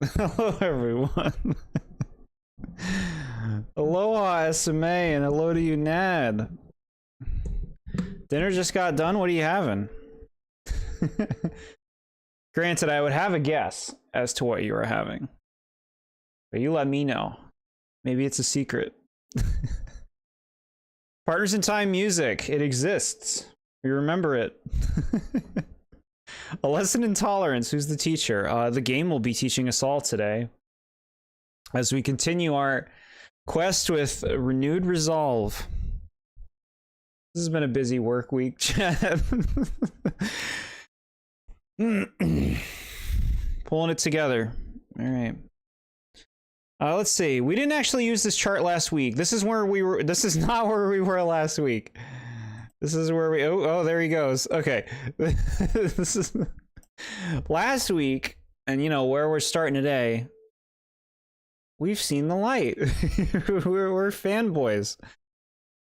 Hello, everyone. Aloha, SMA, and hello to you, Nad. Dinner just got done. What are you having? Granted, I would have a guess as to what you are having, but you let me know. Maybe it's a secret. Partners in Time music. It exists. We remember it. A lesson in tolerance. Who's the teacher? The game will be teaching us all today as we continue our quest with renewed resolve. This has been a busy work week, chat. Pulling it together. All right. Let's see. We didn't actually use this chart last week. This is where we were. This is not where we were last week. This is where we. Oh, there he goes. Okay. This is last week, and you know where we're starting today. We've seen the light. we're fanboys.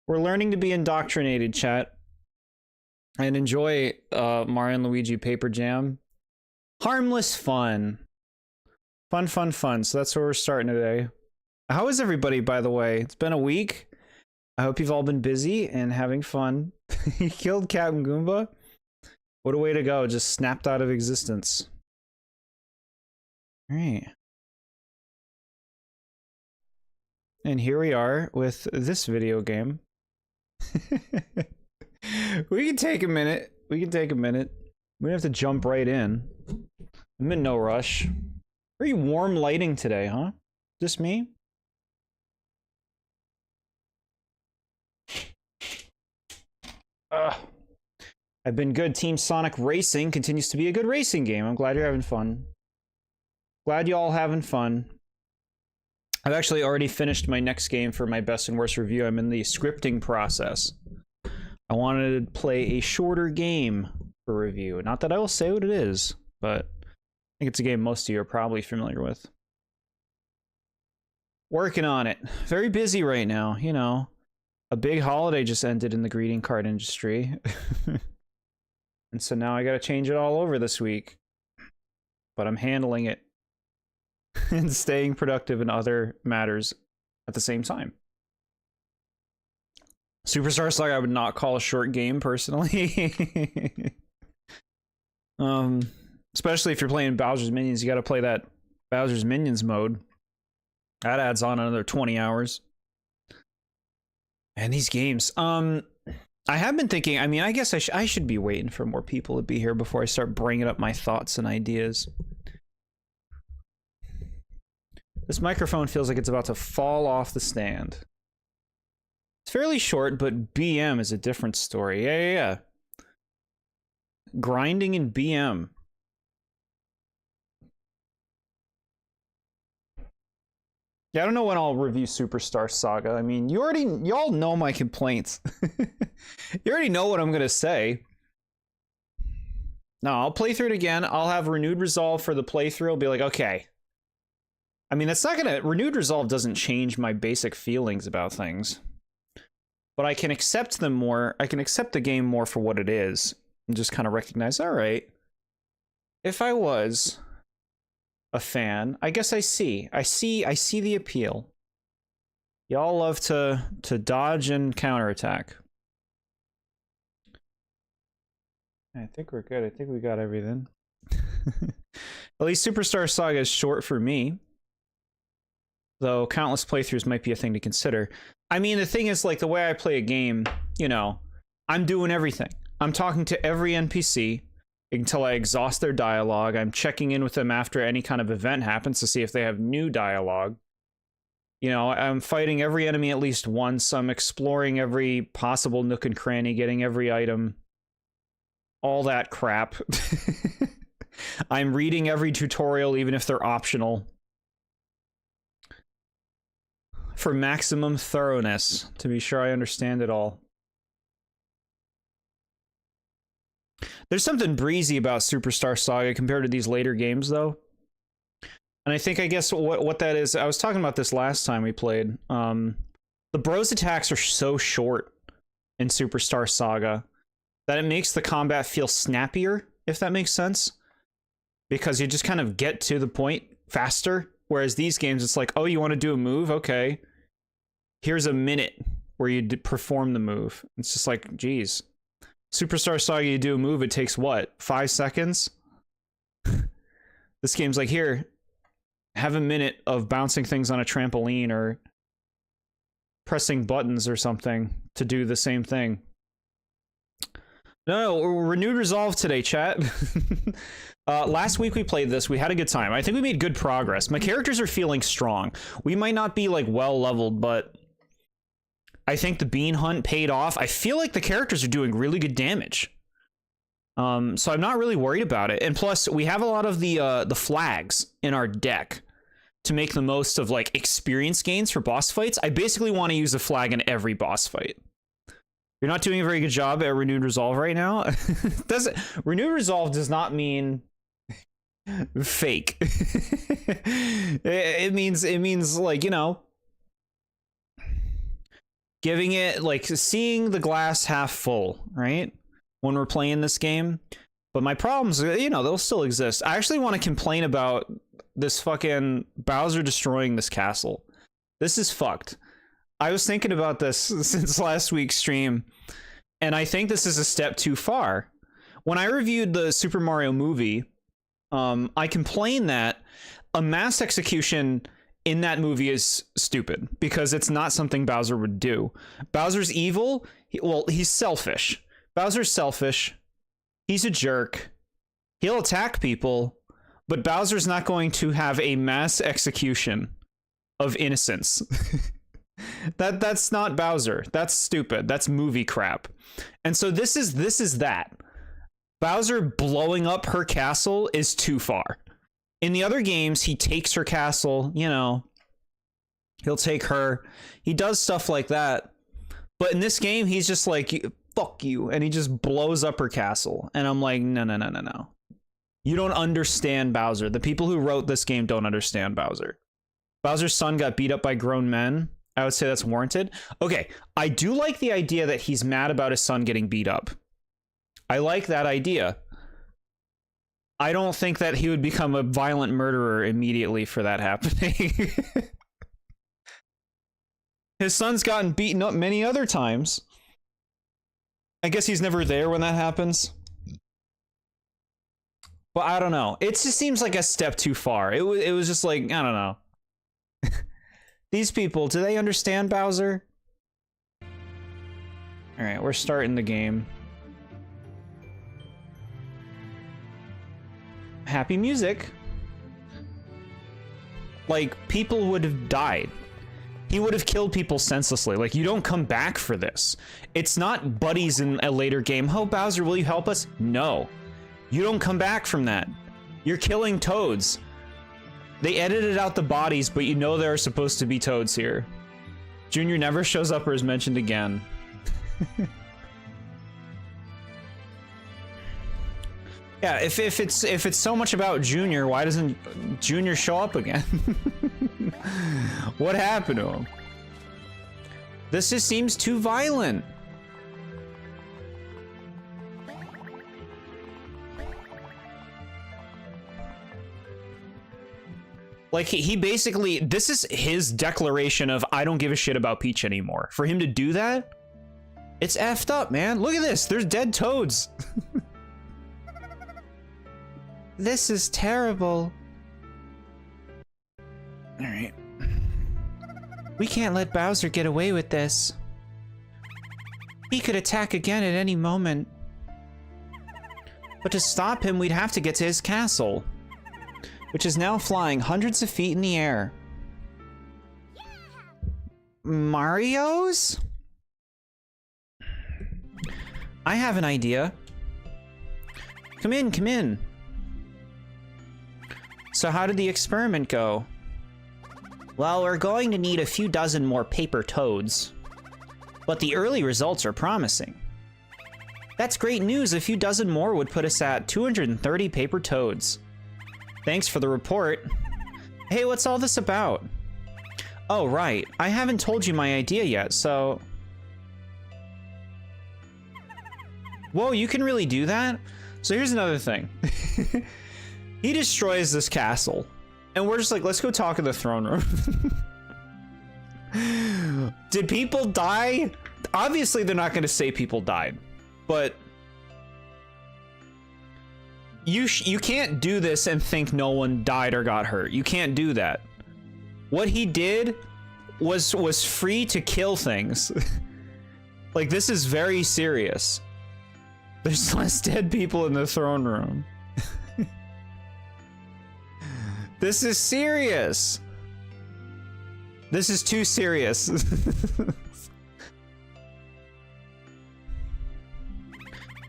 We're learning to be indoctrinated, chat, and enjoy Mario and Luigi Paper Jam. Harmless fun. Fun. So that's where we're starting today. How is everybody, by the way? It's been a week. I hope you've all been busy and having fun. He killed Captain Goomba. What a way to go. Just snapped out of existence. All right. And here we are with this video game. We can take a minute. We don't have to jump right in. I'm in no rush. Very warm lighting today, huh? Just me? I've been good. Team Sonic Racing continues to be a good racing game. I'm glad you're having fun. Glad you all having fun. I've actually already finished my next game for my best and worst review. I'm in the scripting process. I wanted to play a shorter game for review. Not that I will say what it is, but I think it's a game most of you are probably familiar with. Working on it. Very busy right now, you know. A big holiday just ended in the greeting card industry. And so now I gotta change it all over this week. But I'm handling it. And staying productive in other matters at the same time. Superstar Saga I would not call a short game, personally. Especially if you're playing Bowser's Minions, you gotta play that Bowser's Minions mode. That adds on another 20 hours. And these games, I have been thinking, I mean, I guess I should be waiting for more people to be here before I start bringing up my thoughts and ideas. This microphone feels like it's about to fall off the stand. It's fairly short, but BM is a different story. Yeah. Grinding in BM. Yeah, I don't know when I'll review Superstar Saga. I mean, y'all know my complaints. You already know what I'm gonna say. No, I'll play through it again. I'll have renewed resolve for the playthrough. I'll be like, okay. I mean, that's not gonna... Renewed resolve doesn't change my basic feelings about things. But I can accept them more. I can accept the game more for what it is. And just kind of recognize, all right. If I was a fan, I guess I see the appeal. Y'all love to dodge and counterattack. I think we're good. I think we got everything. At least Superstar Saga is short for me. Though countless playthroughs might be a thing to consider. I mean, the thing is, like, the way I play a game, you know, I'm doing everything. I'm talking to every NPC until I exhaust their dialogue. I'm checking in with them after any kind of event happens to see if they have new dialogue. You know, I'm fighting every enemy at least once. I'm exploring every possible nook and cranny, getting every item. All that crap. I'm reading every tutorial, even if they're optional. For maximum thoroughness, to be sure I understand it all. There's something breezy about Superstar Saga compared to these later games, though. And I guess what that is, I was talking about this last time we played. The bros attacks are so short in Superstar Saga that it makes the combat feel snappier, if that makes sense. because you just kind of get to the point faster. Whereas these games, it's like, oh, you want to do a move? Okay. Here's a minute where you perform the move. It's just like, geez. Superstar Saga, you do a move, it takes what? 5 seconds? This game's like, here, have a minute of bouncing things on a trampoline or pressing buttons or something to do the same thing. No, renewed resolve today, chat. Last week we played this. We had a good time. I think we made good progress. My characters are feeling strong. We might not be like well leveled, but I think the bean hunt paid off. I feel like the characters are doing really good damage. So I'm not really worried about it. And plus, we have a lot of the flags in our deck to make the most of like experience gains for boss fights. I basically want to use a flag in every boss fight. You're not doing a very good job at renewed resolve right now. Renewed resolve does not mean fake. it means like, you know, giving it like seeing the glass half full, right? When we're playing this game. But my problems, you know, they'll still exist. I actually want to complain about this fucking Bowser destroying this castle. This is fucked. I was thinking about this since last week's stream, and I think this is a step too far. When I reviewed the Super Mario movie, I complained that a mass execution in that movie is stupid because it's not something Bowser would do. Bowser's evil. Well, he's selfish. Bowser's selfish. He's a jerk. He'll attack people, but Bowser's not going to have a mass execution of innocence. That's not Bowser. That's stupid. That's movie crap. And so this is that. Bowser blowing up her castle is too far. In the other games, he takes her castle, you know. He'll take her. He does stuff like that. But in this game, he's just like, fuck you. And he just blows up her castle. And I'm like, no. You don't understand Bowser. The people who wrote this game don't understand Bowser. Bowser's son got beat up by grown men. I would say that's warranted. Okay, I do like the idea that he's mad about his son getting beat up. I like that idea. I don't think that he would become a violent murderer immediately for that happening. His son's gotten beaten up many other times. I guess he's never there when that happens. But I don't know. It just seems like a step too far. It was just like, I don't know. These people, do they understand Bowser? All right, we're starting the game. Happy music. Like, people would have died. He would have killed people senselessly. Like, you don't come back for this. It's not buddies in a later game. Oh, Bowser, will you help us? No. You don't come back from that. You're killing toads. They edited out the bodies, but you know there are supposed to be toads here. Junior never shows up or is mentioned again. Yeah, if it's so much about Junior, why doesn't Junior show up again? What happened to him? This just seems too violent. Like, he basically, this is his declaration of, I don't give a shit about Peach anymore. For him to do that, it's effed up, man. Look at this. There's dead toads. This is terrible. All right. We can't let Bowser get away with this. He could attack again at any moment. But to stop him, we'd have to get to his castle, which is now flying hundreds of feet in the air. Mario's? I have an idea. Come in, come in. So how did the experiment go? Well, we're going to need a few dozen more paper toads. But the early results are promising. That's great news. A few dozen more would put us at 230 paper toads. Thanks for the report. Hey, what's all this about? Oh, right. I haven't told you my idea yet, so... Whoa, you can really do that? So here's another thing. He destroys this castle. And we're just like, let's go talk in the throne room. Did people die? Obviously, they're not going to say people died. But you can't do this and think no one died or got hurt. You can't do that. What he did was free to kill things. Like, this is very serious. There's less dead people in the throne room. This is serious. This is too serious.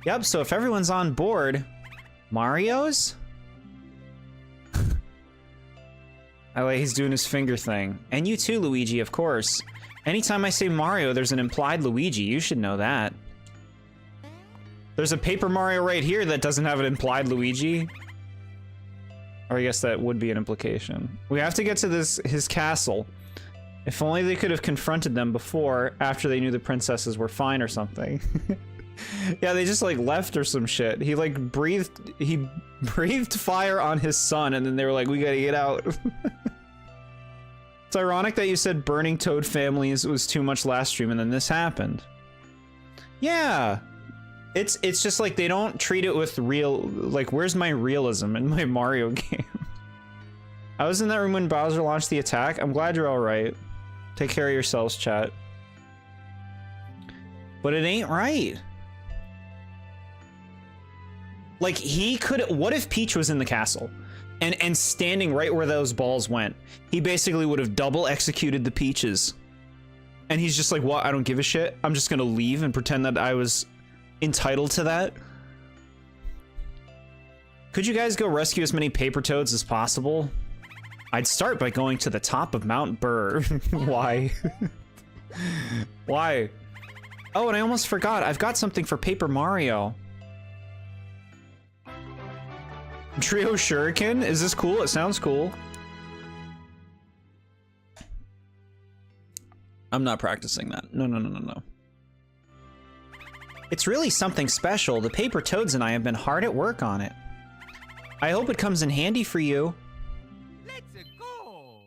Yep, so if everyone's on board, Mario's? Oh wait, he's doing his finger thing. And you too, Luigi, of course. Anytime I say Mario, there's an implied Luigi. You should know that. There's a Paper Mario right here that doesn't have an implied Luigi. Or I guess that would be an implication. We have to get to his castle. If only they could have confronted them before, after they knew the princesses were fine or something. Yeah, they just like left or some shit. He like breathed fire on his son, and then they were like, we gotta get out. It's ironic that you said burning Toad families was too much last stream, and then this happened. Yeah. It's just like they don't treat it with real, like, where's my realism in my Mario game? I was in that room when Bowser launched the attack. I'm glad you're all right. Take care of yourselves, chat. But it ain't right. Like, he could, what if Peach was in the castle and standing right where those balls went? He basically would have double executed the Peaches. And he's just like, what? I don't give a shit. I'm just gonna leave and pretend that I was entitled to that. Could you guys go rescue as many paper toads as possible? I'd start by going to the top of Mount Burr. Why? Why? Oh, and I almost forgot. I've got something for Paper Mario. Trio Shuriken? Is this cool? It sounds cool. I'm not practicing that. No, no, no, no, no. It's really something special. The Paper Toads and I have been hard at work on it. I hope it comes in handy for you. Let's go.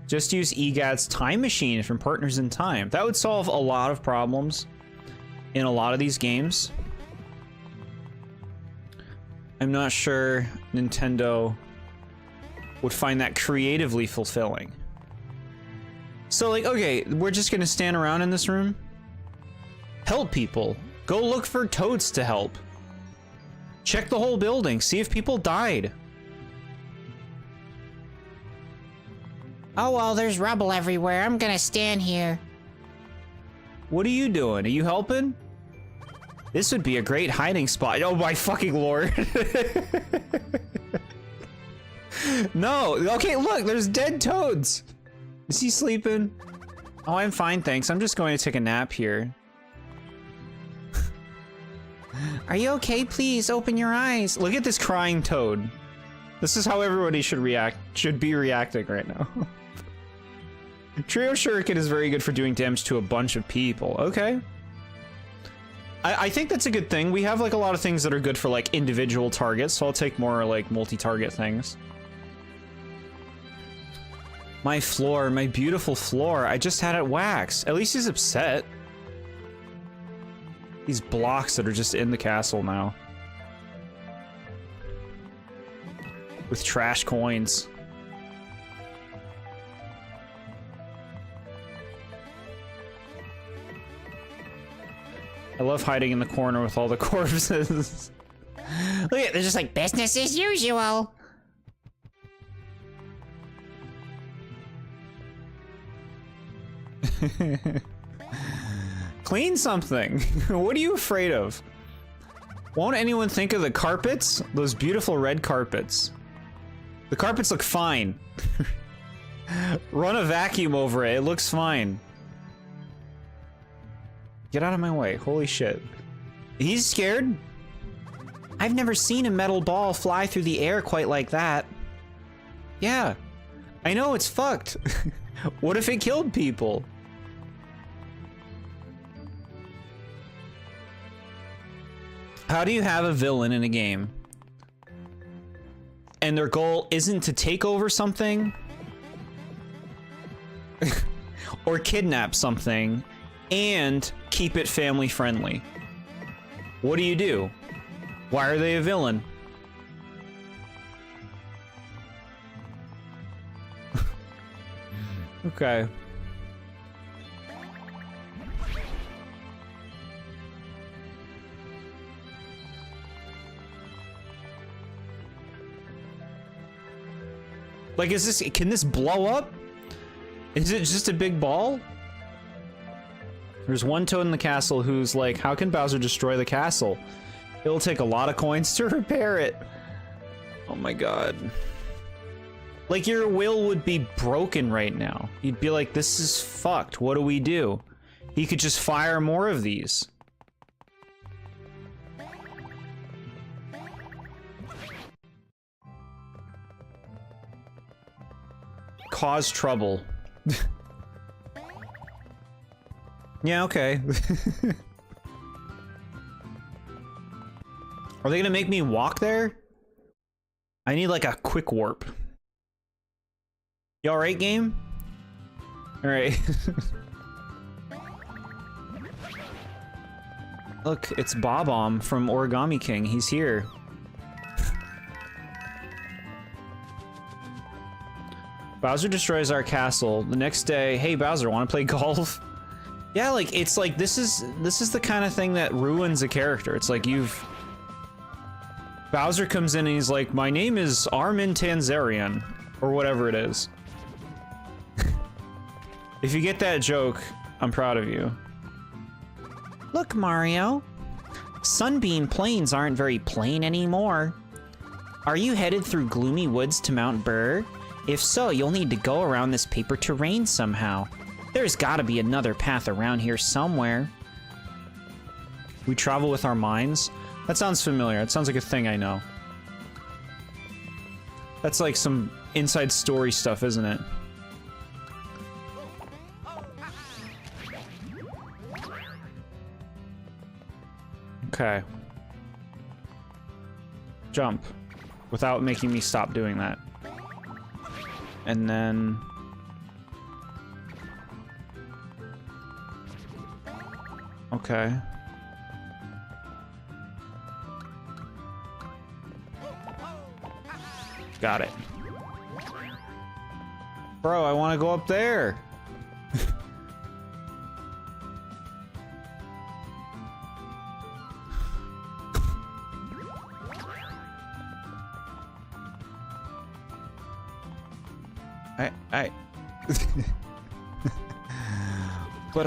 Just use EGAD's time machine from Partners in Time. That would solve a lot of problems in a lot of these games. I'm not sure Nintendo would find that creatively fulfilling. So, like, okay, we're just gonna stand around in this room? Help people. Go look for toads to help. Check the whole building. See if people died. Oh, well, there's rubble everywhere. I'm gonna stand here. What are you doing? Are you helping? This would be a great hiding spot. Oh my fucking lord. No. Okay, look, there's dead toads. Is he sleeping? Oh, I'm fine, thanks. I'm just going to take a nap here. Are you okay? Please open your eyes. Look at this crying toad. This is how everybody should be reacting right now. Trio Shuriken is very good for doing damage to a bunch of people. Okay. I think that's a good thing. We have like a lot of things that are good for like individual targets, so I'll take more like multi-target things. My floor, my beautiful floor. I just had it waxed. At least he's upset. These blocks that are just in the castle now. With trash coins. I love hiding in the corner with all the corpses. Look at, they're just like business as usual. Clean something. What are you afraid of? Won't anyone think of the carpets? Those beautiful red carpets. The carpets look fine. Run a vacuum over it. It looks fine. Get out of my way. Holy shit. He's scared? I've never seen a metal ball fly through the air quite like that. Yeah. I know, it's fucked. What if it killed people? How do you have a villain in a game? and their goal isn't to take over something or kidnap something and keep it family friendly. What do you do? Why are they a villain? Okay. Like, can this blow up? Is it just a big ball? There's one toad in the castle who's like, how can Bowser destroy the castle? It'll take a lot of coins to repair it. Oh my god. Like, your will would be broken right now. You'd be like, this is fucked. What do we do? He could just fire more of these. Cause trouble. Yeah, okay. Are they gonna make me walk there? I need like a quick warp. You alright, game? Alright. Look, it's Bob-omb from Origami King. He's here. Bowser destroys our castle. The next day, hey Bowser, wanna play golf? Yeah, like, it's like, this is the kind of thing that ruins a character. It's like Bowser comes in and he's like, my name is Armin Tanzarian, or whatever it is. If you get that joke, I'm proud of you. Look, Mario. Sunbeam Plains aren't very plain anymore. Are you headed through gloomy woods to Mount Burr? If so, you'll need to go around this paper terrain somehow. There's gotta be another path around here somewhere. We travel with our minds? That sounds familiar. It sounds like a thing I know. That's like some inside story stuff, isn't it? Okay. Jump. Without making me stop doing that. And then... Okay. Got it. Bro, I want to go up there. But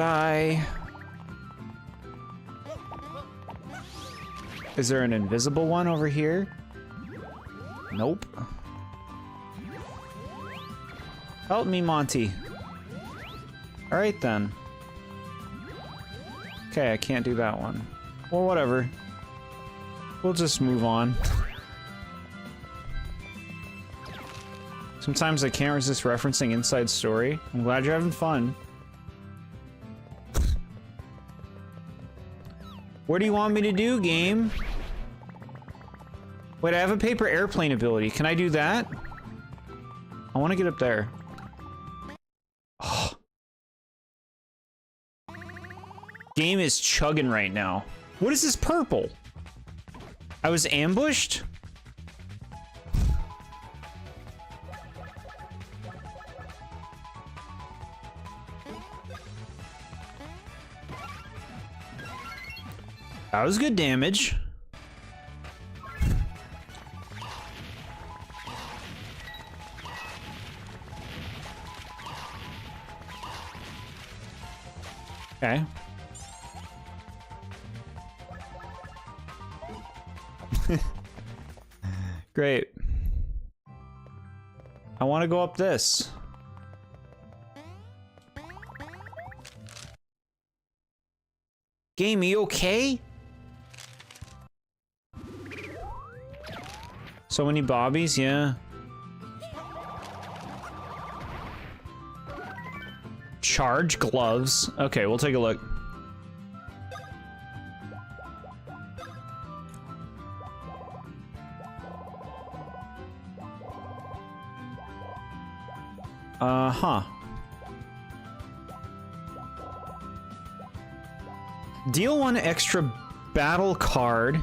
is there an invisible one over here? Nope. Help me, Monty. Alright then. Okay, I can't do that one. Well, whatever. We'll just move on. Sometimes I can't resist referencing Inside Story. I'm glad you're having fun. What do you want me to do, game? Wait, I have a paper airplane ability. Can I do that? I want to get up there. Oh. Game is chugging right now. What is this purple? I was ambushed? That was good damage. Okay. Great. I want to go up this. Game, you okay? So many bobbies, yeah. Charge gloves. Okay, we'll take a look. Huh. Deal 1 extra battle card.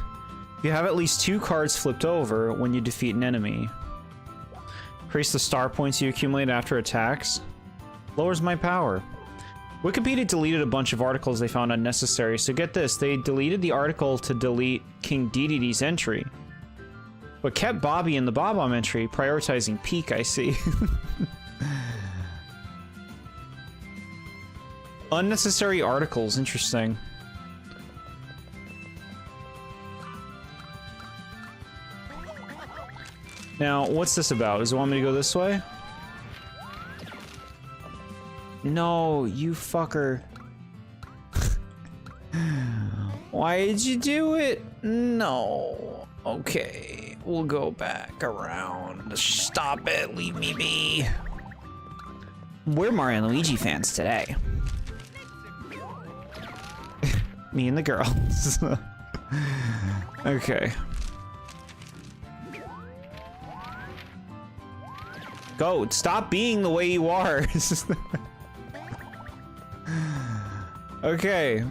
You have at least 2 cards flipped over when you defeat an enemy. Increase the star points you accumulate after attacks. Lowers my power. Wikipedia deleted a bunch of articles they found unnecessary, so get this, they deleted the article to delete King Dedede's entry. But kept Bobby in the Bob-omb entry, prioritizing Peak, I see. Unnecessary articles, interesting. Now, what's this about? Does it want me to go this way? No, you fucker. Why did you do it? No. Okay, we'll go back around. Stop it, leave me be. We're Mario and Luigi fans today. Me and the girls. Okay. Go, stop being the way you are. Okay.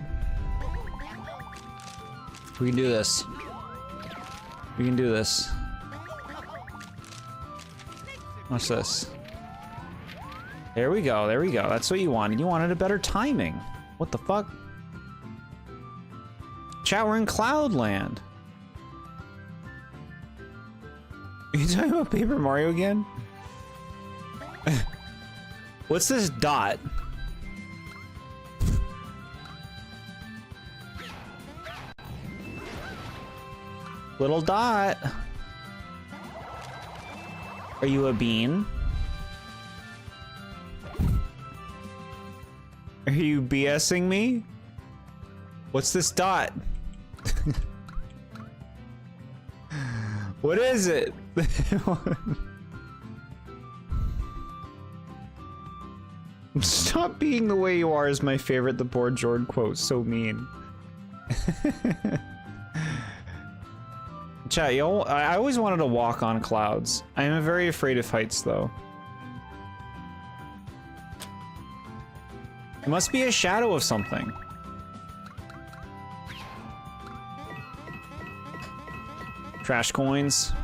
We can do this. We can do this. Watch this. There we go, there we go. That's what you wanted. You wanted a better timing. What the fuck? Chat, we're in Cloudland. Are you talking about Paper Mario again? What's this dot? Little dot. Are you a bean? Are you BSing me? What's this dot? What is it? Stop being the way you are is my favorite TheBoredJord quote. So mean. Chat, yo, I always wanted to walk on clouds. I am very afraid of heights, though. It must be a shadow of something. Trash coins.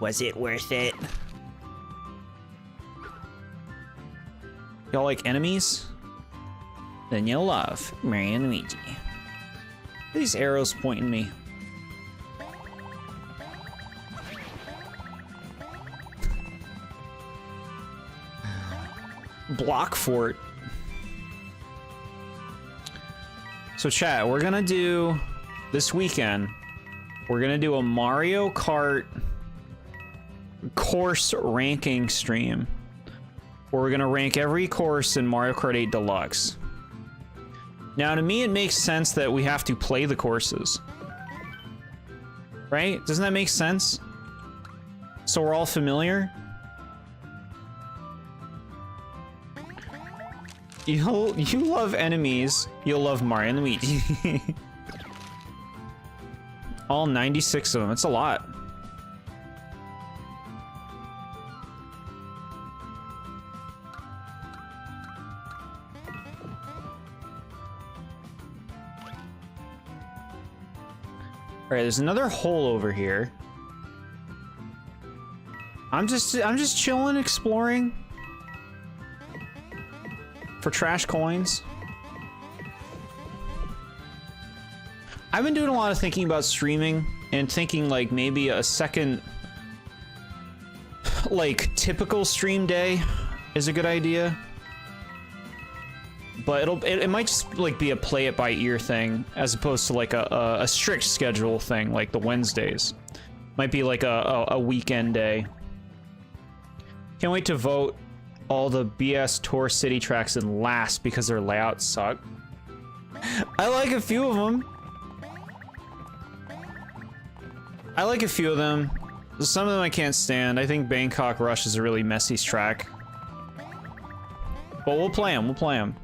Was it worth it? Y'all like enemies? Then you'll love Mario and Luigi. These arrows pointing me. Block fort. So chat, we're gonna do this weekend. We're gonna do a Mario Kart course ranking stream. Where we're gonna rank every course in Mario Kart 8 Deluxe. Now, to me, it makes sense that we have to play the courses. Right? Doesn't that make sense? So we're all familiar? You love enemies, you'll love Mario and Luigi. All 96 of them, it's a lot. Alright, there's another hole over here. I'm just chilling, exploring. For trash coins. I've been doing a lot of thinking about streaming and thinking like maybe a second like typical stream day is a good idea. But it might just like be a play it by ear thing as opposed to like a strict schedule thing like the Wednesdays. Might be like a weekend day. Can't wait to vote all the BS Tour City tracks in last because their layouts suck. I like a few of them. I like a few of them. Some of them I can't stand. I think Bangkok Rush is a really messy track. But we'll play them, we'll play them.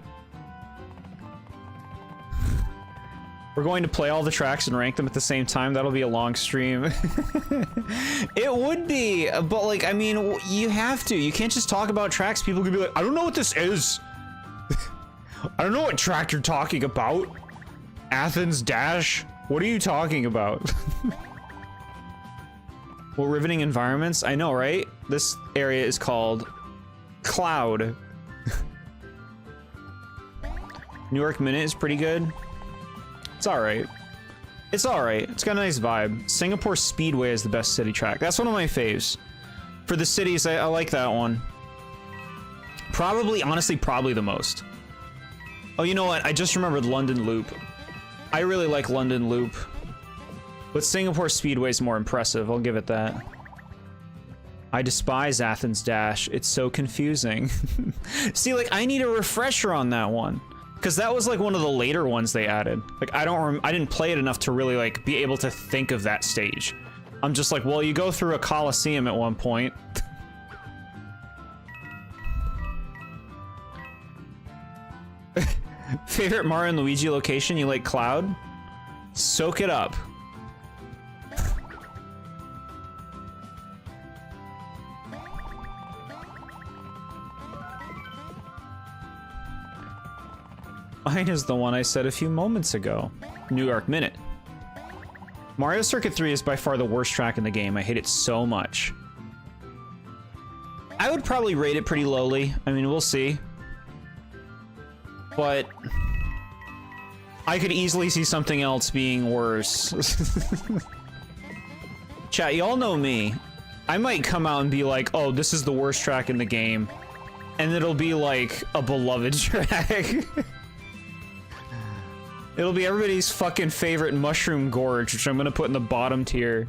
We're going to play all the tracks and rank them at the same time. That'll be a long stream. It would be, but like, I mean, you have to. You can't just talk about tracks. People could be like, I don't know what this is. I don't know what track you're talking about. Athens Dash? What are you talking about? Well, riveting environments? I know, right? This area is called Cloud. New York Minute is pretty good. It's alright. It's alright. It's got a nice vibe. Singapore Speedway is the best city track. That's one of my faves. For the cities, I like that one. Probably, honestly, probably the most. Oh, you know what? I just remembered London Loop. I really like London Loop. But Singapore Speedway is more impressive, I'll give it that. I despise Athens Dash. It's so confusing. See, like, I need a refresher on that one. Because that was like one of the later ones they added. Like, I didn't play it enough to really like be able to think of that stage. I'm just like, well, you go through a Coliseum at one point. Favorite Mario and Luigi location? You like Cloud? Soak it up. Mine is the one I said a few moments ago. New York Minute. Mario Circuit 3 is by far the worst track in the game. I hate it so much. I would probably rate it pretty lowly. I mean, we'll see. But I could easily see something else being worse. Chat, y'all know me. I might come out and be like, oh, this is the worst track in the game. And it'll be like a beloved track. It'll be everybody's fucking favorite Mushroom Gorge, which I'm gonna put in the bottom tier.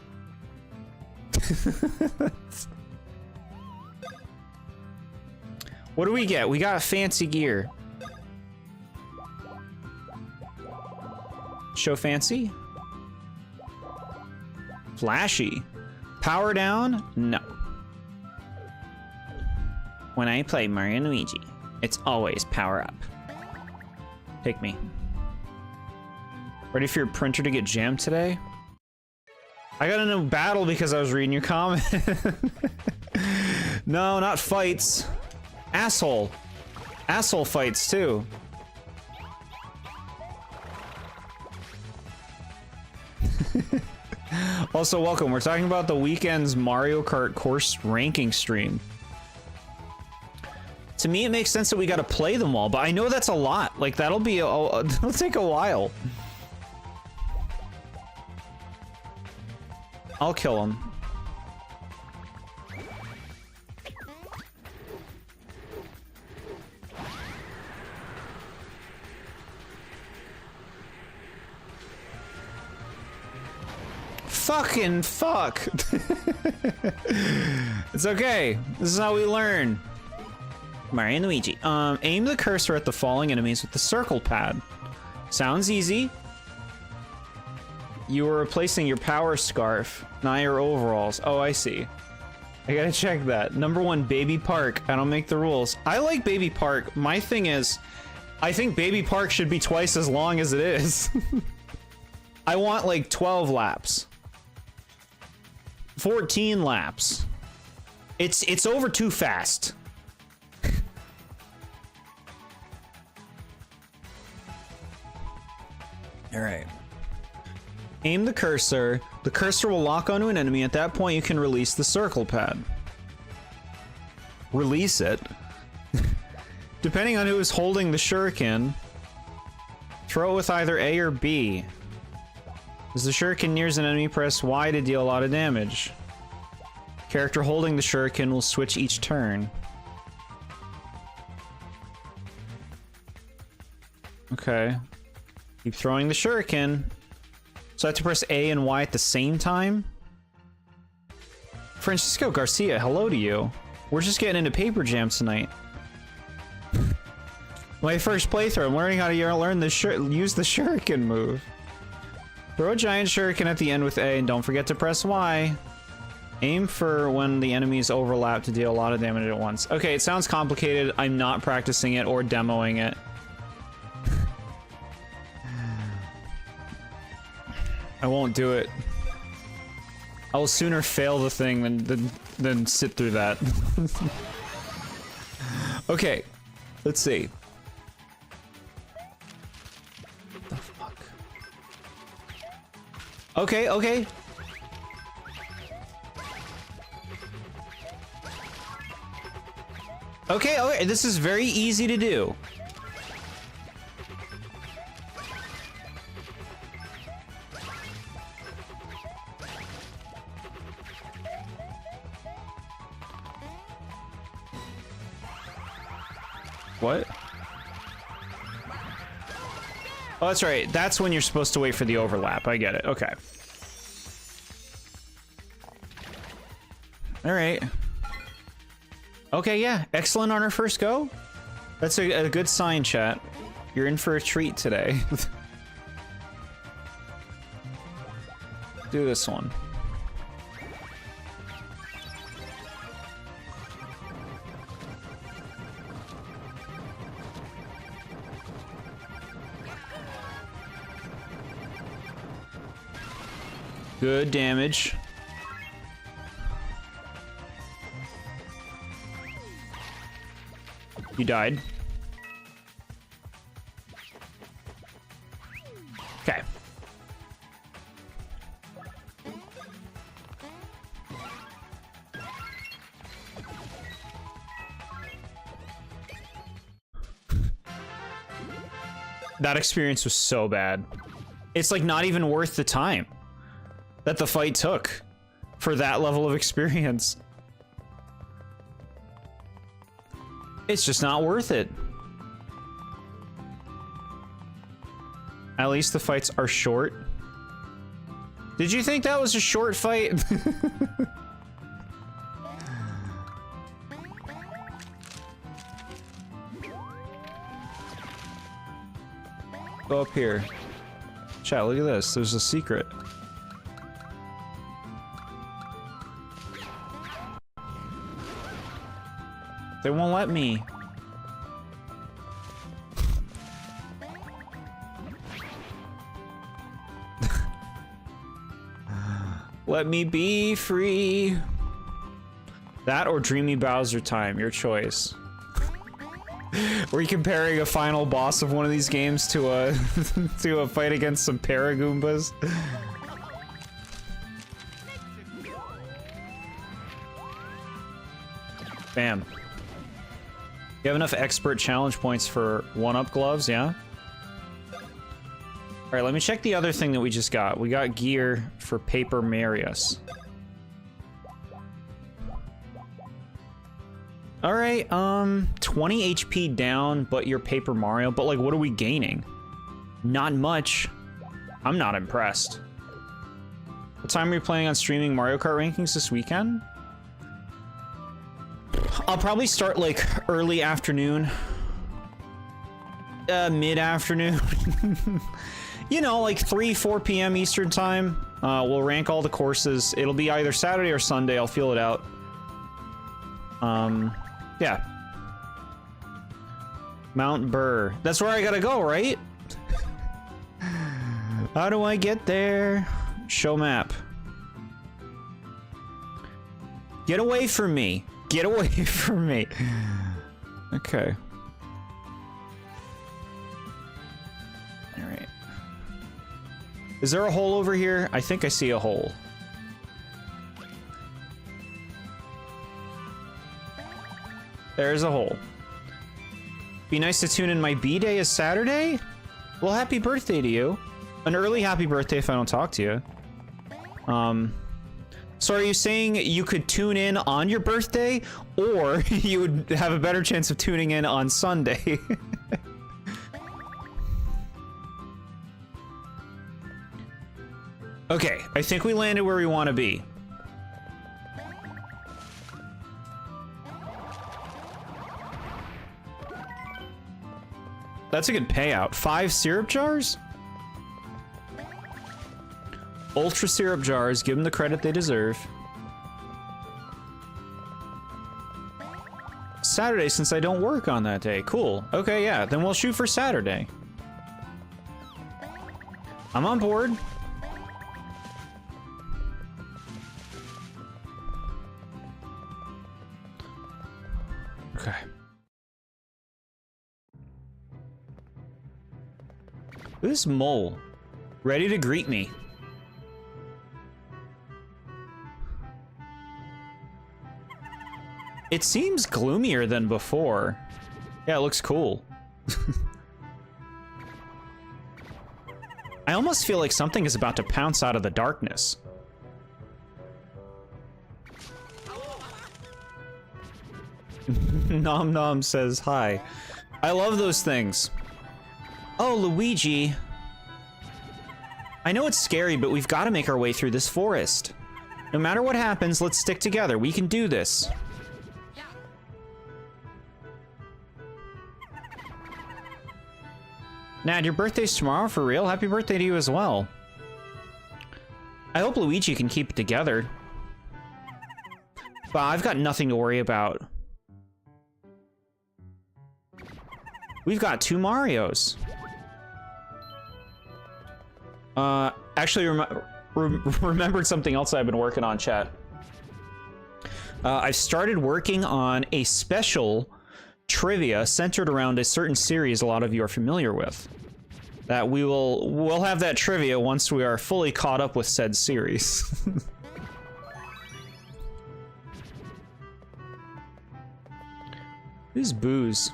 What do we get? We got fancy gear. Show fancy? Flashy. Power down? No. When I play Mario and Luigi, it's always power up. Pick me. Ready for your printer to get jammed today? I got into a battle because I was reading your comment. No, not fights. Asshole. Asshole fights, too. Also, welcome. We're talking about the weekend's Mario Kart course ranking stream. To me, it makes sense that we gotta play them all, but I know that's a lot. Like, that'll take a while. I'll kill him. Fucking fuck. It's okay. This is how we learn. Mario and Luigi. Aim the cursor at the falling enemies with the circle pad. Sounds easy. You were replacing your power scarf, not your overalls. Oh, I see. I gotta check that. Number 1, Baby Park. I don't make the rules. I like Baby Park. My thing is, I think Baby Park should be twice as long as it is. I want like 12 laps. 14 laps. It's over too fast. All right. Aim the cursor. The cursor will lock onto an enemy. At that point, you can release the circle pad. Release it. Depending on who is holding the shuriken, throw it with either A or B. As the shuriken nears an enemy, press Y to deal a lot of damage. Character holding the shuriken will switch each turn. Okay. Keep throwing the shuriken. So I have to press A and Y at the same time? Francisco Garcia, hello to you. We're just getting into Paper Jam tonight. My first playthrough, I'm learning how to use the shuriken move. Throw a giant shuriken at the end with A and don't forget to press Y. Aim for when the enemies overlap to deal a lot of damage at once. Okay, it sounds complicated. I'm not practicing it or demoing it. I won't do it. I will sooner fail the thing than sit through that. Okay, let's see. What the fuck? Okay, okay. Okay, okay, this is very easy to do. What? Oh, that's right. That's when you're supposed to wait for the overlap. I get it. Okay. All right. Okay, yeah. Excellent on our first go. That's a good sign, chat. You're in for a treat today. Do this one. Good damage. You died. Okay. That experience was so bad. It's like not even worth the time that the fight took for that level of experience. It's just not worth it. At least the fights are short. Did you think that was a short fight? Go up here. Chat, look at this. There's a secret. They won't let me. Let me be free. That or Dreamy Bowser time, your choice. Were you comparing a final boss of one of these games to a to a fight against some Paragoombas? Bam. You have enough expert challenge points for one-up gloves, yeah? Alright, let me check the other thing that we just got. We got gear for Paper Marius. Alright, 20 HP down, but you're Paper Mario. But, like, what are we gaining? Not much. I'm not impressed. What time are you planning on streaming Mario Kart rankings this weekend? I'll probably start, like, early afternoon. Mid-afternoon. You know, like 3, 4 p.m. Eastern time. We'll rank all the courses. It'll be either Saturday or Sunday. I'll feel it out. Yeah. Mount Burr. That's where I gotta go, right? How do I get there? Show map. Get away from me. Get away from me. Okay. Alright. Is there a hole over here? I think I see a hole. There's a hole. Be nice to tune in my B-Day is Saturday? Well, happy birthday to you. An early happy birthday if I don't talk to you. So are you saying you could tune in on your birthday, or you would have a better chance of tuning in on Sunday? Okay, I think we landed where we want to be. That's a good payout. 5 syrup jars? Ultra syrup jars, give them the credit they deserve. Saturday, since I don't work on that day. Cool. Okay, yeah, then we'll shoot for Saturday. I'm on board. Okay. This mole, ready to greet me. It seems gloomier than before. Yeah, it looks cool. I almost feel like something is about to pounce out of the darkness. Nom Nom says hi. I love those things. Oh, Luigi. I know it's scary, but we've got to make our way through this forest. No matter what happens, let's stick together. We can do this. Nad, your birthday's tomorrow for real? Happy birthday to you as well. I hope Luigi can keep it together. But I've got nothing to worry about. We've got 2 Marios. Actually, remembered something else I've been working on, chat. I've started working on a special trivia centered around a certain series a lot of you are familiar with. That we'll have that trivia once we are fully caught up with said series. Who's Booze?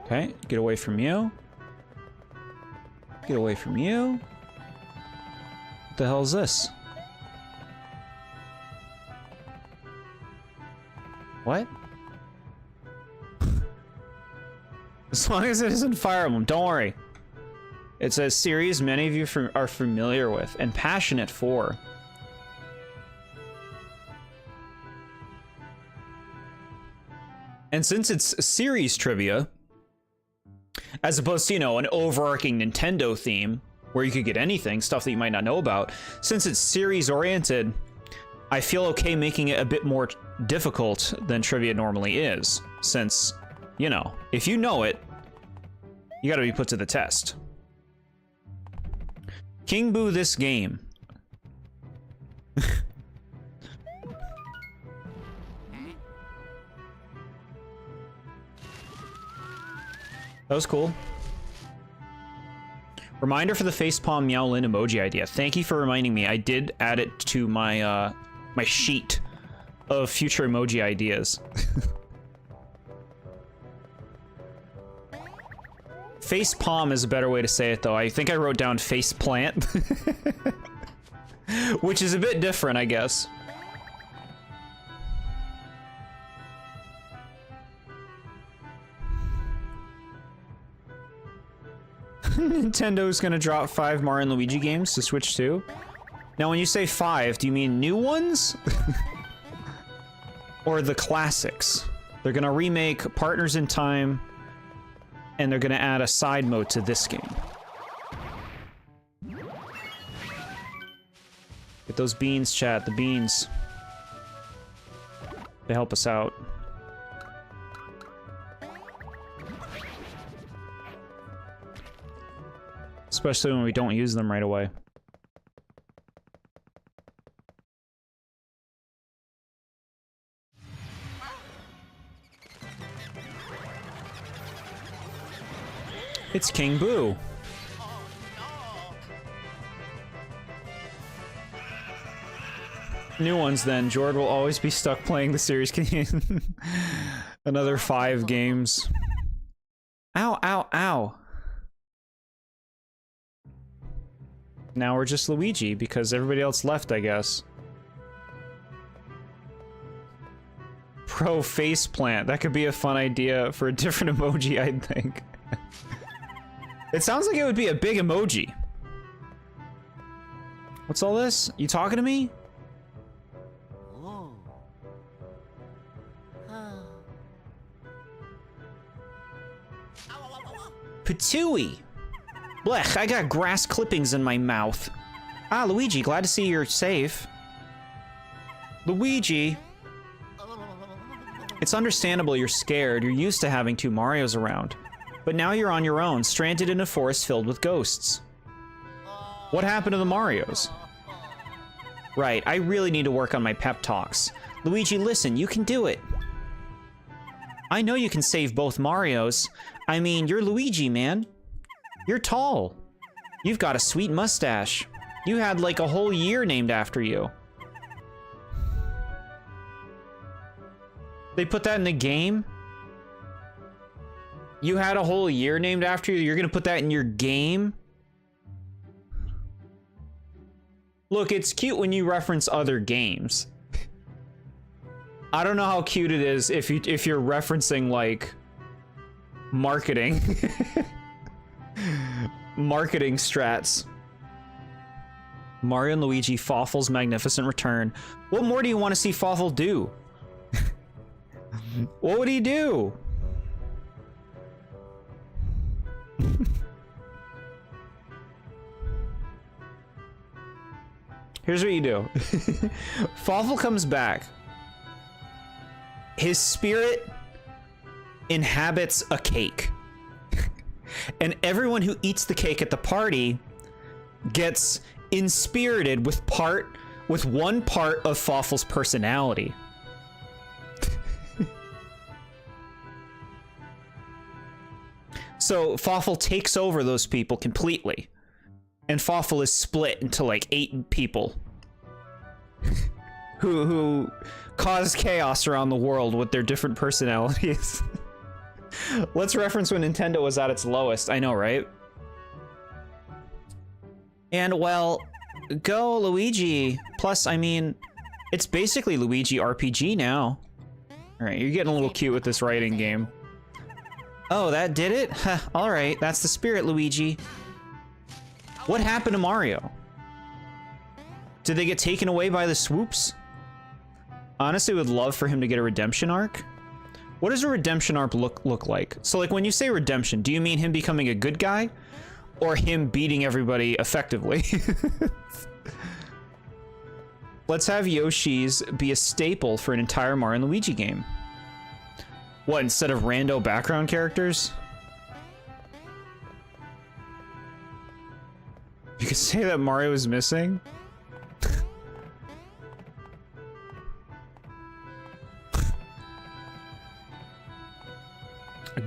Okay, get away from you. Get away from you. What the hell is this? What? As long as it isn't Fire Emblem, don't worry. It's a series many of you are familiar with and passionate for. And since it's a series trivia, as opposed to, you know, an overarching Nintendo theme where you could get anything, stuff that you might not know about, since it's series oriented, I feel okay making it a bit more difficult than trivia normally is. Since, you know, if you know it, you gotta be put to the test. King Boo this game. That was cool. Reminder for the facepalm Meowlin emoji idea. Thank you for reminding me. I did add it to my my sheet of future emoji ideas. Facepalm is a better way to say it, though. I think I wrote down faceplant, which is a bit different, I guess. Nintendo's gonna drop 5 Mario and Luigi games to Switch 2. Now, when you say 5, do you mean new ones? Or the classics? They're gonna remake Partners in Time, and they're gonna add a side mode to this game. Get those beans, chat, the beans. They help us out. Especially when we don't use them right away. It's King Boo. New ones then. Jord will always be stuck playing the series. Another 5 games. Ow, ow, ow. Now we're just Luigi, because everybody else left, I guess. Pro faceplant. That could be a fun idea for a different emoji, I think. It sounds like it would be a big emoji. What's all this? You talking to me? Patooey! Blech, I got grass clippings in my mouth. Ah, Luigi, glad to see you're safe. Luigi! It's understandable you're scared. You're used to having two Marios around. But now you're on your own, stranded in a forest filled with ghosts. What happened to the Marios? Right, I really need to work on my pep talks. Luigi, listen, you can do it. I know you can save both Marios. I mean, you're Luigi, man. You're tall. You've got a sweet mustache. You had like a whole year named after you. They put that in the game? You had a whole year named after you? You're gonna put that in your game? Look, it's cute when you reference other games. I don't know how cute it is if you're referencing like marketing. Marketing strats. Mario and Luigi, Fawful's magnificent return. What more do you want to see Fawful do? What would he do? Here's what you do. Fawful comes back. His spirit inhabits a cake. And everyone who eats the cake at the party gets inspirited with one part of Fawful's personality. So Fawful takes over those people completely. And Fawful is split into like 8 people who cause chaos around the world with their different personalities. Let's reference when Nintendo was at its lowest. I know, right? And well, go Luigi. Plus, I mean, it's basically Luigi RPG now. All right, you're getting a little cute with this writing game. Oh, that did it? Huh, all right, that's the spirit, Luigi. What happened to Mario? Did they get taken away by the swoops? Honestly, would love for him to get a redemption arc. What does a redemption arc look like? So like when you say redemption, do you mean him becoming a good guy or him beating everybody effectively? Let's have Yoshi's be a staple for an entire Mario and Luigi game. What, instead of rando background characters? You could say that Mario is missing?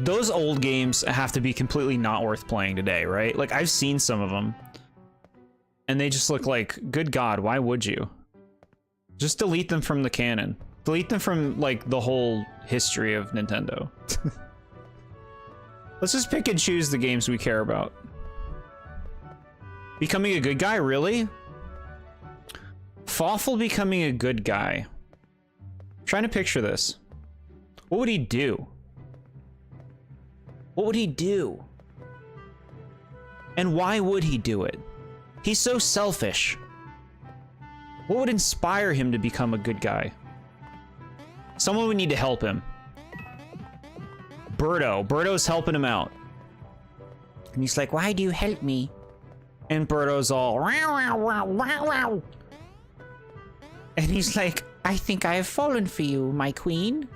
Those old games have to be completely not worth playing today, right? Like, I've seen some of them. And they just look like, good God, why would you? Just delete them from the canon. Delete them from, like, the whole history of Nintendo. Let's just pick and choose the games we care about. Becoming a good guy, really? Fawful becoming a good guy. I'm trying to picture this. What would he do? What would he do? And why would he do it? He's so selfish. What would inspire him to become a good guy? Someone would need to help him. Birdo. Birdo's helping him out. And he's like, why do you help me? And Birdo's all, wow, wow, wow, wow. And he's like, I think I have fallen for you, my queen.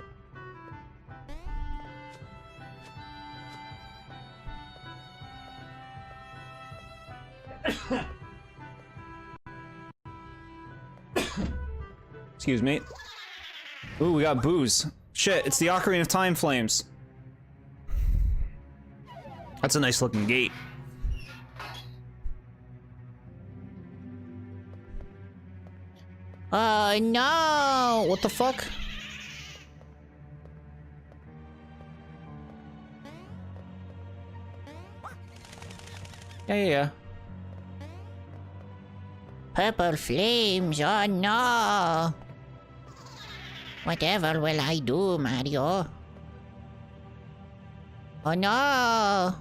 Excuse me. Ooh, we got booze. Shit, it's the Ocarina of Time flames. That's a nice looking gate. No! What the fuck? Yeah. Purple flames, oh no! Whatever will I do, Mario? Oh no!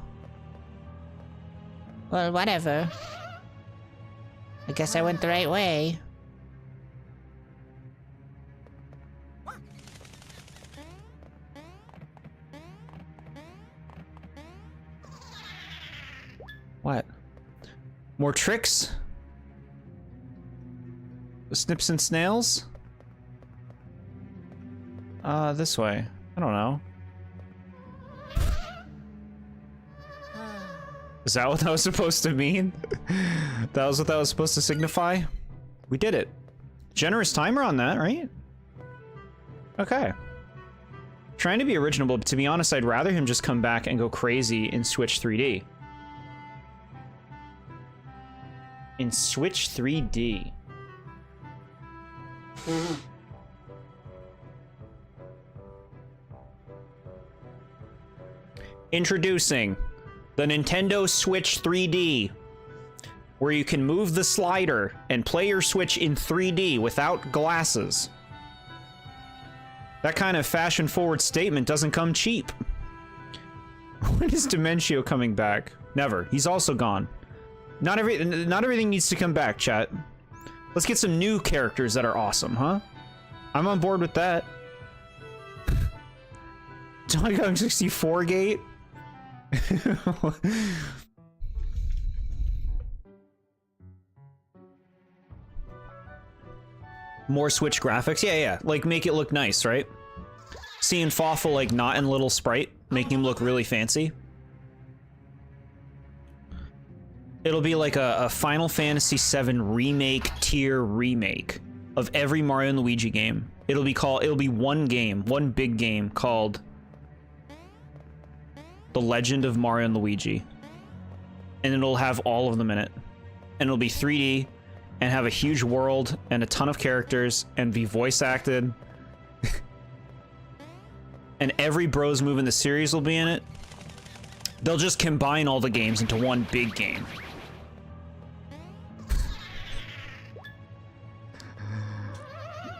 Well, whatever. I guess I went the right way. What? More tricks? Snips and snails? This way. I don't know. Is that what that was supposed to mean? That was what that was supposed to signify? We did it. Generous timer on that, right? Okay. Trying to be original, but to be honest, I'd rather him just come back and go crazy in Switch 3D. In Switch 3D. Introducing the Nintendo Switch 3D, where you can move the slider and play your Switch in 3D without glasses. That kind of fashion-forward statement doesn't come cheap. When is Dementio coming back? Never. He's also gone. Not everything needs to come back, chat. Let's get some new characters that are awesome, huh? I'm on board with that. Donkey Kong 64 gate? More Switch graphics? Yeah. Like, make it look nice, right? Seeing Fawful, like, not in Little Sprite, making him look really fancy. It'll be like a Final Fantasy VII remake tier remake of every Mario and Luigi game. It'll be one game, one big game called The Legend of Mario and Luigi. And it'll have all of them in it. And it'll be 3D and have a huge world and a ton of characters and be voice acted. And every Bros move in the series will be in it. They'll just combine all the games into one big game.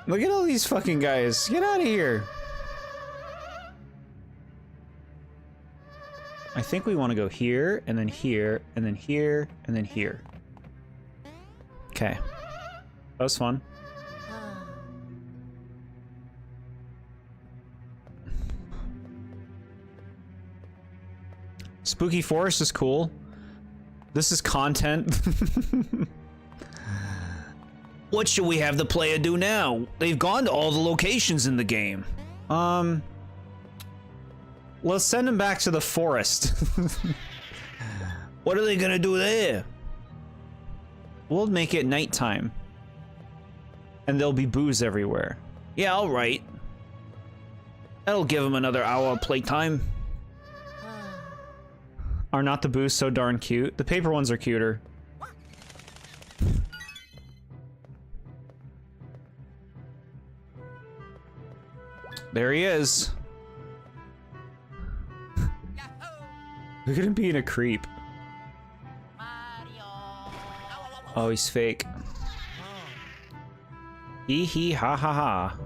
Look at all these fucking guys. Get out of here. I think we want to go here, and then here, and then here, and then here. Okay. That was fun. Spooky Forest is cool. This is content. What should we have the player do now? They've gone to all the locations in the game. Let's send them back to the forest. What are they gonna do there? We'll make it nighttime. And there'll be booze everywhere. Yeah, alright. That'll give them another hour of playtime. Are not the booze so darn cute? The paper ones are cuter. There he is. Look at him being a creep. Oh, he's fake. Hee hee ha ha ha.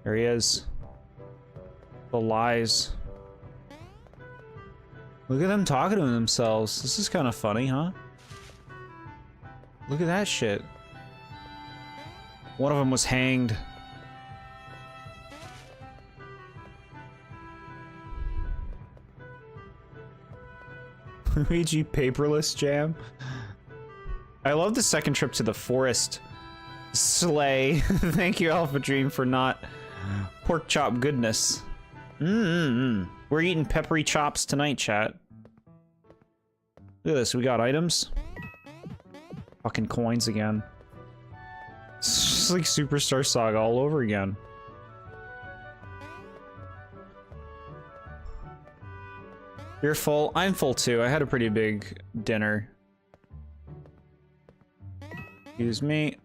There he is. The lies. Look at them talking to themselves. This is kind of funny, huh? Look at that shit. One of them was hanged. Luigi paperless jam. I love the second trip to the forest. Slay. Thank you, Alpha Dream, for not pork chop goodness. We're eating peppery chops tonight, chat. Look at this, we got items. Fucking coins again. It's just like Superstar Saga all over again. You're full? I'm full too. I had a pretty big dinner. Excuse me.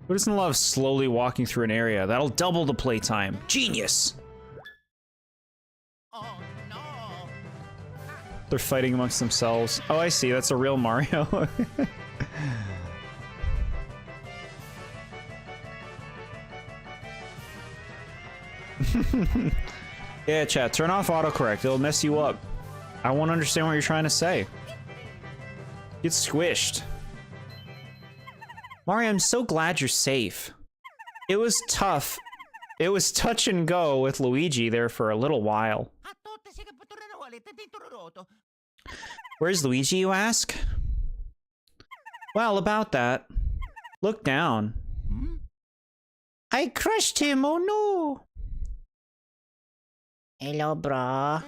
Who doesn't love slowly walking through an area? That'll double the playtime. Genius! Oh no! They're fighting amongst themselves. Oh, I see. That's a real Mario. Yeah, chat, turn off autocorrect. It'll mess you up. I won't understand what you're trying to say. Get squished. Mario, I'm so glad you're safe. It was tough. It was touch and go with Luigi there for a little while. Where's Luigi, you ask? Well, about that. Look down. Hmm? I crushed him, oh no! Hello, bro.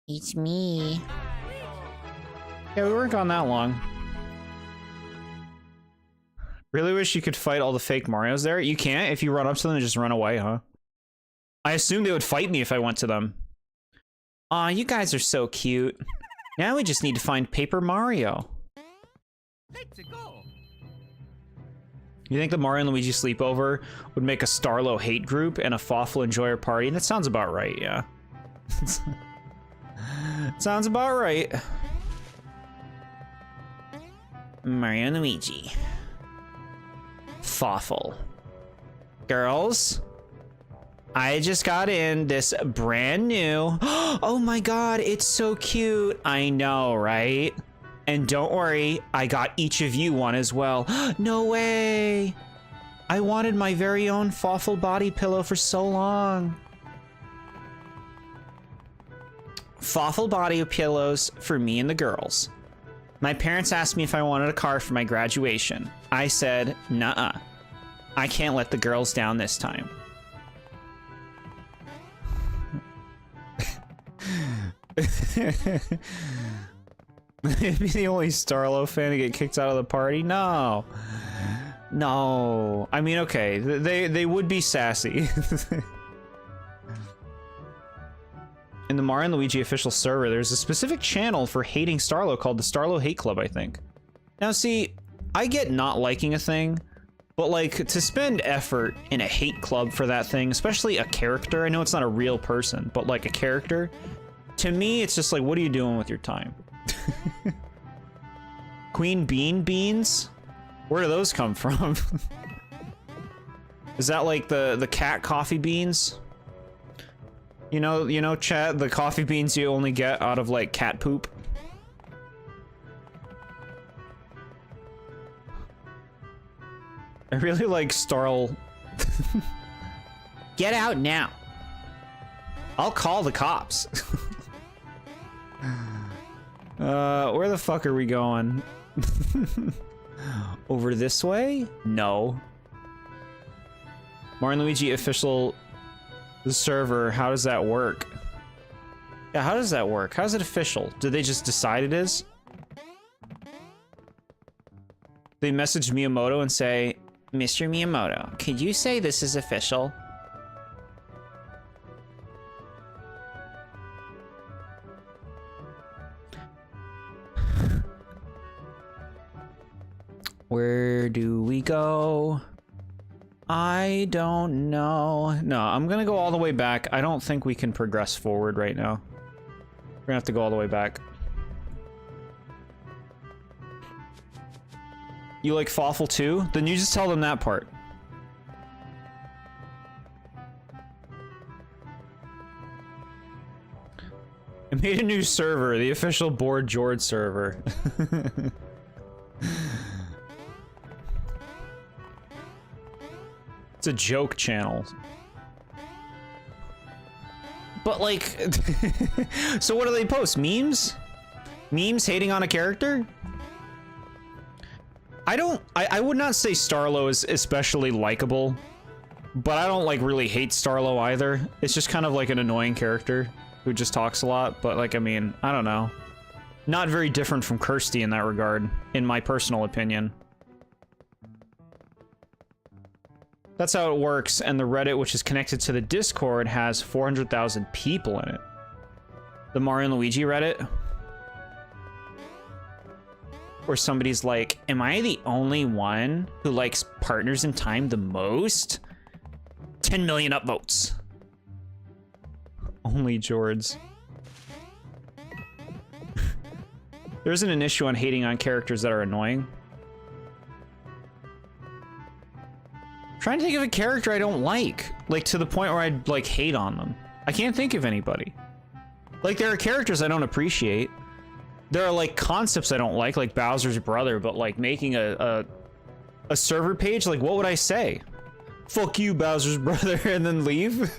It's me. Yeah, we weren't gone that long. Really wish you could fight all the fake Marios there. You can't if you run up to them and just run away, huh? I assumed they would fight me if I went to them. Aw, you guys are so cute. Now we just need to find Paper Mario. Let's go. You think the Mario and Luigi sleepover would make a Starlo hate group and a Fawful enjoyer party? That sounds about right, yeah. Sounds about right. Mario and Luigi. Fawful. Girls, I just got in this brand new... Oh my god, it's so cute. I know, right? And don't worry, I got each of you one as well. No way! I wanted my very own Fawful body pillow for so long. Fawful body pillows for me and the girls. My parents asked me if I wanted a car for my graduation. I said, nuh-uh. I can't let the girls down this time. Maybe the only Starlo fan to get kicked out of the party? No. No. I mean, okay, they would be sassy. In the Mario and Luigi official server, there's a specific channel for hating Starlo called the Starlo Hate Club, I think. Now, see, I get not liking a thing, but like, to spend effort in a hate club for that thing, especially a character, I know it's not a real person, but like a character, to me, it's just like, what are you doing with your time? Queen Bean beans? Where do those come from? Is that like the cat coffee beans? You know, chat, the coffee beans you only get out of like cat poop. I really like Starl. Get out now. I'll call the cops. Where the fuck are we going? Over this way? No. Mario and Luigi official server, how does that work? Yeah, how does that work? How's it official? Did they just decide it is? They message Miyamoto and say, Mr. Miyamoto, could you say this is official? where do we go? I don't know. No, I'm gonna go all the way back. I don't think we can progress forward right now. We're gonna have to go all the way back. You like Fawful too? Then you just tell them that part. I made a new server, the official TheBoredJord server. It's a joke channel. But like, so what do they post? Memes? Memes hating on a character? I would not say Starlo is especially likable, but I don't like really hate Starlo either. It's just kind of like an annoying character who just talks a lot, but like, I mean, I don't know. Not very different from Kirsty in that regard, in my personal opinion. That's how it works, and the Reddit, which is connected to the Discord, has 400,000 people in it. The Mario and Luigi Reddit, where somebody's like, am I the only one who likes Partners in Time the most? 10 million upvotes. Only Jords. There isn't an issue on hating on characters that are annoying. Trying to think of a character I don't like to the point where I'd like hate on them. I can't think of anybody. Like, there are characters I don't appreciate. There are like concepts I don't like Bowser's brother, but like making a server page, like what would I say? Fuck you, Bowser's brother, and then leave?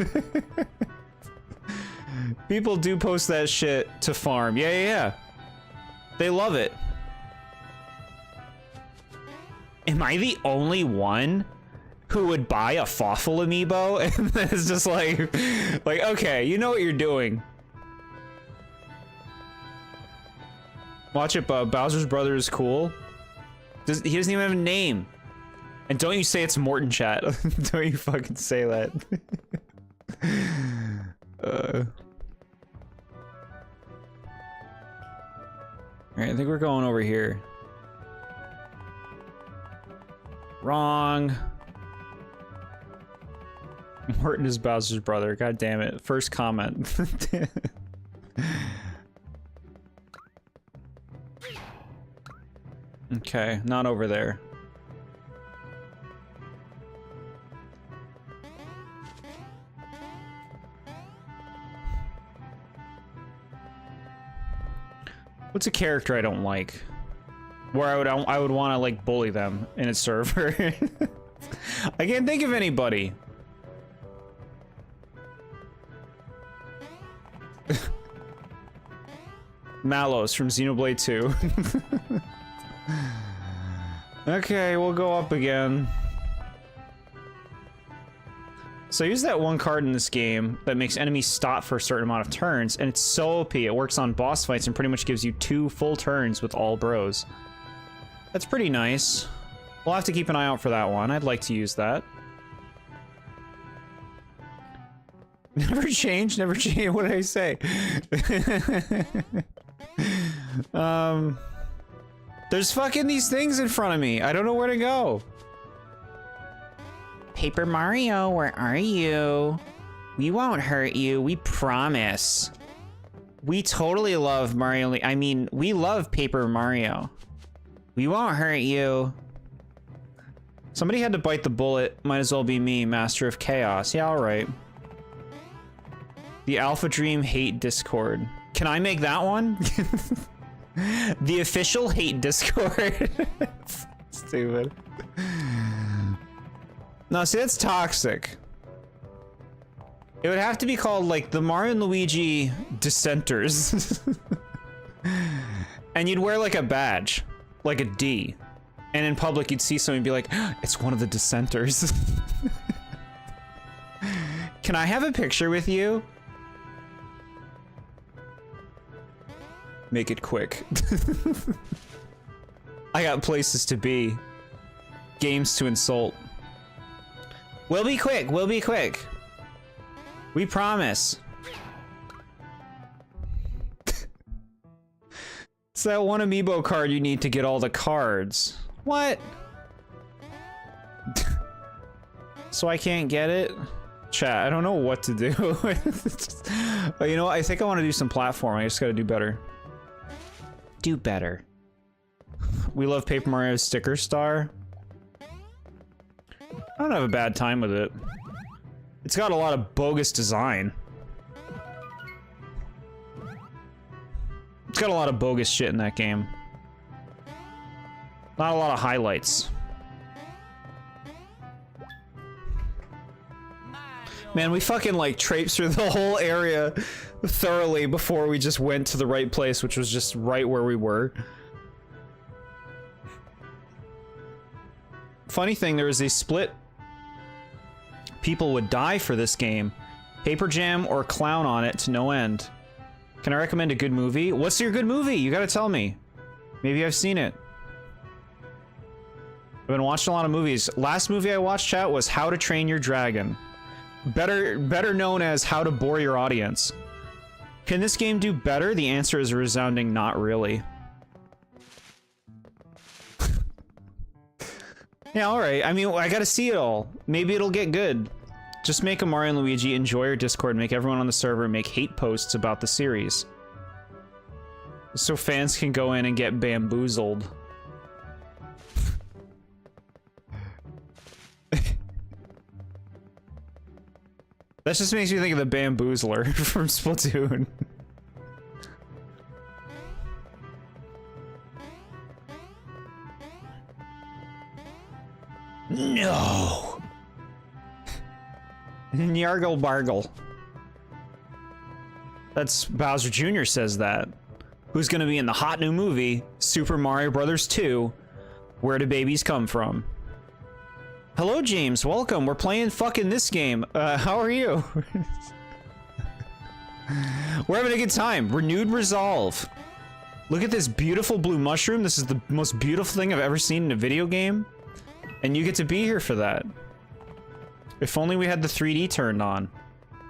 People do post that shit to farm. Yeah. They love it. Am I the only one who would buy a Fawful amiibo? And then it's just like, okay, you know what you're doing. Watch it, Bub. Bowser's brother is cool. He doesn't even have a name. And don't you say it's Morton, chat. Don't you fucking say that. Alright, I think we're going over here. Wrong. Morton is Bowser's brother. God damn it. First comment. Okay, not over there. What's a character I don't like? Where I would want to like bully them in a server. I can't think of anybody. Malos from Xenoblade 2. Okay, we'll go up again. So I use that one card in this game that makes enemies stop for a certain amount of turns, and it's so OP. It works on boss fights and pretty much gives you 2 full turns with all bros. That's pretty nice. We'll have to keep an eye out for that one. I'd like to use that. Never change, never change. What did I say? There's fucking these things in front of me. I don't know where to go. Paper Mario, where are you? We won't hurt you, we promise. We totally love Mario. I mean, we love Paper Mario. We won't hurt you. Somebody had to bite the bullet. Might as well be me, Master of Chaos. Yeah, alright. The Alpha Dream Hate Discord. Can I make that one? The official hate Discord. Stupid. No, see, that's toxic. It would have to be called, like, the Mario and Luigi Dissenters. And you'd wear, like, a badge. Like a D. And in public, you'd see someone and be like, it's one of the Dissenters. Can I have a picture with you? Make it quick. I got places to be. Games to insult. We'll be quick, we'll be quick. We promise. It's that one amiibo card you need to get all the cards. What? So I can't get it? Chat, I don't know what to do. But you know what? I think I want to do some platforming. I just gotta do better. Do better. We love Paper Mario Sticker Star. I don't have a bad time with it. It's got a lot of bogus design. It's got a lot of bogus shit in that game. Not a lot of highlights. Man, we fucking like traipsed through the whole area thoroughly before we just went to the right place, which was just right where we were. Funny thing, there was a split. People would die for this game. Paper Jam or Clown on it to no end. Can I recommend a good movie? What's your good movie? You gotta tell me. Maybe I've seen it. I've been watching a lot of movies. Last movie I watched, chat, was How to Train Your Dragon. Better known as How to Bore Your Audience. Can this game do better? The answer is a resounding not really. Yeah, alright. I mean, I gotta see it all. Maybe it'll get good. Just make a Mario and Luigi, enjoy your Discord, make everyone on the server make hate posts about the series. So fans can go in and get bamboozled. That just makes me think of the Bamboozler from Splatoon. No! Nyargle Bargle. That's Bowser Jr. says that. Who's gonna be in the hot new movie, Super Mario Bros. 2, Where do babies come from? Hello, James. Welcome. We're playing fucking this game. How are you? We're having a good time. Renewed resolve. Look at this beautiful blue mushroom. This is the most beautiful thing I've ever seen in a video game. And you get to be here for that. If only we had the 3D turned on.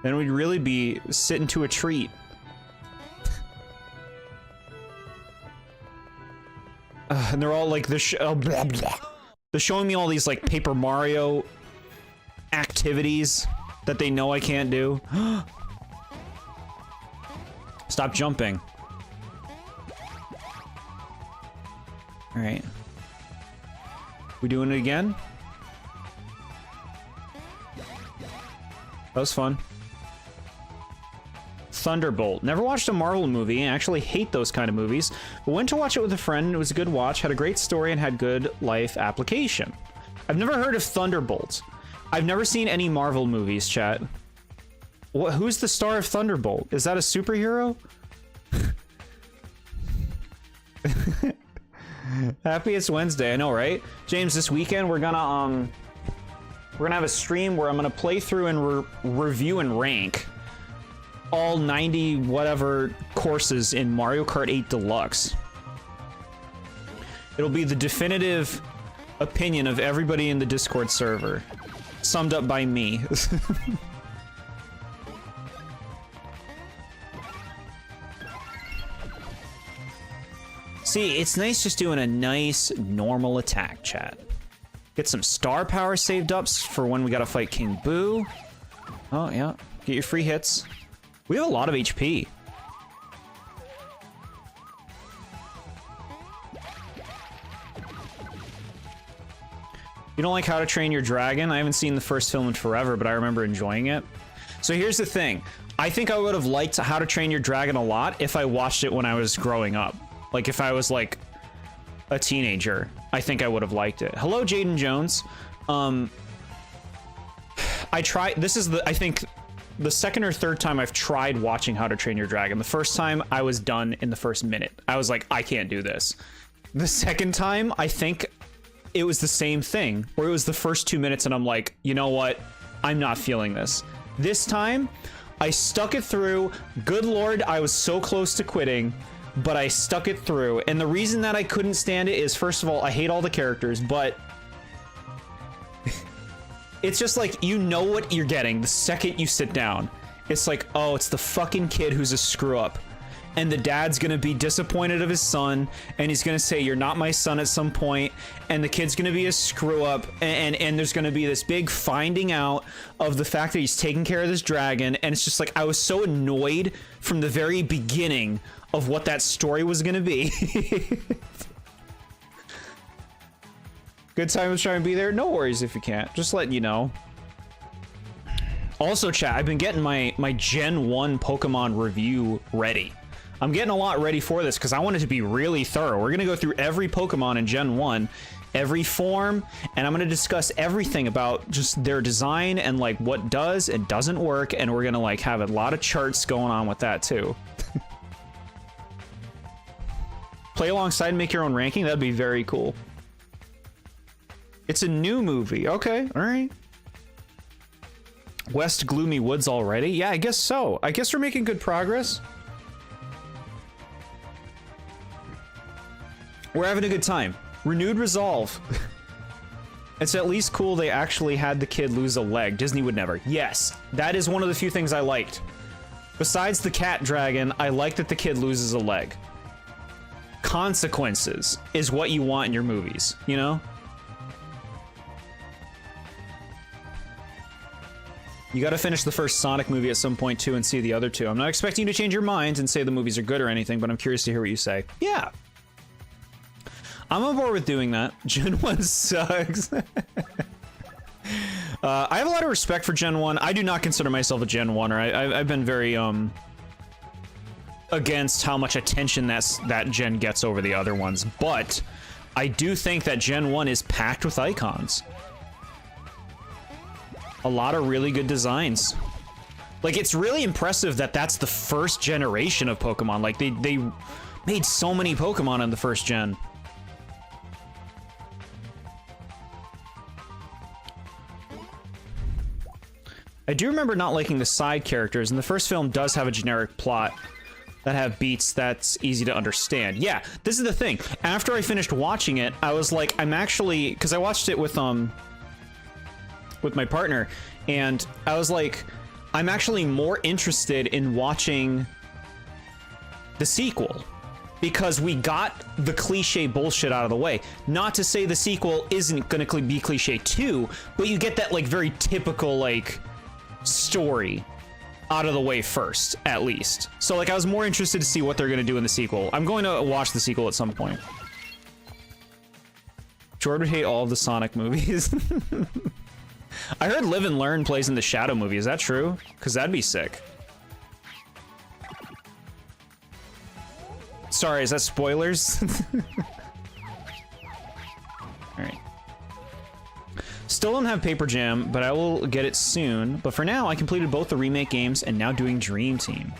Then we'd really be sitting to a treat. And they're all like, they're showing me all these like Paper Mario activities that they know I can't do. Stop jumping. All right. We doing it again? That was fun. Thunderbolt. Never watched a Marvel movie and actually hate those kind of movies, but went to watch it with a friend and it was a good watch, had a great story, and had good life application. I've never heard of Thunderbolt. I've never seen any Marvel movies, chat. Who's the star of Thunderbolt? Is that a superhero? Happy it's Wednesday, I know, right? James, this weekend we're gonna have a stream where I'm gonna play through and review and rank all 90 whatever courses in Mario Kart 8 Deluxe. It'll be the definitive opinion of everybody in the Discord server, summed up by me. See, it's nice just doing a nice normal attack, chat. Get some star power saved up for when we gotta fight King Boo. Oh yeah, get your free hits. We have a lot of HP. You don't like How to Train Your Dragon? I haven't seen the first film in forever, but I remember enjoying it. So here's the thing. I think I would have liked How to Train Your Dragon a lot if I watched it when I was growing up. Like if I was like a teenager, I think I would have liked it. Hello, Jaden Jones. This is I think the second or third time I've tried watching How to Train Your Dragon. The first time I was done in the first minute. I was like, I can't do this. The second time, I think it was the same thing, where it was the first 2 minutes and I'm like, you know what? I'm not feeling this. This time, I stuck it through. Good Lord, I was so close to quitting, but I stuck it through. And the reason that I couldn't stand it is, first of all, I hate all the characters, but it's just like, you know what you're getting the second you sit down. It's like, oh, it's the fucking kid who's a screw up. And the dad's gonna be disappointed of his son, and he's gonna say, you're not my son at some point, and the kid's gonna be a screw up, and there's gonna be this big finding out of the fact that he's taking care of this dragon, and it's just like, I was so annoyed from the very beginning of what that story was gonna be. Good time to try and be there. No worries if you can't. Just letting you know. Also, chat, I've been getting my Gen 1 Pokemon review ready. I'm getting a lot ready for this because I want it to be really thorough. We're going to go through every Pokemon in Gen 1, every form, and I'm going to discuss everything about just their design and like what does and doesn't work, and we're going to like have a lot of charts going on with that too. Play alongside and make your own ranking? That'd be very cool. It's a new movie. Okay, all right. West Gloomy Woods already? Yeah, I guess so. I guess we're making good progress. We're having a good time. Renewed resolve. It's at least cool they actually had the kid lose a leg. Disney would never. Yes, that is one of the few things I liked. Besides the cat dragon, I like that the kid loses a leg. Consequences is what you want in your movies, you know? You gotta finish the first Sonic movie at some point too and see the other two. I'm not expecting you to change your mind and say the movies are good or anything, but I'm curious to hear what you say. Yeah. I'm on board with doing that. Gen 1 sucks. I have a lot of respect for Gen 1. I do not consider myself a Gen 1er. I've been very against how much attention that gen gets over the other ones, but I do think that Gen 1 is packed with icons. A lot of really good designs. Like, it's really impressive that that's the first generation of Pokemon. Like, they made so many Pokemon in the first gen. I do remember not liking the side characters, and the first film does have a generic plot that have beats that's easy to understand. Yeah, this is the thing. After I finished watching it, I was like, I'm actually... Because I watched it with my partner, and I was like, I'm actually more interested in watching the sequel. Because we got the cliche bullshit out of the way. Not to say the sequel isn't gonna be cliche too, but you get that, like, very typical, like, story out of the way first, at least. So, like, I was more interested to see what they're gonna do in the sequel. I'm going to watch the sequel at some point. Jord would hate all of the Sonic movies. I heard Live and Learn plays in the Shadow movie. Is that true? Because that'd be sick. Sorry, is that spoilers? Alright. Still don't have Paper Jam, but I will get it soon. But for now, I completed both the remake games and now doing Dream Team.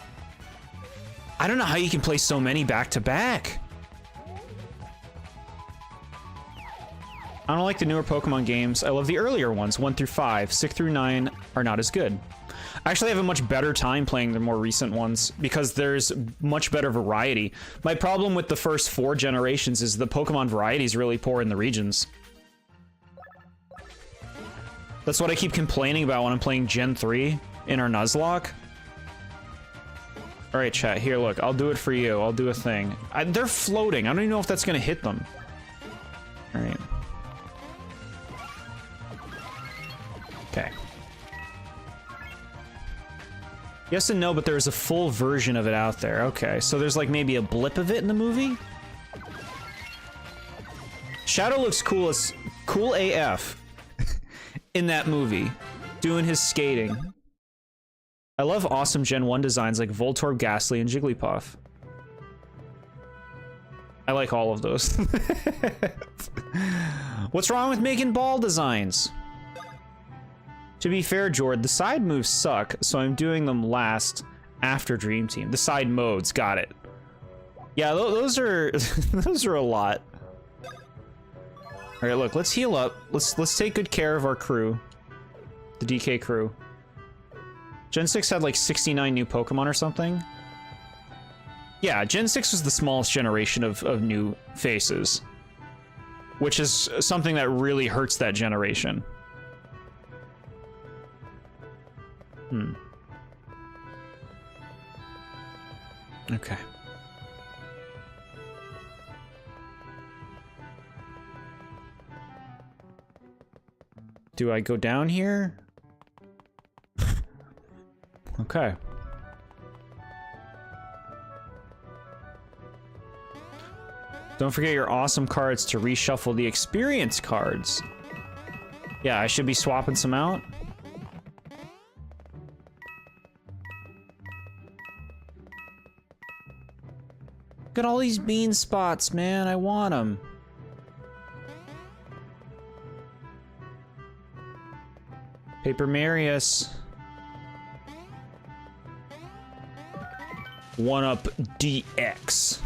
I don't know how you can play so many back to back. I don't like the newer Pokemon games. I love the earlier ones, 1 through 5. 6 through 9 are not as good. I actually have a much better time playing the more recent ones because there's much better variety. My problem with the first 4 generations is the Pokemon variety is really poor in the regions. That's what I keep complaining about when I'm playing Gen 3 in our Nuzlocke. Alright, chat, here, look, I'll do it for you. I'll do a thing. They're floating. I don't even know if that's gonna hit them. Alright. Okay. Yes and no, but there's a full version of it out there. Okay, so there's like maybe a blip of it in the movie? Shadow looks cool AF in that movie, doing his skating. I love awesome Gen 1 designs like Voltorb, Ghastly, and Jigglypuff. I like all of those. What's wrong with making ball designs? To be fair, Jord, the side moves suck, so I'm doing them last after Dream Team. The side modes, got it. Yeah, those are those are a lot. All right, look, let's heal up. Let's take good care of our crew, the DK crew. Gen 6 had like 69 new Pokemon or something. Yeah, Gen 6 was the smallest generation of new faces, which is something that really hurts that generation. Okay. Do I go down here? Okay. Don't forget your awesome cards to reshuffle the experience cards. Yeah, I should be swapping some out. Look at all these bean spots, man. I want them. Paper Marius. 1-up DX.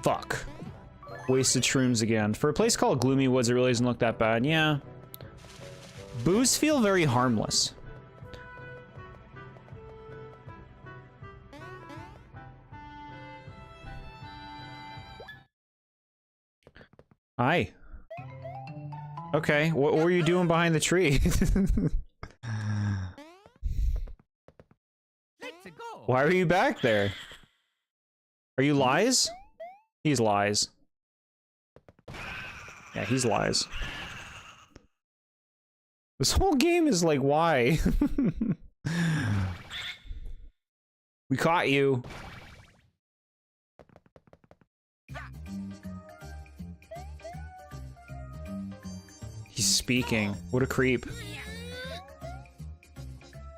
Fuck. Wasted shrooms again. For a place called Gloomy Woods, it really doesn't look that bad. Yeah. Boos feel very harmless. Hi. Okay, what were you doing behind the tree? Let's go. Why are you back there? Are you Lies? He's Lies. Yeah, he's Lies. This whole game is like, why? We caught you. He's speaking. What a creep.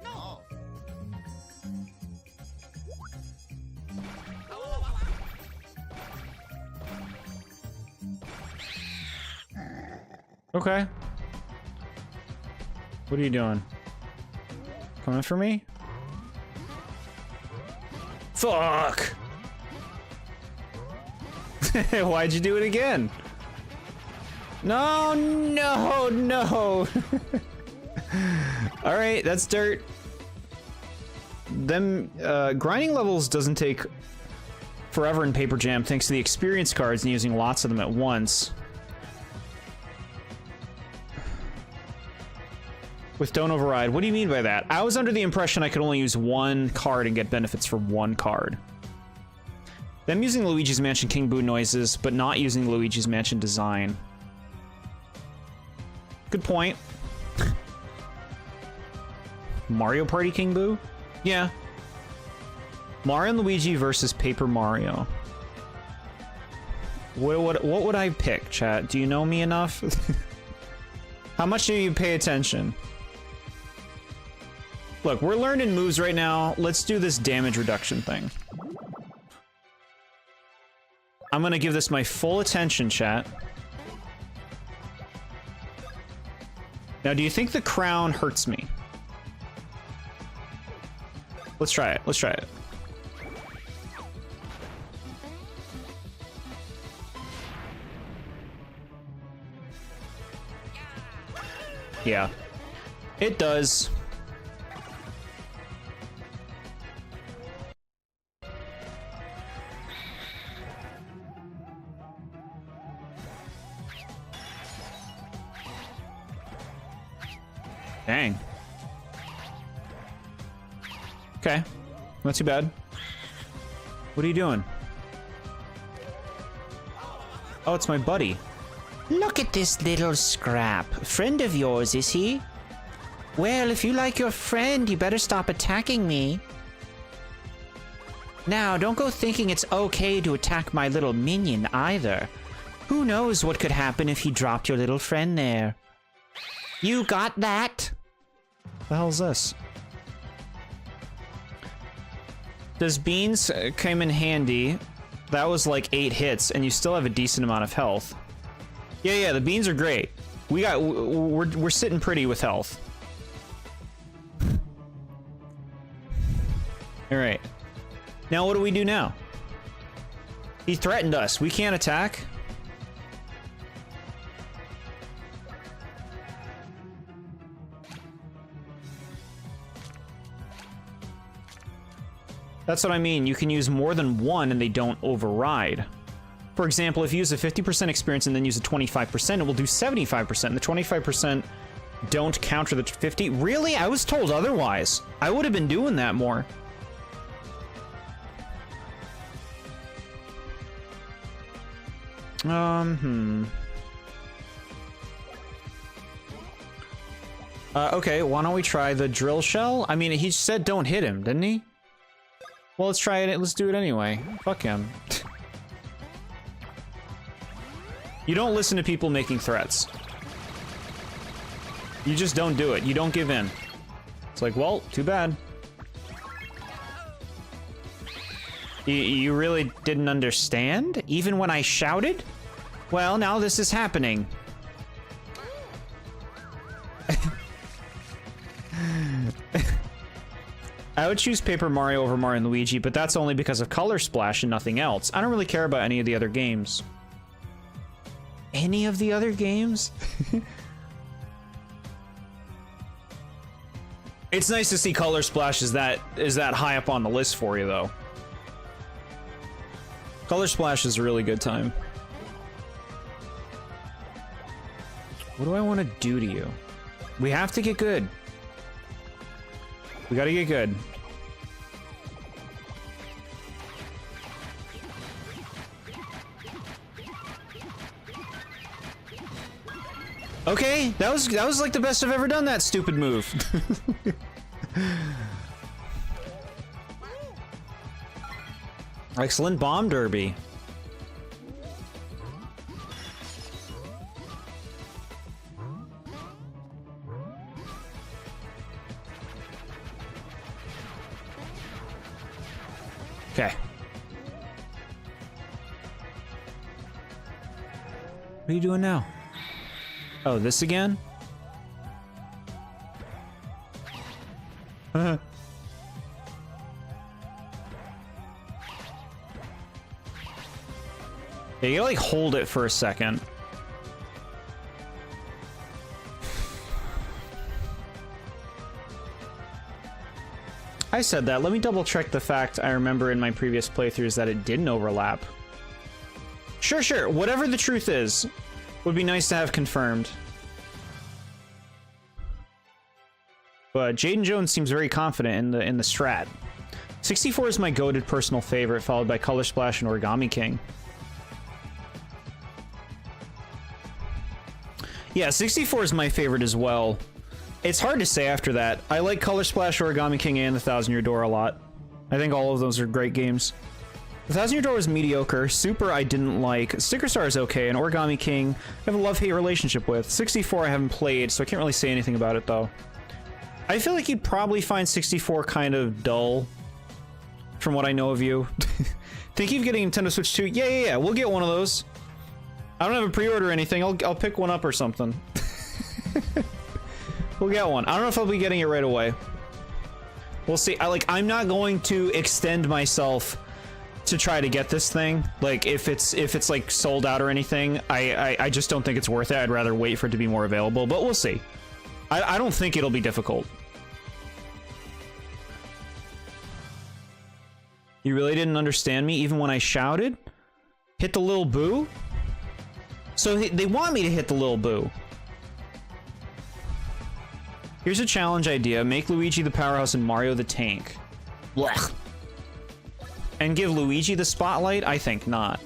No. Okay. What are you doing? Coming for me? Fuck! Why'd you do it again? No, no, no! All right, that's dirt. Them grinding levels doesn't take forever in Paper Jam thanks to the experience cards and using lots of them at once. With Don't Override, what do you mean by that? I was under the impression I could only use one card and get benefits for one card. Them using Luigi's Mansion King Boo noises, but not using Luigi's Mansion design. Good point. Mario Party King Boo? Yeah. Mario and Luigi versus Paper Mario. What would I pick, chat? Do you know me enough? How much do you pay attention? Look, we're learning moves right now. Let's do this damage reduction thing. I'm gonna give this my full attention, chat. Now, do you think the crown hurts me? Let's try it. Let's try it. Yeah. It does. Dang. Okay. Not too bad. What are you doing? Oh, it's my buddy. Look at this little scrap. Friend of yours, is he? Well, if you like your friend, you better stop attacking me. Now, don't go thinking it's okay to attack my little minion either. Who knows what could happen if he dropped your little friend there? You got that? The hell's this? Does beans come in handy? That was like 8 hits, and you still have a decent amount of health. Yeah, the beans are great. We're sitting pretty with health. All right. Now what do we do now? He threatened us. We can't attack. That's what I mean. You can use more than one and they don't override. For example, if you use a 50% experience and then use a 25%, it will do 75%. And the 25% don't counter the 50. Really? I was told otherwise. I would have been doing that more. Okay, why don't we try the drill shell? I mean, he said don't hit him, didn't he? Well, let's try it. Let's do it anyway. Fuck him. You don't listen to people making threats. You just don't do it. You don't give in. It's like, well, too bad. You really didn't understand? Even when I shouted? Well, now this is happening. I would choose Paper Mario over Mario and Luigi, but that's only because of Color Splash and nothing else. I don't really care about any of the other games. Any of the other games? It's nice to see Color Splash is that high up on the list for you, though. Color Splash is a really good time. What do I want to do to you? We have to get good. We gotta get good. Okay, that was like the best I've ever done that stupid move. Excellent bomb derby. Okay. What are you doing now? Oh, this again? Yeah, you gotta, like, hold it for a second. I said that. Let me double check the fact I remember in my previous playthroughs that it didn't overlap. Sure, sure. Whatever the truth is, would be nice to have confirmed. But Jaden Jones seems very confident in the strat. 64 is my goated personal favorite, followed by Color Splash and Origami King. Yeah, 64 is my favorite as well. It's hard to say after that. I like Color Splash, Origami King, and the Thousand Year Door a lot. I think all of those are great games. The Thousand Year Door was mediocre. Super I didn't like. Sticker Star is okay, and Origami King I have a love-hate relationship with. 64 I haven't played, so I can't really say anything about it though. I feel like you'd probably find 64 kind of dull, from what I know of you. Think you're getting Nintendo Switch 2? Yeah, we'll get one of those. I don't have a pre-order or anything. I'll pick one up or something. We'll get one. I don't know if I'll be getting it right away. We'll see. I'm not going to extend myself to try to get this thing. Like, if it's like sold out or anything, I just don't think it's worth it. I'd rather wait for it to be more available, but we'll see. I don't think it'll be difficult. You really didn't understand me even when I shouted? Hit the little boo? So they want me to hit the little boo. Here's a challenge idea. Make Luigi the powerhouse and Mario the tank. Blech. And give Luigi the spotlight? I think not.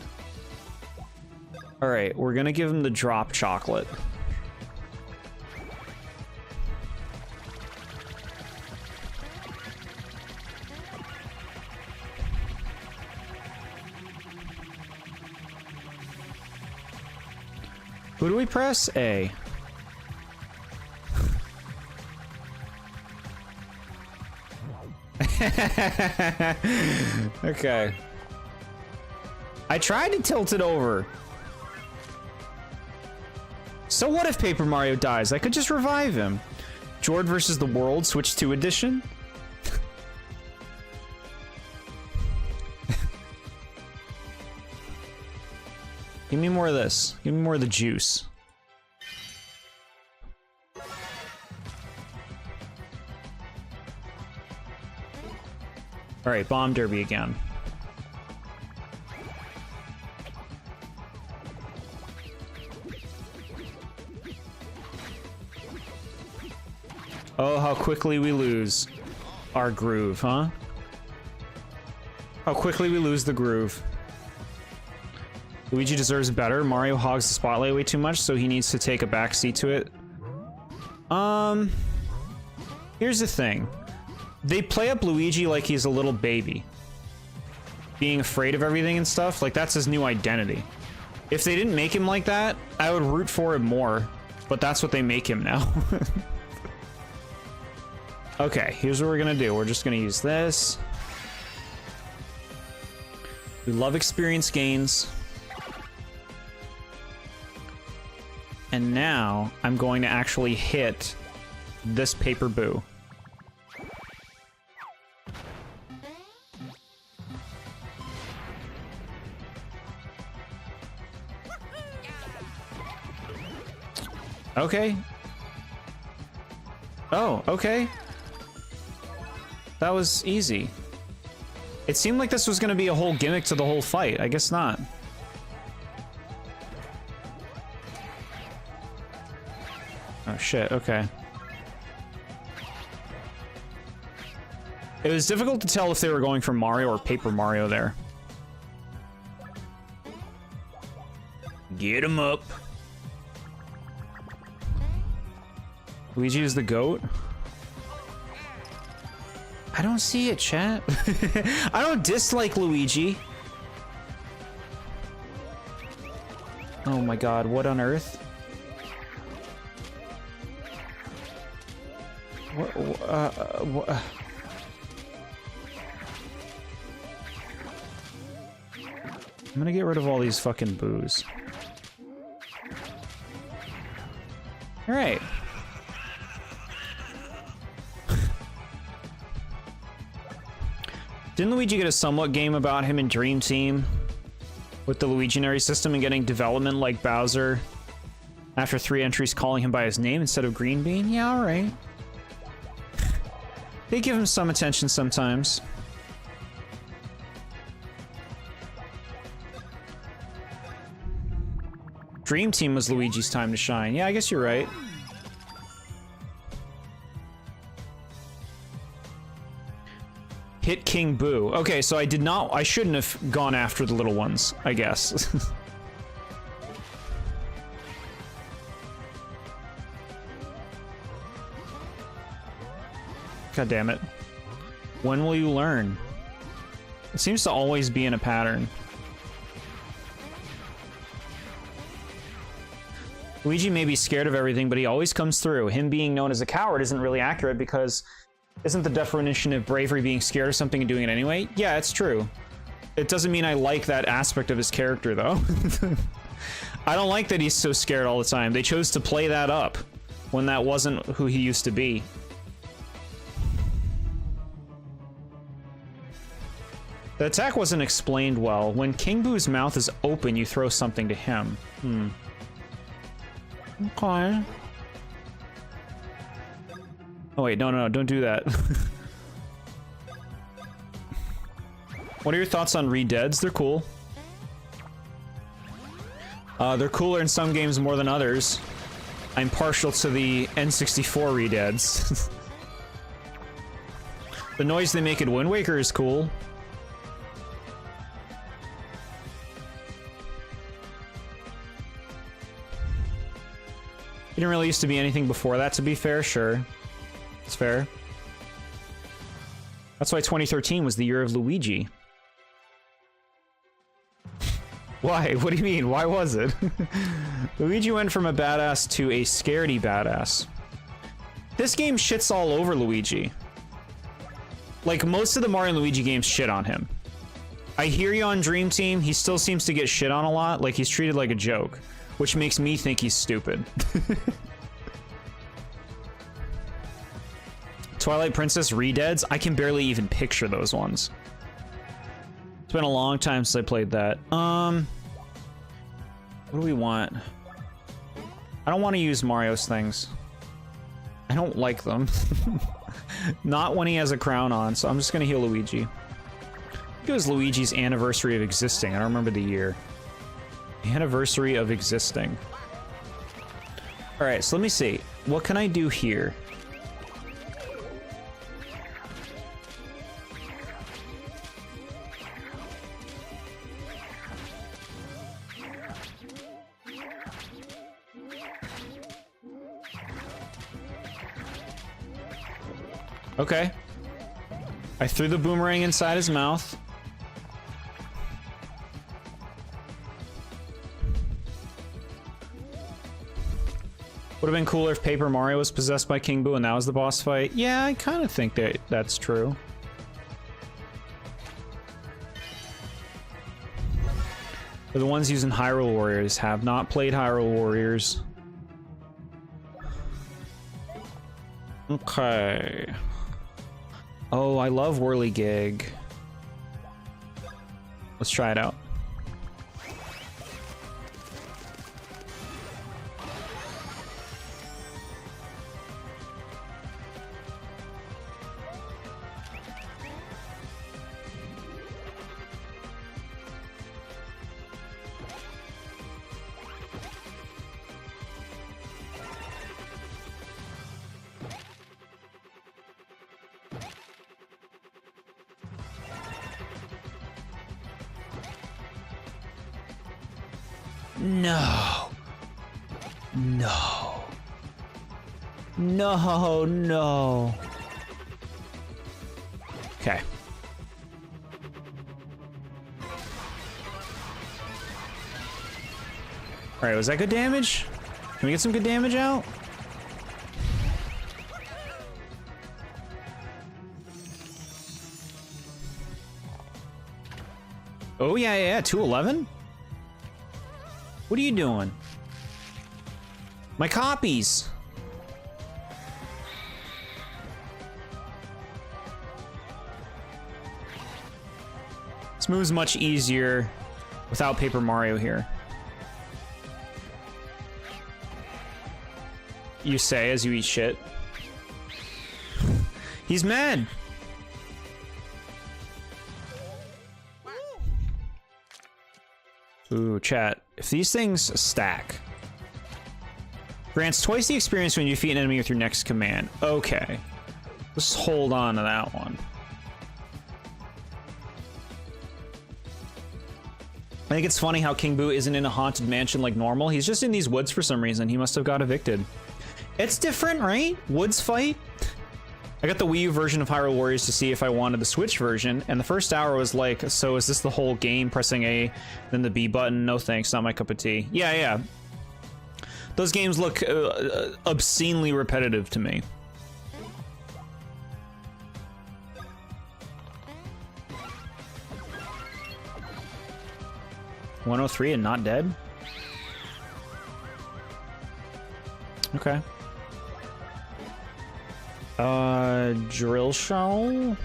Alright, we're gonna give him the drop chocolate. Who do we press? A. Okay. I tried to tilt it over. So what if Paper Mario dies? I could just revive him. Jord versus the World, Switch 2 edition? Give me more of this. Give me more of the juice. Alright, Bomb Derby again. Oh, how quickly we lose our groove, huh? How quickly we lose the groove. Luigi deserves better. Mario hogs the spotlight way too much, so he needs to take a backseat to it. Here's the thing. They play up Luigi like he's a little baby. Being afraid of everything and stuff, like that's his new identity. If they didn't make him like that, I would root for him more, but that's what they make him now. Okay, here's what we're gonna do. We're just gonna use this. We love experience gains. And now I'm going to actually hit this paper boo. Okay. Oh, okay. That was easy. It seemed like this was going to be a whole gimmick to the whole fight. I guess not. Oh shit, okay. It was difficult to tell if they were going for Mario or Paper Mario there. Get him up. Luigi is the GOAT? I don't see it, chat. I don't dislike Luigi. Oh my god, what on earth? What? I'm gonna get rid of all these fucking boos. Alright. Didn't Luigi get a somewhat game about him in Dream Team? With the Luiginary system and getting development like Bowser? After 3 entries calling him by his name instead of Green Bean? Yeah, alright. They give him some attention sometimes. Dream Team was Luigi's time to shine. Yeah, I guess you're right. Hit King Boo. Okay, so I shouldn't have gone after the little ones, I guess. God damn it. When will you learn? It seems to always be in a pattern. Luigi may be scared of everything, but he always comes through. Him being known as a coward isn't really accurate because isn't the definition of bravery being scared of something and doing it anyway? Yeah, it's true. It doesn't mean I like that aspect of his character, though. I don't like that he's so scared all the time. They chose to play that up when that wasn't who he used to be. The attack wasn't explained well. When King Boo's mouth is open, you throw something to him. Okay. Oh wait, no, don't do that. What are your thoughts on Re-Deads? They're cool. They're cooler in some games more than others. I'm partial to the N64 Re-Deads. The noise they make in Wind Waker is cool. Didn't really used to be anything before that, to be fair, sure. It's fair. That's why 2013 was the year of Luigi. Why? What do you mean? Why was it? Luigi went from a badass to a scaredy badass. This game shits all over Luigi. Like, most of the Mario and Luigi games shit on him. I hear you on Dream Team, he still seems to get shit on a lot, like he's treated like a joke. Which makes me think he's stupid. Twilight Princess Re-Deads? I can barely even picture those ones. It's been a long time since I played that. What do we want? I don't want to use Mario's things. I don't like them. Not when he has a crown on, so I'm just gonna heal Luigi. I think it was Luigi's anniversary of existing. I don't remember the year. Anniversary of existing. Alright, so let me see. What can I do here? Okay. I threw the boomerang inside his mouth. Would have been cooler if Paper Mario was possessed by King Boo and that was the boss fight. Yeah, I kind of think that that's true. For the ones using Hyrule Warriors, have not played Hyrule Warriors. Okay. Oh, I love Whirligig. Let's try it out. No. No. No, no. Okay. Alright, was that good damage? Can we get some good damage out? Oh, yeah, 211? What are you doing? My copies! This move's much easier without Paper Mario here. You say as you eat shit. He's mad. Ooh, chat. If these things stack. Grants twice the experience when you defeat an enemy with your next command. Okay. Let's hold on to that one. I think it's funny how King Boo isn't in a haunted mansion like normal. He's just in these woods for some reason. He must have got evicted. It's different, right? Woods fight? I got the Wii U version of Hyrule Warriors to see if I wanted the Switch version, and the first hour was like, so is this the whole game? Pressing A, then the B button? No thanks, not my cup of tea. Yeah, yeah. Those games look obscenely repetitive to me. .103 and not dead? Okay. Drill shell?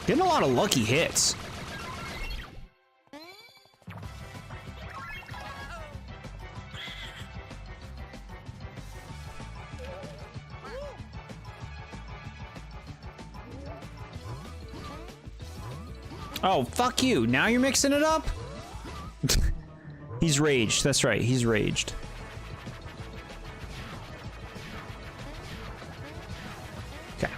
Getting a lot of lucky hits. Oh, fuck you. Now you're mixing it up? He's raged. That's right. He's raged. Okay.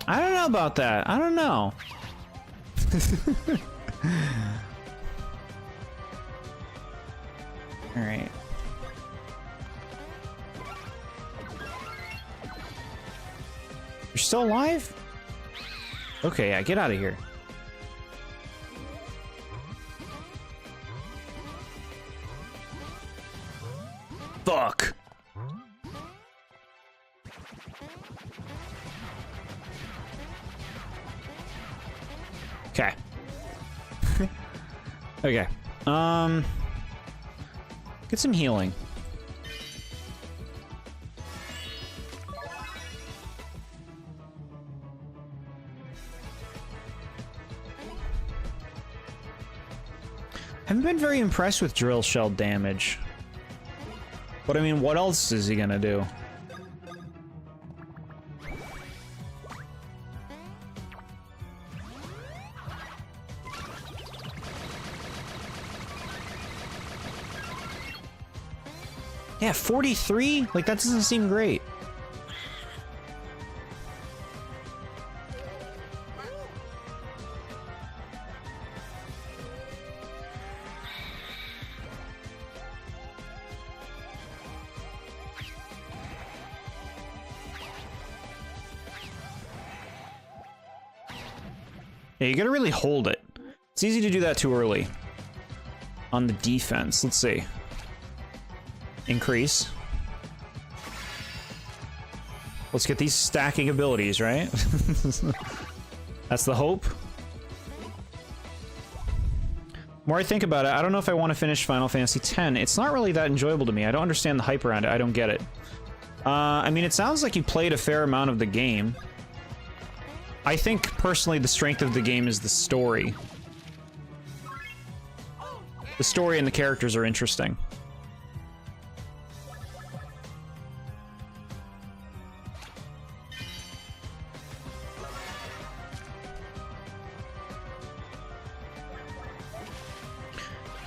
I don't know about that. I don't know. All right. You're still alive? Okay, yeah, get out of here. Fuck. Okay. Okay. Get some healing. Haven't been very impressed with drill shell damage. But I mean, what else is he gonna do? Yeah, 43? Like, that doesn't seem great. Yeah, you gotta really hold it. It's easy to do that too early. On the defense, let's see. Increase. Let's get these stacking abilities, right? That's the hope. The more I think about it, I don't know if I want to finish Final Fantasy X. It's not really that enjoyable to me. I don't understand the hype around it. I don't get it. I mean, it sounds like you played a fair amount of the game. I think, personally, the strength of the game is the story. The story and the characters are interesting.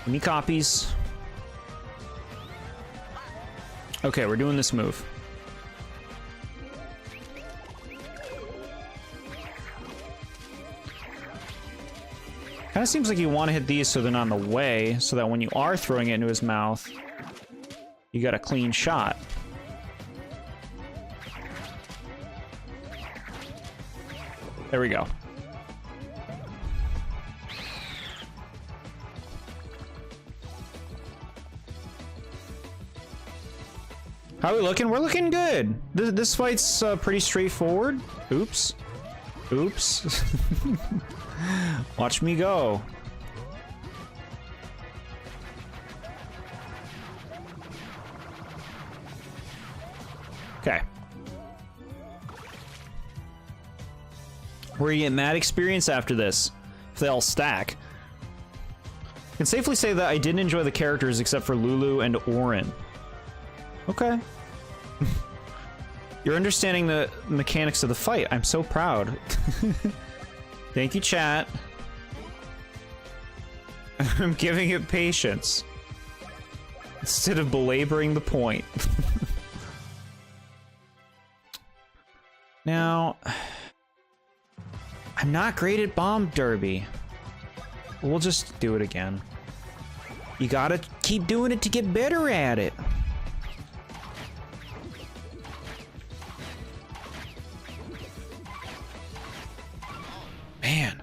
Give me copies. Okay, we're doing this move. Kind of seems like you want to hit these so they're not in the way, so that when you are throwing it into his mouth, you got a clean shot. There we go. How are we looking? We're looking good. This fight's pretty straightforward. Oops. Oops. Watch me go. Okay. We're gonna get mad experience after this, if they all stack. I can safely say that I didn't enjoy the characters except for Lulu and Orin. Okay. You're understanding the mechanics of the fight. I'm so proud. Thank you, chat. I'm giving it patience. Instead of belaboring the point. Now, I'm not great at Bomb Derby. We'll just do it again. You gotta keep doing it to get better at it. Man.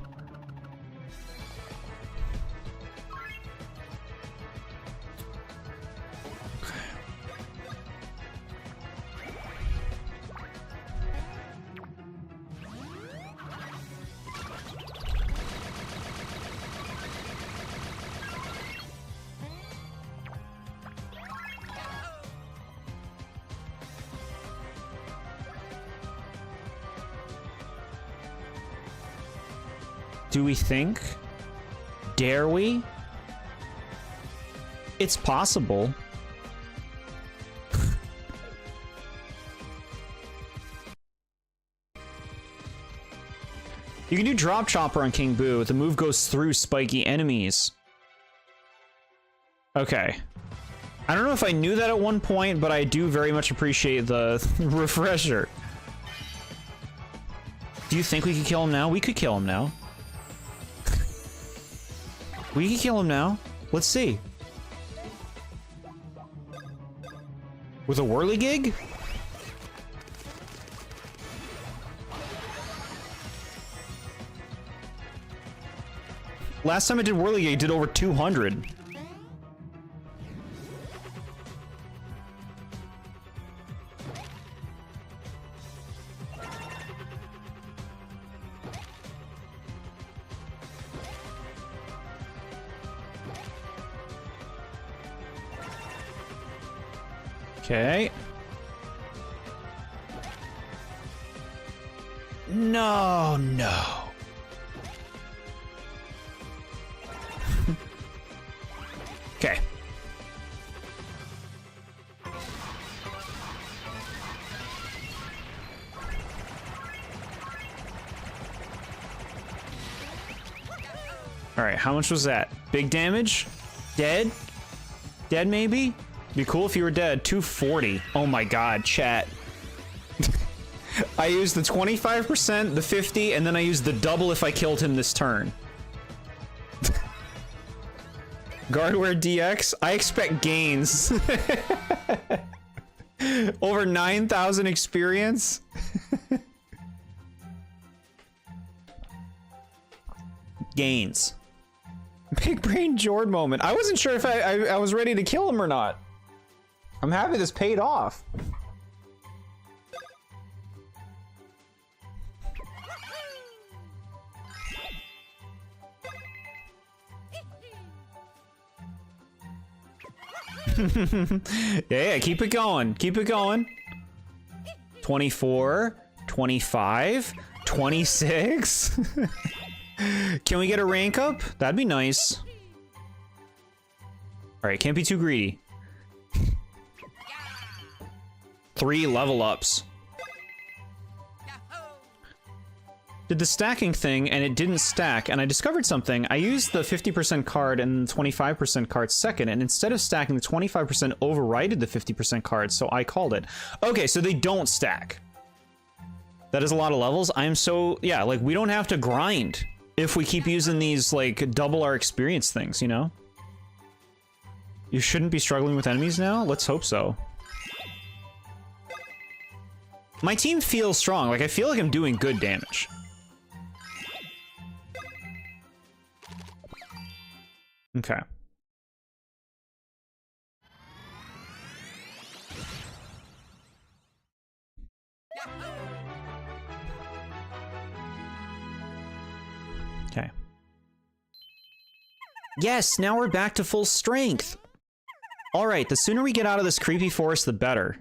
Do we think? Dare we? It's possible. You can do Drop Chopper on King Boo. The move goes through spiky enemies. Okay. I don't know if I knew that at one point, but I do very much appreciate the refresher. Do you think we could kill him now? We could kill him now. We can kill him now. Let's see. With a whirligig? Last time I did whirligig, I did over 200. Okay. No, no. Okay. All right, how much was that? Big damage? Dead? Dead maybe? Be cool if you were dead. 240. Oh my god, chat. I used the 25%, the 50, and then I used the double if I killed him this turn. Guardware DX, I expect gains. Over 9,000 experience. Gains. Big brain Jord moment. I wasn't sure if I was ready to kill him or not. I'm happy this paid off. Yeah, keep it going. Keep it going. 24, 25, 26. Can we get a rank up? That'd be nice. All right, can't be too greedy. 3 level ups. Did the stacking thing and it didn't stack, and I discovered something. I used the 50% card and the 25% card second, and instead of stacking, the 25% overrided the 50% card, so I called it. Okay, so they don't stack. That is a lot of levels. I'm so, yeah, like, we don't have to grind if we keep using these, like, double our experience things, you know? You shouldn't be struggling with enemies now? Let's hope so. My team feels strong. Like, I feel like I'm doing good damage. Okay. Okay. Yes, now we're back to full strength. All right, the sooner we get out of this creepy forest, the better.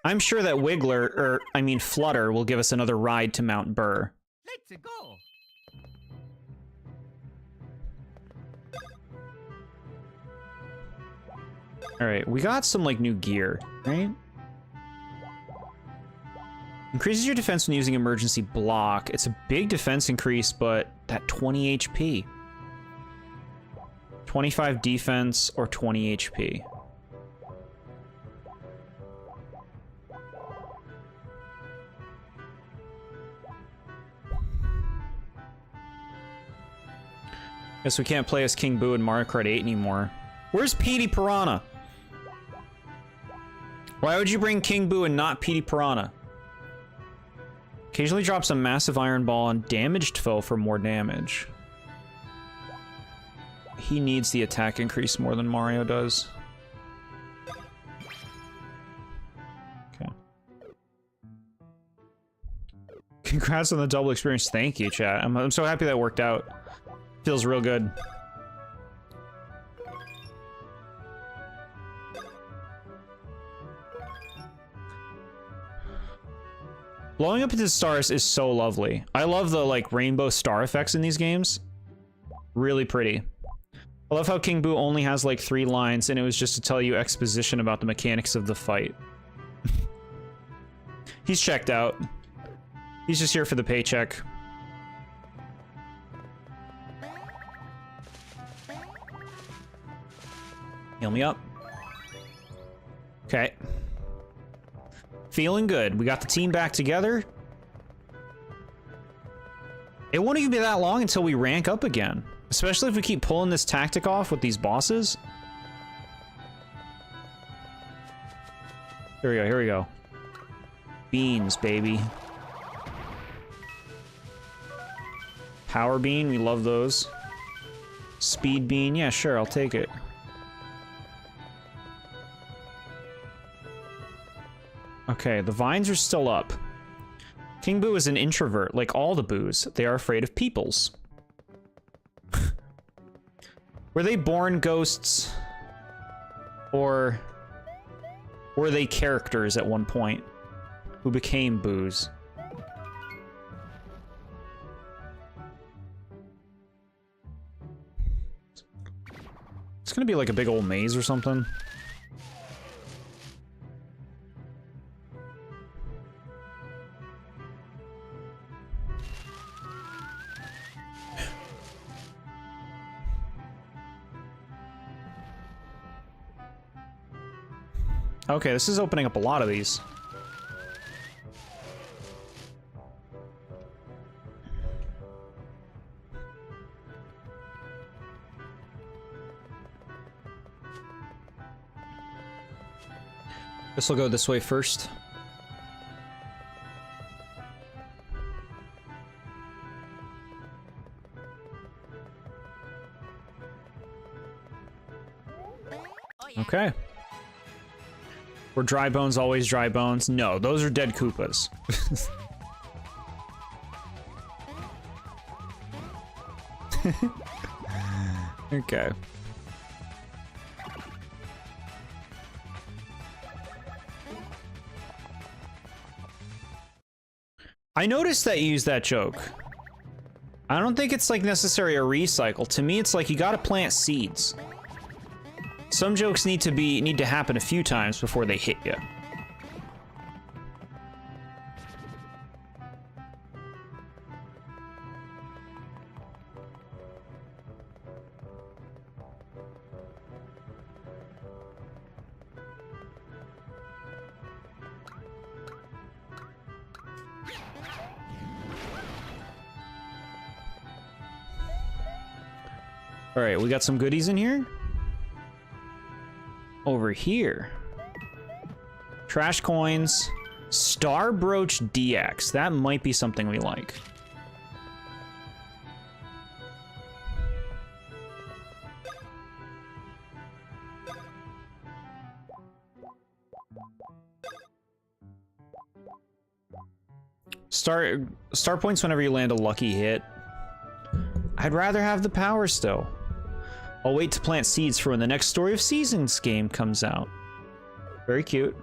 I'm sure that Wiggler, or I mean Flutter, will give us another ride to Mount Burr. Let's go. Alright, we got some, like, new gear, right? Increases your defense when using emergency block. It's a big defense increase, but that 20 HP. 25 defense or 20 HP. Guess we can't play as King Boo in Mario Kart 8 anymore. Where's Petey Piranha? Why would you bring King Boo and not Petey Piranha? Occasionally drops a massive iron ball on damaged foe for more damage. He needs the attack increase more than Mario does. Okay. Congrats on the double experience. Thank you, chat. I'm so happy that worked out. Feels real good. Blowing up into stars is so lovely. I love the, like, rainbow star effects in these games. Really pretty. I love how King Boo only has, like, 3 lines, and it was just to tell you exposition about the mechanics of the fight. He's checked out. He's just here for the paycheck. Heal me up. Okay. Feeling good. We got the team back together. It won't even be that long until we rank up again. Especially if we keep pulling this tactic off with these bosses. Here we go, here we go. Beans, baby. Power bean, we love those. Speed bean, yeah, sure, I'll take it. Okay, the vines are still up. King Boo is an introvert, like all the Boos. They are afraid of peoples. Were they born ghosts? Or were they characters at one point who became Boos? It's gonna be like a big old maze or something. Okay, this is opening up a lot of these. This will go this way first. Okay. Were dry bones always dry bones? No, those are dead Koopas. Okay. I noticed that you used that joke. I don't think it's like necessary a recycle. To me, it's like you gotta plant seeds. Some jokes need to happen a few times before they hit you. All right, we got some goodies in here. Over here. Trash coins. Star Brooch DX. That might be something we like. Star points whenever you land a lucky hit. I'd rather have the power still. I'll wait to plant seeds for when the next Story of Seasons game comes out. Very cute.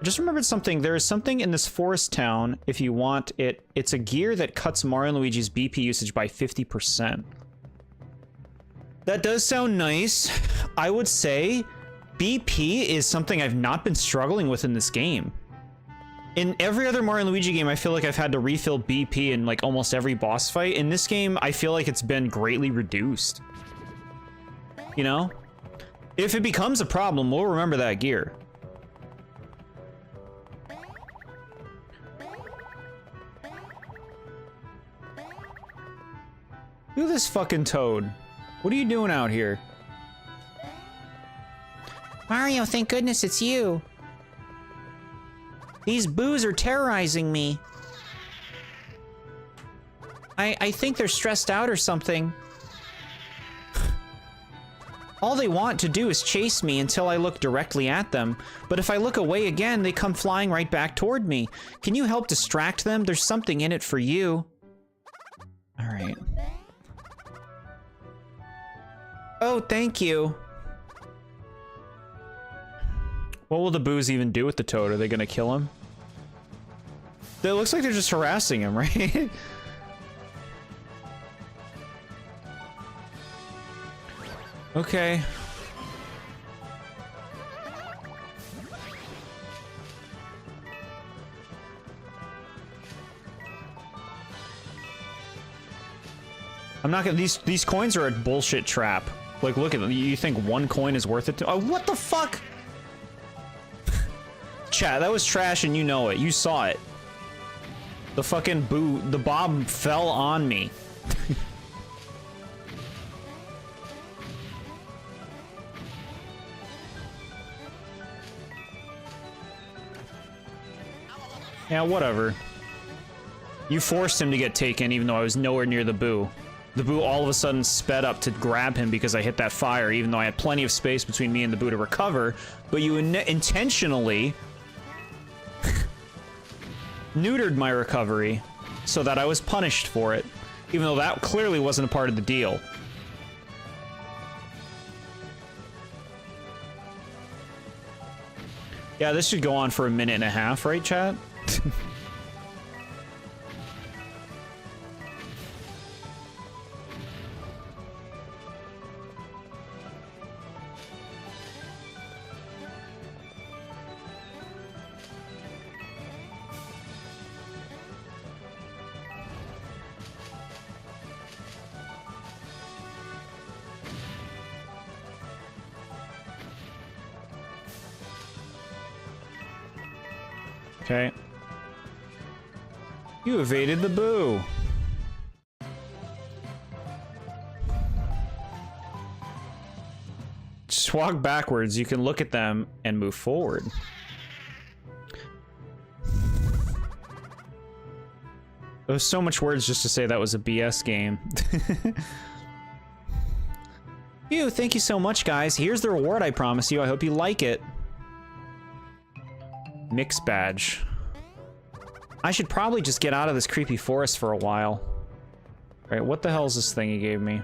just remembered something. There is something in this forest town, if you want it. It's a gear that cuts Mario and Luigi's BP usage by 50%. That does sound nice. I would say BP is something I've not been struggling with in this game. In every other Mario and Luigi game, I feel like I've had to refill BP in like almost every boss fight. In this game, I feel like it's been greatly reduced. You know? If it becomes a problem, we'll remember that gear. Look at this fucking toad. What are you doing out here? Mario, thank goodness it's you. These boos are terrorizing me. I think they're stressed out or something. All they want to do is chase me until I look directly at them, but if I look away again, they come flying right back toward me. Can you help distract them? There's something in it for you. All right. Oh, thank you. What will the boos even do with the toad? Are they gonna kill him? It looks like they're just harassing him, right? Okay. I'm not gonna. These coins are a bullshit trap. Like, look at them. You think one coin is worth it to? Oh, what the fuck? Chat, that was trash and you know it. You saw it. The fucking the bomb fell on me. Yeah, whatever. You forced him to get taken even though I was nowhere near the boo. The boo all of a sudden sped up to grab him because I hit that fire, even though I had plenty of space between me and the boo to recover, but you intentionally neutered my recovery so that I was punished for it, even though that clearly wasn't a part of the deal. Yeah, this should go on for a minute and a half, right, chat? Okay. You evaded the boo. Just walk backwards. You can look at them and move forward. There's so much words just to say that was a BS game. Ew, thank you so much, guys. Here's the reward I promise you. I hope you like it. Mix badge. I should probably just get out of this creepy forest for a while. Alright, what the hell is this thing he gave me?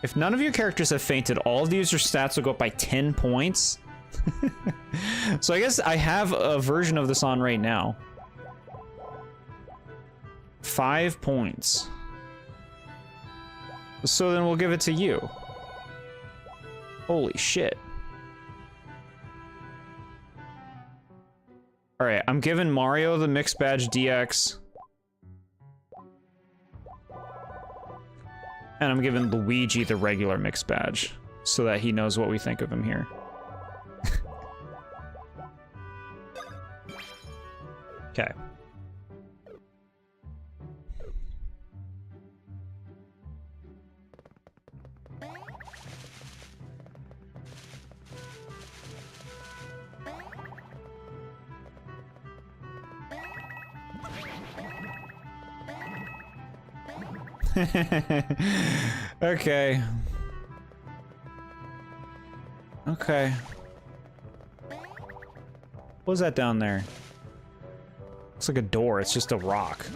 If none of your characters have fainted, all of the user stats will go up by 10 points. So I guess I have a version of this on right now. 5 points. So then we'll give it to you. Holy shit. Alright, I'm giving Mario the Mixed Badge DX. And I'm giving Luigi the regular Mixed Badge, so that he knows what we think of him here. Okay. Okay. Okay. What was that down there? Looks like a door. It's just a rock.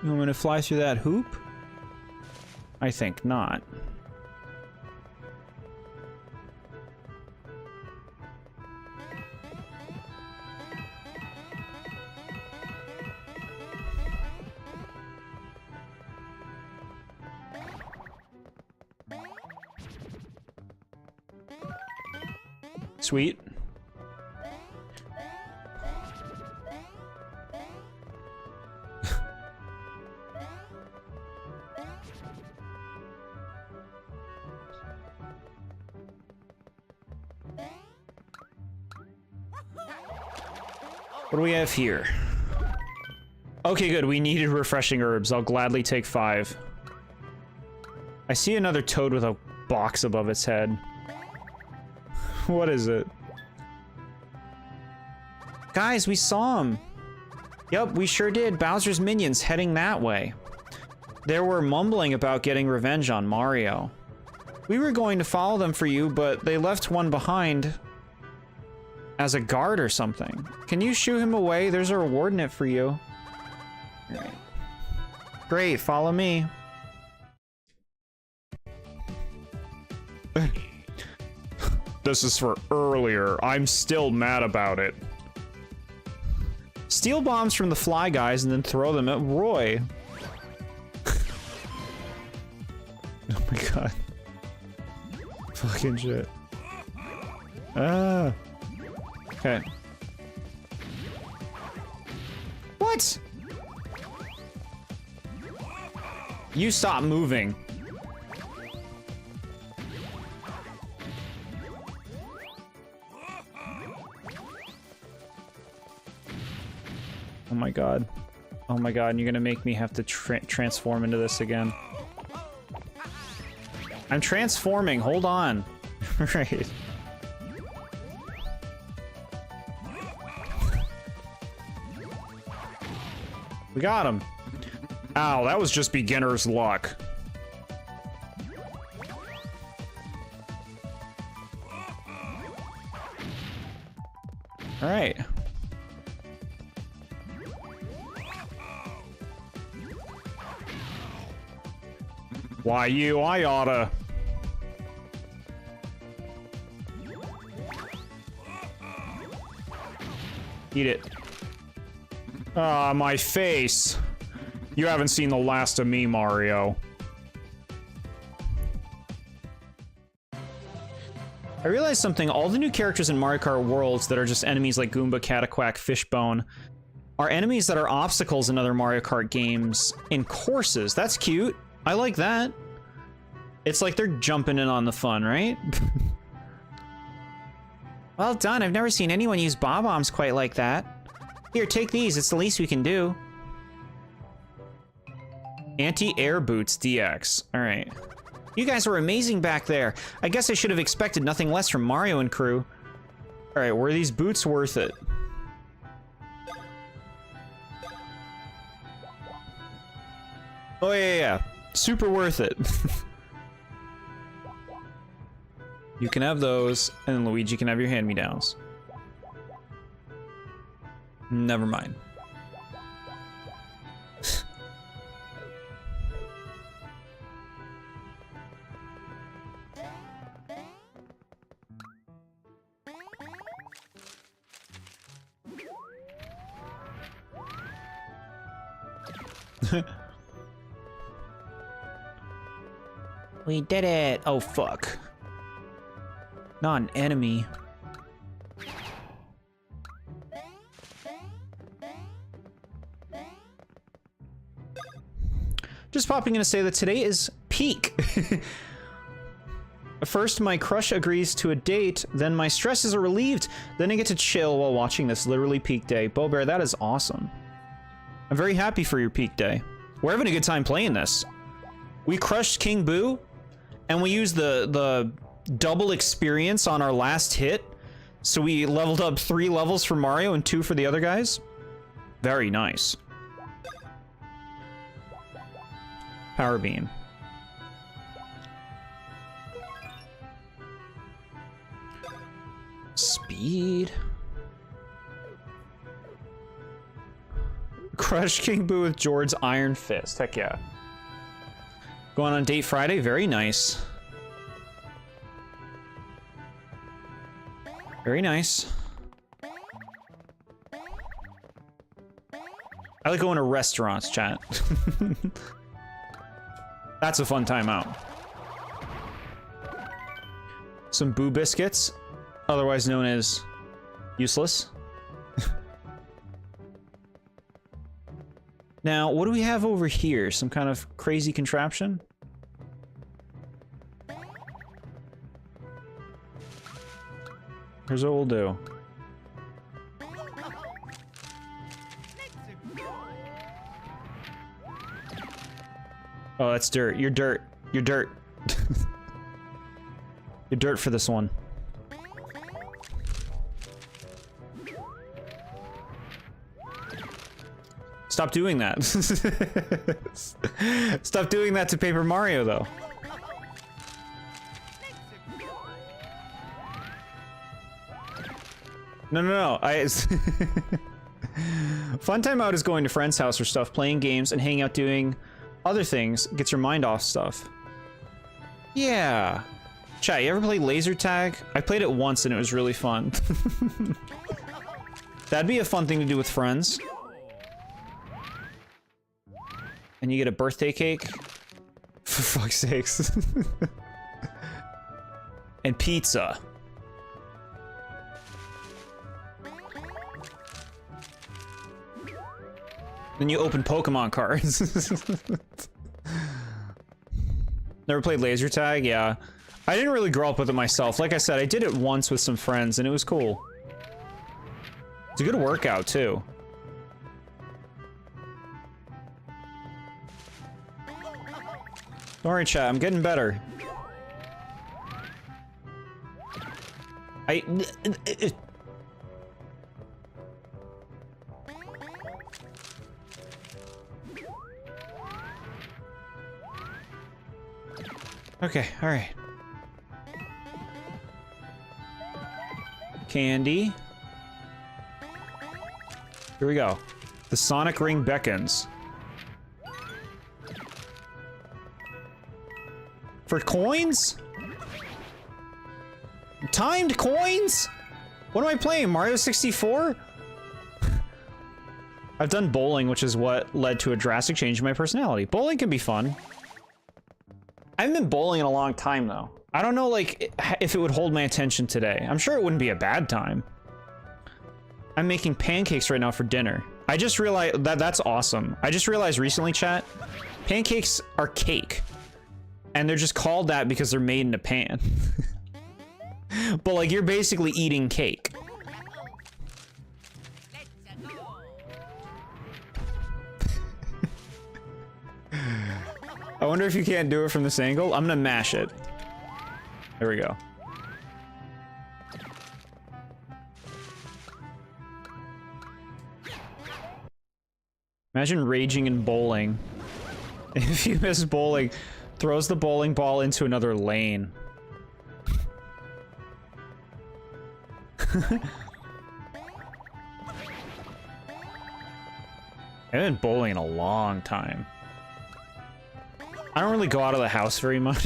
You want me to fly through that hoop? I think not. Sweet. What do we have here? Okay, good. We needed refreshing herbs. I'll gladly take 5. I see another toad with a box above its head. What is it? Guys, we saw him. Yep, we sure did. Bowser's minions heading that way. They were mumbling about getting revenge on Mario. We were going to follow them for you, but they left one behind as a guard or something. Can you shoo him away? There's a reward in it for you. All right. Great, follow me. This is for earlier. I'm still mad about it. Steal bombs from the fly guys and then throw them at Roy. Oh my god. Fucking shit. Ah. Okay. What? You stop moving. Oh my god. Oh my god, and you're gonna make me have to transform into this again. I'm transforming, hold on. Right. We got him. Ow, that was just beginner's luck. All right. Why you? I oughta. Eat it. Ah, my face. You haven't seen the last of me, Mario. I realized something. All the new characters in Mario Kart Worlds that are just enemies like Goomba, Cataquack, Fishbone are enemies that are obstacles in other Mario Kart games in courses. That's cute. I like that. It's like they're jumping in on the fun, right? Well done. I've never seen anyone use bob-ombs quite like that. Here, take these. It's the least we can do. Anti-air boots DX. All right. You guys were amazing back there. I guess I should have expected nothing less from Mario and crew. All right, were these boots worth it? Oh, yeah. Super worth it. You can have those, and Luigi can have your hand-me-downs. Never mind. We did it. Oh, fuck. Not an enemy. Just popping in to say that today is peak. First, my crush agrees to a date, then my stresses are relieved, then I get to chill while watching this literally peak day. Bo Bear, that is awesome. I'm very happy for your peak day. We're having a good time playing this. We crushed King Boo, and we used the double experience on our last hit, so we leveled up 3 levels for Mario and 2 for the other guys. Very nice. Power Beam. Speed. Crush King Boo with Jord's Iron Fist. Heck yeah. Going on date Friday? Very nice. Very nice. I like going to restaurants, chat. That's a fun time out. Some Boo Biscuits, otherwise known as useless. Now, what do we have over here? Some kind of crazy contraption? Here's what we'll do. Oh, that's dirt. You're dirt. You're dirt. You're dirt for this one. Stop doing that. Stop doing that to Paper Mario, though. No, no, no. Fun time out is going to friends' house or stuff, playing games, and hanging out doing other things. Gets your mind off stuff. Yeah. Chat, you ever play laser tag? I played it once and it was really fun. That'd be a fun thing to do with friends. And you get a birthday cake? For fuck's sakes. And pizza. Then you open Pokemon cards. Never played laser tag? Yeah. I didn't really grow up with it myself. Like I said, I did it once with some friends and it was cool. It's a good workout too. Don't worry, chat, I'm getting better. Okay, alright. Candy. Here we go. The Sonic Ring beckons. For coins? Timed coins? What am I playing? Mario 64? I've done bowling, which is what led to a drastic change in my personality. Bowling can be fun. I haven't been bowling in a long time, though. I don't know, like, if it would hold my attention today. I'm sure it wouldn't be a bad time. I'm making pancakes right now for dinner. I just realized that's awesome. I just realized recently, chat, pancakes are cake. And they're just called that because they're made in a pan. But, like, you're basically eating cake. I wonder if you can't do it from this angle. I'm gonna mash it. There we go. Imagine raging in bowling. If you miss bowling, throws the bowling ball into another lane. I haven't been bowling in a long time. I don't really go out of the house very much.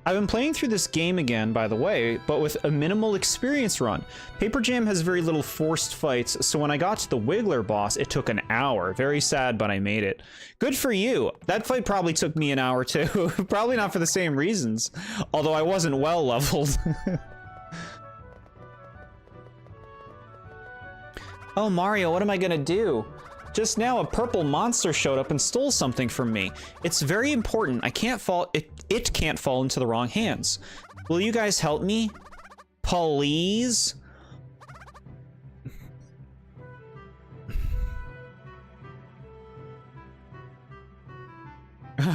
I've been playing through this game again, by the way, but with a minimal experience run. Paper Jam has very little forced fights, so when I got to the Wiggler boss, it took an hour. Very sad, but I made it. Good for you. That fight probably took me an hour too. Probably not for the same reasons, although I wasn't well leveled. Oh, Mario, what am I gonna do? Just now, a purple monster showed up and stole something from me. It's very important. I can't fall. It can't fall into the wrong hands. Will you guys help me? Please?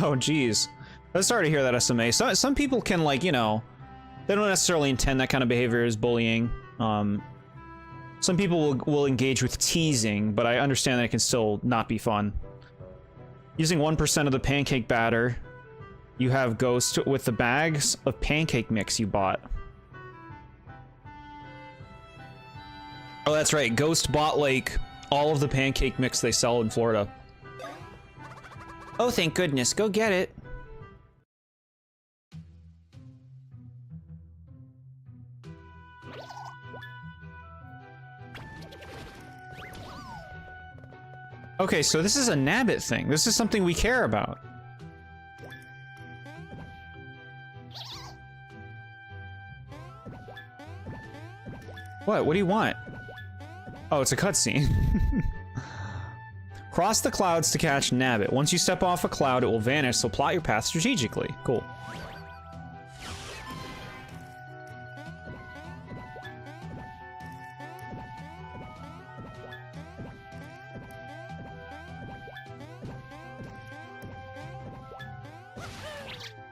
Oh, geez. I'm sorry to hear that, SMA. Some people can, like, you know, they don't necessarily intend that kind of behavior as bullying. Some people will engage with teasing, but I understand that it can still not be fun. Using 1% of the pancake batter, you have Ghost with the bags of pancake mix you bought. Oh, that's right. Ghost bought, like, all of the pancake mix they sell in Florida. Oh, thank goodness. Go get it. Okay, so this is a Nabbit thing. This is something we care about. What? What do you want? Oh, it's a cutscene. Cross the clouds to catch Nabbit. Once you step off a cloud, it will vanish, so plot your path strategically. Cool.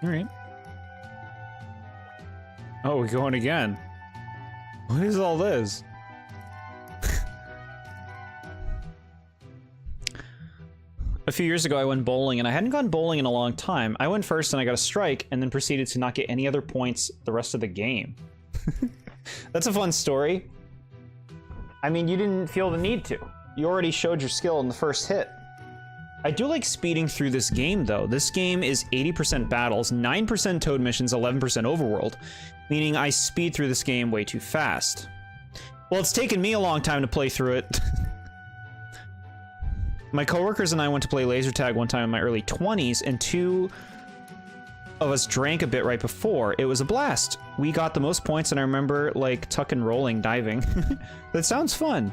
Alright. Oh, we're going again. What is all this? A few years ago, I went bowling, and I hadn't gone bowling in a long time. I went first, and I got a strike, and then proceeded to not get any other points the rest of the game. That's a fun story. I mean, you didn't feel the need to. You already showed your skill in the first hit. I do like speeding through this game, though. This game is 80% battles, 9% Toad missions, 11% overworld, meaning I speed through this game way too fast. Well, it's taken me a long time to play through it. My coworkers and I went to play laser tag one time in my early 20s, and two of us drank a bit right before. It was a blast. We got the most points, and I remember, like, tuck and rolling, diving. That sounds fun.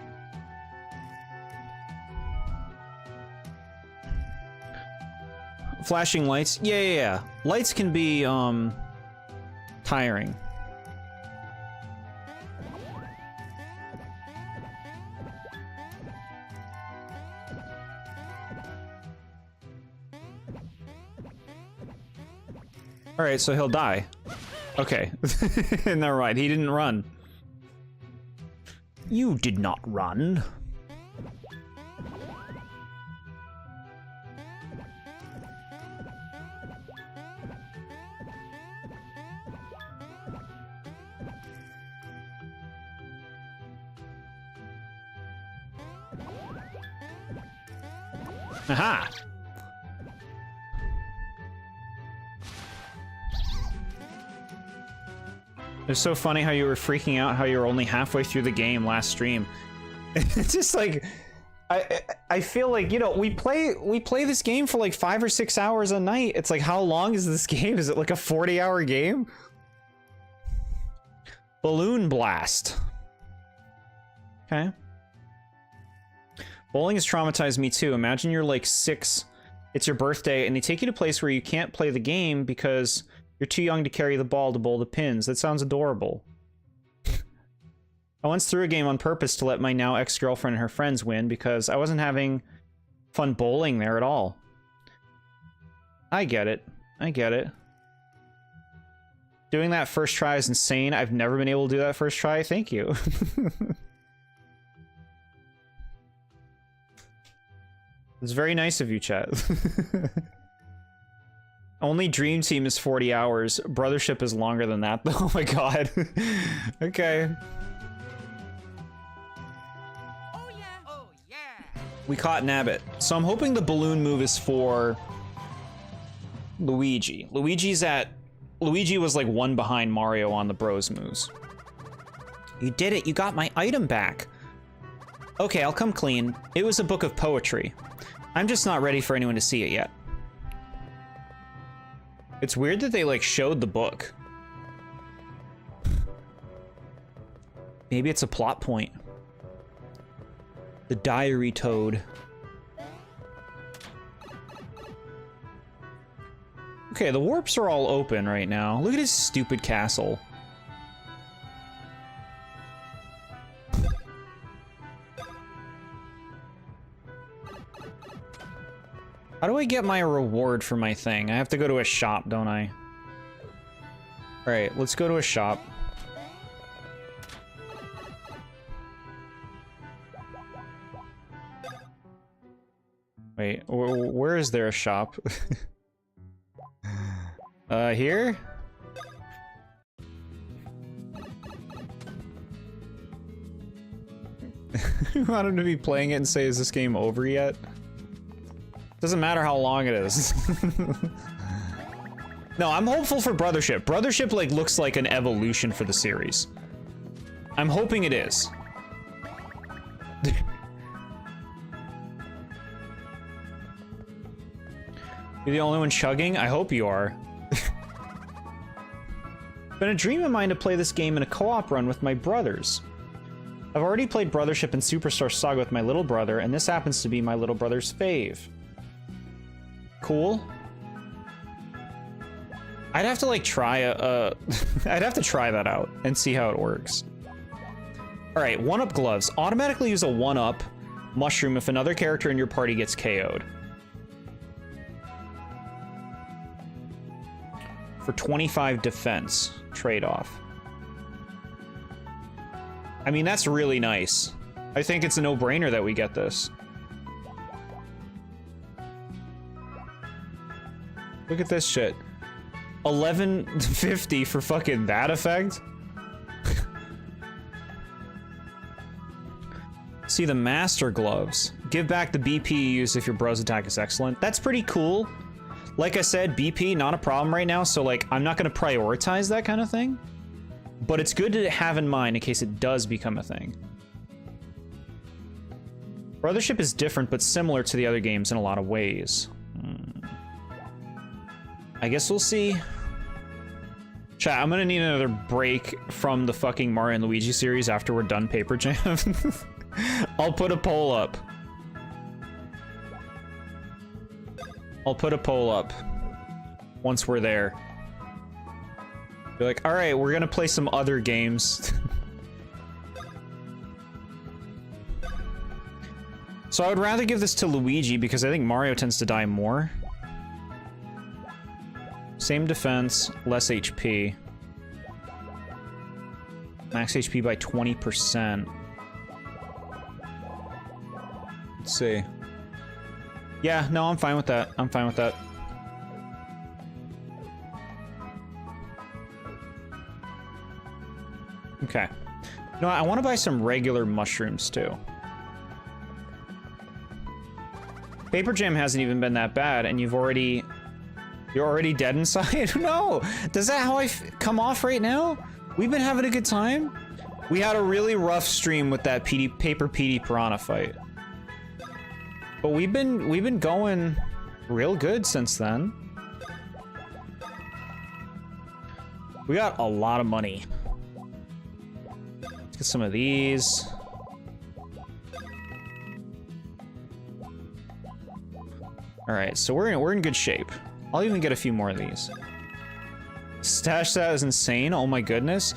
Flashing lights? Yeah. Lights can be, tiring. Alright, so he'll die. Okay. Never mind, he didn't run. You did not run. Aha! It's so funny how you were freaking out how you were only halfway through the game last stream. It's just like, I feel like, you know, we play this game for like 5 or 6 hours a night. It's like, how long is this game? Is it like a 40-hour game? Balloon Blast. Okay. Bowling has traumatized me too. Imagine you're like 6, it's your birthday, and they take you to a place where you can't play the game because you're too young to carry the ball to bowl the pins. That sounds adorable. I once threw a game on purpose to let my now ex-girlfriend and her friends win because I wasn't having fun bowling there at all. I get it. I get it. Doing that first try is insane. I've never been able to do that first try. Thank you. It's very nice of you, chat. Only Dream Team is 40 hours. Brothership is longer than that, though. Oh my god. Okay. Oh yeah. Oh yeah. We caught Nabbit. So I'm hoping the balloon move is for Luigi. Luigi was like 1 behind Mario on the bros moves. You did it. You got my item back. Okay, I'll come clean. It was a book of poetry. I'm just not ready for anyone to see it yet. It's weird that they, like, showed the book. Maybe it's a plot point. The Diary Toad. Okay, the warps are all open right now. Look at his stupid castle. How do I get my reward for my thing? I have to go to a shop, don't I? Alright, let's go to a shop. Wait, where is there a shop? Here? We want him to be playing it and say, is this game over yet? Doesn't matter how long it is. No, I'm hopeful for Brothership. Brothership, like, looks like an evolution for the series. I'm hoping it is. You're the only one chugging? I hope you are. It's been a dream of mine to play this game in a co-op run with my brothers. I've already played Brothership and Superstar Saga with my little brother, and this happens to be my little brother's fave. Cool. I'd have to, like, try I'd have to try that out and see how it works. Alright, 1-up gloves. Automatically use a 1-up mushroom if another character in your party gets KO'd. For 25 defense trade-off. I mean, that's really nice. I think it's a no-brainer that we get this. Look at this shit. 1150 for fucking that effect? See, the Master Gloves. Give back the BP you use if your bro's attack is excellent. That's pretty cool. Like I said, BP, not a problem right now, so, like, I'm not gonna prioritize that kind of thing. But it's good to have in mind in case it does become a thing. Brothership is different, but similar to the other games in a lot of ways. I guess we'll see. Chat, I'm gonna need another break from the fucking Mario and Luigi series after we're done Paper Jam. I'll put a poll up. I'll put a poll up once we're there. Be like, alright, we're gonna play some other games. So I would rather give this to Luigi because I think Mario tends to die more. Same defense, less HP. Max HP by 20%. Let's see. Yeah, no, I'm fine with that. I'm fine with that. Okay. You know what? I want to buy some regular mushrooms, too. Paper Jam hasn't even been that bad, and you're already dead inside? No! Does that how I come off right now? We've been having a good time? We had a really rough stream with that Paper PD Piranha fight. But we've been going real good since then. We got a lot of money. Let's get some of these. Alright, so we're in good shape. I'll even get a few more of these. Stash that is insane. Oh my goodness.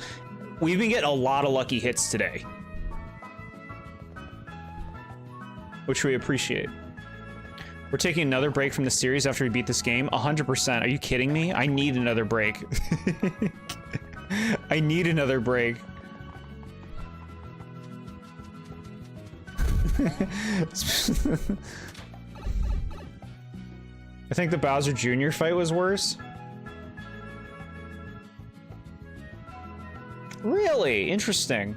We've been getting a lot of lucky hits today. Which we appreciate. We're taking another break from the series after we beat this game. 100%. Are you kidding me? I need another break. I need another break. I think the Bowser Jr. fight was worse. Really? Interesting.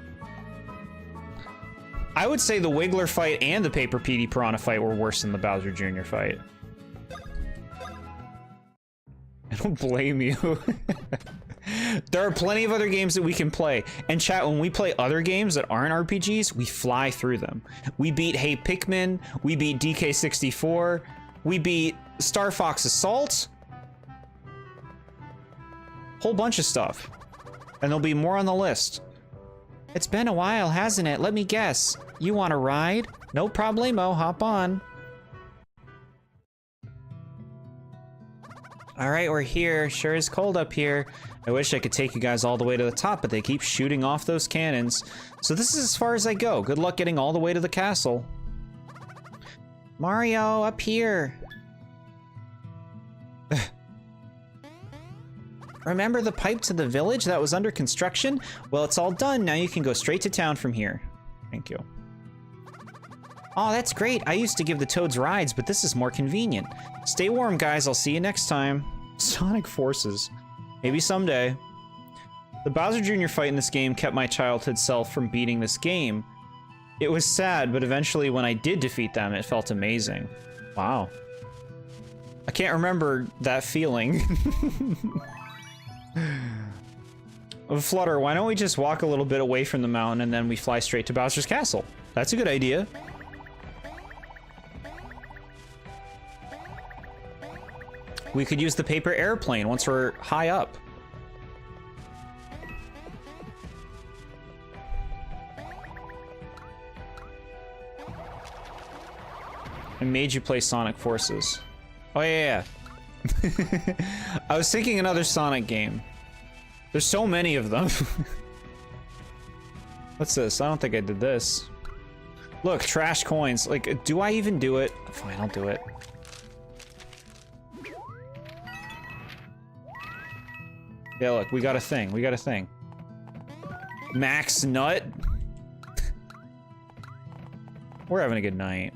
I would say the Wiggler fight and the Paper PD Piranha fight were worse than the Bowser Jr. fight. I don't blame you. There are plenty of other games that we can play. And chat, when we play other games that aren't RPGs, we fly through them. We beat Hey Pikmin, we beat DK64, we beat Star Fox Assault. Whole bunch of stuff. And there'll be more on the list. It's been a while, hasn't it? Let me guess. You want a ride? No problemo, hop on. Alright, we're here. Sure is cold up here. I wish I could take you guys all the way to the top, but they keep shooting off those cannons. So this is as far as I go. Good luck getting all the way to the castle. Mario, up here. Remember the pipe to the village that was under construction? Well, it's all done. Now you can go straight to town from here. Thank you. Oh, that's great. I used to give the Toads rides, but this is more convenient. Stay warm, guys. I'll see you next time. Sonic Forces. Maybe someday. The Bowser Jr. fight in this game kept my childhood self from beating this game. It was sad, but eventually when I did defeat them, it felt amazing. Wow. I can't remember that feeling. Flutter, why don't we just walk a little bit away from the mountain and then we fly straight to Bowser's Castle? That's a good idea. We could use the paper airplane once we're high up. I made you play Sonic Forces. Oh, yeah. I was thinking another Sonic game. There's so many of them. What's this? I don't think I did this. Look, trash coins. Like, do I even do it? Fine, I'll do it. Yeah, look, we got a thing. We got a thing. Max Nut. We're having a good night.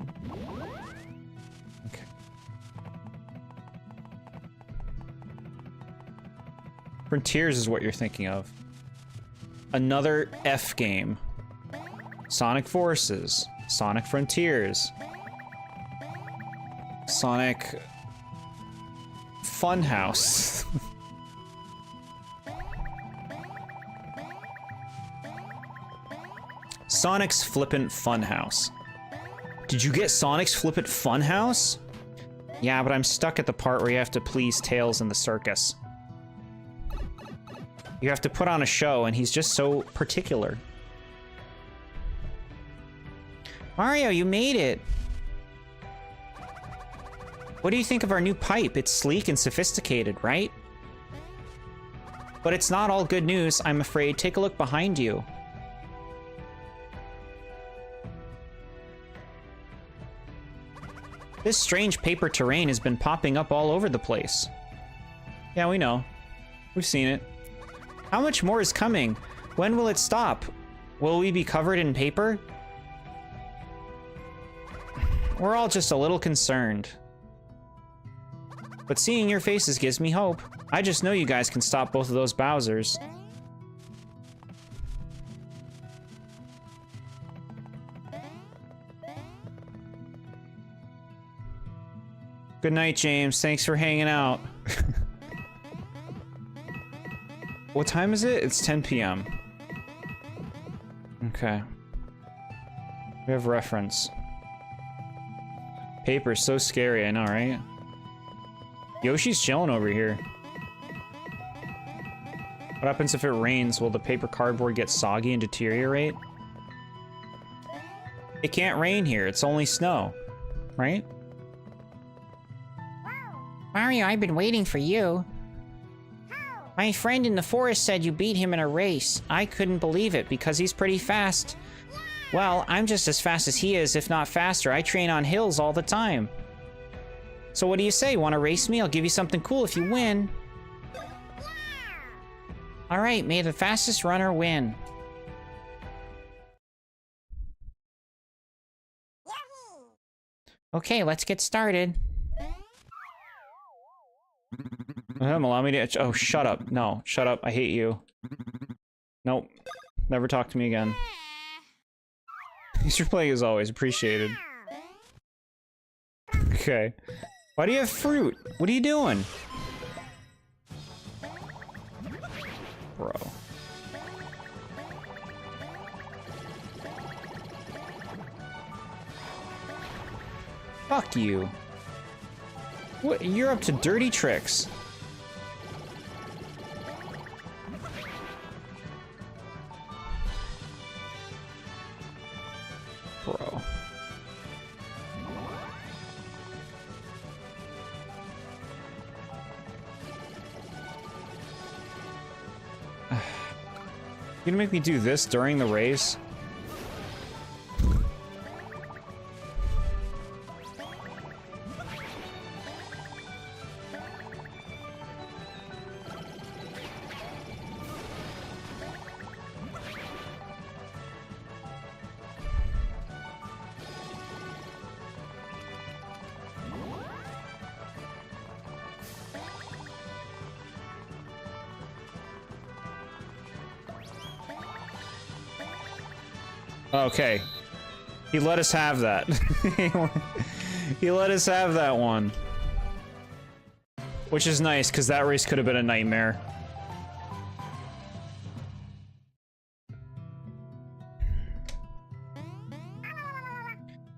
Okay. Frontiers is what you're thinking of. Another F game. Sonic Forces. Sonic Frontiers. Sonic Funhouse. Sonic's Flippant Funhouse. Did you get Sonic's Flippant Funhouse? Yeah, but I'm stuck at the part where you have to please Tails in the circus. You have to put on a show, and he's just so particular. Mario, you made it. What do you think of our new pipe? It's sleek and sophisticated, right? But it's not all good news, I'm afraid. Take a look behind you. This strange paper terrain has been popping up all over the place. Yeah, we know. We've seen it. How much more is coming? When will it stop? Will we be covered in paper? We're all just a little concerned. But seeing your faces gives me hope. I just know you guys can stop both of those Bowsers. Good night, James. Thanks for hanging out. What time is it? It's 10 p.m. Okay. We have reference. Paper's so scary, I know, right? Yoshi's chilling over here. What happens if it rains? Will the paper cardboard get soggy and deteriorate? It can't rain here. It's only snow. Right? Mario, I've been waiting for you. My friend in the forest said you beat him in a race. I couldn't believe it because he's pretty fast. Well, I'm just as fast as he is, if not faster. I train on hills all the time. So what do you say? Want to race me? I'll give you something cool if you win. All right, may the fastest runner win. Okay, let's get started. Allow me to... Oh, shut up. No, shut up. I hate you. Nope. Never talk to me again. Thanks for playing as always. Appreciated. Okay. Why do you have fruit? What are you doing? Bro. Fuck you. What? You're up to dirty tricks. Bro. You gonna make me do this during the race? Okay. He let us have that. He let us have that one. Which is nice, because that race could have been a nightmare.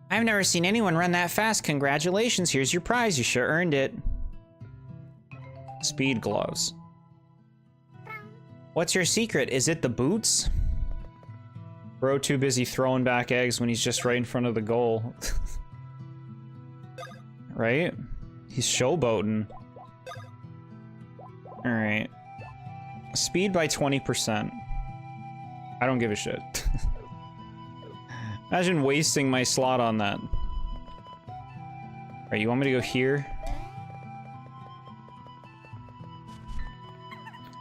I've never seen anyone run that fast. Congratulations, here's your prize. You sure earned it. Speed gloves. What's your secret? Is it the boots? Bro too busy throwing back eggs when he's just right in front of the goal. Right? He's showboating. Alright. Speed by 20%. I don't give a shit. Imagine wasting my slot on that. Alright, you want me to go here?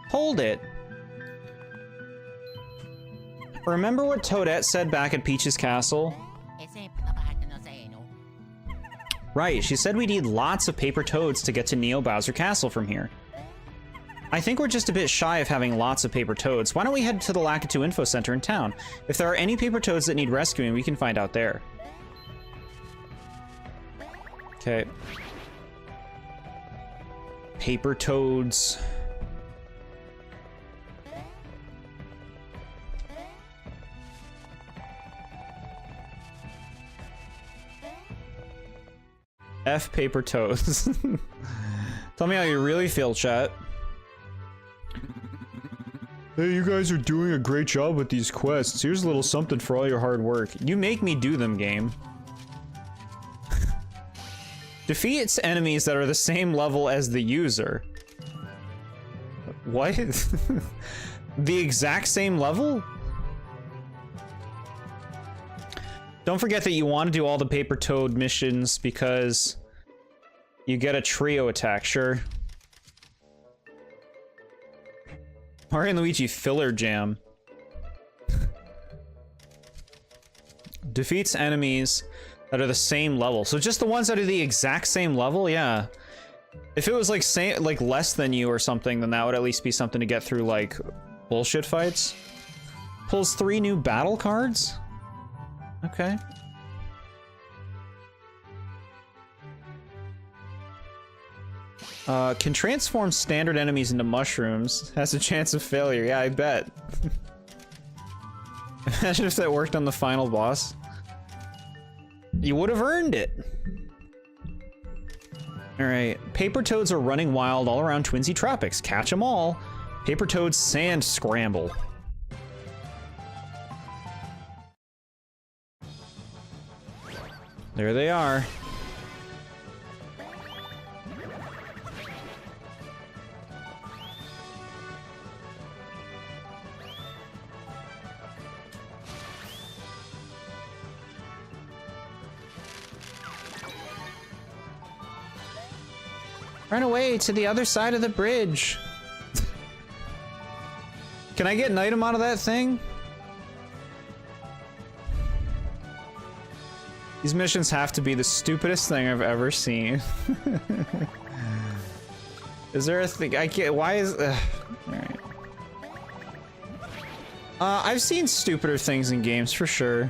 Hold it. Remember what Toadette said back at Peach's Castle? Right, she said we need lots of paper toads to get to Neo Bowser Castle from here. I think we're just a bit shy of having lots of paper toads. Why don't we head to the Lakitu Info Center in town? If there are any paper toads that need rescuing, we can find out there. Okay. Paper toads. F paper toads. Tell me how you really feel, chat. Hey, you guys are doing a great job with these quests. Here's a little something for all your hard work. You make me do them, game. Defeat its enemies that are the same level as the user. What? The exact same level? Don't forget that you want to do all the paper toad missions because you get a trio attack, sure. Mario and Luigi filler jam. Defeats enemies that are the same level. So just the ones that are the exact same level? Yeah. If it was like less than you or something, then that would at least be something to get through like bullshit fights. Pulls 3 new battle cards? Okay. Can transform standard enemies into mushrooms. Has a chance of failure. Yeah, I bet. Imagine if that worked on the final boss. You would have earned it. Alright. Paper toads are running wild all around Twinsy Tropics. Catch them all. Paper toads sand scramble. There they are. Run away to the other side of the bridge. Can I get an item out of that thing? These missions have to be the stupidest thing I've ever seen. Is there a thing? I can't. Why is. Alright. I've seen stupider things in games for sure.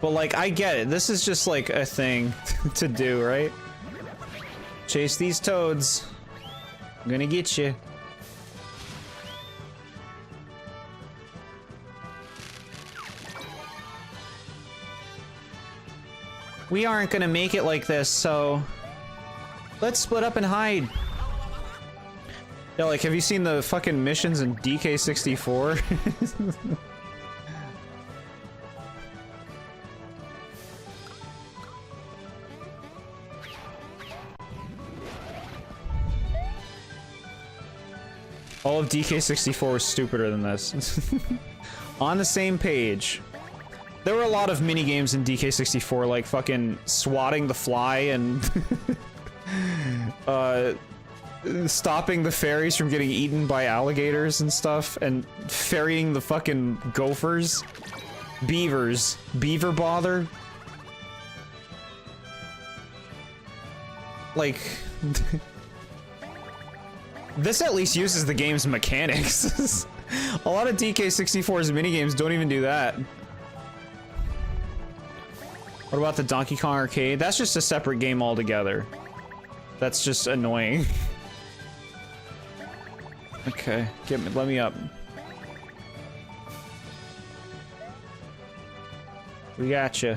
But like, I get it. This is just like a thing to do, right? Chase these toads. I'm gonna get you. We aren't gonna make it like this, so let's split up and hide. Yeah, like, have you seen the fucking missions in DK64? All of DK64 was stupider than this. On the same page. There were a lot of mini games in DK64, like fucking swatting the fly and stopping the fairies from getting eaten by alligators and stuff, and ferrying the fucking gophers. Beavers. Beaver bother. Like... This at least uses the game's mechanics. A lot of DK64's minigames don't even do that. What about the Donkey Kong Arcade? That's just a separate game altogether. That's just annoying. Okay, let me up. We got you.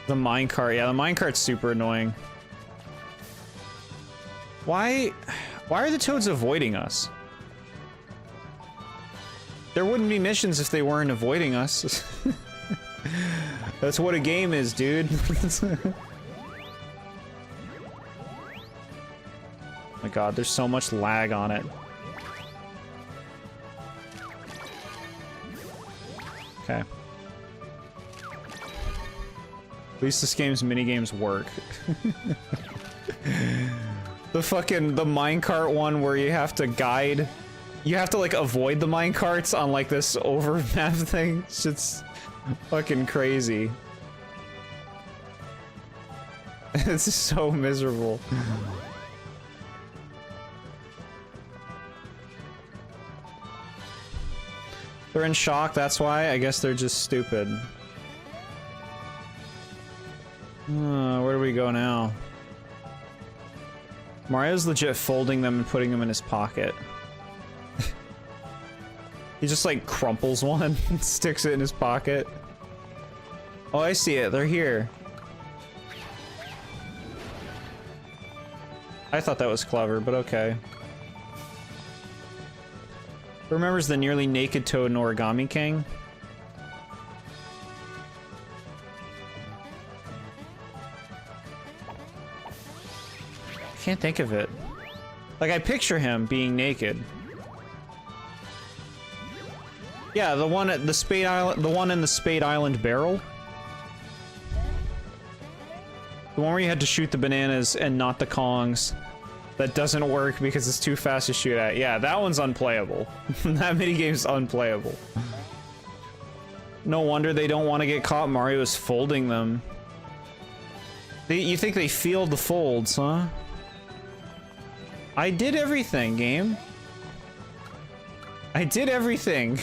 The minecart, yeah, the minecart's super annoying. Why are the toads avoiding us? There wouldn't be missions if they weren't avoiding us. That's what a game is, dude. Oh my god, there's so much lag on it. Okay. At least this game's minigames work. The minecart one where you have to guide. You have to like avoid the minecarts on like this overmap thing. It's fucking crazy. It's so miserable. They're in shock, that's why. I guess they're just stupid. Where do we go now? Mario's legit folding them and putting them in his pocket. He just like crumples one and sticks it in his pocket. Oh, I see it. They're here. I thought that was clever, but okay. Remembers the nearly naked toad in Origami King? Can't think of it. Like, I picture him being naked. Yeah, the one at the Spade Island, the one in the Spade Island barrel. The one where you had to shoot the bananas and not the Kongs. That doesn't work because it's too fast to shoot at. Yeah, that one's unplayable. That minigame's unplayable. No wonder they don't want to get caught. Mario is folding them. You think they feel the folds, huh? I did everything, game. I did everything.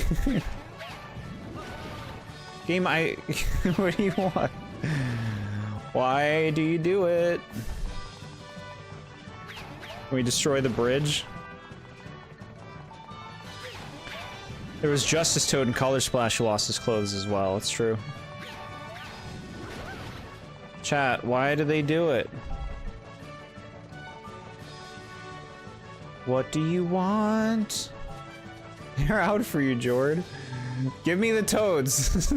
Game, what do you want? Why do you do it? Can we destroy the bridge? There was Justice Toad and Color Splash who lost his clothes as well, it's true. Chat, why do they do it? What do you want? They're out for you, Jord. Give me the toads.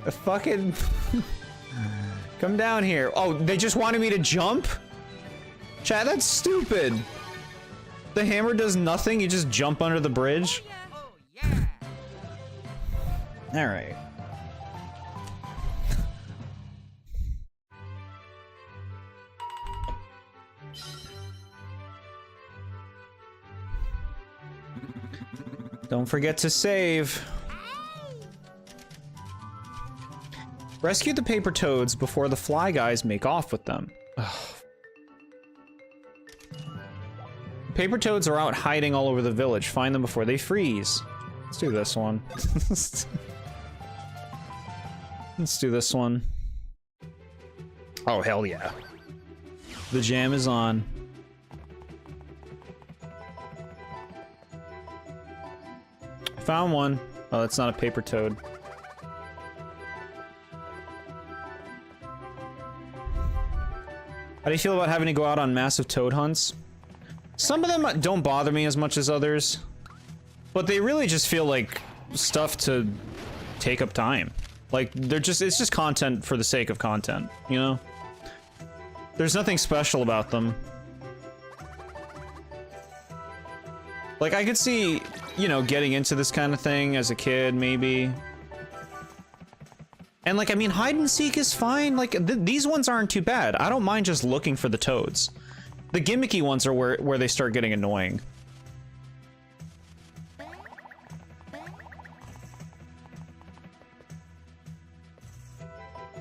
The fucking... Come down here. Oh, they just wanted me to jump? Chat, that's stupid. The hammer does nothing, you just jump under the bridge. Oh yeah. Alright. Don't forget to save. Rescue the paper toads before the fly guys make off with them. Ugh. Paper toads are out hiding all over the village. Find them before they freeze. Let's do this one. Let's do this one. Oh, hell yeah. The jam is on. Found one. Oh, that's not a paper toad. How do you feel about having to go out on massive toad hunts? Some of them don't bother me as much as others, but they really just feel like stuff to take up time. Like, it's just content for the sake of content, you know? There's nothing special about them. Like, I could see, you know, getting into this kind of thing as a kid, maybe. And, like, I mean, hide and seek is fine. Like, these ones aren't too bad. I don't mind just looking for the toads. The gimmicky ones are where they start getting annoying.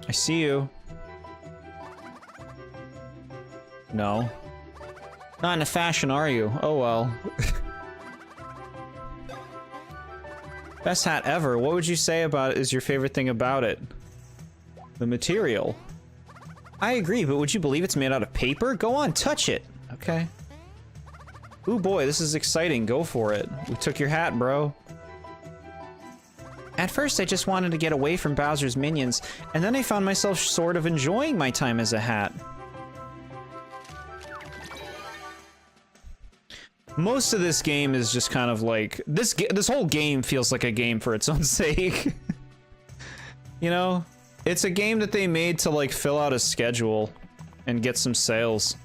I see you. No. Not into fashion, are you? Oh well. Best hat ever. What would you say about it is your favorite thing about it? The material. I agree, but would you believe it's made out of paper? Go on, touch it. Okay. Ooh boy, this is exciting. Go for it. We took your hat, bro. At first, I just wanted to get away from Bowser's minions, and then I found myself sort of enjoying my time as a hat. Most of this game is just kind of like this whole game feels like a game for its own sake. You know, it's a game that they made to like fill out a schedule and get some sales.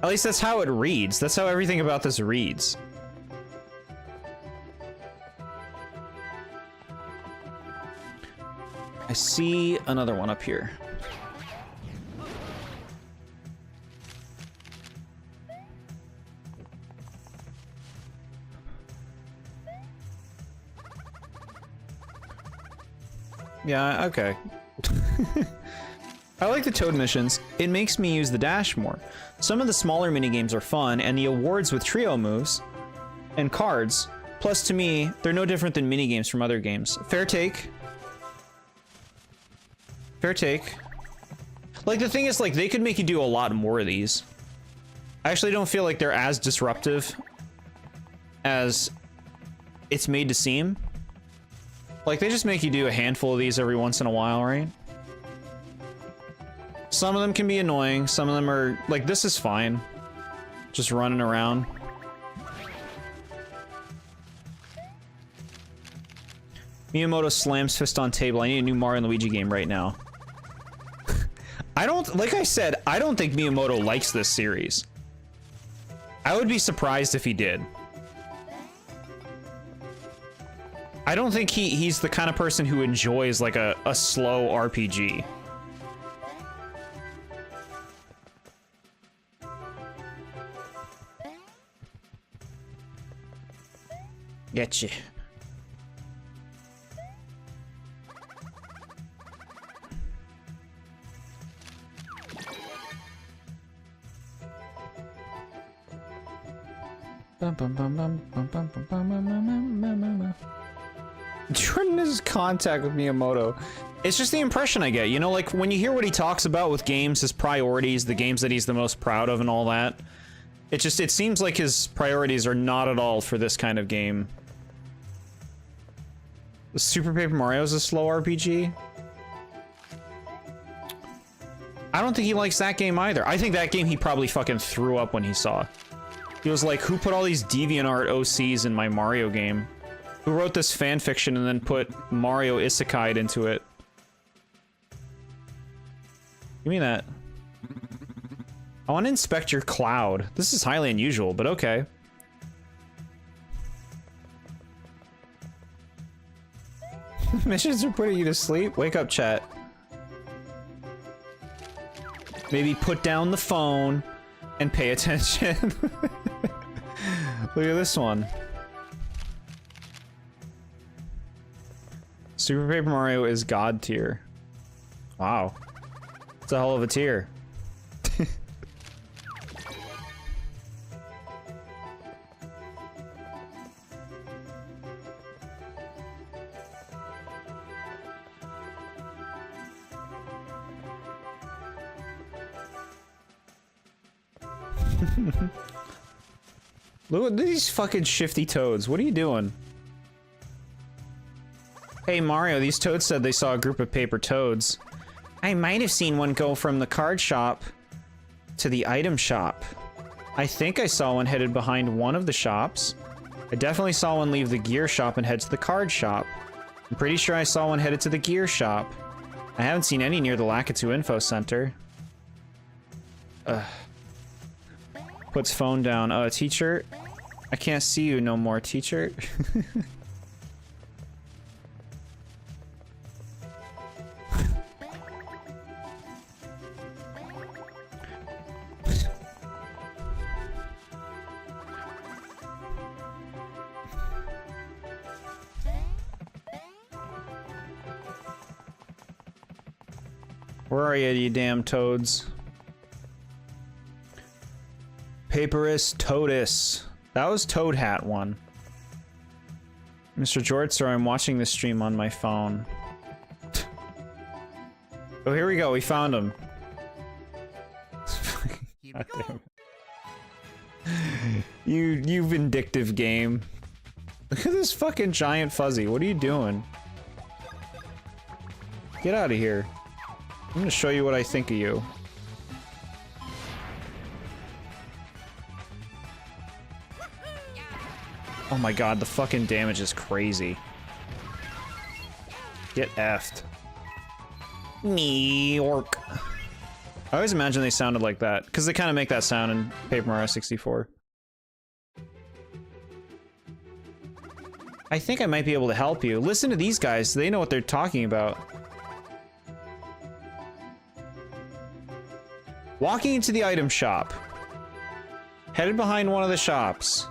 At least that's how it reads. That's how everything about this reads. I see another one up here. Yeah, okay. I like the Toad missions. It makes me use the dash more. Some of the smaller minigames are fun, and the awards with trio moves and cards. Plus, to me, they're no different than minigames from other games. Fair take. Fair take. Like, the thing is, like, they could make you do a lot more of these. I actually don't feel like they're as disruptive as it's made to seem. Like, they just make you do a handful of these every once in a while, right? Some of them can be annoying, some of them are... Like, this is fine. Just running around. Miyamoto slams fist on table. I need a new Mario and Luigi game right now. I don't... Like I said, I don't think Miyamoto likes this series. I would be surprised if he did. I don't think he's the kind of person who enjoys, like, a slow RPG. Getcha. Jordan is contact with Miyamoto. It's just the impression I get, you know, like when you hear what he talks about with games, his priorities, the games that he's the most proud of and all that. It seems like his priorities are not at all for this kind of game. Super Paper Mario is a slow RPG? I don't think he likes that game either. I think that game he probably fucking threw up when he saw. He was like, who put all these DeviantArt OCs in my Mario game? Who wrote this fan fiction and then put Mario Isekai'd into it? Give me that. I want to inspect your cloud. This is highly unusual, but okay. Missions are putting you to sleep? Wake up, chat. Maybe put down the phone and pay attention. Look at this one. Super Paper Mario is God tier. Wow. It's a hell of a tier. Look at these fucking shifty toads. What are you doing? Hey Mario, these toads said they saw a group of paper toads. I might have seen one go from the card shop to the item shop. I think I saw one headed behind one of the shops. I definitely saw one leave the gear shop and head to the card shop. I'm pretty sure I saw one headed to the gear shop. I haven't seen any near the Lakitu Info Center. Ugh. Puts phone down. Teacher? I can't see you no more, teacher. Where are you, you damn toads? Paperus Toadus. That was Toad Hat one. Mr. Jord, sir, I'm watching this stream on my phone. Oh, here we go. We found him. Here we go. You vindictive game. Look at this fucking giant fuzzy. What are you doing? Get out of here. I'm gonna show you what I think of you. Oh my god, the fucking damage is crazy. Get effed. New York. I always imagine they sounded like that, because they kind of make that sound in Paper Mario 64. I think I might be able to help you. Listen to these guys, they know what they're talking about. Walking into the item shop. Headed behind one of the shops.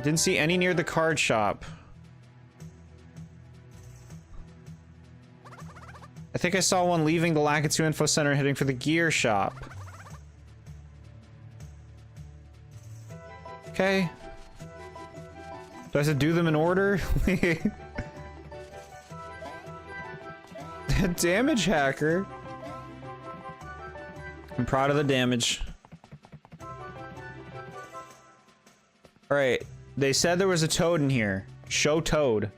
Didn't see any near the card shop. I think I saw one leaving the Lakitu Info Center and heading for the gear shop. Okay. Do I have to do them in order? Damage hacker. I'm proud of the damage. Alright. They said there was a toad in here. Show toad.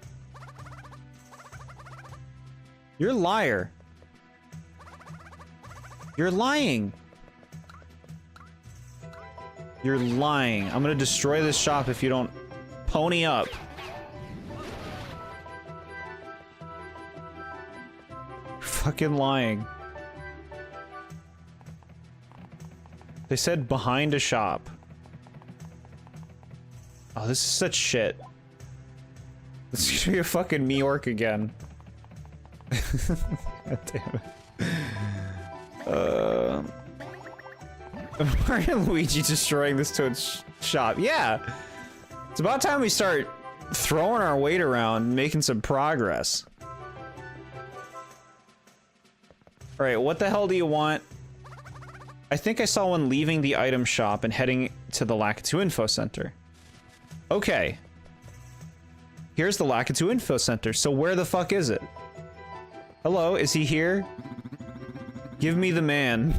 You're a liar. You're lying. You're lying. I'm gonna destroy this shop if you don't pony up. You're fucking lying. They said behind a shop. Oh, this is such shit. This is gonna be a fucking Miork again. God damn it. Mario and Luigi destroying this Toad's shop. Yeah! It's about time we start throwing our weight around, making some progress. Alright, what the hell do you want? I think I saw one leaving the item shop and heading to the Lakitu Info Center. Okay. Here's the Lakitu Info Center, so where the fuck is it? Hello, is he here? Give me the man.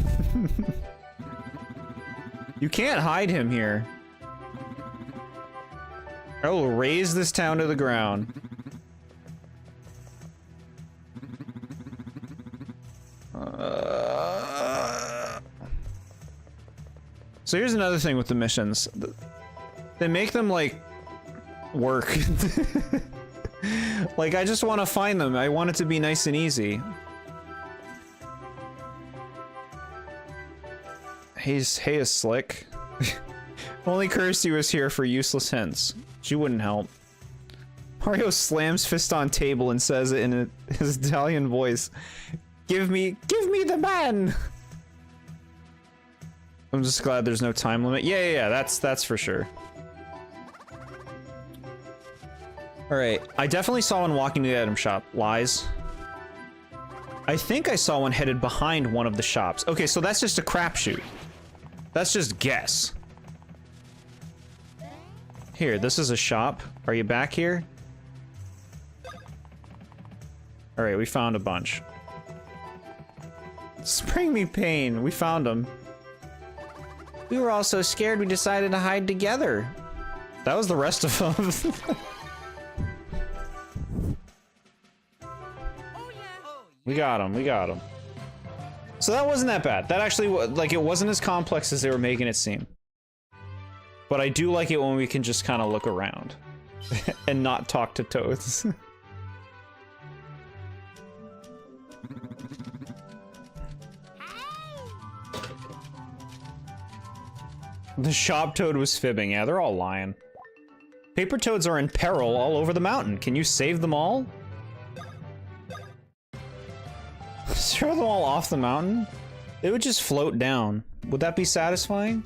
You can't hide him here. I will raise this town to the ground. So here's another thing with the missions. They make them, like, work. Like, I just want to find them. I want it to be nice and easy. Hey is slick. Only Kirsty was here for useless hints. She wouldn't help. Mario slams fist on table and says it in his Italian voice. Give me the man! I'm just glad there's no time limit. Yeah, that's for sure. Alright, I definitely saw one walking to the item shop. Lies. I think I saw one headed behind one of the shops. Okay, so that's just a crapshoot. That's just guess. Here, this is a shop. Are you back here? Alright, we found a bunch. Spring me pain. We found them. We were all so scared we decided to hide together. That was the rest of them. We got him, we got him. So that wasn't that bad. That actually, like, it wasn't as complex as they were making it seem. But I do like it when we can just kind of look around. And not talk to toads. The shop toad was fibbing. Yeah, they're all lying. Paper toads are in peril all over the mountain. Can you save them all? Throw them all off the mountain? They would just float down. Would that be satisfying?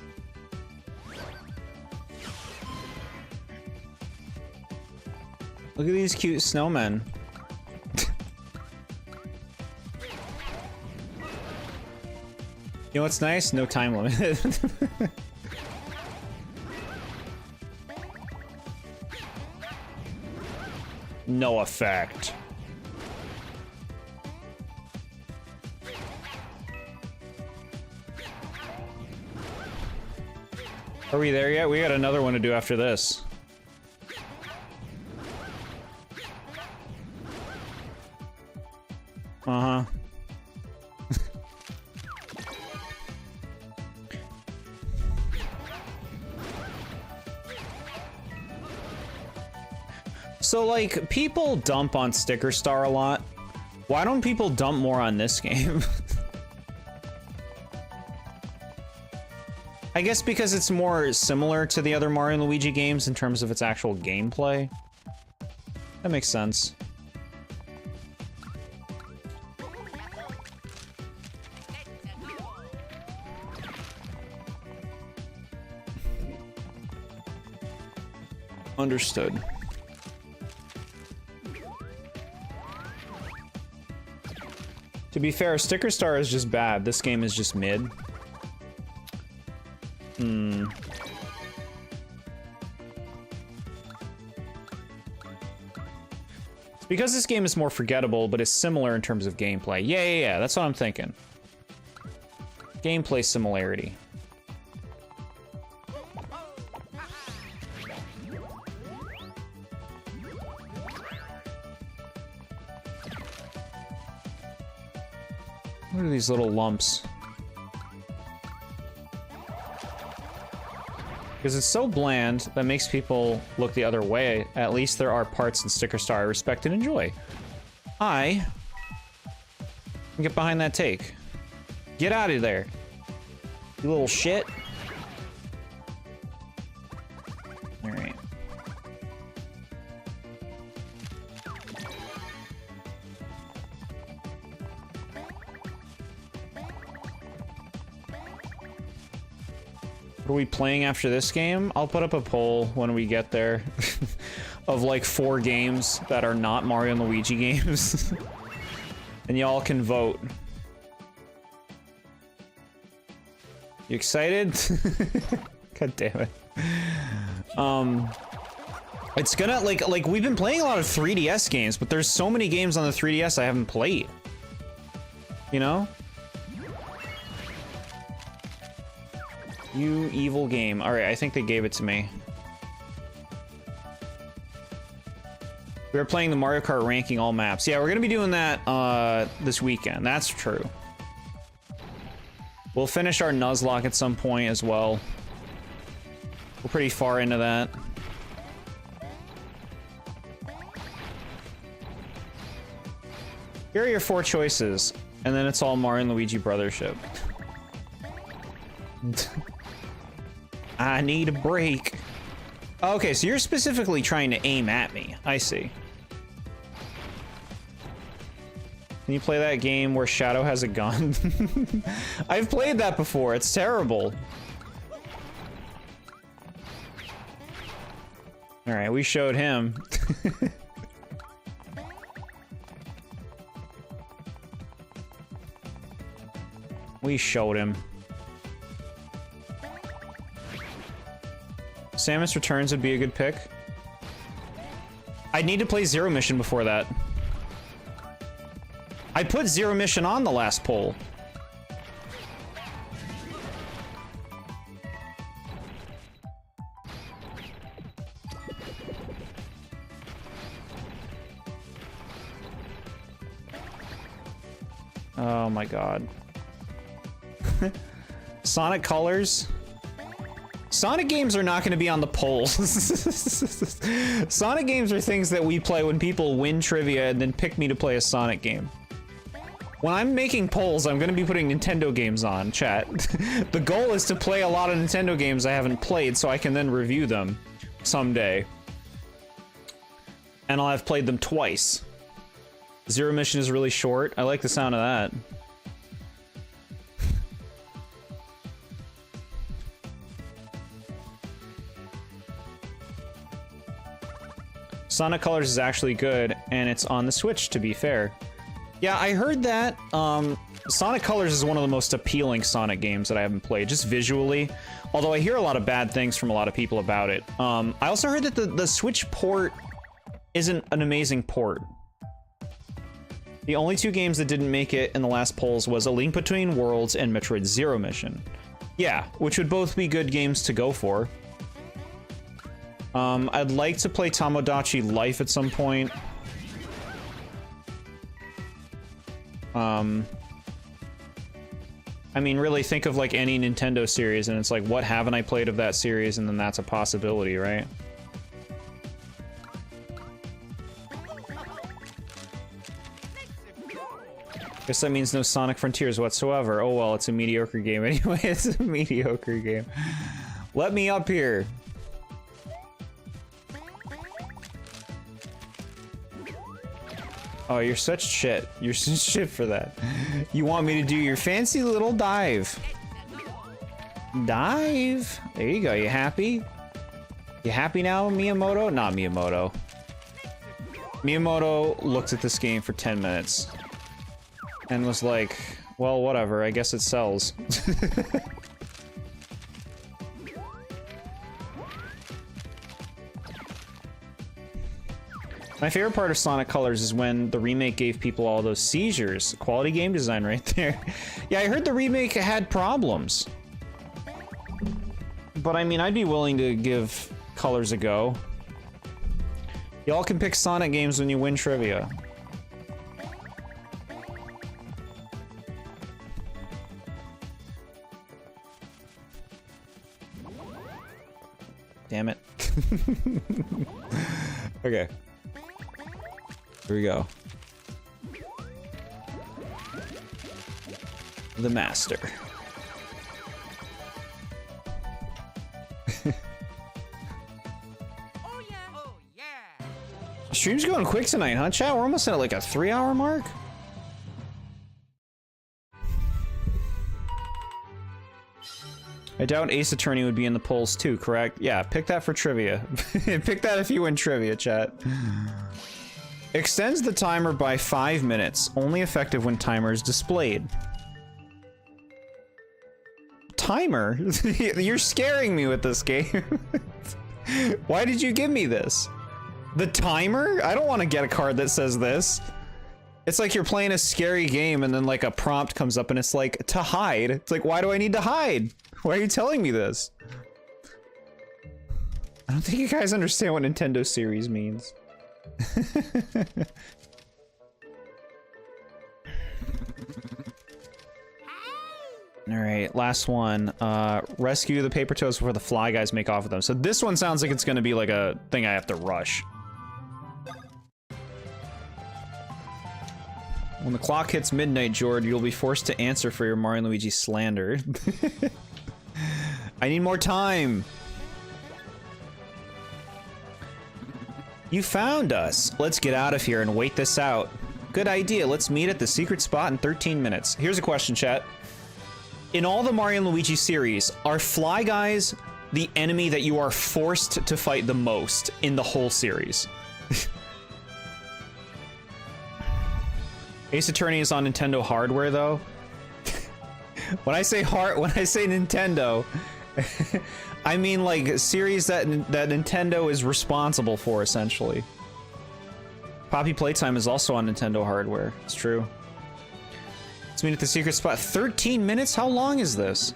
Look at these cute snowmen. You know what's nice? No time limit. No effect. Are we there yet? We got another one to do after this. Uh-huh. So, like, people dump on Sticker Star a lot. Why don't people dump more on this game? I guess because it's more similar to the other Mario and Luigi games in terms of its actual gameplay. That makes sense. Understood. To be fair, Sticker Star is just bad. This game is just mid. It's because this game is more forgettable, but it's similar in terms of gameplay. Yeah, that's what I'm thinking. Gameplay similarity. What are these little lumps? Because it's so bland, that makes people look the other way. At least there are parts in Sticker Star I respect and enjoy. I can get behind that take. Get out of there, you little shit. Alright. What are we playing after this game? I'll put up a poll when we get there of like 4 games that are not Mario and Luigi games. And y'all can vote. You excited? God damn it. It's gonna like we've been playing a lot of 3DS games, but there's so many games on the 3DS I haven't played. You know? You evil game. Alright, I think they gave it to me. We were playing the Mario Kart ranking all maps. Yeah, we're gonna be doing that this weekend. That's true. We'll finish our Nuzlocke at some point as well. We're pretty far into that. Here are your 4 choices, and then it's all Mario and Luigi Brothership. I need a break. Okay, so you're specifically trying to aim at me. I see. Can you play that game where Shadow has a gun? I've played that before. It's terrible. All right, we showed him. We showed him. Samus Returns would be a good pick. I'd need to play Zero Mission before that. I put Zero Mission on the last poll. Oh my god. Sonic Colors? Sonic games are not going to be on the polls. Sonic games are things that we play when people win trivia and then pick me to play a Sonic game. When I'm making polls, I'm going to be putting Nintendo games on, chat. The goal is to play a lot of Nintendo games I haven't played so I can then review them someday. And I'll have played them twice. Zero Mission is really short. I like the sound of that. Sonic Colors is actually good, and it's on the Switch, to be fair. Yeah, I heard that. Sonic Colors is one of the most appealing Sonic games that I haven't played, just visually. Although I hear a lot of bad things from a lot of people about it. I also heard that the Switch port isn't an amazing port. The only two games that didn't make it in the last polls was A Link Between Worlds and Metroid Zero Mission. Yeah, which would both be good games to go for. I'd like to play Tomodachi Life at some point. I mean, really think of like any Nintendo series and it's like, what haven't I played of that series? And then that's a possibility, right? Guess that means no Sonic Frontiers whatsoever. Oh well, it's a mediocre game anyway. It's a mediocre game. Let me up here. Oh, you're such shit. You're such shit for that. You want me to do your fancy little dive. Dive. There you go. You happy? You happy now, Miyamoto? Not Miyamoto. Miyamoto looked at this game for 10 minutes. And was like, well, whatever, I guess it sells. My favorite part of Sonic Colors is when the remake gave people all those seizures. Quality game design right there. Yeah, I heard the remake had problems. But I mean, I'd be willing to give Colors a go. Y'all can pick Sonic games when you win trivia. Damn it. Okay. Here we go. The Master. Oh yeah. Oh yeah. Stream's going quick tonight, huh, chat? We're almost at like a 3-hour mark. I doubt Ace Attorney would be in the polls too, correct? Yeah, pick that for trivia. Pick that if you win trivia, chat. Extends the timer by 5 minutes. Only effective when timer is displayed. Timer? You're scaring me with this game. Why did you give me this? The timer? I don't want to get a card that says this. It's like you're playing a scary game and then like a prompt comes up and it's like, to hide. It's like, why do I need to hide? Why are you telling me this? I don't think you guys understand what Nintendo series means. Alright, last one. Rescue the paper toads before the fly guys make off with them. So this one sounds like it's gonna be like a thing I have to rush. When the clock hits midnight, Jord, you'll be forced to answer for your Mario and Luigi slander. I need more time. You found us. Let's get out of here and wait this out. Good idea. Let's meet at the secret spot in 13 minutes. Here's a question, chat. In all the Mario and Luigi series, are Fly Guys the enemy that you are forced to fight the most in the whole series? Ace Attorney is on Nintendo hardware, though. When I say Nintendo, I mean like series that Nintendo is responsible for, essentially. Poppy Playtime is also on Nintendo hardware. It's true. Let's meet at the secret spot. 13 minutes? How long is this?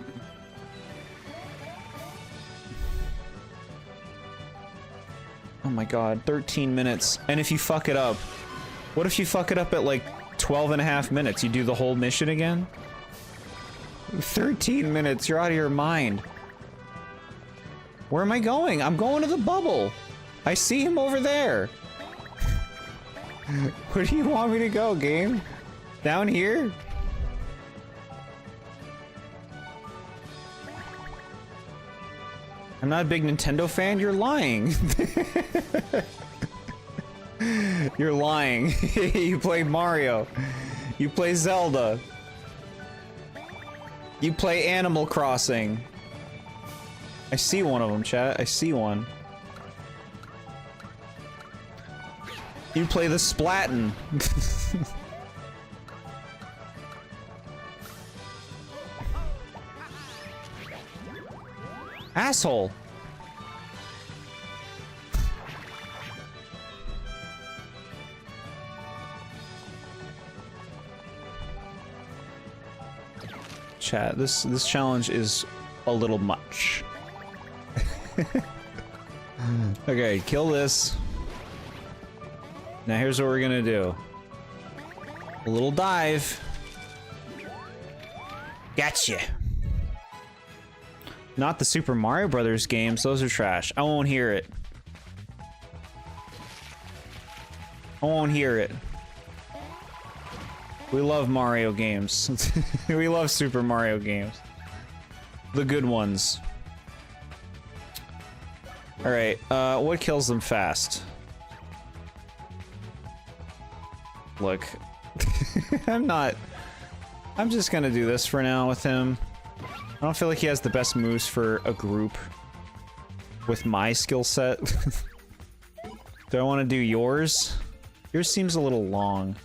Oh my god, 13 minutes. And if you fuck it up, what if you fuck it up at like 12.5 minutes? You do the whole mission again? 13 minutes, you're out of your mind. Where am I going? I'm going to the bubble. I see him over there. Where do you want me to go, game? Down here? I'm not a big Nintendo fan, you're lying. You're lying. You play Mario. You play Zelda. You play Animal Crossing. I see one of them, chat. I see one. You play the Splatin. asshole. Chat, this challenge is a little much. Okay, kill this. Now here's what we're gonna do. A little dive. Gotcha. Not the Super Mario Brothers games, those are trash. I won't hear it. I won't hear it. We love Mario games. We love Super Mario games. The good ones. Alright, what kills them fast? Look. I'm just gonna do this for now with him. I don't feel like he has the best moves for a group with my skill set. Do I want to do yours? Yours seems a little long.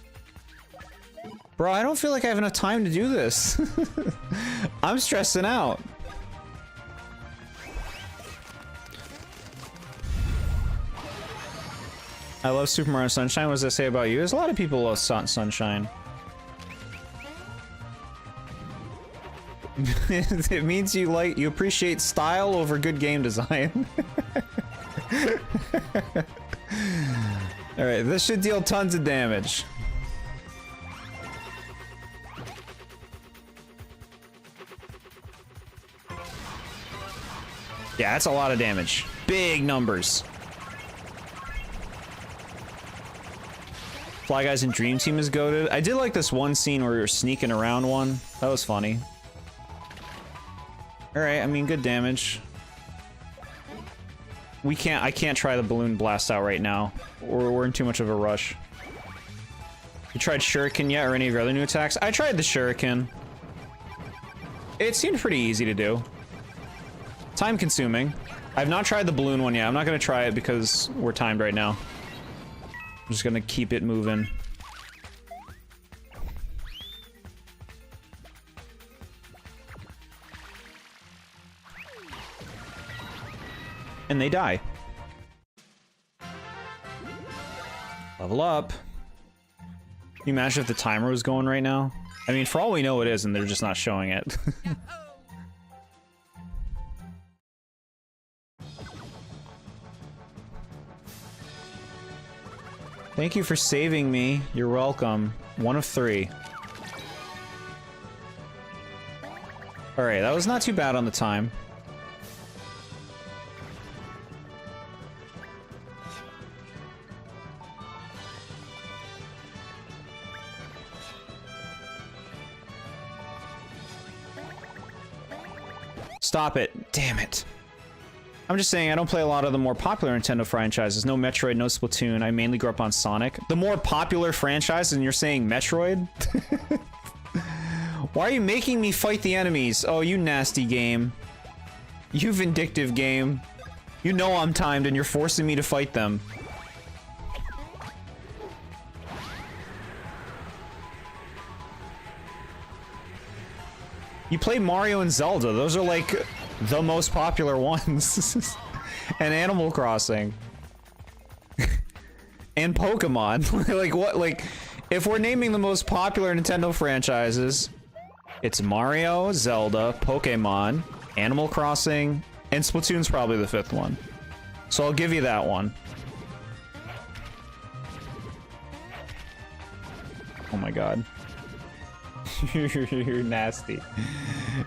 Bro, I don't feel like I have enough time to do this. I'm stressing out. I love Super Mario Sunshine. What does that say about you? There's a lot of people who love Sunshine. It means you appreciate style over good game design. Alright, this should deal tons of damage. Yeah, that's a lot of damage. Big numbers. Fly Guys and Dream Team is goated. I did like this one scene where we were sneaking around one. That was funny. Alright, I mean, good damage. I can't try the balloon blast out right now. We're in too much of a rush. You tried Shuriken yet, or any of your other new attacks? I tried the Shuriken. It seemed pretty easy to do. Time consuming. I've not tried the balloon one yet. I'm not gonna try it because we're timed right now. I'm just gonna keep it moving. And they die. Level up. Can you imagine if the timer was going right now? I mean, for all we know it is, and they're just not showing it. Thank you for saving me. You're welcome. 1 of 3. Alright, that was not too bad on the time. Stop it. Damn it. I'm just saying, I don't play a lot of the more popular Nintendo franchises. No Metroid, no Splatoon. I mainly grew up on Sonic. The more popular franchise, and you're saying Metroid? Why are you making me fight the enemies? Oh, you nasty game. You vindictive game. You know I'm timed and you're forcing me to fight them. You play Mario and Zelda. Those are like the most popular ones. And Animal Crossing. And Pokemon. Like what? Like, if we're naming the most popular Nintendo franchises, it's Mario, Zelda, Pokemon, Animal Crossing, and Splatoon's probably the 5th one. So I'll give you that one. Oh my god. You're nasty.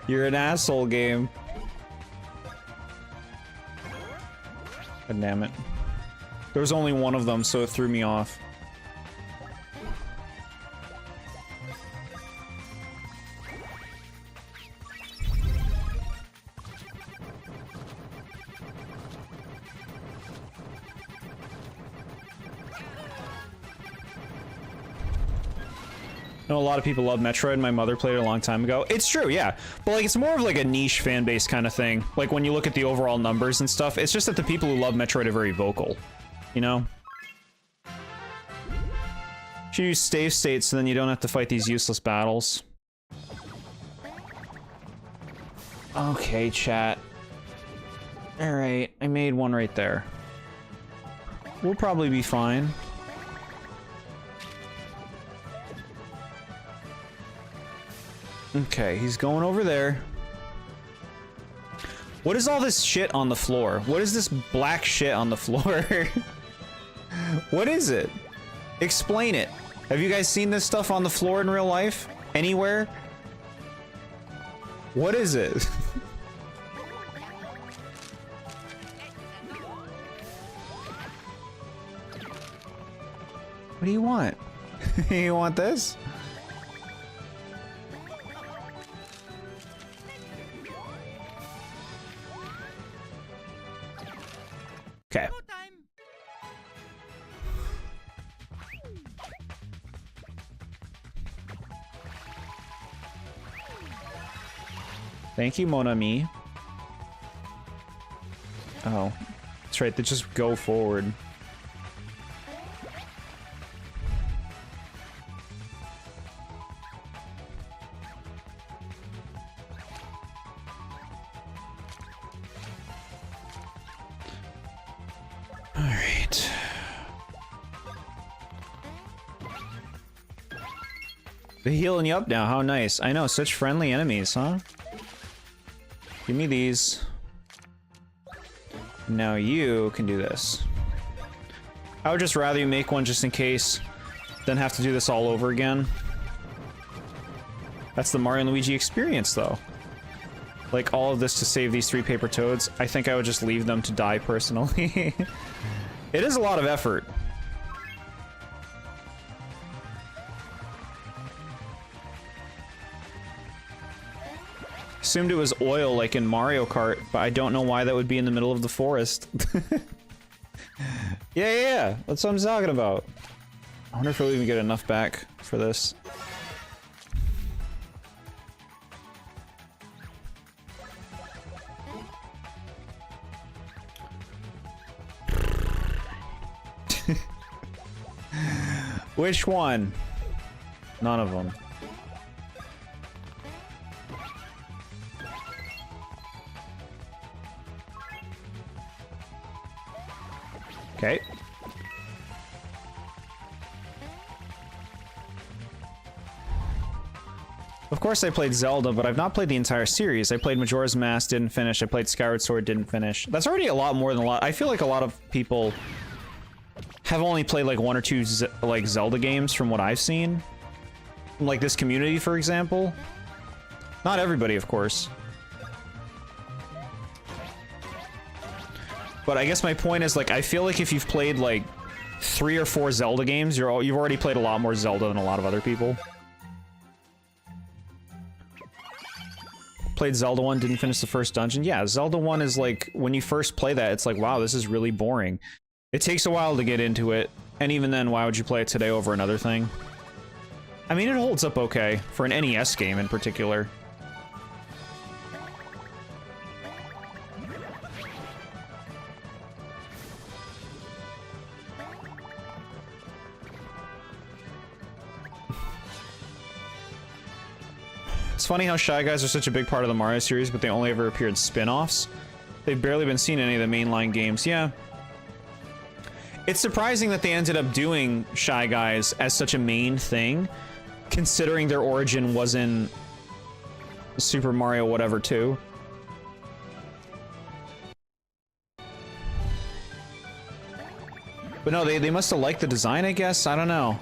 You're an asshole, game. God damn it. There was only one of them, so it threw me off. I know a lot of people love Metroid. My mother played it a long time ago. It's true, yeah. But like, it's more of like a niche fan base kind of thing. Like when you look at the overall numbers and stuff, it's just that the people who love Metroid are very vocal. You know? Should use save states so then you don't have to fight these useless battles. Okay, chat. Alright, I made one right there. We'll probably be fine. Okay, he's going over there. What is all this shit on the floor? What is this black shit on the floor? What is it? Explain it. Have you guys seen this stuff on the floor in real life? Anywhere? What is it? What do you want? You want this? Okay. Thank you, Mon Ami. Oh, that's right. They just go forward. All right. They're healing you up now. How nice. I know, such friendly enemies, huh? Give me these. Now you can do this. I would just rather you make one just in case, than have to do this all over again. That's the Mario and Luigi experience, though. Like, all of this to save these 3 paper toads, I think I would just leave them to die personally. It is a lot of effort. Assumed it was oil like in Mario Kart, but I don't know why that would be in the middle of the forest. Yeah, that's what I'm talking about. I wonder if we'll even get enough back for this. Which one? None of them. Okay. Of course I played Zelda, but I've not played the entire series. I played Majora's Mask, didn't finish. I played Skyward Sword, didn't finish. That's already a lot more than a lot. I feel like a lot of people have only played like 1 or 2 like Zelda games from what I've seen. Like this community, for example. Not everybody, of course. But I guess my point is, like, I feel like if you've played, like, 3 or 4 Zelda games, you've already played a lot more Zelda than a lot of other people. Played Zelda 1, didn't finish the first dungeon. Yeah, Zelda 1 is, like, when you first play that, it's like, wow, this is really boring. It takes a while to get into it, and even then, why would you play it today over another thing? I mean, it holds up okay, for an NES game in particular. It's funny how Shy Guys are such a big part of the Mario series, but they only ever appeared spin-offs. They've barely been seen in any of the mainline games. Yeah. It's surprising that they ended up doing Shy Guys as such a main thing, considering their origin was in Super Mario whatever 2. But no, they must have liked the design, I guess. I don't know.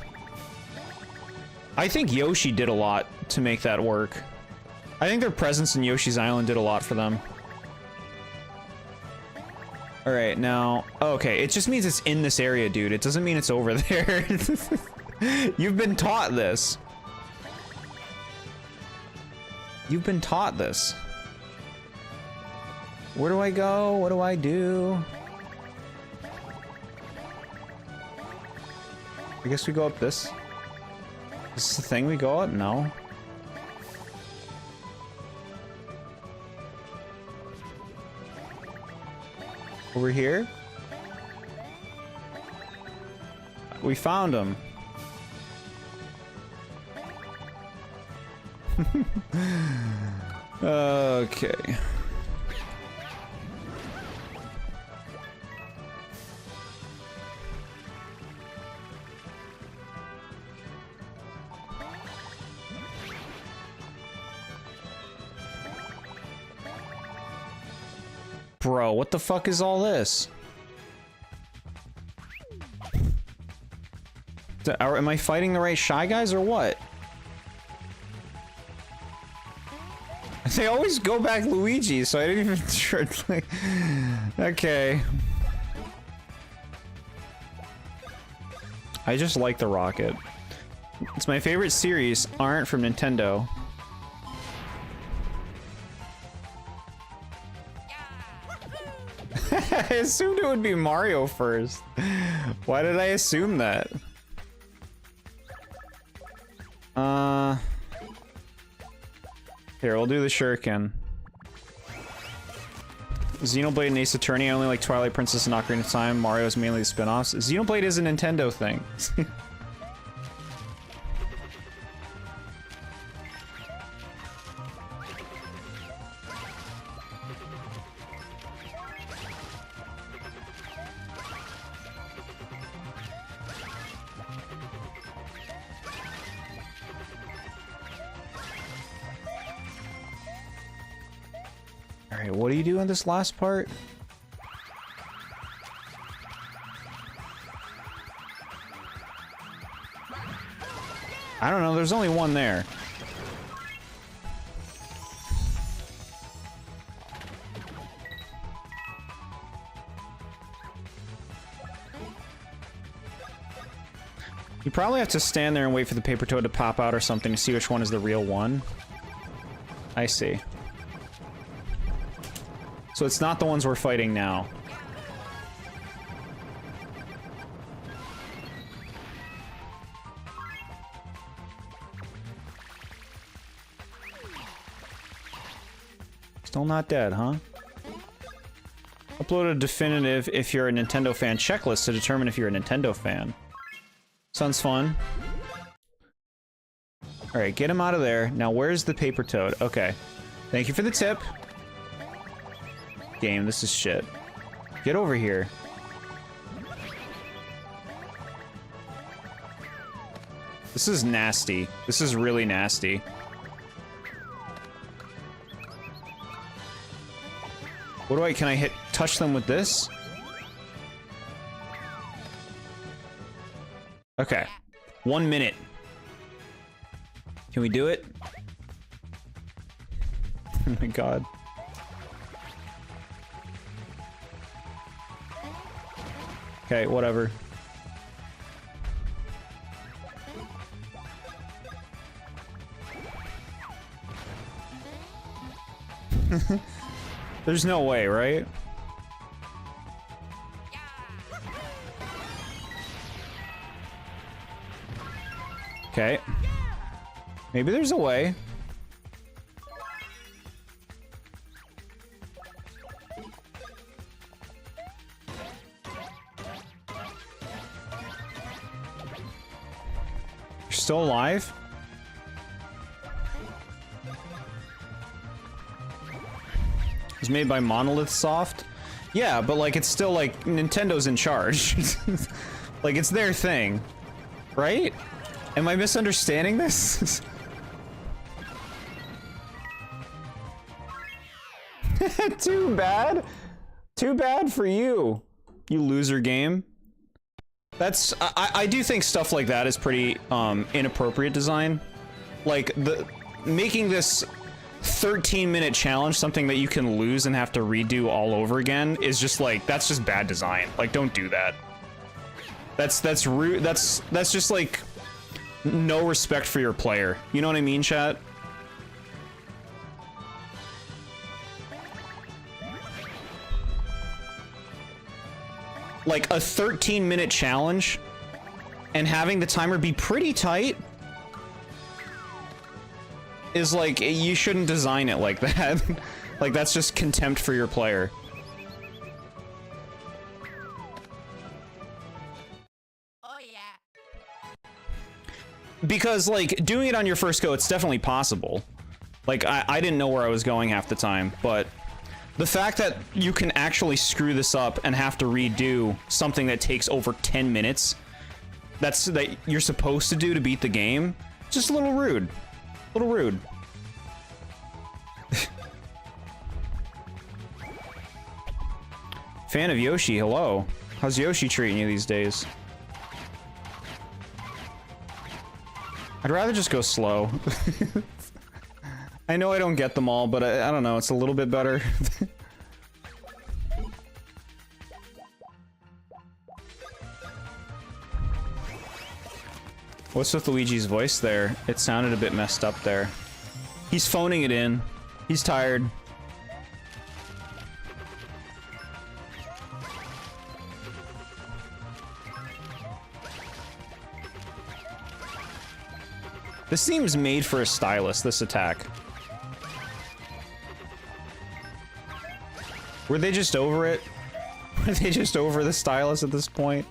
I think Yoshi did a lot to make that work. I think their presence in Yoshi's Island did a lot for them. Alright, now... Okay, it just means it's in this area, dude. It doesn't mean it's over there. You've been taught this. You've been taught this. Where do I go? What do I do? I guess we go up this. Is this the thing we go up? No. Over here? We found him. Okay. bro, what the fuck is all this? Am I fighting the right Shy Guys or what? They always go back Luigi, so I didn't even try. Like, okay. I just like the rocket. It's my favorite series. Aren't from Nintendo. I assumed it would be Mario first. Why did I assume that? Here, we'll do the shuriken. Xenoblade and Ace Attorney, I only like Twilight Princess and Ocarina of Time. Mario is mainly the spin-offs. Xenoblade is a Nintendo thing. Alright, what do you do in this last part? I don't know, there's only one there. You probably have to stand there and wait for the paper toad to pop out or something to see which one is the real one. I see. So it's not the ones we're fighting now. Still not dead, huh? Upload a definitive if you're a Nintendo fan checklist to determine if you're a Nintendo fan. Sounds fun. Alright, get him out of there. Now where's the paper toad? Okay. Thank you for the tip. Game, this is shit. Get over here. This is nasty. This is really nasty. What do I, can I hit, touch them with this? Okay. 1 minute. Can we do it? Oh my god. Okay, whatever. There's no way, right? Okay. Maybe there's a way. You're still alive? It was made by Monolith Soft? Yeah, but like it's still like Nintendo's in charge. Like it's their thing. Right? Am I misunderstanding this? Too bad. Too bad for you, you loser game. That's I do think stuff like that is pretty inappropriate design. Like making this 13-minute challenge something that you can lose and have to redo all over again is just like, that's just bad design. Like, don't do that. That's rude. That's just like no respect for your player. You know what I mean, chat? Like a 13-minute challenge and having the timer be pretty tight is like, you shouldn't design it like that. Like, that's just contempt for your player. Oh yeah. Because, like, doing it on your first go, it's definitely possible. Like, I didn't know where I was going half the time, but the fact that you can actually screw this up and have to redo something that takes over 10 minutes, that you're supposed to do to beat the game, just a little rude. A little rude. Fan of Yoshi, hello. How's Yoshi treating you these days? I'd rather just go slow. I know I don't get them all, but I don't know, it's a little bit better. What's with Luigi's voice there? It sounded a bit messed up there. He's phoning it in. He's tired. This seems made for a stylus, this attack. Were they just over it? Were they just over the stylus at this point?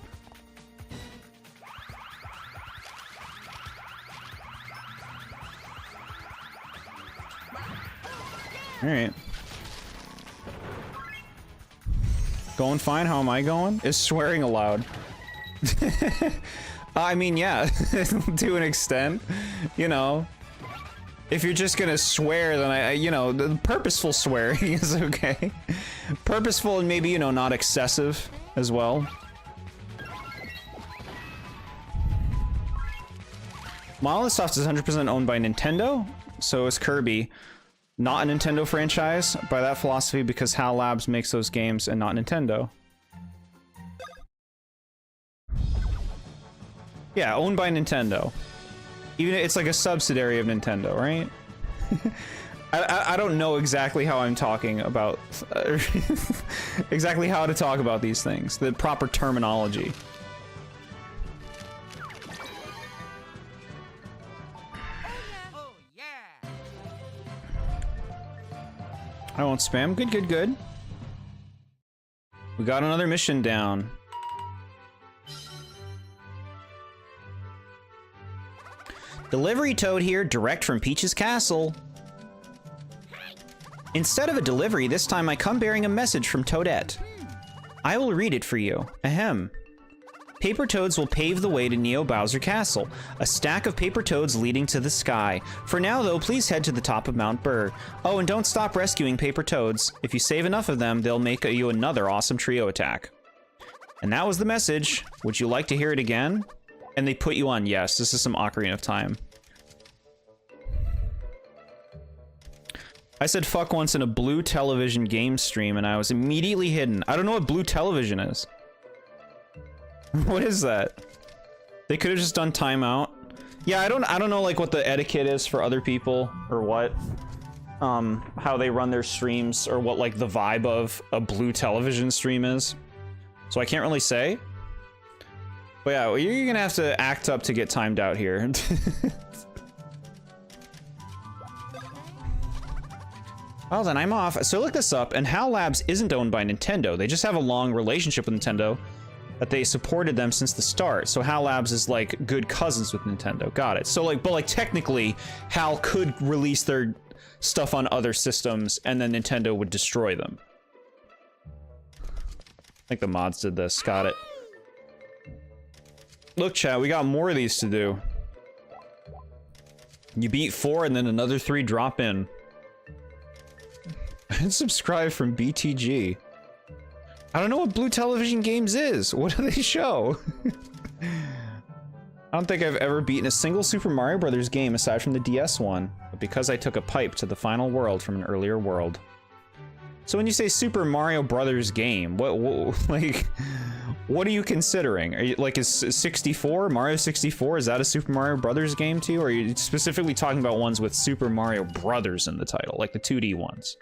Alright. Going fine, how am I going? Is swearing allowed? I mean, yeah, to an extent, you know. If you're just gonna swear, then you know, the purposeful swearing is okay. Purposeful and maybe, you know, not excessive as well. Monolith Soft is 100% owned by Nintendo, so is Kirby. Not a Nintendo franchise by that philosophy because HAL Labs makes those games and not Nintendo. Yeah, owned by Nintendo. Even it's like a subsidiary of Nintendo, right? I don't know exactly how I'm talking about exactly how to talk about these things, the proper terminology. Oh yeah. I won't spam. Good, good, good. We got another mission down. Delivery Toad here, direct from Peach's castle. Instead of a delivery, this time I come bearing a message from Toadette. I will read it for you. Ahem. Paper Toads will pave the way to Neo Bowser Castle, a stack of paper toads leading to the sky. For now, though, please head to the top of Mount Burr. Oh, and don't stop rescuing paper toads. If you save enough of them, they'll make you another awesome trio attack. And that was the message. Would you like to hear it again? And they put you on yes. This is some Ocarina of Time. I said fuck once in a Blue Television game stream, and I was immediately hidden. I don't know what Blue Television is. What is that? They could have just done timeout. Yeah, I don't know like what the etiquette is for other people or what. How they run their streams or what like the vibe of a Blue Television stream is. So I can't really say. But yeah, well, you're gonna have to act up to get timed out here. Well then, I'm off. So look this up, and HAL Labs isn't owned by Nintendo. They just have a long relationship with Nintendo that they supported them since the start. So HAL Labs is like good cousins with Nintendo. Got it. So like, but like technically, HAL could release their stuff on other systems and then Nintendo would destroy them. I think the mods did this. Got it. Look, chat, we got more of these to do. You beat 4 and then another 3 drop in. And subscribe from BTG. I don't know what Blue Television Games is. What do they show? I don't think I've ever beaten a single Super Mario Brothers game aside from the DS one, but because I took a pipe to the final world from an earlier world. So when you say Super Mario Brothers game, what like, what are you considering? Are you like, is 64, Mario 64, is that a Super Mario Brothers game too? Or are you specifically talking about ones with Super Mario Brothers in the title, like the 2D ones?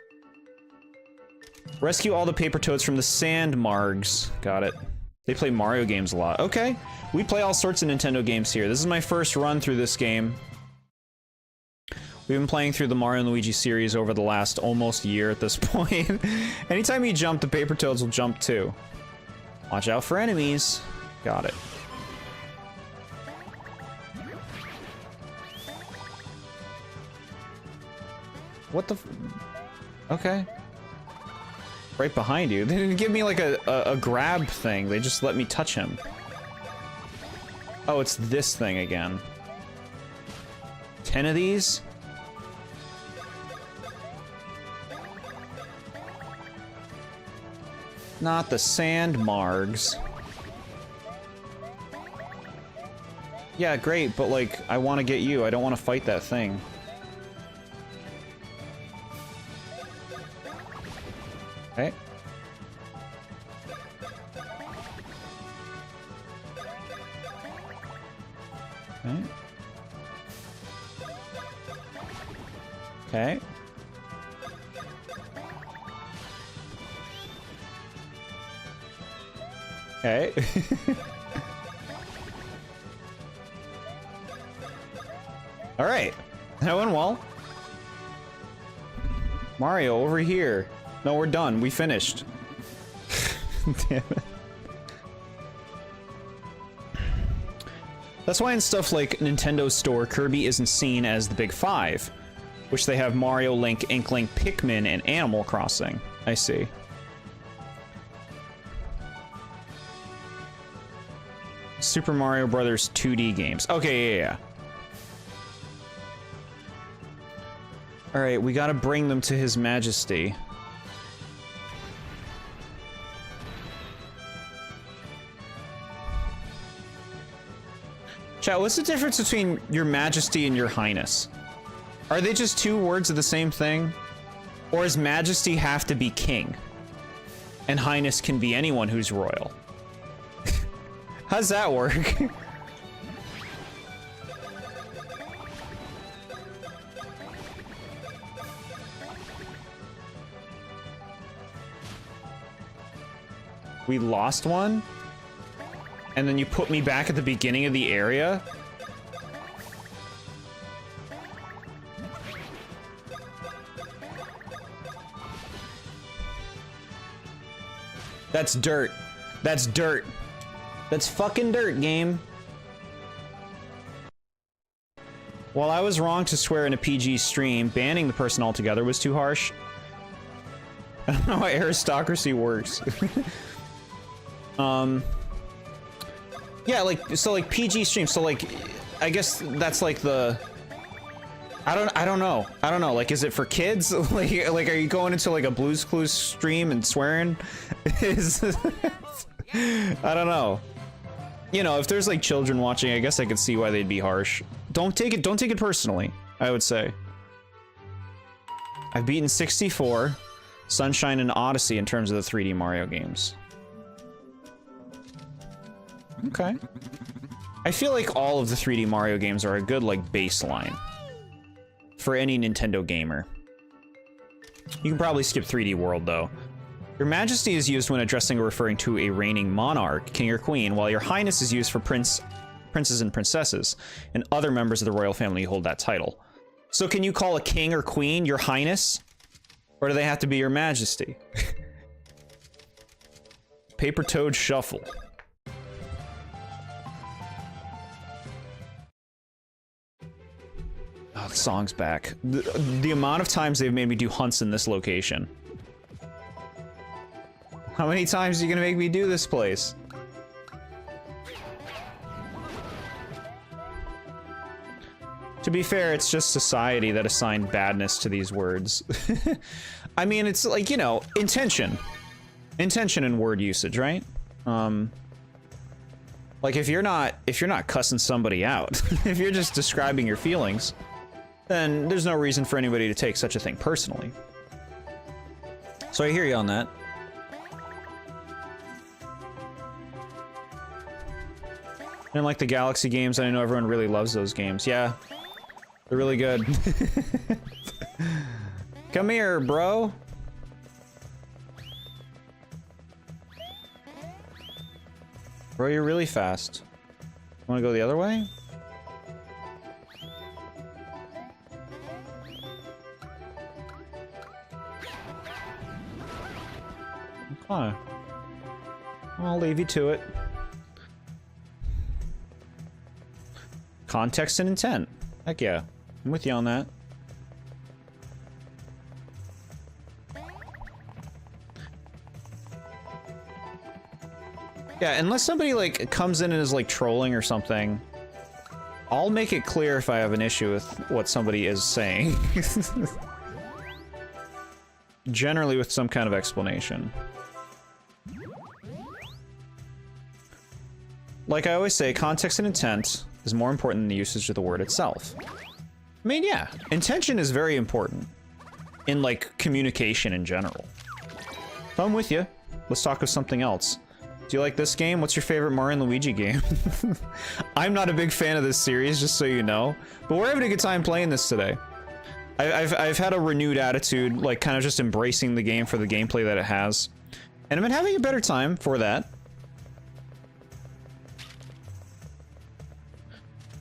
Rescue all the paper toads from the sand margs. Got it. They play Mario games a lot. Okay. We play all sorts of Nintendo games here. This is my first run through this game. We've been playing through the Mario and Luigi series over the last almost year at this point. Anytime you jump, the paper toads will jump too. Watch out for enemies. Got it. What the f— okay. Right behind you. They didn't give me like a grab thing. They just let me touch him. Oh, it's this thing again. 10 of these? Not the sand margs. Yeah, great, but like, I want to get you. I don't want to fight that thing. Okay. Okay. Okay. All right. That went well. Mario, over here. No, we're done. We finished. Damn it. That's why in stuff like Nintendo's store, Kirby isn't seen as the big five, which they have Mario, Link, Inkling, Pikmin, and Animal Crossing. I see. Super Mario Brothers 2D games. Okay, yeah. Alright, we gotta bring them to His Majesty. Chat, what's the difference between Your Majesty and Your Highness? Are they just two words of the same thing? Or does Majesty have to be king? And Highness can be anyone who's royal? How's that work? We lost one? And then you put me back at the beginning of the area? That's dirt. That's dirt. That's fucking dirt, game. While I was wrong to swear in a PG stream, banning the person altogether was too harsh. I don't know how aristocracy works. Yeah, like, so like PG stream, so like, I guess that's like the, I don't know, like, is it for kids? like, are you going into like a Blue's Clues stream and swearing? I don't know. You know, if there's like children watching, I guess I could see why they'd be harsh. Don't take it personally, I would say. I've beaten 64, Sunshine and Odyssey in terms of the 3D Mario games. Okay. I feel like all of the 3D Mario games are a good, like, baseline for any Nintendo gamer. You can probably skip 3D World, though. Your Majesty is used when addressing or referring to a reigning monarch, king or queen, while Your Highness is used for princes and princesses, and other members of the royal family who hold that title. So can you call a king or queen Your Highness? Or do they have to be Your Majesty? Paper Toad Shuffle. Oh, the song's back. The amount of times they've made me do hunts in this location. How many times are you gonna make me do this place? To be fair, it's just society that assigned badness to these words. I mean, it's like, you know, intention. Intention in word usage, right? Like if you're not cussing somebody out, if you're just describing your feelings, then there's no reason for anybody to take such a thing personally. So I hear you on that. And like the Galaxy games, I know everyone really loves those games. Yeah, they're really good. Come here, bro. Bro, you're really fast. Wanna go the other way? Okay. I'll leave you to it. Context and intent. Heck yeah. I'm with you on that. Yeah, unless somebody like comes in and is like trolling or something, I'll make it clear if I have an issue with what somebody is saying. Generally with some kind of explanation. like I always say, context and intent is more important than the usage of the word itself. I mean, yeah, intention is very important in, like, communication in general. So I'm with you. Let's talk of something else. Do you like this game? What's your favorite Mario and Luigi game? I'm not a big fan of this series, just so you know. But we're having a good time playing this today. I've had a renewed attitude, like, kind of just embracing the game for the gameplay that it has. And I've been having a better time for that.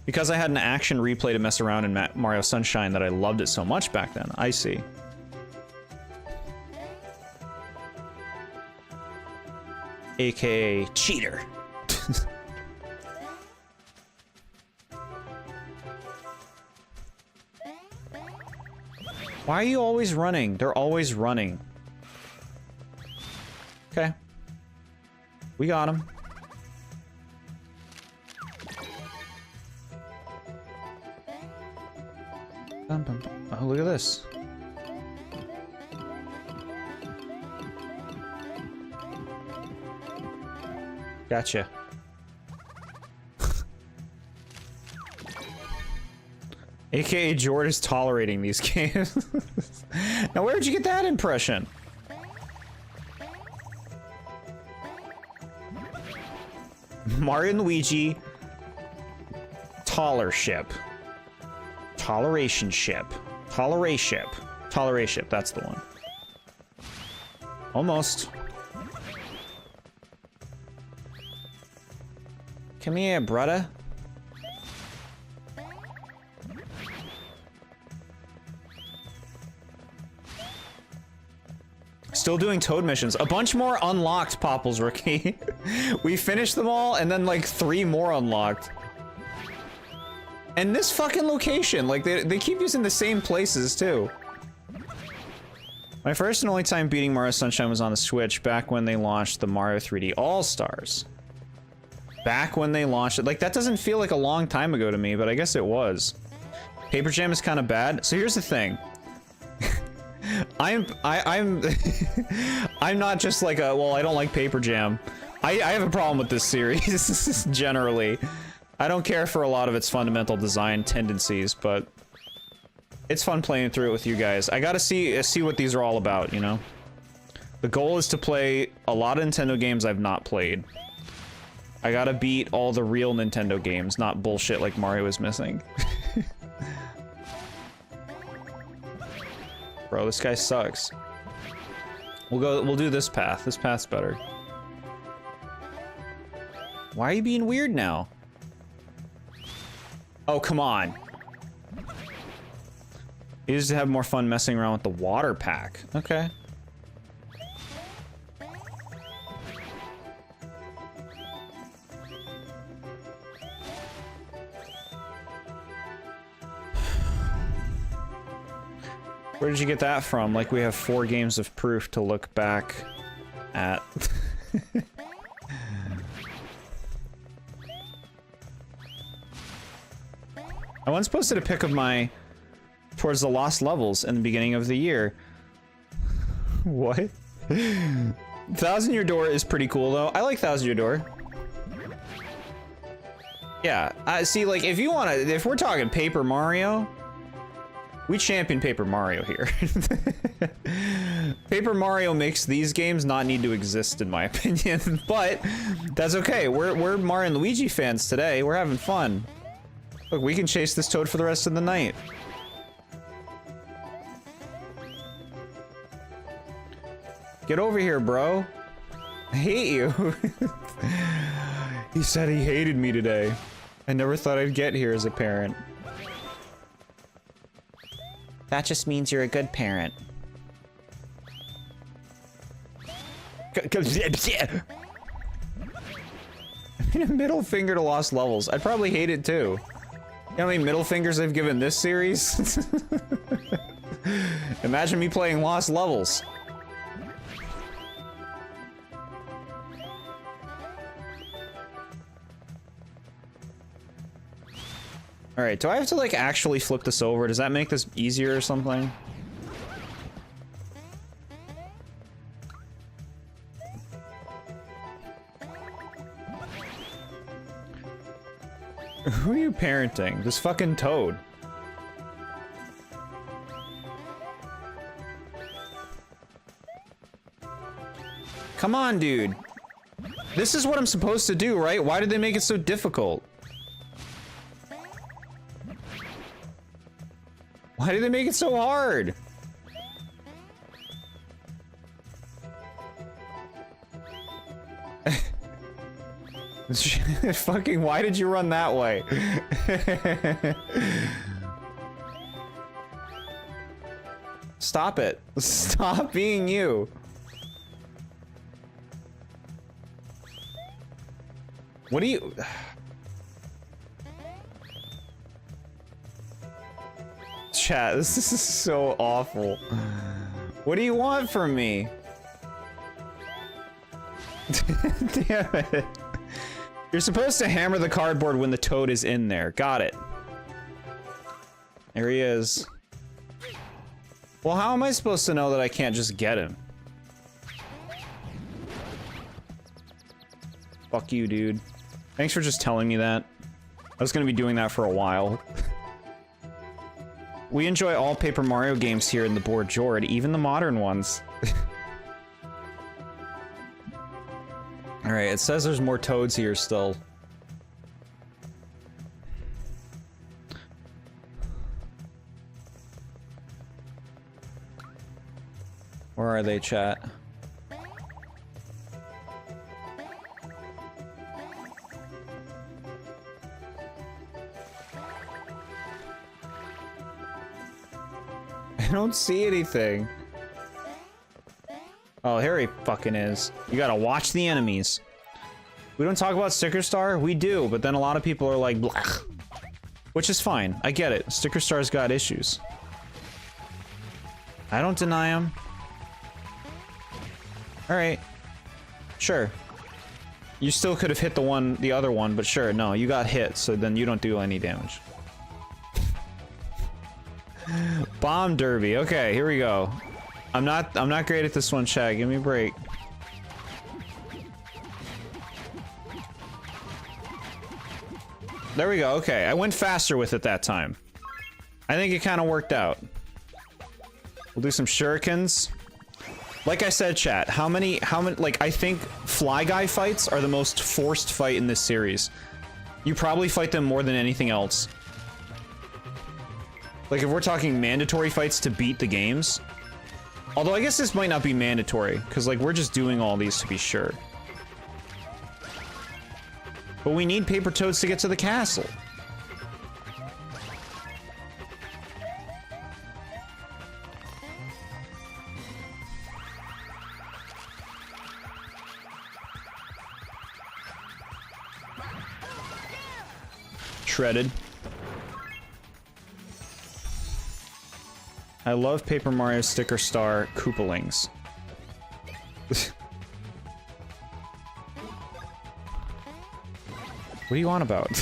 Because I had an action replay to mess around in Mario Sunshine that I loved it so much back then. I see. AKA cheater. Why are you always running? They're always running. Okay. We got him. Oh, look at this. Gotcha. AKA Jord is tolerating these games. Now, where'd you get that impression? Mario and Luigi. Tolership. Toleration ship. Toleraship. Toleraship, that's the one. Almost. Come here, brother. Still doing Toad missions. A bunch more unlocked, Popples Rookie. We finished them all, and then like 3 more unlocked. And this fucking location, like they keep using the same places too. My first and only time beating Mario Sunshine was on the Switch back when they launched the Mario 3D All-Stars. Back when they launched it. Like, that doesn't feel like a long time ago to me, but I guess it was. Paper Jam is kind of bad. So here's the thing. I'm I'm not just like a, well, I don't like Paper Jam. I have a problem with this series, generally. I don't care for a lot of its fundamental design tendencies, but it's fun playing through it with you guys. I gotta see what these are all about, you know? The goal is to play a lot of Nintendo games I've not played. I gotta beat all the real Nintendo games, not bullshit like Mario is missing. Bro, this guy sucks. We'll do this path. This path's better. Why are you being weird now? Oh, come on. You just have more fun messing around with the water pack. Okay. Where did you get that from? Like, we have 4 games of proof to look back at. I once posted a pic of my towards the lost levels in the beginning of the year. What? 1,000 Year Door is pretty cool, though. I like 1,000 Year Door. Yeah, see, like, if you want to, if we're talking Paper Mario, we champion Paper Mario here. Paper Mario makes these games not need to exist, in my opinion, but that's okay. We're Mario and Luigi fans today. We're having fun. Look, we can chase this Toad for the rest of the night. Get over here, bro. I hate you. He said he hated me today. I never thought I'd get here as a parent. That just means you're a good parent. Middle finger to lost levels. I'd probably hate it too. You know how many middle fingers I've given this series? Imagine me playing lost levels. Alright, do I have to, like, actually flip this over? Does that make this easier or something? Who are you parenting? This fucking Toad. Come on, dude. This is what I'm supposed to do, right? Why did they make it so difficult? Why did they make it so hard? Fucking, why did you run that way? Stop it. Stop being you. What do you... Chat, this is so awful. What do you want from me? Damn it. You're supposed to hammer the cardboard when the Toad is in there. Got it. There he is. Well, how am I supposed to know that I can't just get him? Fuck you, dude. Thanks for just telling me that. I was gonna be doing that for a while. We enjoy all Paper Mario games here in the TheBoredJord, even the modern ones. Alright, it says there's more Toads here still. Where are they, chat? I don't see anything. Oh, here he fucking is. You gotta watch the enemies. We don't talk about Sticker Star? We do, but then a lot of people are like, blech. Which is fine. I get it. Sticker Star's got issues. I don't deny him. Alright. Sure. You still could have hit the other one, but sure, no, you got hit, so then you don't do any damage. Bomb Derby. Okay, here we go. I'm not great at this one, chat. Give me a break. There we go. Okay, I went faster with it that time. I think it kind of worked out. We'll do some shurikens. Like I said, chat, how many, like, I think Fly Guy fights are the most forced fight in this series. You probably fight them more than anything else. Like, if we're talking mandatory fights to beat the games. Although, I guess this might not be mandatory, because, like, we're just doing all these to be sure. But we need Paper Toads to get to the castle. Shredded. I love Paper Mario Sticker Star Koopalings. What do you want about?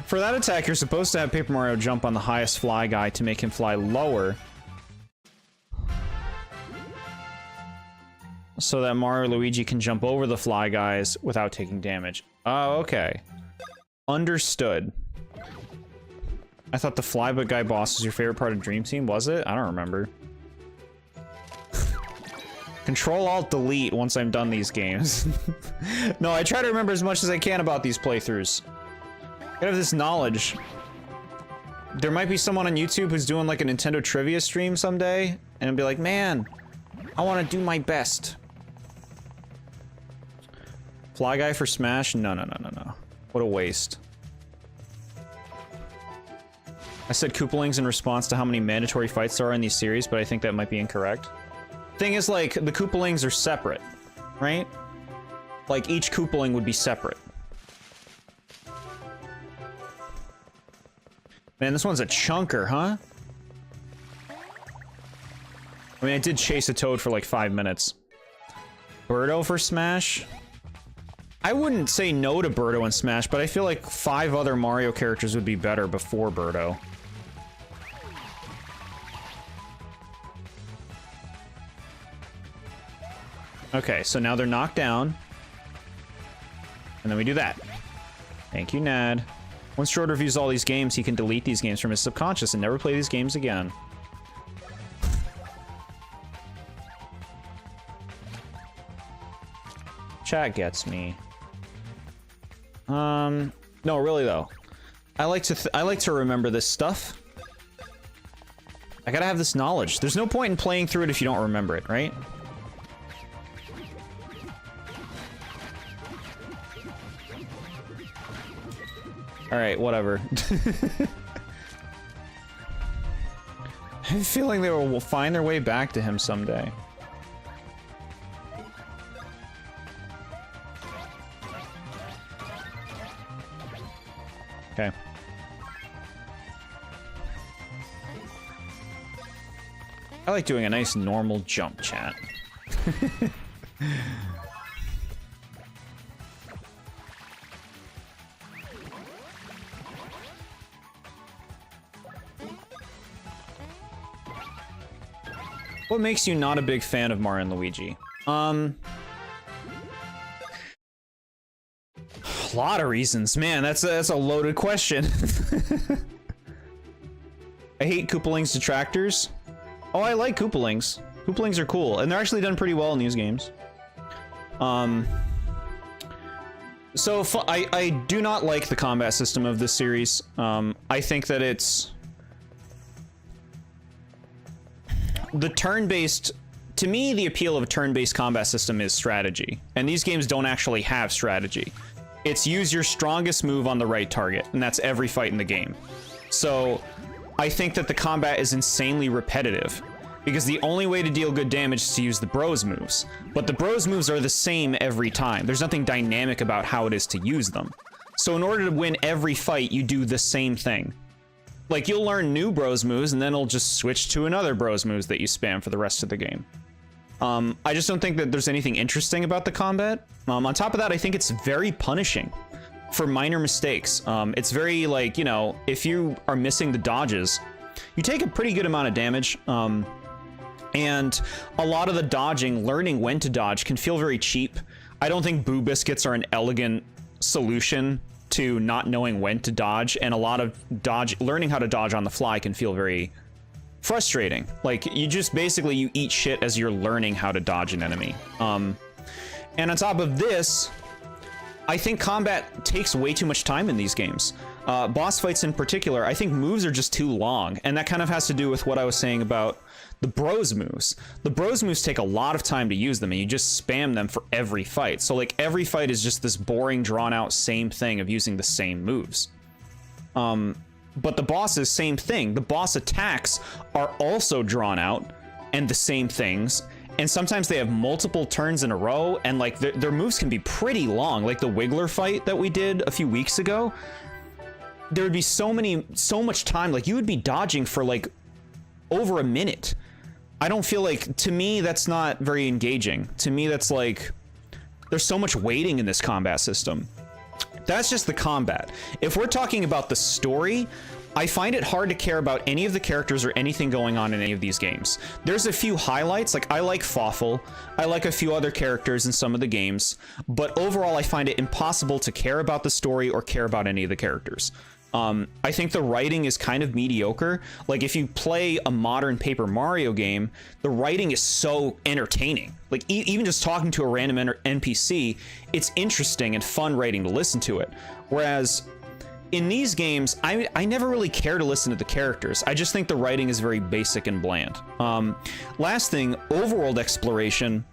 For that attack, you're supposed to have Paper Mario jump on the highest Fly Guy to make him fly lower. So that Mario or Luigi can jump over the Fly Guys without taking damage. Oh, okay. Understood. I thought the Fly Guy boss was your favorite part of Dream Team, was it? I don't remember. Control-Alt-Delete once I'm done these games. No, I try to remember as much as I can about these playthroughs. I have this knowledge. There might be someone on YouTube who's doing like a Nintendo trivia stream someday, and I'll be like, man, I want to do my best. Fly Guy for Smash? No, no, no, no, no. What a waste. I said Koopalings in response to how many mandatory fights there are in these series, but I think that might be incorrect. Thing is, like, the Koopalings are separate, right? Like, each Koopaling would be separate. Man, this one's a chunker, huh? I mean, I did chase a Toad for like 5 minutes. Birdo for Smash? I wouldn't say no to Birdo in Smash, but I feel like 5 other Mario characters would be better before Birdo. Okay, so now they're knocked down. And then we do that. Thank you, Nad. Once Jord reviews all these games, he can delete these games from his subconscious and never play these games again. Chat gets me. No, really though. I like to remember this stuff. I gotta have this knowledge. There's no point in playing through it if you don't remember it, right? Alright, whatever. I have a feeling they will find their way back to him someday. Okay. I like doing a nice normal jump chat. What makes you not a big fan of Mario and Luigi? A lot of reasons. Man, that's a loaded question. I hate Koopaling's detractors. Oh, I like Koopalings. Koopalings are cool, and they're actually done pretty well in these games. So I do not like the combat system of this series. I think that it's the turn-based. To me, the appeal of a turn-based combat system is strategy, and these games don't actually have strategy. It's use your strongest move on the right target, and that's every fight in the game. So I think that the combat is insanely repetitive, because the only way to deal good damage is to use the bros moves. But the bros moves are the same every time. There's nothing dynamic about how it is to use them. So in order to win every fight, you do the same thing. Like, you'll learn new bros moves, and then it'll just switch to another bros moves that you spam for the rest of the game. I just don't think that there's anything interesting about the combat. On top of that, I think it's very punishing for minor mistakes. It's very, like, you know, if you are missing the dodges, you take a pretty good amount of damage. And a lot of the dodging, learning when to dodge, can feel very cheap. I don't think Boo Biscuits are an elegant solution to not knowing when to dodge, and a lot of learning how to dodge on the fly can feel very frustrating. Like, you just basically, you eat shit as you're learning how to dodge an enemy. And on top of this, I think combat takes way too much time in these games. Boss fights in particular, I think moves are just too long, and that kind of has to do with what I was saying about the bros moves. The bros moves take a lot of time to use them, and you just spam them for every fight. So, like, every fight is just this boring, drawn-out same thing of using the same moves. But the bosses, same thing. The boss attacks are also drawn out and the same things. And sometimes they have multiple turns in a row, and like their moves can be pretty long. Like the Wiggler fight that we did a few weeks ago, there would be so much time. Like, you would be dodging for like over a minute. I don't feel like, to me, that's not very engaging. To me, that's like, there's so much waiting in this combat system. That's just the combat. If we're talking about the story, I find it hard to care about any of the characters or anything going on in any of these games. There's a few highlights, like I like Fawful, I like a few other characters in some of the games, but overall I find it impossible to care about the story or care about any of the characters. I think the writing is kind of mediocre. Like, if you play a modern Paper Mario game, the writing is so entertaining. Like, even just talking to a random NPC, it's interesting and fun writing to listen to it. Whereas in these games, I never really care to listen to the characters. I just think the writing is very basic and bland. Last thing, overworld exploration.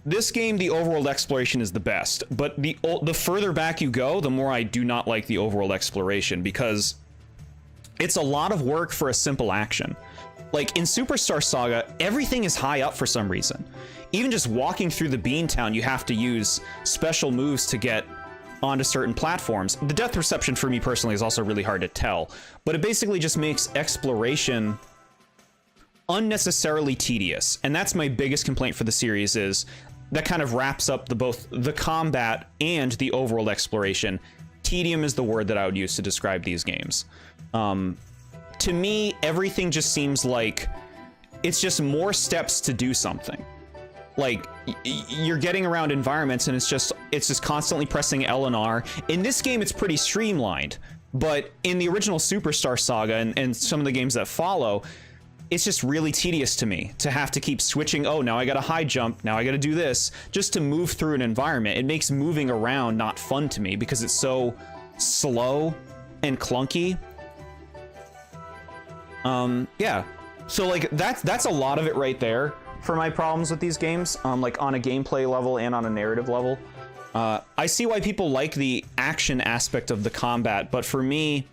This game, the overworld exploration is the best, but the further back you go, the more I do not like the overworld exploration, because it's a lot of work for a simple action. Like, in Superstar Saga, everything is high up for some reason. Even just walking through the Bean Town, you have to use special moves to get onto certain platforms. The depth perception for me personally is also really hard to tell, but it basically just makes exploration unnecessarily tedious. And that's my biggest complaint for the series, is that kind of wraps up both the combat and the overworld exploration. Tedium is the word that I would use to describe these games. To me, everything just seems like it's just more steps to do something. like you're getting around environments and it's just constantly pressing L and R. In this game, it's pretty streamlined, but in the original Superstar Saga and some of the games that follow, it's just really tedious to me to have to keep switching. Oh, now I got a high jump. Now I got to do this just to move through an environment. It makes moving around not fun to me because it's so slow and clunky. Yeah. So like that's a lot of it right there for my problems with these games, like on a gameplay level and on a narrative level. I see why people like the action aspect of the combat, but for me,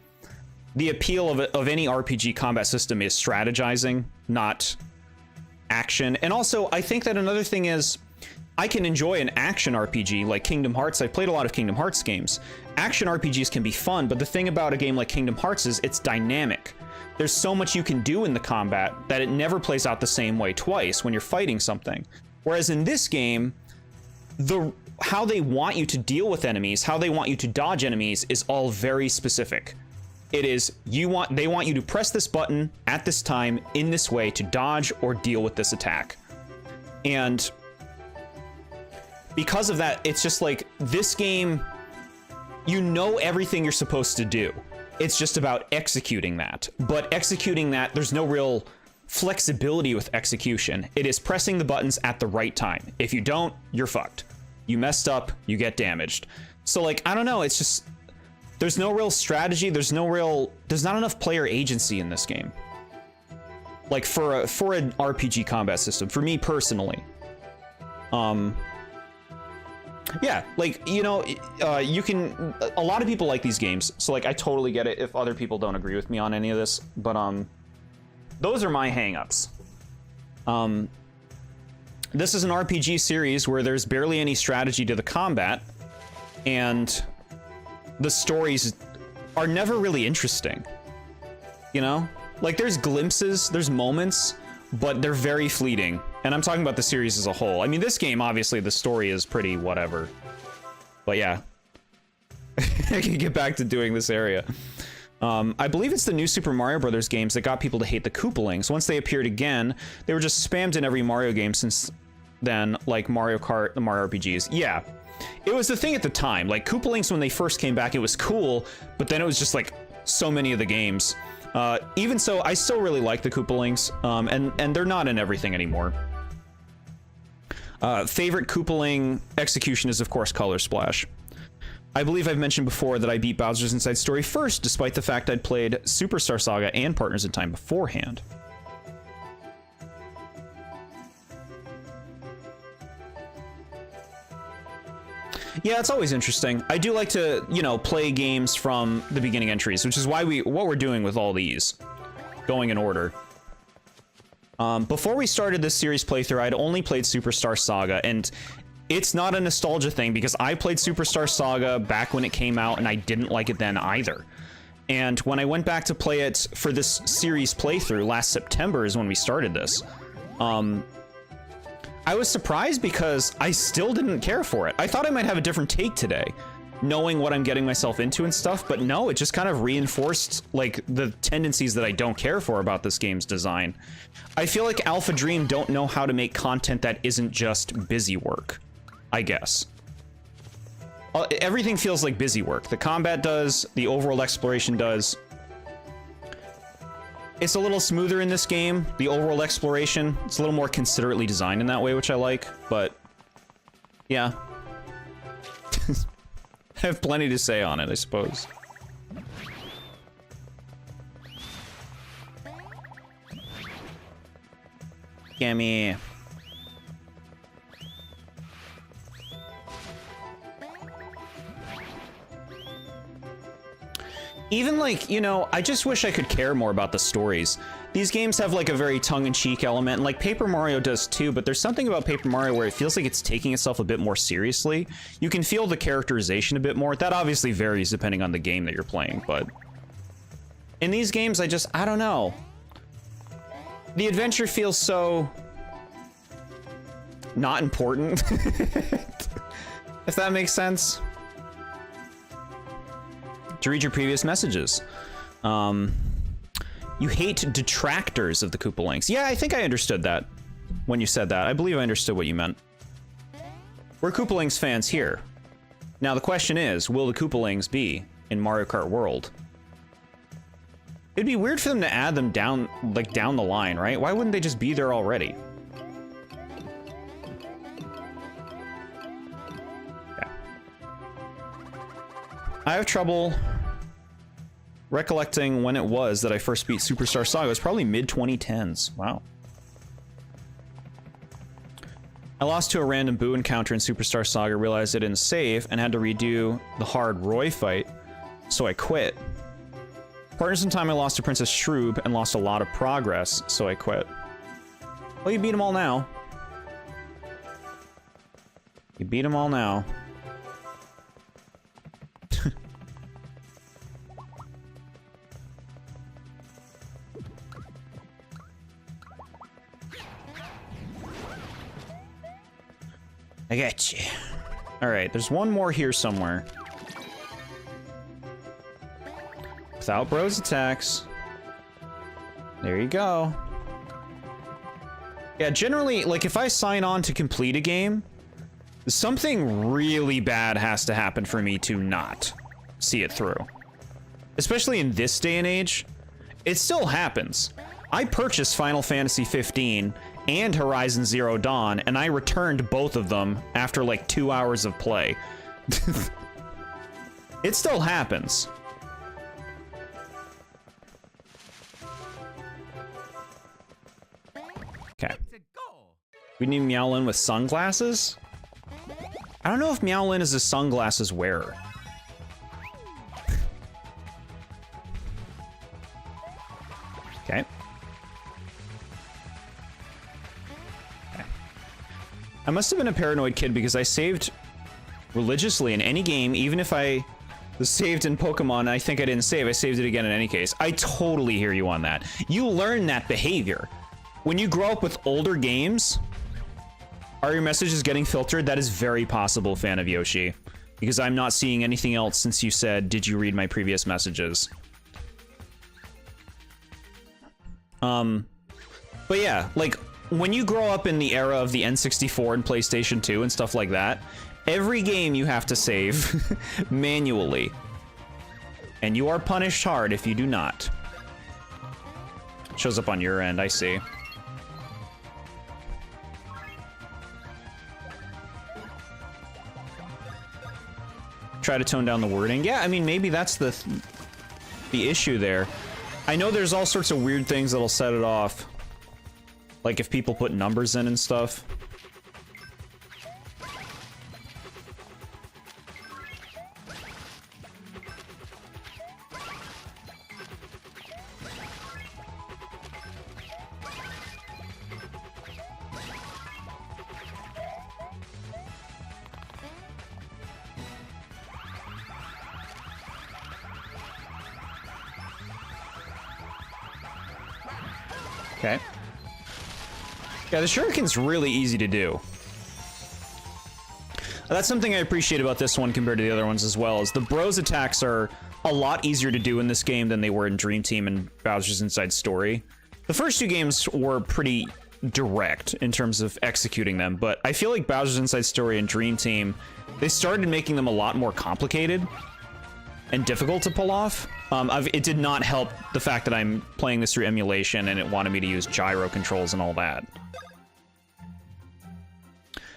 the appeal of any RPG combat system is strategizing, not action. And also, I think that another thing is, I can enjoy an action RPG like Kingdom Hearts. I've played a lot of Kingdom Hearts games. Action RPGs can be fun, but the thing about a game like Kingdom Hearts is it's dynamic. There's so much you can do in the combat that it never plays out the same way twice when you're fighting something. Whereas in this game, how they want you to deal with enemies, how they want you to dodge enemies is all very specific. It is, they want you to press this button at this time in this way to dodge or deal with this attack. And because of that, it's just like, this game, you know everything you're supposed to do. It's just about executing that. But executing that, there's no real flexibility with execution. It is pressing the buttons at the right time. If you don't, you're fucked. You messed up, you get damaged. So like, I don't know, it's just, there's no real strategy, there's not enough player agency in this game. Like for an RPG combat system, for me personally. Yeah, like, you know, a lot of people like these games, so like I totally get it if other people don't agree with me on any of this, but those are my hangups. This is an RPG series where there's barely any strategy to the combat, and the stories are never really interesting. You know? Like, there's glimpses, there's moments, but they're very fleeting. And I'm talking about the series as a whole. I mean, this game, obviously, the story is pretty whatever. But yeah. I can get back to doing this area. I believe it's the new Super Mario Brothers games that got people to hate the Koopalings. Once they appeared again, they were just spammed in every Mario game since then, like Mario Kart, the Mario RPGs. Yeah. It was the thing at the time. Like, Koopalings, when they first came back, it was cool, but then it was just like so many of the games. Even so, I still really like the Koopalings, and they're not in everything anymore. Favorite Koopaling execution is, of course, Color Splash. I believe I've mentioned before that I beat Bowser's Inside Story first, despite the fact I'd played Superstar Saga and Partners in Time beforehand. Yeah, it's always interesting. I do like to, you know, play games from the beginning entries, which is why what we're doing with all these, going in order. Before we started this series playthrough, I'd only played Superstar Saga, and it's not a nostalgia thing because I played Superstar Saga back when it came out, and I didn't like it then either. And when I went back to play it for this series playthrough last September is when we started this. I was surprised because I still didn't care for it. I thought I might have a different take today, knowing what I'm getting myself into and stuff, but no, it just kind of reinforced, like, the tendencies that I don't care for about this game's design. I feel like Alpha Dream don't know how to make content that isn't just busy work, I guess. Everything feels like busy work. The combat does, the overworld exploration does. It's a little smoother in this game, the overworld exploration. It's a little more considerately designed in that way, which I like, but yeah. I have plenty to say on it, I suppose. Gimme. Even, like, you know, I just wish I could care more about the stories. These games have, like, a very tongue-in-cheek element, and, like, Paper Mario does too, but there's something about Paper Mario where it feels like it's taking itself a bit more seriously. You can feel the characterization a bit more. That obviously varies depending on the game that you're playing, but in these games, I don't know. The adventure feels so not important, if that makes sense. To read your previous messages. You hate detractors of the Koopalings. Yeah, I think I understood that. when you said that. I believe I understood what you meant. We're Koopalings fans here. Now the question is, will the Koopalings be in Mario Kart World? It'd be weird for them to add them down, like, down the line, right? Why wouldn't they just be there already? Yeah. I have trouble recollecting when it was that I first beat Superstar Saga. It was probably mid-2010s. Wow. I lost to a random Boo encounter in Superstar Saga, realized I didn't save, and had to redo the hard Roy fight, so I quit. Partners in time, I lost to Princess Shroob and lost a lot of progress, so I quit. Well, you beat them all now. You beat them all now. I got you. Alright, there's one more here somewhere. Without bros attacks. There you go. Yeah, generally, like, if I sign on to complete a game, something really bad has to happen for me to not see it through. Especially in this day and age. It still happens. I purchased Final Fantasy 15 and Horizon Zero Dawn, and I returned both of them after like 2 hours of play. It still happens. Okay. We need Meowlin with sunglasses? I don't know if Meowlin is a sunglasses wearer. Okay. I must have been a paranoid kid because I saved religiously in any game, even if I was saved in Pokemon, I think I didn't save. I saved it again in any case. I totally hear you on that. You learn that behavior. When you grow up with older games, are your messages getting filtered? That is very possible, fan of Yoshi. Because I'm not seeing anything else since you said, did you read my previous messages? But yeah, like, when you grow up in the era of the N64 and PlayStation 2 and stuff like that, every game you have to save manually. And you are punished hard if you do not. Shows up on your end, I see. Try to tone down the wording. Yeah, I mean, maybe that's the issue there. I know there's all sorts of weird things that'll set it off. Like if people put numbers in and stuff. Okay. Yeah, the shuriken's really easy to do. That's something I appreciate about this one compared to the other ones as well, is the bros attacks are a lot easier to do in this game than they were in Dream Team and Bowser's Inside Story. The first two games were pretty direct in terms of executing them, but I feel like Bowser's Inside Story and Dream Team, they started making them a lot more complicated and difficult to pull off. It did not help the fact that I'm playing this through emulation and it wanted me to use gyro controls and all that.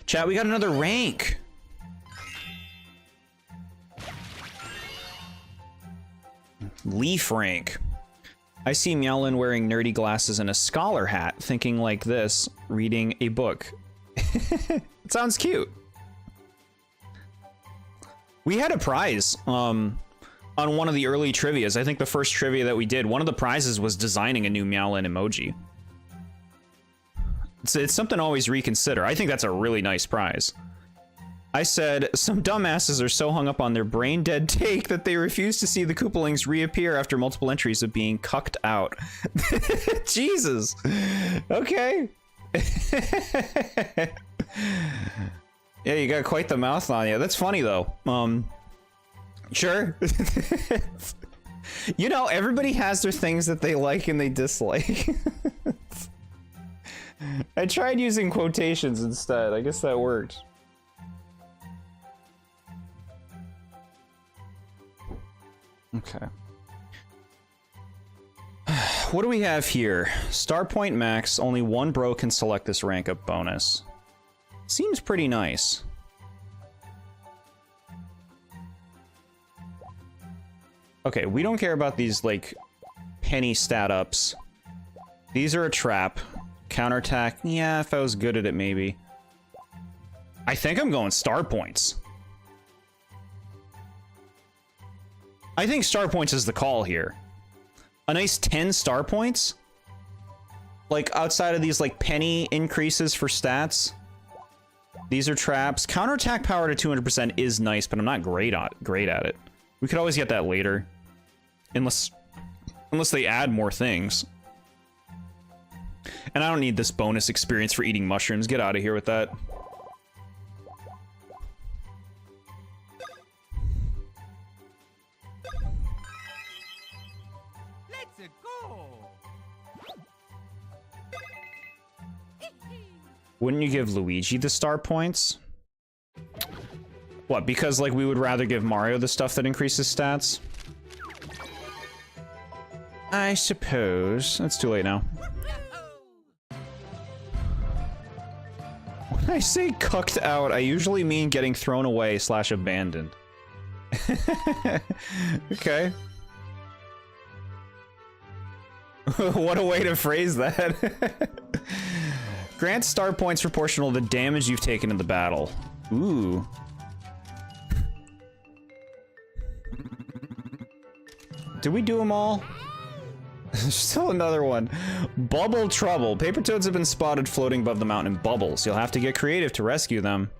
Chat, we got another rank. Leaf rank. I see Meowlin wearing nerdy glasses and a scholar hat, thinking like this, reading a book. It sounds cute. We had a prize on one of the early trivias. I think the first trivia that we did, one of the prizes was designing a new Meowlin emoji. It's something to always reconsider. I think that's a really nice prize. I said, some dumbasses are so hung up on their brain-dead take that they refuse to see the Koopalings reappear after multiple entries of being cucked out. Jesus. Okay. Yeah, you got quite the mouth on you. That's funny, though. Sure. You know, everybody has their things that they like and they dislike. I tried using quotations instead. I guess that worked. Okay. What do we have here? Star point max. Only one bro can select this rank up bonus. Seems pretty nice. Okay, we don't care about these, like, penny stat ups. These are a trap. Counterattack. Yeah, if I was good at it, maybe. I think I'm going star points. I think star points is the call here. A nice 10 star points? Like, outside of these, like, penny increases for stats. These are traps. Counterattack power to 200% is nice, but I'm not great at it. We could always get that later. Unless they add more things. And I don't need this bonus experience for eating mushrooms. Get out of here with that. Let's go. Wouldn't you give Luigi the star points? What, because, like, we would rather give Mario the stuff that increases stats? I suppose. It's too late now. When I say cucked out, I usually mean getting thrown away / abandoned. Okay. What a way to phrase that. Grant star points proportional to the damage you've taken in the battle. Ooh. Did we do them all? There's still another one. Bubble trouble. Paper toads have been spotted floating above the mountain in bubbles. You'll have to get creative to rescue them.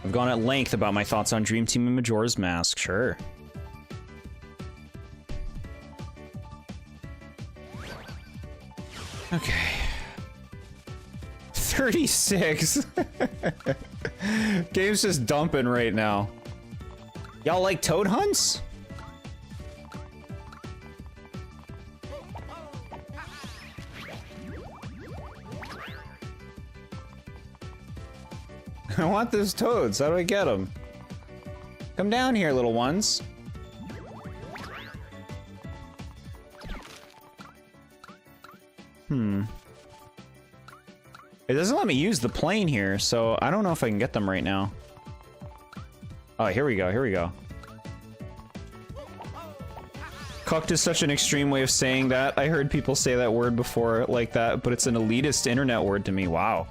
I've gone at length about my thoughts on Dream Team and Majora's Mask. Sure. Okay. 36. Game's just dumping right now. Y'all like toad hunts? I want those toads. How do I get them? Come down here, little ones. It doesn't let me use the plane here, so I don't know if I can get them right now. Oh, here we go, here we go. Cucked is such an extreme way of saying that. I heard people say that word before like that, but it's an elitist internet word to me. Wow.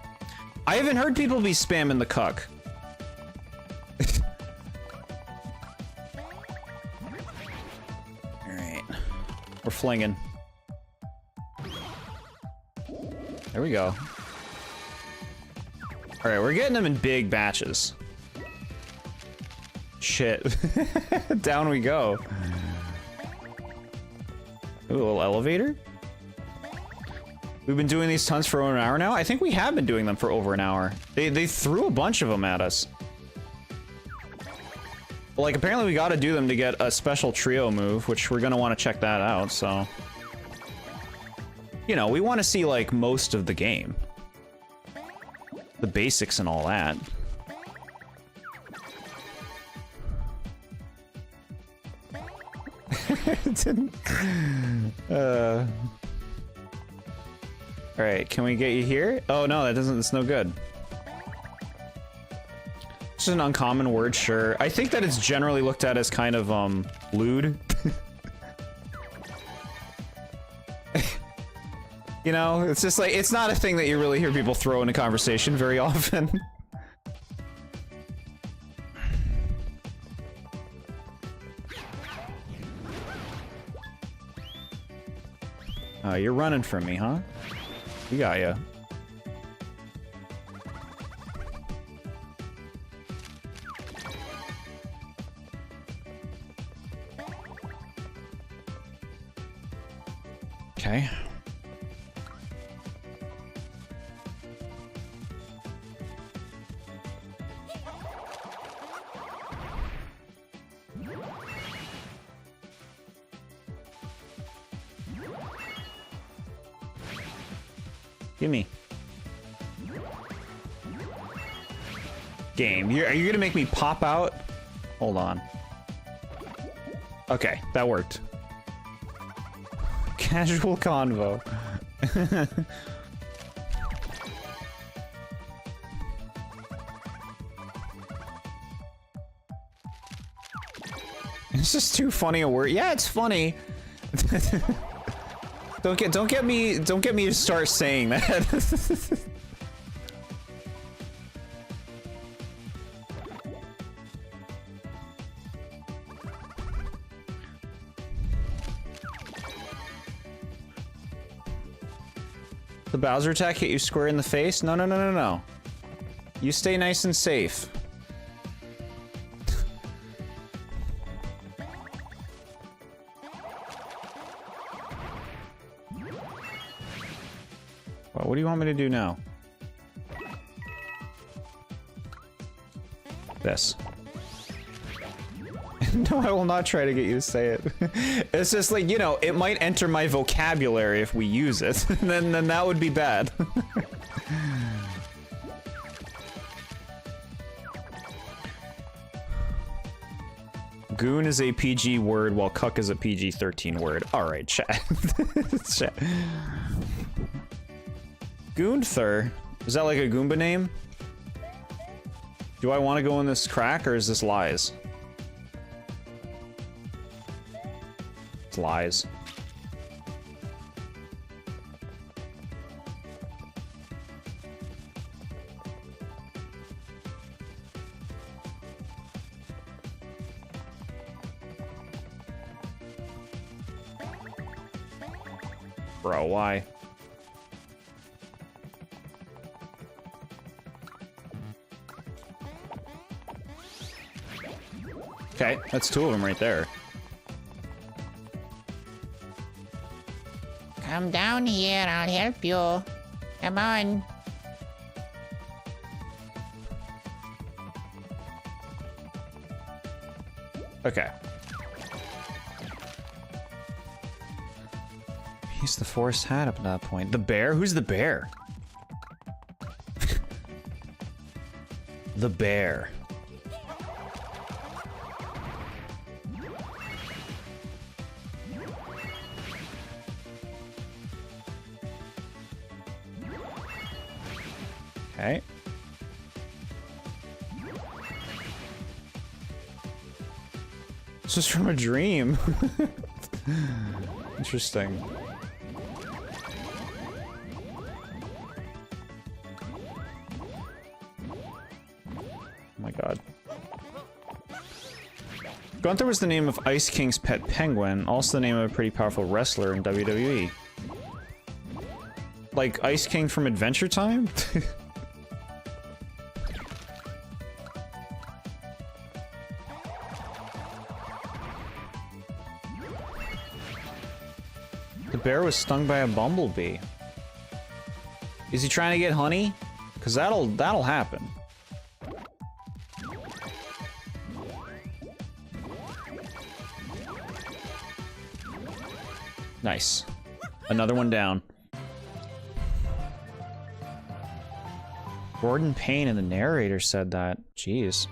I haven't heard people be spamming the cuck. Alright. We're flinging. There we go. Alright, we're getting them in big batches. Shit. Down we go. Ooh, a little elevator? We've been doing these tons for over an hour now? I think we have been doing them for over an hour. They threw a bunch of them at us. But, like, apparently we gotta do them to get a special trio move, which we're gonna want to check that out, so... You know, we want to see, like, most of the game. The basics and all that. Alright, can we get you here? Oh no, that doesn't, it's no good. It's just an uncommon word, sure. I think that it's generally looked at as kind of, lewd. You know, it's just like, it's not a thing that you really hear people throw in a conversation very often. Oh, you're running from me, huh? We got ya. Okay. Gimme. Game. Are you gonna make me pop out? Hold on. Okay, that worked. Casual convo. It's just too funny a word. Yeah, it's funny. Don't get me to start saying that. The Bowser attack hit you square in the face? No, no, no, no, no. You stay nice and safe. Well, what do you want me to do now? This. No, I will not try to get you to say it. It's just like, you know, it might enter my vocabulary if we use it. then that would be bad. Goon is a PG word while cuck is a PG-13 word. Alright, chat. Chat. Goonther? Is that like a Goomba name? Do I want to go in this crack or is this lies? It's lies. Bro, why? Okay, that's two of them right there. Come down here, I'll help you. Come on. Okay. He's the forest hat up at that point. The bear? Who's the bear? The bear. Okay. This is from a dream. Interesting. Oh my god. Gunther was the name of Ice King's pet penguin, also the name of a pretty powerful wrestler in WWE. Like Ice King from Adventure Time? The bear was stung by a bumblebee. Is he trying to get honey? Cause that'll happen. Nice. Another one down. Gordon Payne and the narrator said that. Jeez.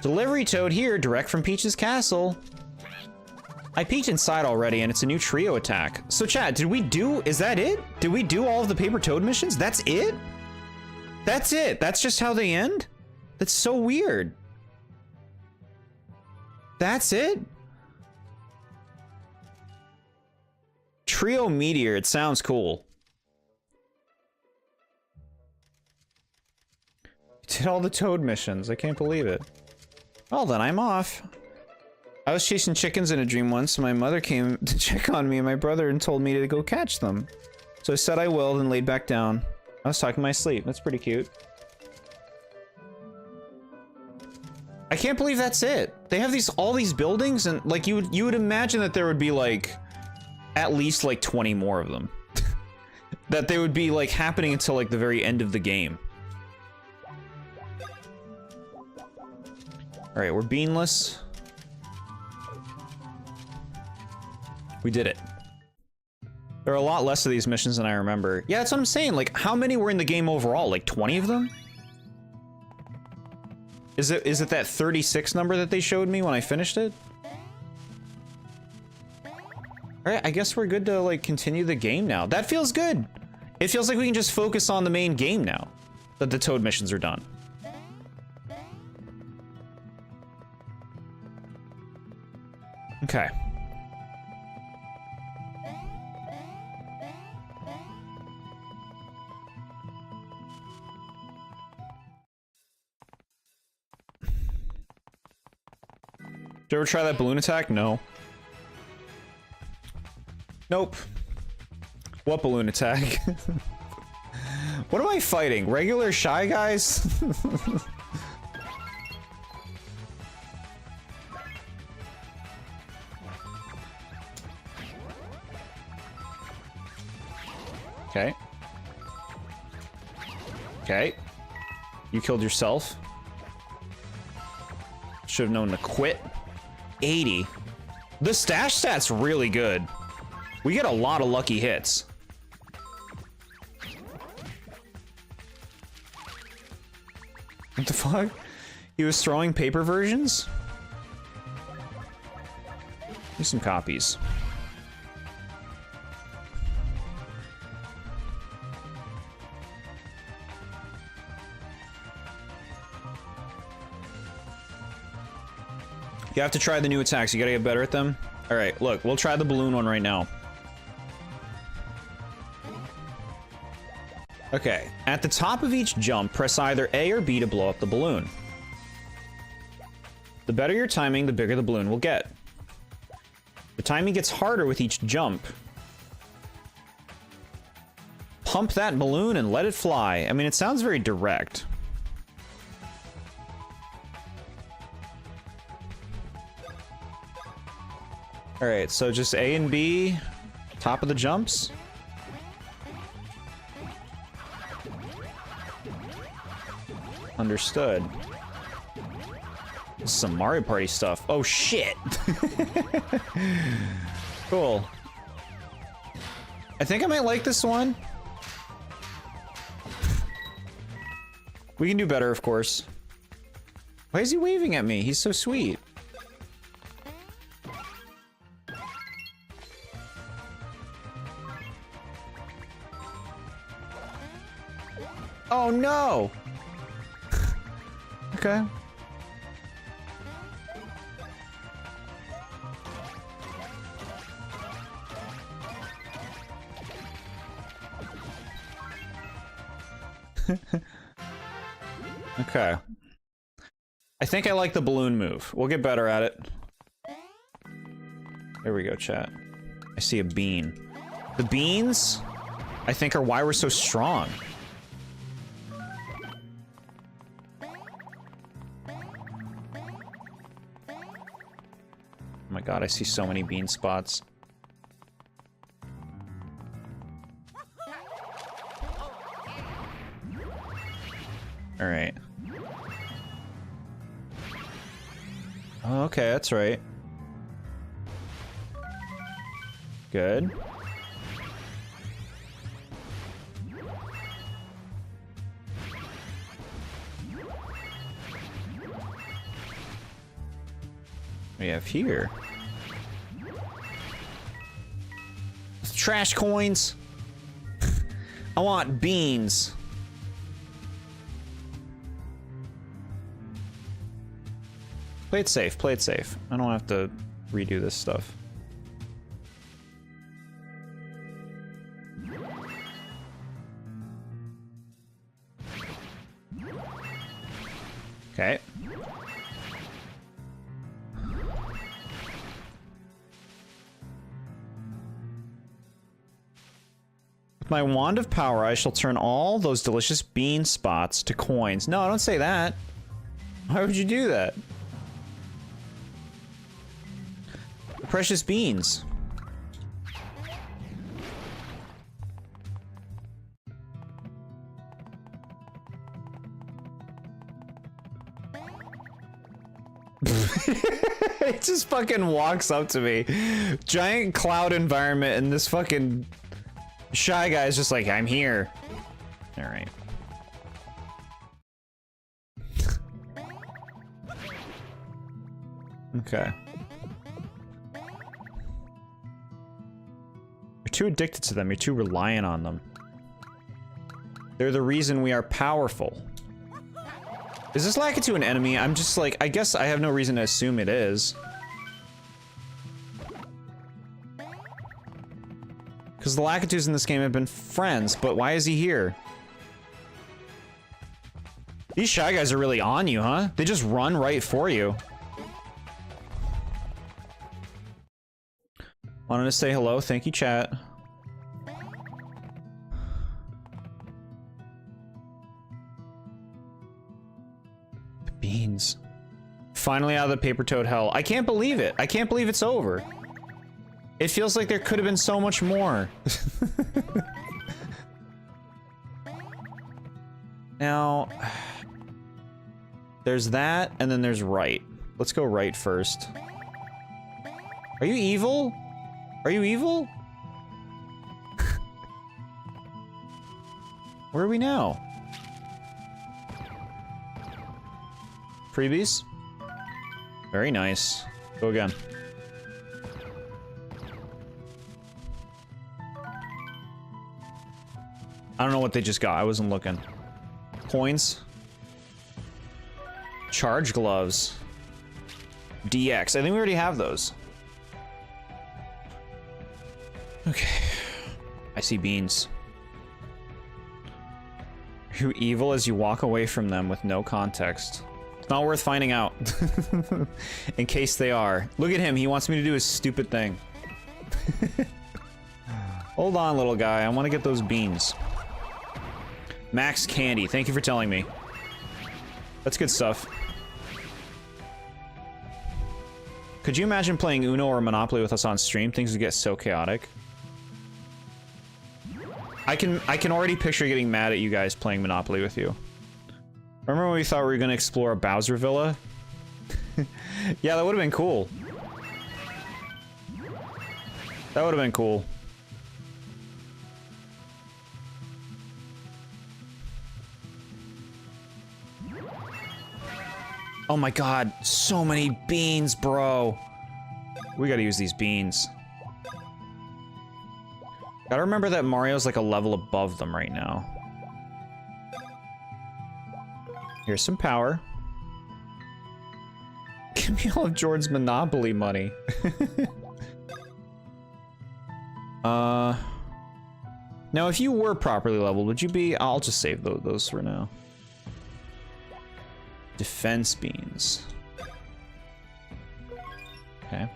Delivery toad here, direct from Peach's castle. I peeked inside already, and it's a new trio attack. So, chat, did we do... Is that it? Did we do all of the paper toad missions? That's it? That's it? That's just how they end? That's so weird. That's it? Trio Meteor, it sounds cool. Did all the toad missions, I can't believe it. Well then, I'm off. I was chasing chickens in a dream once, and my mother came to check on me and my brother and told me to go catch them. So I said I will, then laid back down. I was talking in my sleep, that's pretty cute. I can't believe that's it. They have all these buildings, and like you would imagine that there would be like at least like 20 more of them. That they would be like happening until like the very end of the game. All right, we're beanless. We did it. There are a lot less of these missions than I remember. Yeah, that's what I'm saying. Like, how many were in the game overall? Like 20 of them? Is it that 36 number that they showed me when I finished it? Alright, I guess we're good to, like, continue the game now. That feels good! It feels like we can just focus on the main game now, that the Toad missions are done. Okay. Did you ever try that balloon attack? No. Nope. What balloon attack? What am I fighting? Regular Shy Guys? Okay. Okay. You killed yourself. Should have known to quit. 80. The stash stat's really good. We get a lot of lucky hits. What the fuck? He was throwing paper versions? Use some copies. You have to try the new attacks. You gotta get better at them. All right, look, we'll try the balloon one right now. Okay, at the top of each jump, press either A or B to blow up the balloon. The better your timing, the bigger the balloon will get. The timing gets harder with each jump. Pump that balloon and let it fly. I mean, it sounds very direct. All right, so just A and B, top of the jumps. Understood. This is some Mario Party stuff. Oh shit! Cool. I think I might like this one. We can do better, of course. Why is he waving at me? He's so sweet. Oh no! Okay. Okay. I think I like the balloon move. We'll get better at it. There we go, chat. I see a bean. The beans, I think, are why we're so strong. Oh my god, I see so many bean spots. Alright. Oh, okay, that's right. Good. We have here. Trash coins. I want beans. Play it safe, play it safe. I don't have to redo this stuff. Okay. With my wand of power, I shall turn all those delicious bean spots to coins. No, don't say that. Why would you do that? Precious beans. It just fucking walks up to me. Giant cloud environment, and this fucking Shy Guy is just like, I'm here. Alright. Okay. You're too addicted to them. You're too reliant on them. They're the reason we are powerful. Is this Lakitu an enemy? I'm just like, I guess I have no reason to assume it is. Because the Lakitus in this game have been friends, but why is he here? These Shy Guys are really on you, huh? They just run right for you. Wanted to say hello. Thank you, chat. Beans. Finally out of the paper toad hell. I can't believe it. I can't believe it's over. It feels like there could have been so much more. Now, there's that, and then there's right. Let's go right first. Are you evil? Are you evil? Where are we now? Freebies? Very nice. Go again. I don't know what they just got. I wasn't looking. Coins. Charge gloves. DX. I think we already have those. Okay. I see beans. Are you evil as you walk away from them with no context? It's not worth finding out. In case they are. Look at him. He wants me to do his stupid thing. Hold on, little guy. I want to get those beans. Max Candy. Thank you for telling me. That's good stuff. Could you imagine playing Uno or Monopoly with us on stream? Things would get so chaotic. I can already picture getting mad at you guys playing Monopoly with you. Remember when we thought we were gonna explore a Bowser Villa? Yeah, that would have been cool. That would have been cool. Oh my god, so many beans, bro. We gotta use these beans. Gotta remember that Mario's like a level above them right now. Here's some power. Give me all of Jord's Monopoly money. Now if you were properly leveled, would you be... I'll just save those for now. Defense beans. Okay.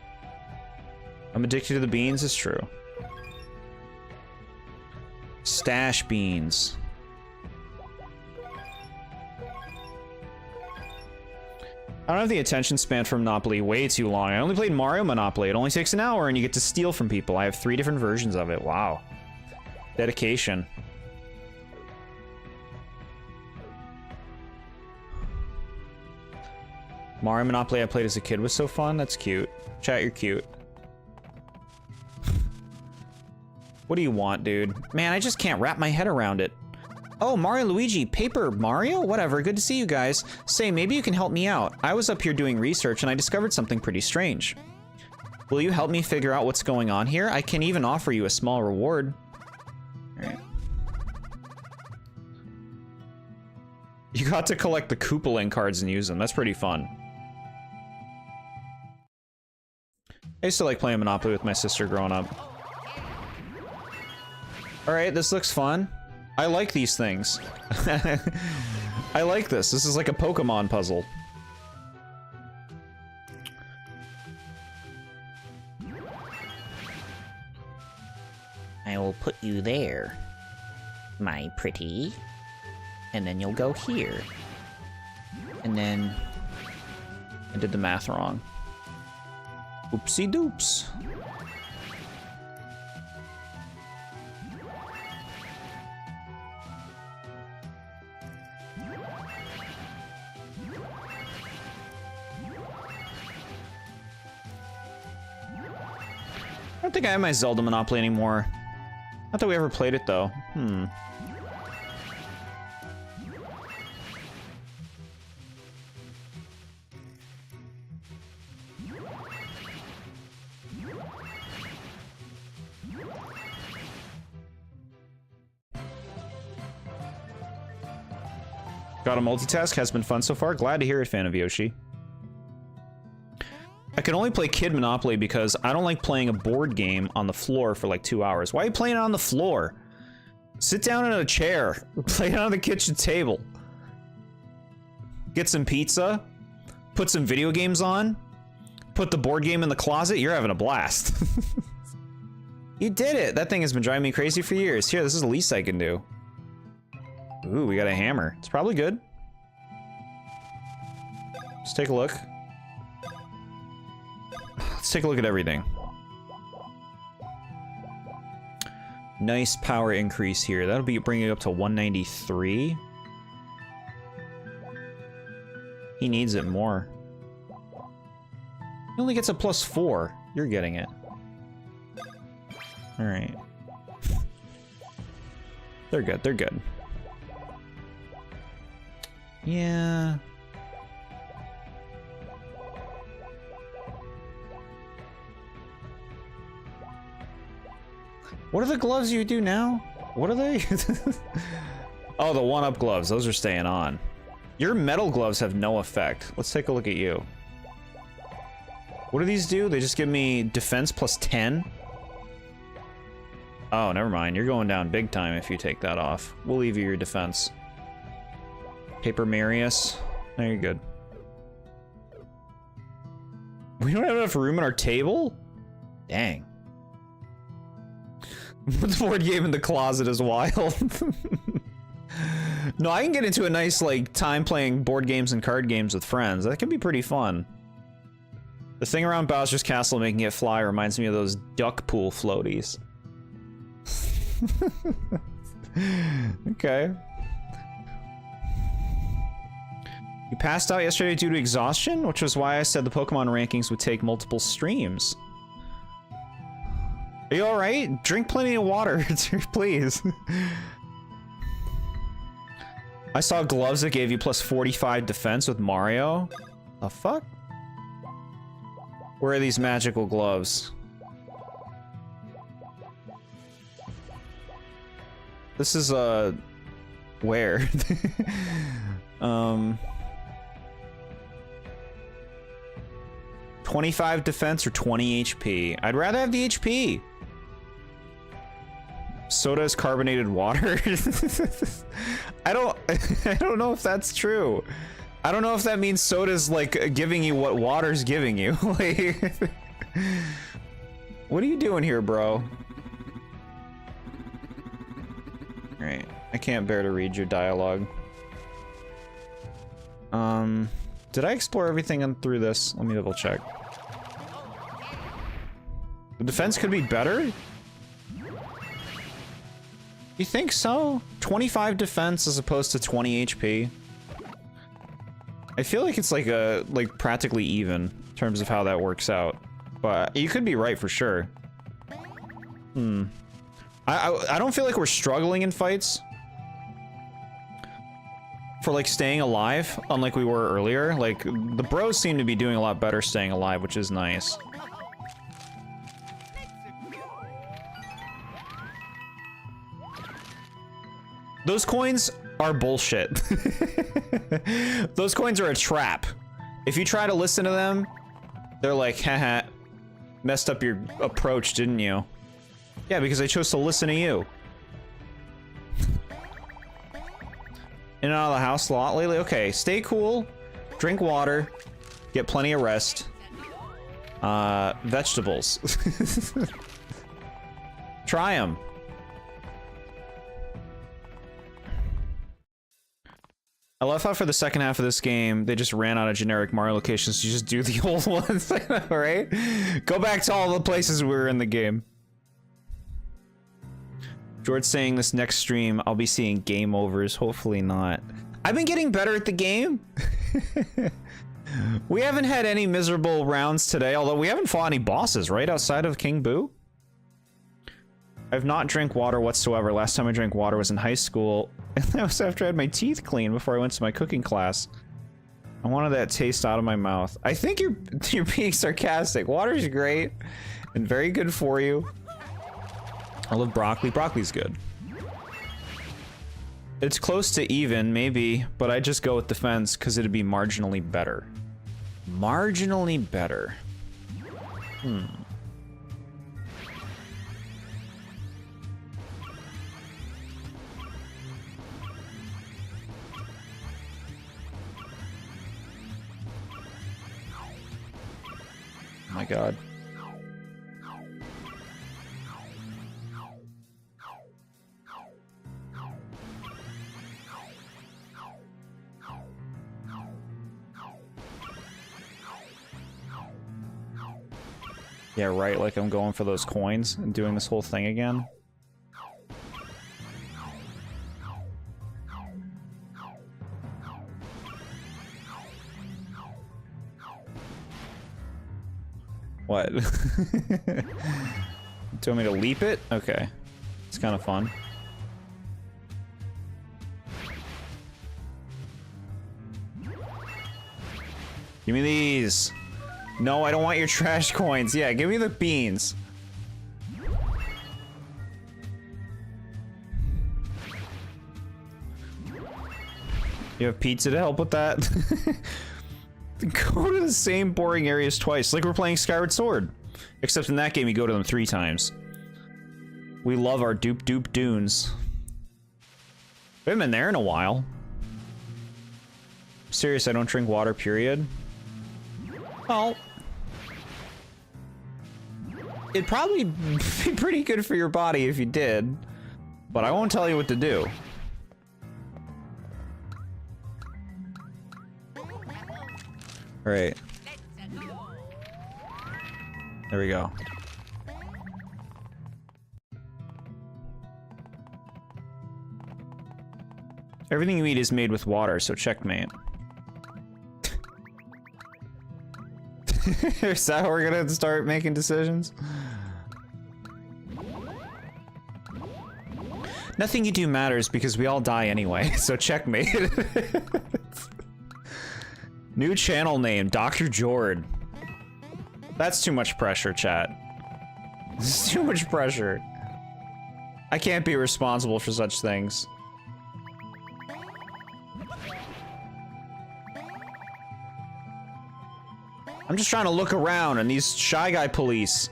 I'm addicted to the beans, it's true. Stash beans. I don't have the attention span for Monopoly way too long. I only played Mario Monopoly. It only takes an hour and you get to steal from people. I have 3 different versions of it. Wow. Dedication. Mario Monopoly I played as a kid was so fun. That's cute. Chat, you're cute. What do you want, dude? Man, I just can't wrap my head around it. Oh, Mario Luigi, Paper Mario? Whatever, good to see you guys. Say, maybe you can help me out. I was up here doing research and I discovered something pretty strange. Will you help me figure out what's going on here? I can even offer you a small reward. Alright. You got to collect the Koopaling cards and use them. That's pretty fun. I used to like playing Monopoly with my sister growing up. Alright, this looks fun. I like these things. I like this. This is like a Pokemon puzzle. I will put you there, my pretty. And then you'll go here. And then... I did the math wrong. Oopsie doops. don't think I have my Zelda Monopoly anymore. Not that we ever played it, though. Got a multitask, has been fun so far. Glad to hear it, fan of Yoshi. I can only play Kid Monopoly because I don't like playing a board game on the floor for like 2 hours. Why are you playing it on the floor? Sit down in a chair. Play it on the kitchen table. Get some pizza. Put some video games on. Put the board game in the closet. You're having a blast. You did it. That thing has been driving me crazy for years. Here, this is the least I can do. Ooh, we got a hammer. It's probably good. Let's take a look. Let's take a look at everything. Nice power increase here. That'll be bringing it up to 193. He needs it more. He only gets a +4. You're getting it. Alright. They're good, they're good. Yeah. What are the gloves you do now? What are they? Oh, the one-up gloves. Those are staying on. Your metal gloves have no effect. Let's take a look at you. What do these do? They just give me defense +10? Oh, never mind. You're going down big time if you take that off. We'll leave you your defense. Paper Marius. No, you're good. We don't have enough room in our table? Dang. The board game in the closet is wild. No, I can get into a nice, like, time playing board games and card games with friends. That can be pretty fun. The thing around Bowser's Castle making it fly reminds me of those duck pool floaties. Okay. You passed out yesterday due to exhaustion, which was why I said the Pokemon rankings would take multiple streams. Are you alright? Drink plenty of water, please. I saw gloves that gave you +45 defense with Mario. The fuck? Where are these magical gloves? This is, where? 25 defense or 20 HP? I'd rather have the HP. Soda is carbonated water. I don't know if that's true. I don't know if that means soda's like giving you what water's giving you. Like, what are you doing here, bro? Alright, I can't bear to read your dialogue. Did I explore everything through this? Let me double check. The defense could be better? You think so? 25 defense as opposed to 20 HP? I feel like it's like practically even in terms of how that works out. But you could be right for sure. I don't feel like we're struggling in fights. For like staying alive, unlike we were earlier. Like, the bros seem to be doing a lot better staying alive, which is nice. Those coins are bullshit. Those coins are a trap. If you try to listen to them, they're like, haha, messed up your approach, didn't you? Yeah, because I chose to listen to you. In and out of the house a lot lately? Okay, stay cool, drink water, get plenty of rest. Vegetables. Try them. I love how for the second half of this game, they just ran out of generic Mario locations to just do the old ones, right? Go back to all the places we were in the game. George's saying this next stream, I'll be seeing game overs. Hopefully not. I've been getting better at the game. We haven't had any miserable rounds today, although we haven't fought any bosses, right? Outside of King Boo? I've not drank water whatsoever. Last time I drank water was in high school, and that was after I had my teeth cleaned before I went to my cooking class. I wanted that taste out of my mouth. I think you're being sarcastic. Water's great and very good for you. I love broccoli. Broccoli's good. It's close to even, maybe, but I just go with defense because it'd be marginally better. Marginally better. Hmm. Oh my god. Yeah, right, like I'm going for those coins and doing this whole thing again. What? Do you want me to leap it? Okay. It's kind of fun. Give me these. No, I don't want your trash coins. Yeah, give me the beans. You have pizza to help with that? Go to the same boring areas twice, like we're playing Skyward Sword. Except in that game, you go to them 3 times. We love our doop dunes. We haven't been there in a while. Serious, I don't drink water, period. Well, it'd probably be pretty good for your body if you did, but I won't tell you what to do. Right. There we go. Everything you eat is made with water, so checkmate. Is that how we're gonna start making decisions? Nothing you do matters because we all die anyway, so checkmate. New channel name, TheBoredJord. That's too much pressure, chat. This is too much pressure. I can't be responsible for such things. I'm just trying to look around and these Shy Guy police.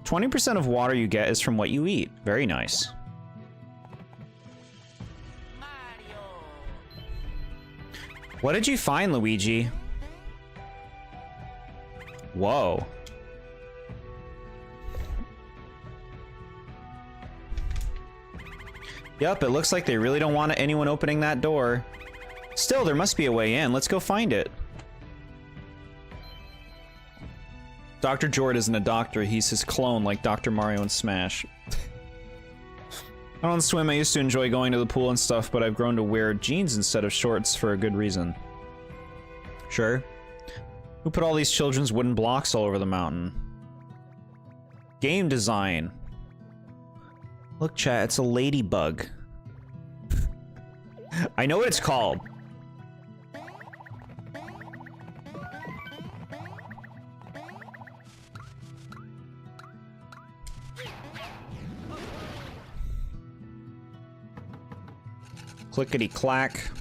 "20% of water you get is from what you eat." Very nice. What did you find, Luigi? Whoa. Yup, it looks like they really don't want anyone opening that door. Still, there must be a way in. Let's go find it. Dr. Jord isn't a doctor. He's his clone, like Dr. Mario in Smash. I don't swim. I used to enjoy going to the pool and stuff, but I've grown to wear jeans instead of shorts for a good reason. Sure. Who put all these children's wooden blocks all over the mountain? Game design. Look, chat, it's a ladybug. I know what it's called. Clickety-clack.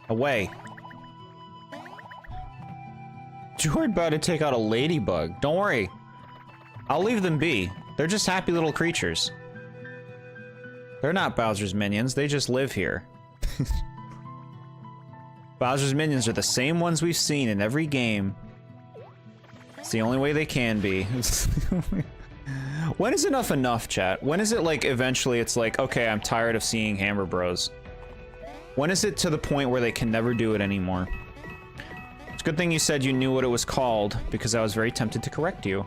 Away. Jord about to take out a ladybug. Don't worry. I'll leave them be. They're just happy little creatures. They're not Bowser's minions. They just live here. Bowser's minions are the same ones we've seen in every game. It's the only way they can be. When is enough enough, chat? When is it like eventually it's like, okay, I'm tired of seeing Hammer Bros? When is it to the point where they can never do it anymore? It's a good thing you said you knew what it was called, because I was very tempted to correct you.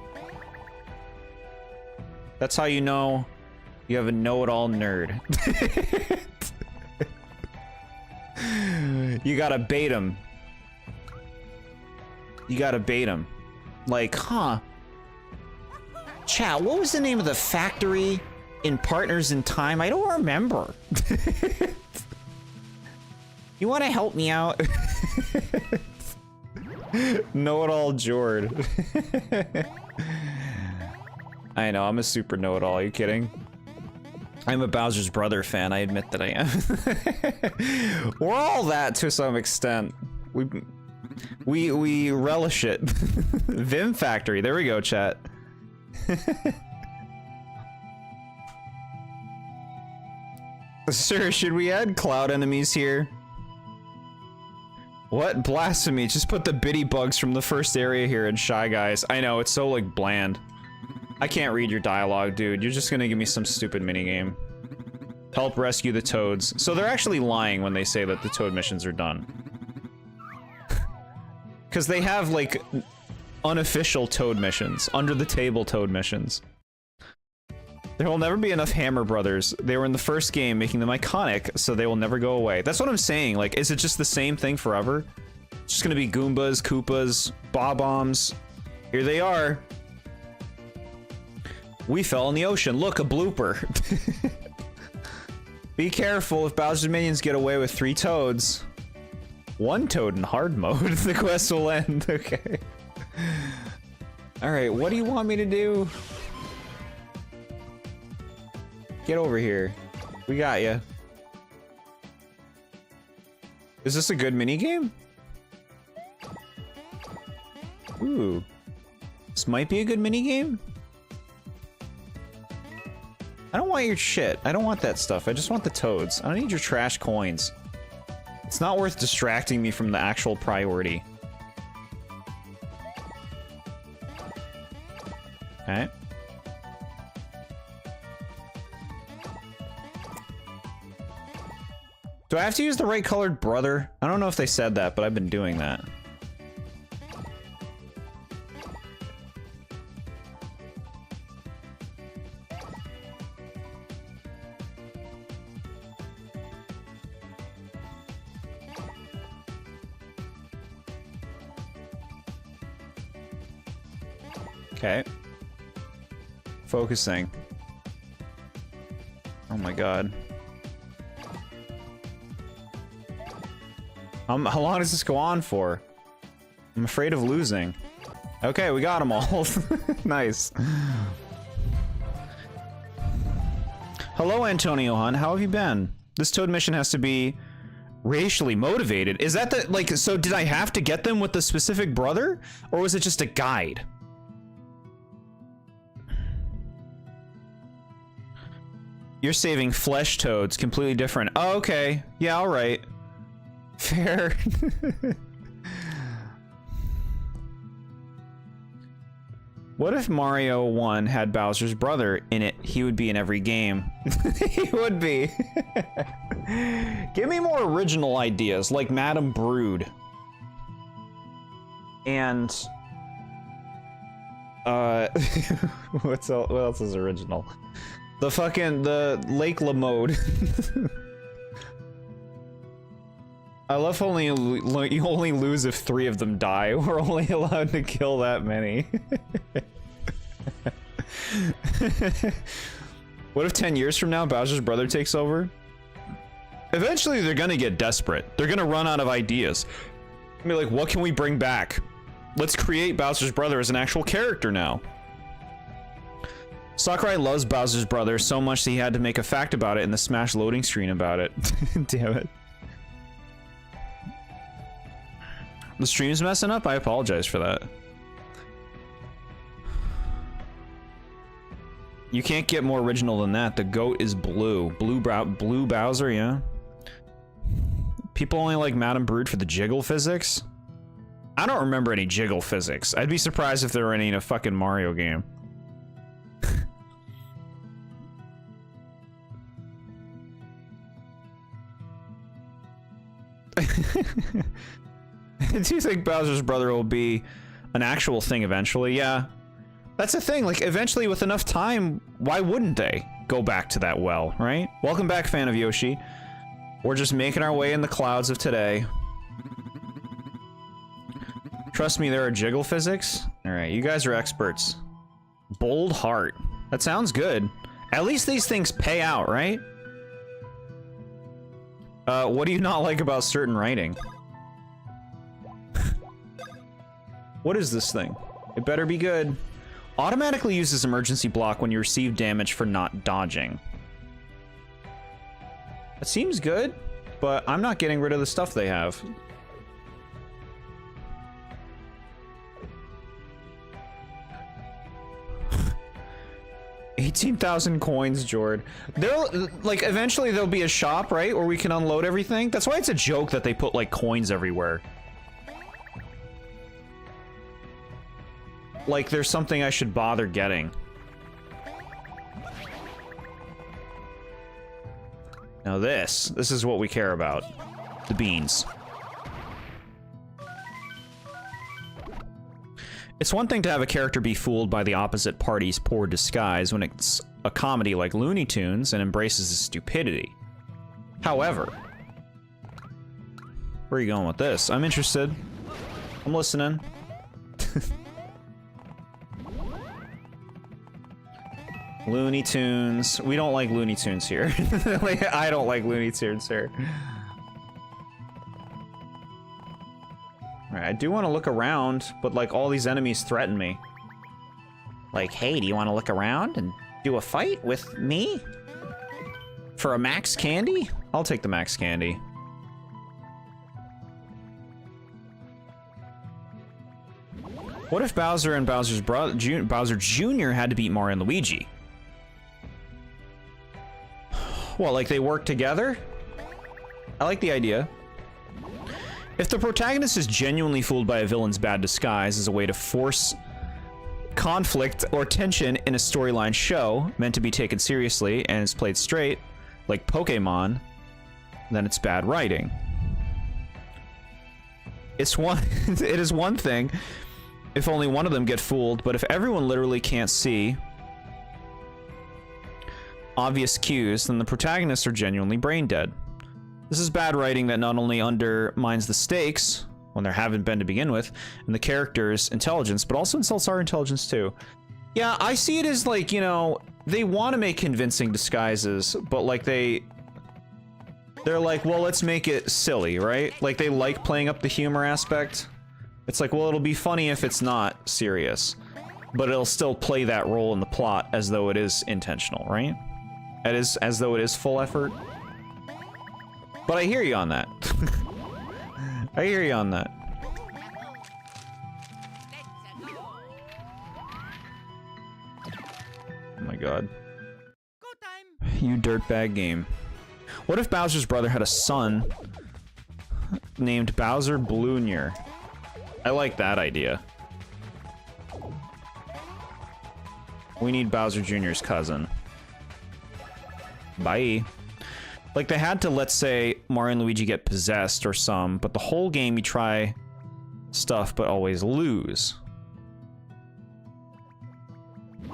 That's how you know you have a know-it-all nerd. You gotta bait him. You gotta bait him. Like, huh? Chat, what was the name of the factory in Partners in Time? I don't remember. You want to help me out? Know-it-all Jord. I know, I'm a super know-it-all. Are you kidding? I'm a Bowser's Brother fan. I admit that I am. We're all that to some extent. We relish it. Vim Factory. There we go, chat. Sir, should we add cloud enemies here? What? Blasphemy. Just put the bitty bugs from the first area here in Shy Guys. I know, it's so, like, bland. I can't read your dialogue, dude. You're just gonna give me some stupid minigame. Help rescue the toads. So they're actually lying when they say that the toad missions are done. Because they have, like, unofficial toad missions. Under-the-table toad missions. There will never be enough Hammer Brothers. They were in the first game, making them iconic, so they will never go away. That's what I'm saying. Like, is it just the same thing forever? It's just gonna be Goombas, Koopas, Bob-Ombs. Here they are. We fell in the ocean. Look, a blooper. Be careful if Bowser's minions get away with 3 toads. 1 toad in hard mode. The quest will end. Okay. Alright, what do you want me to do? Get over here. We got ya. Is this a good minigame? Ooh. This might be a good minigame? I don't want your shit. I don't want that stuff. I just want the toads. I don't need your trash coins. It's not worth distracting me from the actual priority. Okay. Do I have to use the right colored brother? I don't know if they said that, but I've been doing that. Okay. Focusing. Oh my god. How long does this go on for? I'm afraid of losing. Okay, we got them all. Nice. Hello, Antonio Hun. How have you been? This toad mission has to be racially motivated. Is that the, like, so did I have to get them with the specific brother? Or was it just a guide? You're saving flesh toads, completely different. Oh, okay. Yeah, alright. Fair. What if Mario 1 had Bowser's brother in it? He would be in every game. He would be. Give me more original ideas, like Madame Brood. And... what else is original? The Lake Lamode. I love you only lose if 3 of them die. We're only allowed to kill that many. What if 10 years from now Bowser's brother takes over? Eventually they're gonna get desperate. They're gonna run out of ideas. I mean, like, what can we bring back? Let's create Bowser's brother as an actual character now. Sakurai loves Bowser's brother so much that he had to make a fact about it in the Smash loading screen about it. Damn it. The stream's messing up? I apologize for that. You can't get more original than that. The goat is blue. Blue Bowser, yeah? People only like Madame Brood for the jiggle physics? I don't remember any jiggle physics. I'd be surprised if there were any in a fucking Mario game. Do you think Bowser's brother will be an actual thing eventually? Yeah. That's the thing, like, eventually with enough time, why wouldn't they go back to that well, right? Welcome back, fan of Yoshi. We're just making our way in the clouds of today. Trust me, there are jiggle physics. All right, you guys are experts. Bold heart. That sounds good. At least these things pay out, right? What do you not like about certain writing? What is this thing? It better be good. Automatically uses emergency block when you receive damage for not dodging. That seems good, but I'm not getting rid of the stuff they have. 18,000 coins, Jord. There'll, like, eventually there'll be a shop, right? Where we can unload everything. That's why it's a joke that they put, like, coins everywhere. Like, there's something I should bother getting. Now this is what we care about. The beans. It's one thing to have a character be fooled by the opposite party's poor disguise when it's a comedy like Looney Tunes and embraces his stupidity. However, where are you going with this? I'm interested. I'm listening. Looney Tunes. We don't like Looney Tunes here. Like, I don't like Looney Tunes here. Alright, I do want to look around, but like all these enemies threaten me. Like, hey, do you want to look around and do a fight with me? For a max candy? I'll take the max candy. What if Bowser and Bowser's brother, Bowser Jr. had to beat Mario and Luigi? Well, like they work together? I like the idea. If the protagonist is genuinely fooled by a villain's bad disguise as a way to force conflict or tension in a storyline show meant to be taken seriously and is played straight, like Pokemon, then it's bad writing. It is one thing if only one of them get fooled, but if everyone literally can't see obvious cues, then the protagonists are genuinely brain dead. This is bad writing that not only undermines the stakes, when there haven't been to begin with, and the character's intelligence, but also insults our intelligence too. Yeah, I see it as like, you know, they want to make convincing disguises, but like they're like, well, let's make it silly, right? Like they like playing up the humor aspect. It's like, well, it'll be funny if it's not serious, but it'll still play that role in the plot as though it is intentional, right? As though it is full effort. But I hear you on that. I hear you on that. Oh my god. Go time. You dirtbag game. What if Bowser's brother had a son named Bowser Blunier? I like that idea. We need Bowser Jr.'s cousin. Bye. Like, they had to, let's say, Mario and Luigi get possessed or some, but the whole game you try stuff but always lose.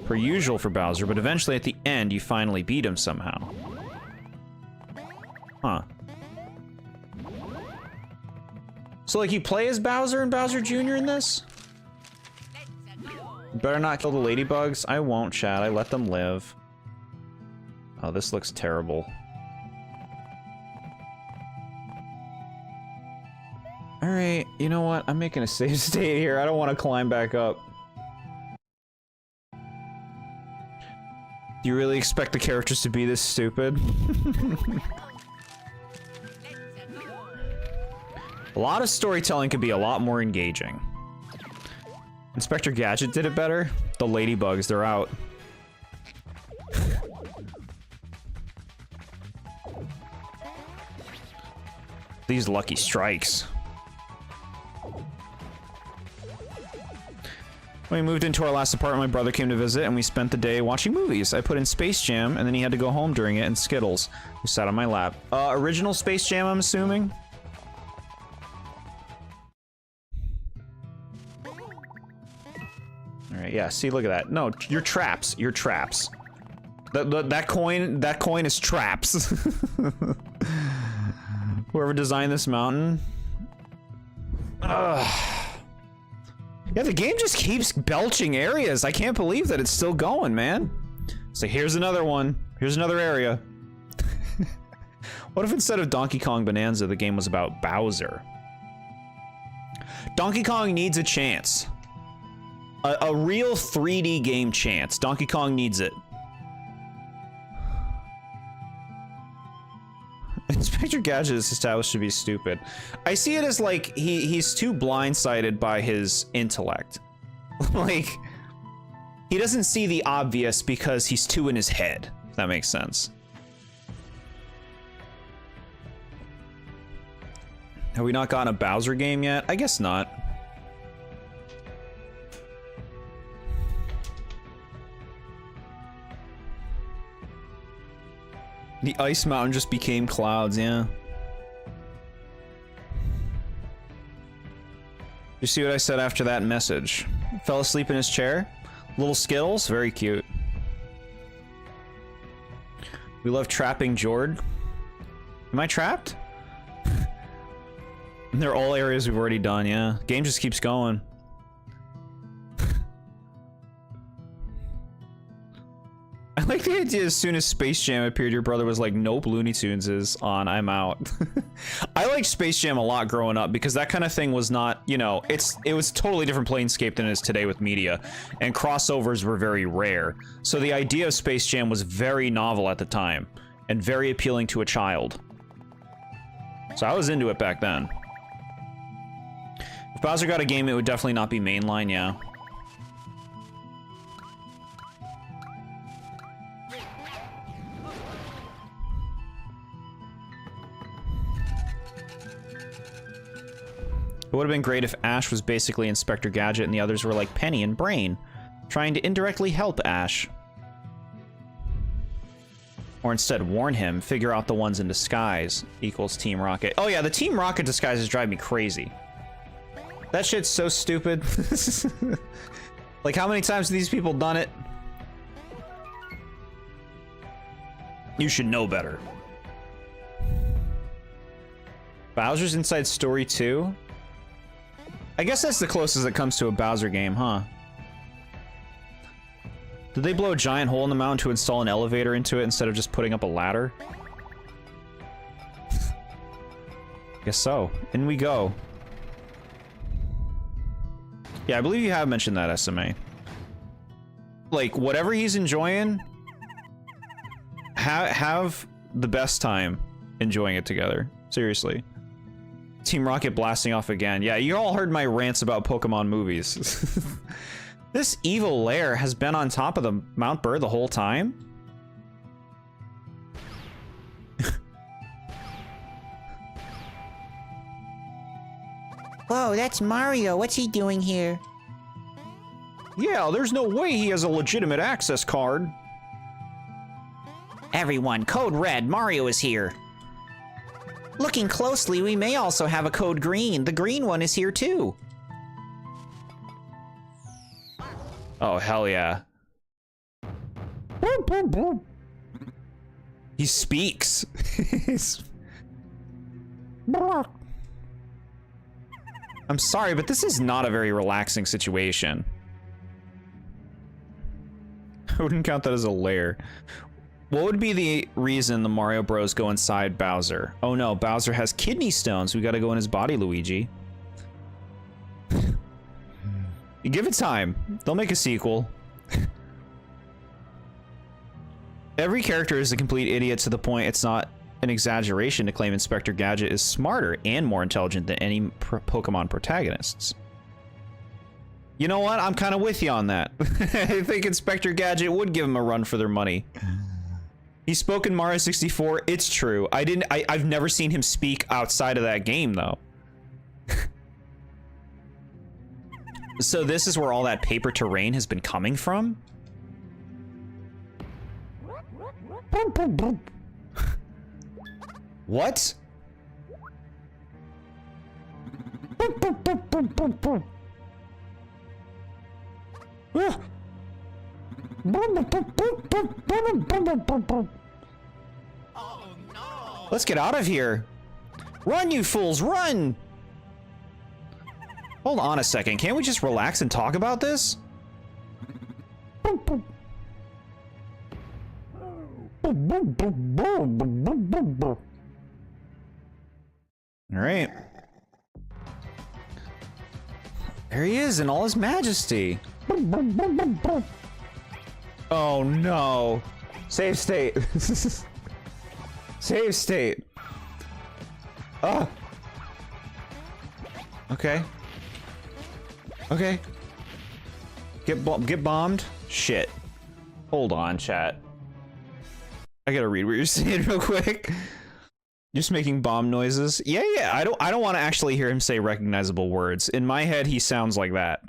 Per usual for Bowser, but eventually at the end you finally beat him somehow. Huh. So, like, you play as Bowser and Bowser Jr. in this? You better not kill the ladybugs. I won't, Chad. I let them live. Oh, this looks terrible. Alright, you know what? I'm making a save state here. I don't want to climb back up. Do you really expect the characters to be this stupid? A lot of storytelling could be a lot more engaging. Inspector Gadget did it better. The ladybugs, they're out. These lucky strikes. When we moved into our last apartment, my brother came to visit and we spent the day watching movies. I put in Space Jam and then he had to go home during it and Skittles, who sat on my lap. Original Space Jam, I'm assuming? Alright, yeah, see, look at that. No, you're traps. You're traps. That coin is traps. Whoever designed this mountain. Ugh. Yeah, the game just keeps belching areas. I can't believe that it's still going, man. So here's another one. Here's another area. What if instead of Donkey Kong Bonanza, the game was about Bowser? Donkey Kong needs a chance. A real 3D game chance. Donkey Kong needs it. Inspector Gadget is established to be stupid. I see it as like he's too blindsided by his intellect. Like, he doesn't see the obvious because he's too in his head, if that makes sense. Have we not gotten a Bowser game yet? I guess not. The ice mountain just became clouds, yeah. You see what I said after that message? Fell asleep in his chair? Little Skittles? Very cute. We love trapping Jord. Am I trapped? They're all areas we've already done, yeah. Game just keeps going. I like the idea as soon as Space Jam appeared, your brother was like, nope, Looney Tunes is on, I'm out. I liked Space Jam a lot growing up because that kind of thing was not, you know, it was totally different planescape than it is today with media, and crossovers were very rare. So the idea of Space Jam was very novel at the time, and very appealing to a child. So I was into it back then. If Bowser got a game, it would definitely not be mainline, yeah. It would have been great if Ash was basically Inspector Gadget and the others were like Penny and Brain, trying to indirectly help Ash. Or instead warn him, figure out the ones in disguise equals Team Rocket. Oh yeah, the Team Rocket disguises drive me crazy. That shit's so stupid. Like, how many times have these people done it? You should know better. Bowser's Inside Story 2? I guess that's the closest it comes to a Bowser game, huh? Did they blow a giant hole in the mountain to install an elevator into it instead of just putting up a ladder? Guess so. In we go. Yeah, I believe you have mentioned that, SMA. Like, whatever he's enjoying, have the best time enjoying it together. Seriously. Team Rocket blasting off again. Yeah, you all heard my rants about Pokemon movies. This evil lair has been on top of the Mount Burr the whole time? Whoa, that's Mario. What's he doing here? Yeah, there's no way he has a legitimate access card. Everyone, code red. Mario is here. Looking closely, we may also have a code green. The green one is here too. Oh, hell yeah. He speaks. I'm sorry, but this is not a very relaxing situation. I wouldn't count that as a lair. What would be the reason the Mario Bros go inside Bowser? Oh no, Bowser has kidney stones. We gotta go in his body, Luigi. You give it time. They'll make a sequel. Every character is a complete idiot to the point it's not an exaggeration to claim Inspector Gadget is smarter and more intelligent than any Pokemon protagonists. You know what? I'm kind of with you on that. I think Inspector Gadget would give him a run for their money. He spoke in Mario 64. It's true. I've never seen him speak outside of that game, though. So this is where all that paper terrain has been coming from? What? Let's get out of here. Run, you fools, run! Hold on a second. Can't we just relax and talk about this? Alright. There he is in all his majesty. Oh no. Save state. Save state. Oh. Okay. Okay. Get bombed? Shit. Hold on, chat. I gotta read what you're saying real quick. Just making bomb noises. Yeah, yeah. I don't want to actually hear him say recognizable words. In my head, he sounds like that.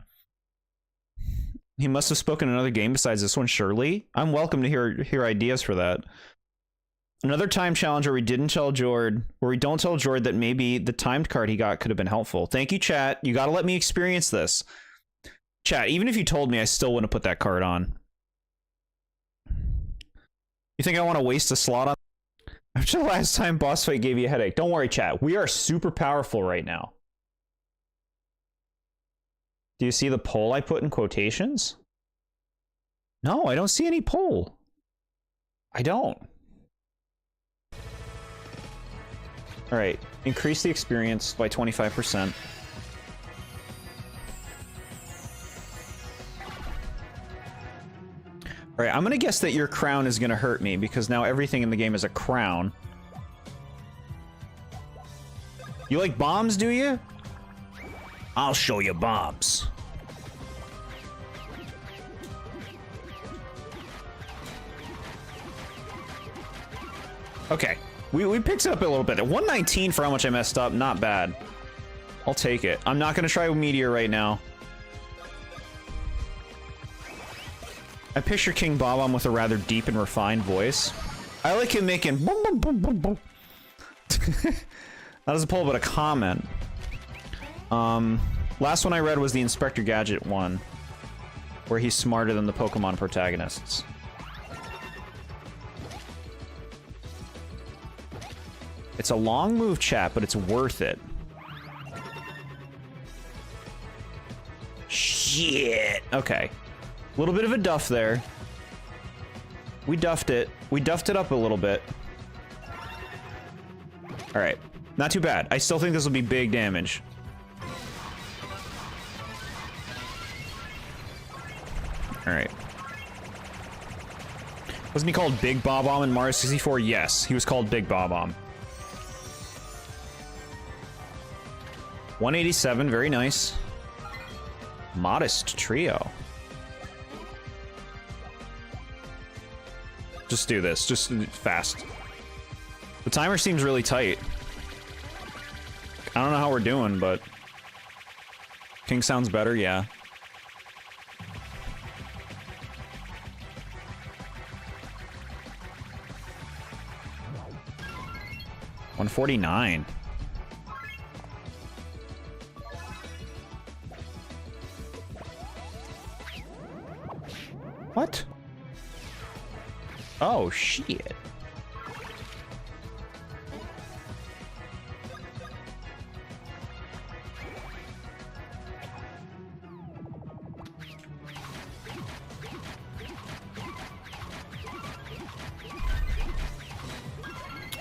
He must have spoken another game besides this one, surely. I'm welcome to hear ideas for that. Another time challenge where we don't tell Jord that maybe the timed card he got could have been helpful. Thank you, chat. You gotta let me experience this. Chat, even if you told me, I still wouldn't put that card on. You think I want to waste a slot on? After the last time boss fight gave you a headache. Don't worry, chat. We are super powerful right now. Do you see the poll I put in quotations? No, I don't see any poll. I don't. All right, increase the experience by 25%. All right, I'm gonna guess that your crown is gonna hurt me because now everything in the game is a crown. You like bombs, do you? I'll show you bombs. Okay. We picked it up a little bit. 119 for how much I messed up. Not bad. I'll take it. I'm not going to try Meteor right now. I picture King Bob-omb with a rather deep and refined voice. I like him making boom, boom, boom, boom, boom. Not as a poll, but a comment. Last one I read was the Inspector Gadget one, where he's smarter than the Pokemon protagonists. It's a long move, chat, but it's worth it. Shit. Okay. A little bit of a duff there. We duffed it. We duffed it up a little bit. All right. Not too bad. I still think this will be big damage. All right. Wasn't he called Big Bob-omb in Mario 64? Yes, he was called Big Bob-omb. 187, very nice. Modest trio. Just do this, just fast. The timer seems really tight. I don't know how we're doing, but... King sounds better, yeah. $149. What? Oh, shit.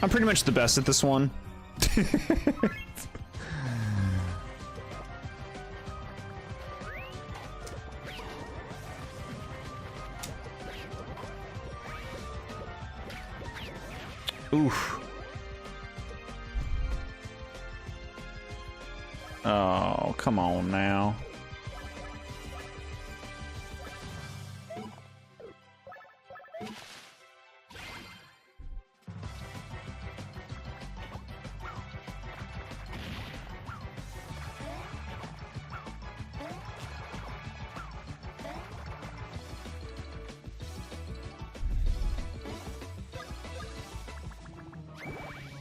I'm pretty much the best at this one. Oof. Oh, come on now.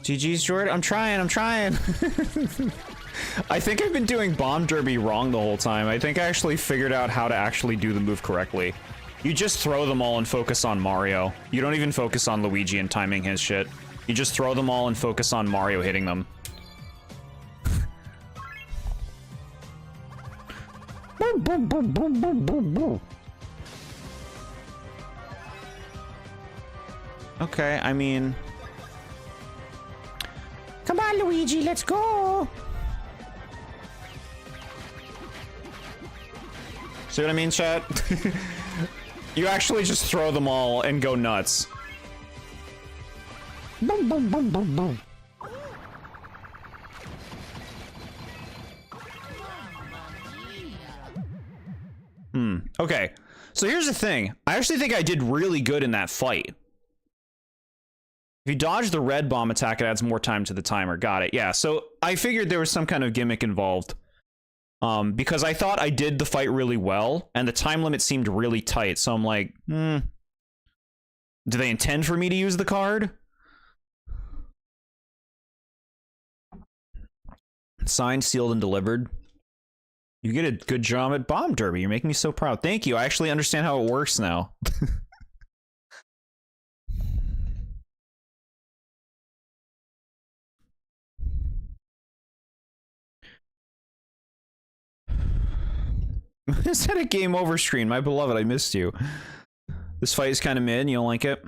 GG's, Jord. I'm trying. I think I've been doing Bomb Derby wrong the whole time. I think I actually figured out how to actually do the move correctly. You just throw them all and focus on Mario. You don't even focus on Luigi and timing his shit. You just throw them all and focus on Mario hitting them. Okay, I mean... Come on, Luigi, let's go. See what I mean, chat? You actually just throw them all and go nuts. Boom, boom, boom, boom, boom. Okay, so here's the thing. I actually think I did really good in that fight. If you dodge the red bomb attack, it adds more time to the timer. Got it. Yeah, so I figured there was some kind of gimmick involved. Because I thought I did the fight really well, and the time limit seemed really tight, so I'm like, do they intend for me to use the card? Signed, sealed, and delivered. You get a good job at Bomb Derby. You're making me so proud. Thank you. I actually understand how it works now. Is that a game over screen? My beloved, I missed you. This fight is kind of mid. You don't like it?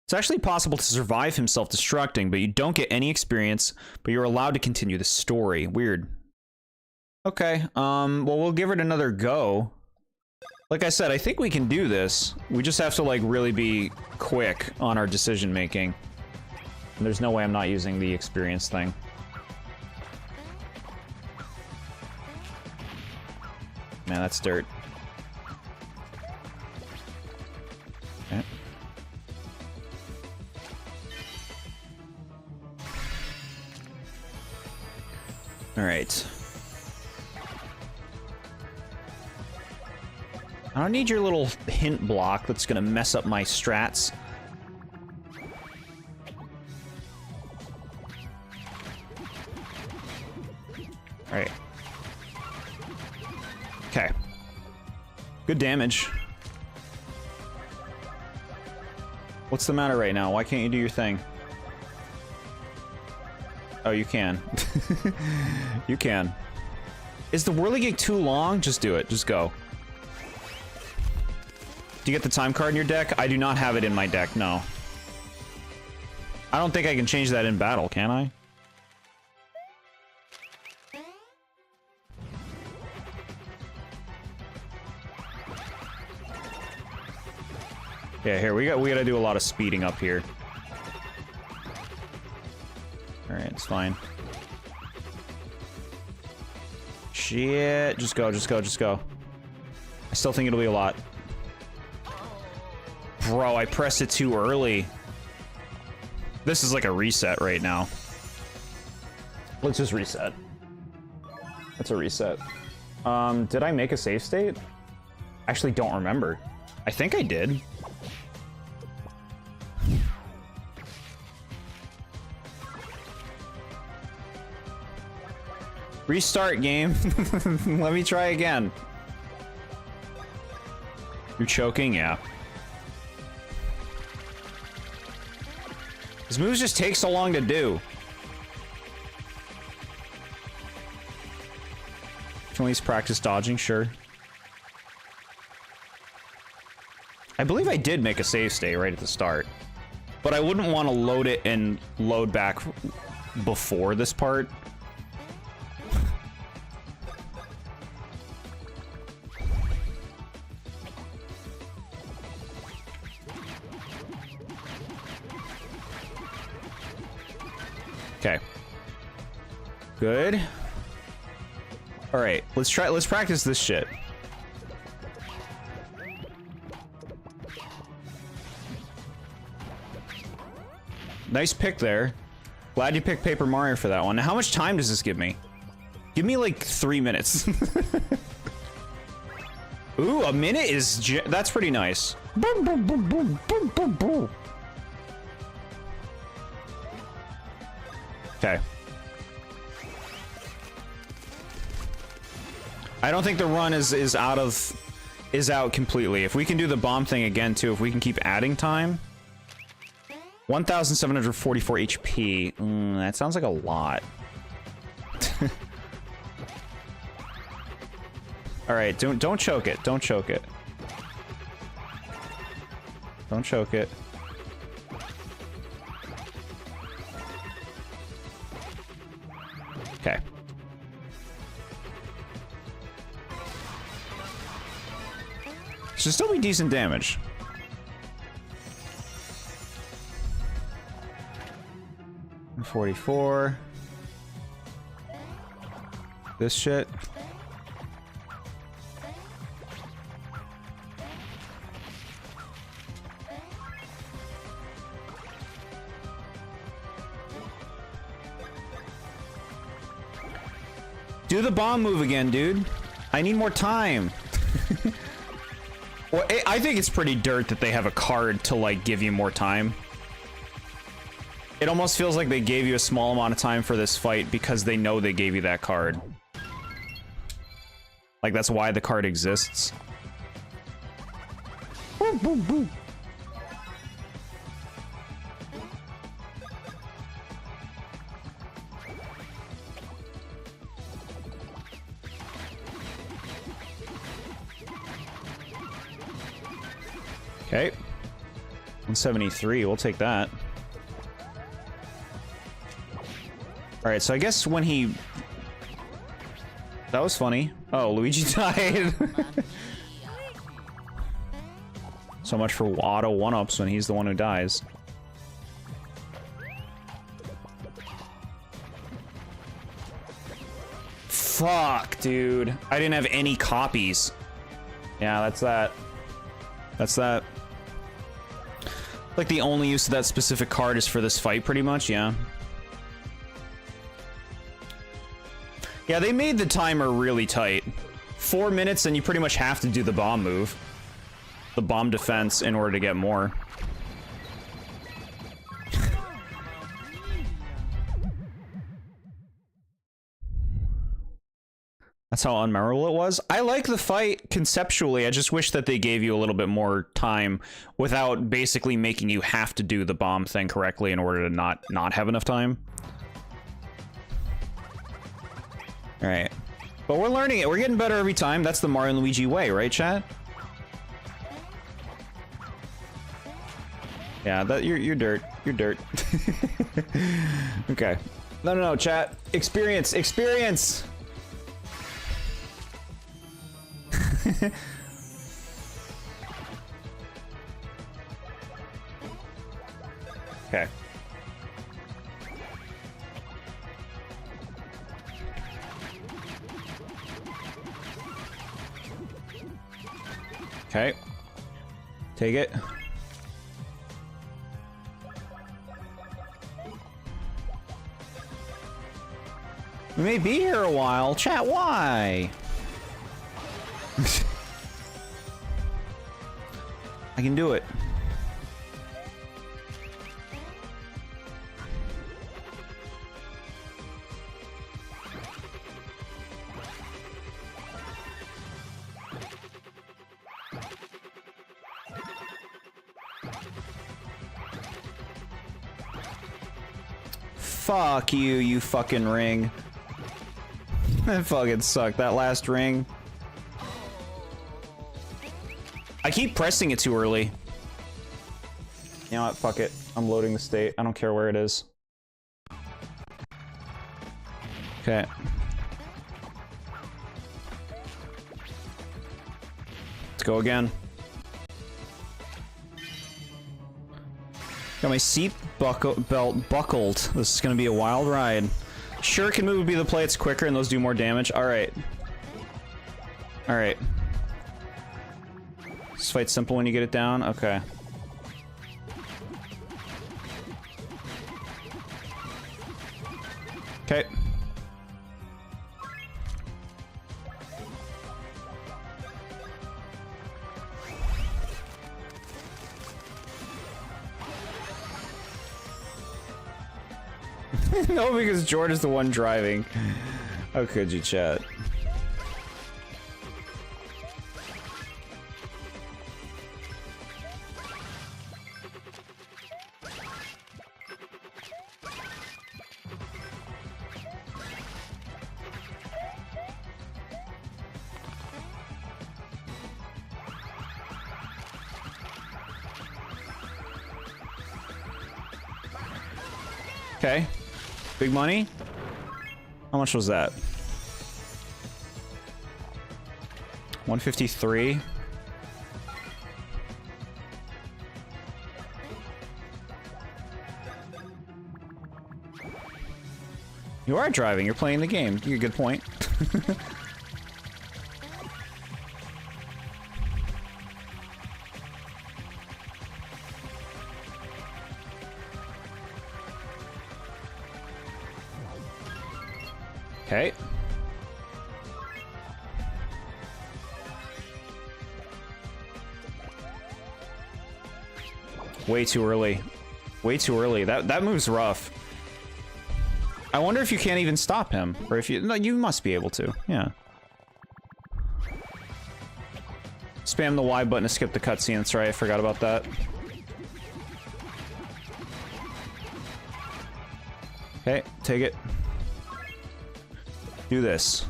It's actually possible to survive him self-destructing, but you don't get any experience, but you're allowed to continue the story. Weird. Okay, well, we'll give it another go. Like I said, I think we can do this. We just have to, like, really be quick on our decision-making. And there's no way I'm not using the experience thing. Man, that's dirt. Okay. All right. I don't need your little hint block that's gonna mess up my strats. All right. Okay. Good damage. What's the matter right now? Why can't you do your thing? Oh, you can. You can. Is the whirligig too long? Just do it. Just go. Do you get the time card in your deck? I do not have it in my deck, no. I don't think I can change that in battle, can I? Yeah, here, we gotta do a lot of speeding up here. Alright, it's fine. Shit. Just go, just go, just go. I still think it'll be a lot. Bro, I pressed it too early. This is like a reset right now. Let's just reset. That's a reset. Did I make a save state? I actually don't remember. I think I did. Restart game. Let me try again. You're choking? Yeah. These moves just take so long to do. Can we at least practice dodging? Sure. I believe I did make a save state right at the start. But I wouldn't want to load it and load back before this part. Okay. Good. All right, let's practice this shit. Nice pick there. Glad you picked Paper Mario for that one. Now, how much time does this give me? Give me like 3 minutes. Ooh, a minute is that's pretty nice. Boom, boom, boom, boom, boom, boom, boom. Okay. I don't think the run is out completely. If we can do the bomb thing again too, if we can keep adding time. 1,744 HP. That sounds like a lot. All right, don't choke it. Don't choke it. Don't choke it. Okay. Should still be decent damage. $44. This shit. Do the bomb move again, dude. I need more time. Well, I think it's pretty dirt that they have a card to, like, give you more time. It almost feels like they gave you a small amount of time for this fight because they know they gave you that card. Like, that's why the card exists. Boom, boom, boom. Okay. 173, we'll take that. Alright, so I guess when he... That was funny. Oh, Luigi died. So much for auto one-ups when he's the one who dies. Fuck, dude. I didn't have any copies. Yeah, that's that. That's that. Like, the only use of that specific card is for this fight, pretty much, yeah. Yeah, they made the timer really tight. 4 minutes, and you pretty much have to do the bomb move. The bomb defense in order to get more. That's how unmemorable it was. I like the fight conceptually. I just wish that they gave you a little bit more time without basically making you have to do the bomb thing correctly in order to not have enough time. All right. But we're learning it. We're getting better every time. That's the Mario and Luigi way, right, chat? Yeah, that you're dirt. You're dirt. Okay. No, chat. Experience. Okay. Okay. Take it. We may be here a while. Chat, why? I can do it. Fuck you, you fucking ring. That fucking sucked, that last ring. I keep pressing it too early. You know what? Fuck it. I'm loading the state. I don't care where it is. Okay. Let's go again. Got my seat belt buckled. This is gonna be a wild ride. Shuriken move would be the play. It's quicker and those do more damage. Alright. Alright. This fight's simple when you get it down? Okay. Okay. No, because Jord is the one driving. How could you, chat? Okay. Big money. How much was that? 153. You are driving. You're playing the game. You're a good point. Okay. Way too early. Way too early. That move's rough. I wonder if you can't even stop him, or if you... No, you must be able to. Yeah. Spam the Y button to skip the cutscene. That's right. I forgot about that. Okay, take it. Do this.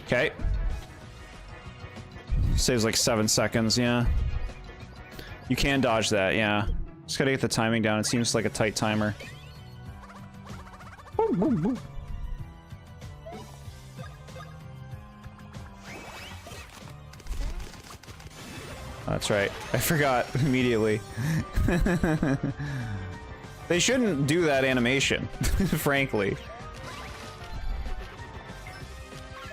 Okay. Saves like 7 seconds, yeah. You can dodge that, yeah. Just gotta get the timing down. It seems like a tight timer. That's right. I forgot immediately. They shouldn't do that animation, frankly.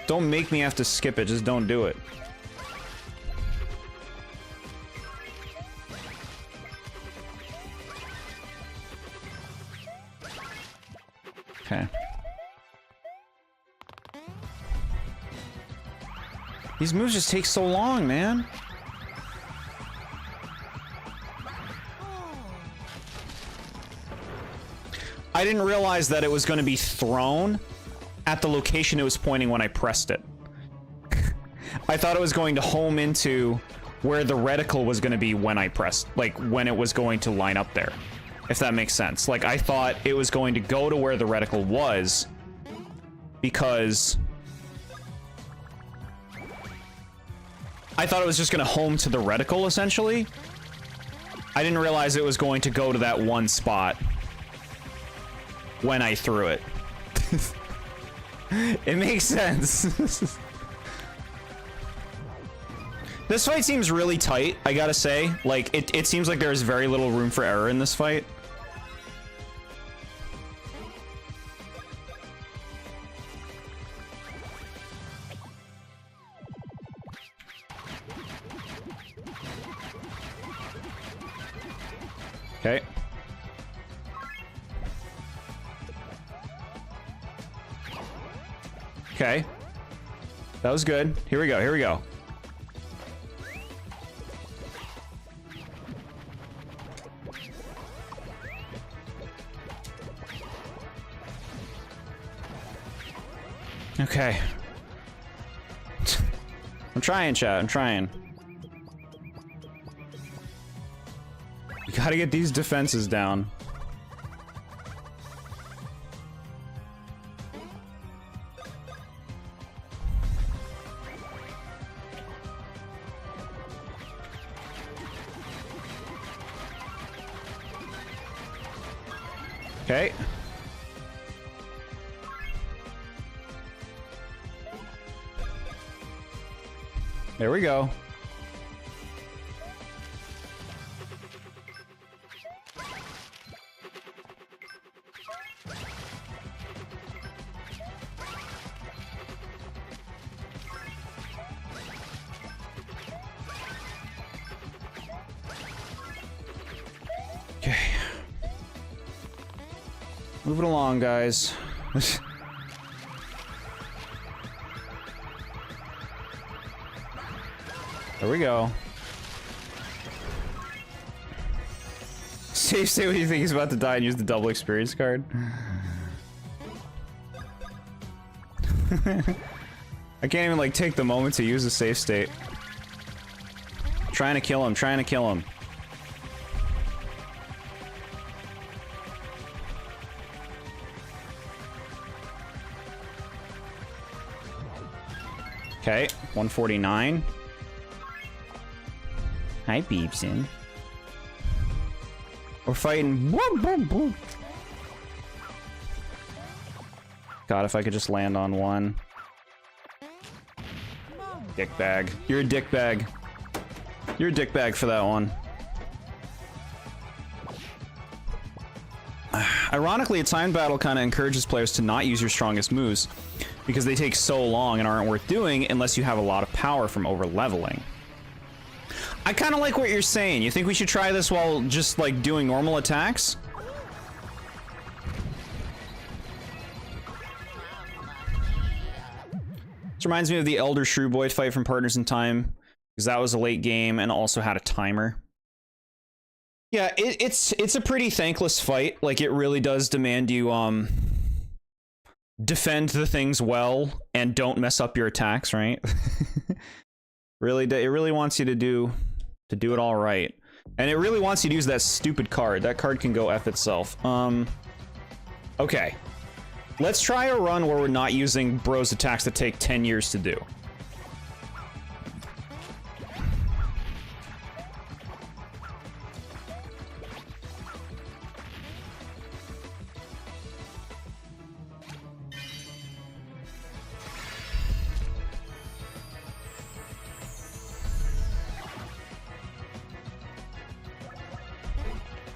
Don't make me have to skip it, just don't do it. Okay. These moves just take so long, man. I didn't realize that it was going to be thrown at the location it was pointing when I pressed it. I thought it was going to home into where the reticle was going to be when I pressed, like when it was going to line up there. If that makes sense. Like, I thought it was going to go to where the reticle was because I thought it was just going to home to the reticle, essentially. I didn't realize it was going to go to that one spot when I threw it. It makes sense. This fight seems really tight, I gotta say. Like, it seems like there's very little room for error in this fight. Okay. Okay. That was good. Here we go, here we go. Okay. I'm trying, chat. I'm trying. You gotta get these defenses down. Okay. There we go. Okay. Moving along, guys. There we go. Save state when you think he's about to die and use the double experience card. I can't even like take the moment to use the save state. Trying to kill him, trying to kill him. Okay, 149. Hi, Beebson. We're fighting. God, if I could just land on one. Dick bag. You're a dick bag. You're a dick bag for that one. Ironically, a timed battle kind of encourages players to not use your strongest moves because they take so long and aren't worth doing unless you have a lot of power from over-leveling. I kind of like what you're saying. You think we should try this while just, like, doing normal attacks? This reminds me of the Elder Shrewboy fight from Partners in Time, because that was a late game and also had a timer. Yeah, it's a pretty thankless fight. Like, it really does demand you, defend the things well and don't mess up your attacks, right? It really wants you to do it all right. And it really wants you to use that stupid card. That card can go F itself. Okay. Let's try a run where we're not using bros attacks that take 10 years to do.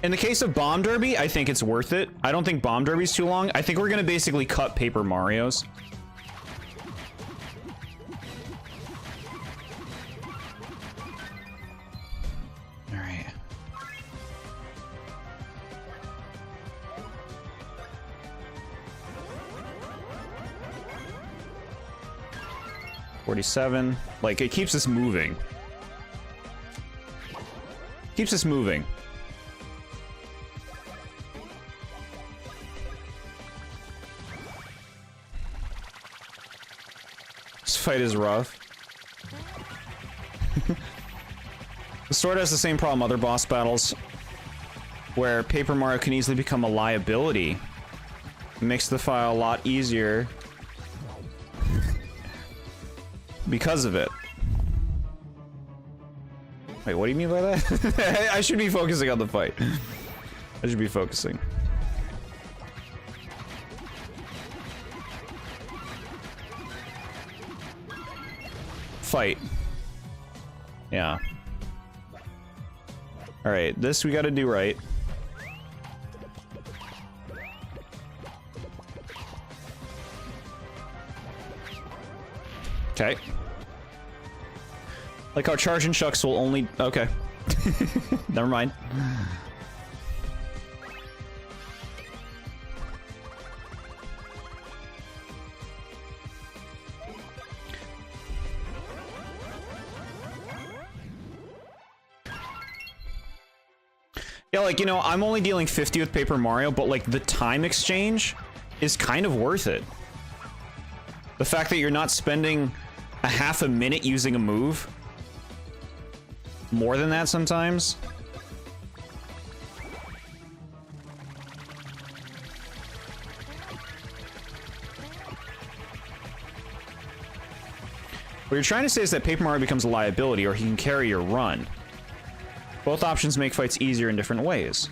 In the case of Bomb Derby, I think it's worth it. I don't think Bomb Derby's too long. I think we're gonna basically cut Paper Mario's. All right. $47. Like, it keeps us moving. Keeps us moving. This fight is rough. The sword has the same problem other boss battles, where Paper Mario can easily become a liability. It makes the fight a lot easier because of it. Wait, what do you mean by that? I should be focusing on the fight. I should be focusing. Fight. Yeah. Alright, this we gotta do right. Okay. Like how Charge and Chucks will only... Okay. Never mind. Yeah, like, you know, I'm only dealing 50 with Paper Mario, but, like, the time exchange is kind of worth it. The fact that you're not spending a half a minute using a move. More than that sometimes. What you're trying to say is that Paper Mario becomes a liability, or he can carry your run. Both options make fights easier in different ways.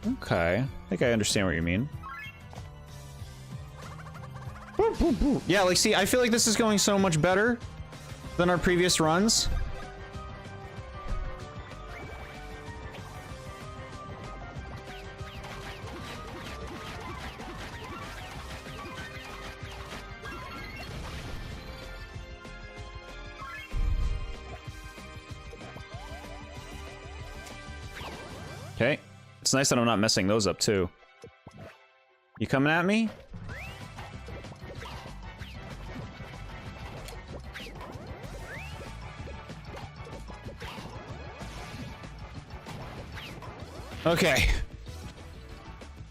Okay. I think I understand what you mean. Yeah, like, see, I feel like this is going so much better than our previous runs. Okay. It's nice that I'm not messing those up, too. You coming at me? Okay.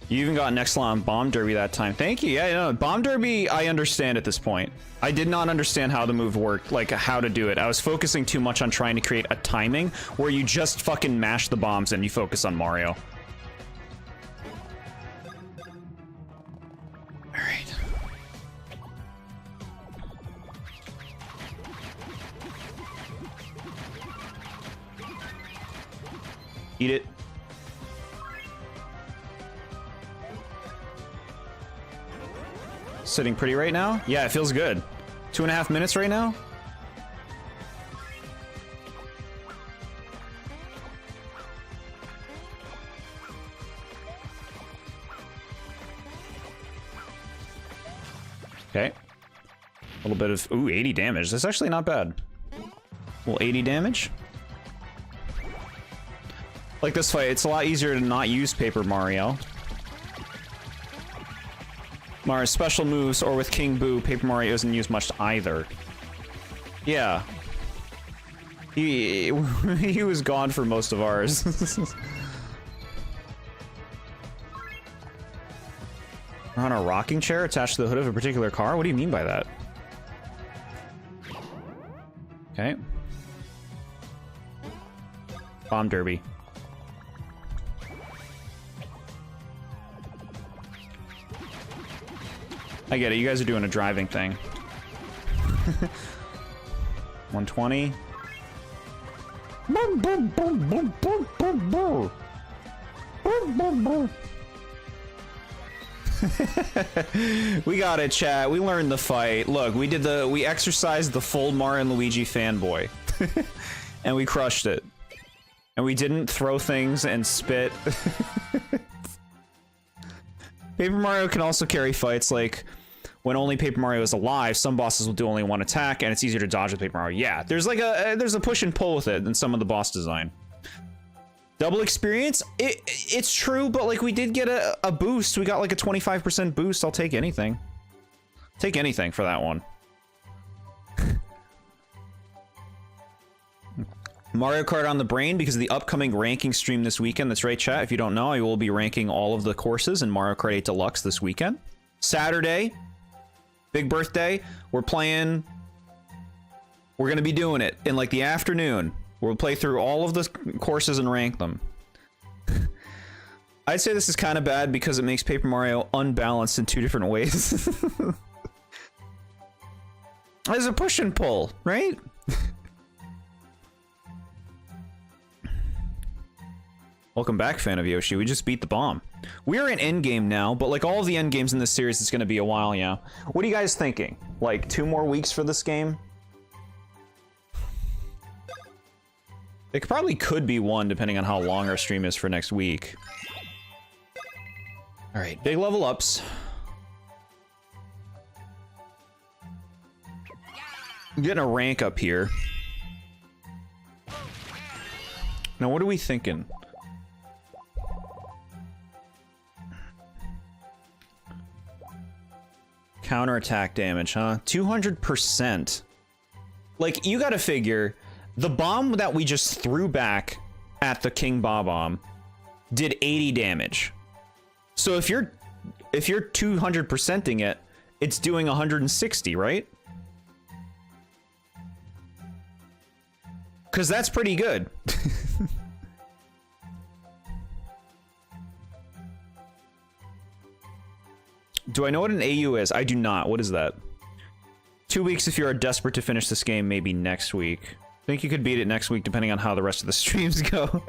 You even got next on Bomb Derby that time. Thank you. Yeah, no, Bomb Derby, I understand at this point. I did not understand how the move worked, like how to do it. I was focusing too much on trying to create a timing where you just fucking mash the bombs and you focus on Mario. Alright. Eat it. Sitting pretty right now? Yeah, it feels good. 2.5 minutes right now? Okay. A little bit of... Ooh, 80 damage. That's actually not bad. Well, 80 damage. Like this fight, it's a lot easier to not use Paper Mario. Mario's special moves, or with King Boo, Paper Mario isn't used much either. Yeah. He was gone for most of ours. We're on a rocking chair attached to the hood of a particular car? What do you mean by that? Okay. Bomb Derby. I get it, you guys are doing a driving thing. 120. We got it, chat. We learned the fight. Look, we exercised the full Mario and Luigi fanboy. And we crushed it. And we didn't throw things and spit. Paper Mario can also carry fights, like when only Paper Mario is alive, some bosses will do only one attack, and it's easier to dodge with Paper Mario. Yeah, there's like there's a push and pull with it in some of the boss design. Double experience? It's true, but like we did get a boost. We got like a 25% boost. I'll take anything. Take anything for that one. Mario Kart on the brain because of the upcoming ranking stream this weekend. That's right, chat. If you don't know, I will be ranking all of the courses in Mario Kart 8 Deluxe this weekend. Saturday, big birthday, we're going to be doing it in like the afternoon. We'll play through all of the courses and rank them. I'd say this is kind of bad because it makes Paper Mario unbalanced in two different ways. There's a push and pull, right? Welcome back, fan of Yoshi. We just beat the bomb. We're in endgame now, but like all of the endgames in this series, it's going to be a while, yeah. What are you guys thinking? Like 2 more weeks for this game? It probably could be 1, depending on how long our stream is for next week. All right, big level ups. I'm getting a rank up here. Now, what are we thinking? Counterattack damage, huh? 200%. Like, you gotta figure, the bomb that we just threw back at the King Bob-omb did 80 damage. So if you're 200%ing it, it's doing 160, right? Because that's pretty good. Do I know what an AU is? I do not. What is that? 2 weeks if you are desperate to finish this game, maybe next week. I think you could beat it next week depending on how the rest of the streams go.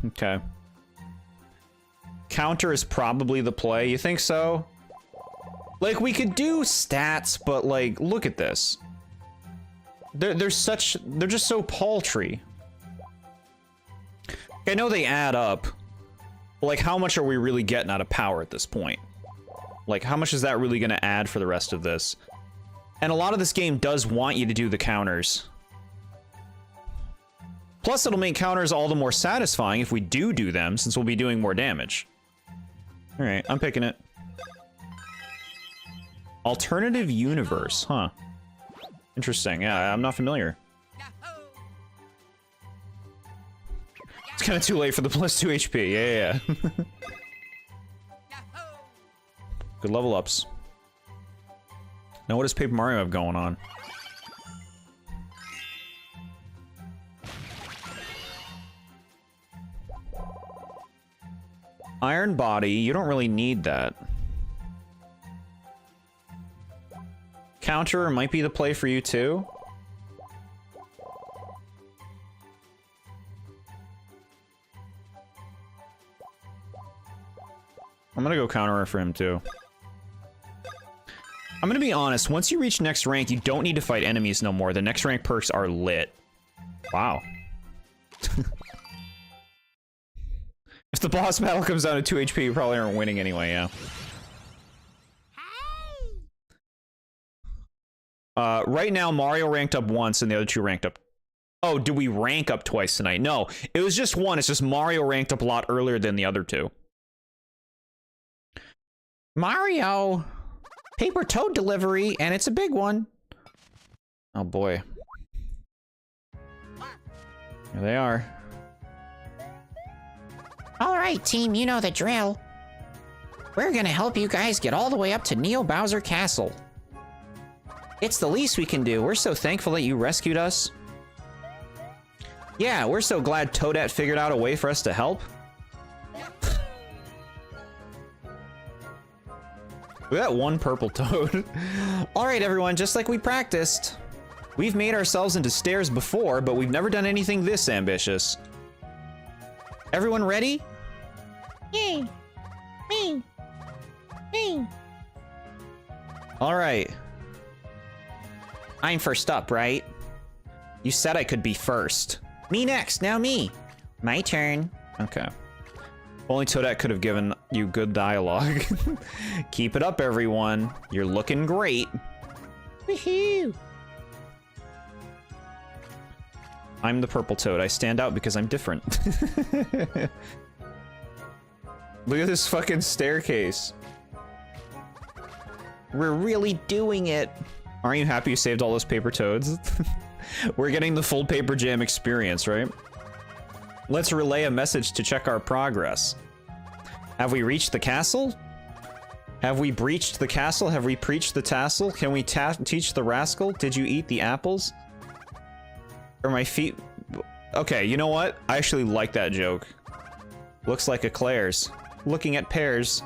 Okay. Counter is probably the play. You think so? Like, we could do stats, but like, look at this. They're just so paltry. I know they add up. Like, how much are we really getting out of power at this point? Like, how much is that really going to add for the rest of this? And a lot of this game does want you to do the counters. Plus, it'll make counters all the more satisfying if we do them, since we'll be doing more damage. Alright, I'm picking it. Alternative universe, huh? Interesting, yeah, I'm not familiar. It's kind of too late for the +2 HP. Yeah. Good level ups. Now, what does Paper Mario have going on? Iron Body, you don't really need that. Counter might be the play for you too. I'm gonna go counter for him too. I'm gonna be honest, once you reach next rank, you don't need to fight enemies no more. The next rank perks are lit. Wow. If the boss battle comes down to 2 HP, you probably aren't winning anyway, yeah. Right now, Mario ranked up once and the other two ranked up. Oh, did we rank up twice tonight? No, it was just one. It's just Mario ranked up a lot earlier than the other two. Mario! Paper toad delivery, and it's a big one. Oh boy. Here they are. All right, team, you know the drill. We're gonna help you guys get all the way up to Neo Bowser Castle. It's the least we can do. We're so thankful that you rescued us. Yeah, we're so glad Toadette figured out a way for us to help. Look at that one purple toad. All right, everyone, just like we practiced. We've made ourselves into stairs before, but we've never done anything this ambitious. Everyone ready? Yay! Me! Me! All right. I'm first up, right? You said I could be first. Me next, now me. My turn. Okay. Only Toadette could have given you good dialogue. Keep it up, everyone. You're looking great. Woohoo! I'm the purple toad. I stand out because I'm different. Look at this fucking staircase. We're really doing it. Aren't you happy you saved all those paper toads? We're getting the full Paper Jam experience, right? Let's relay a message to check our progress. Have we reached the castle? Have we breached the castle? Have we preached the tassel? Can we teach the rascal? Did you eat the apples? Are my feet... Okay, you know what? I actually like that joke. Looks like a Claire's. Looking at pears.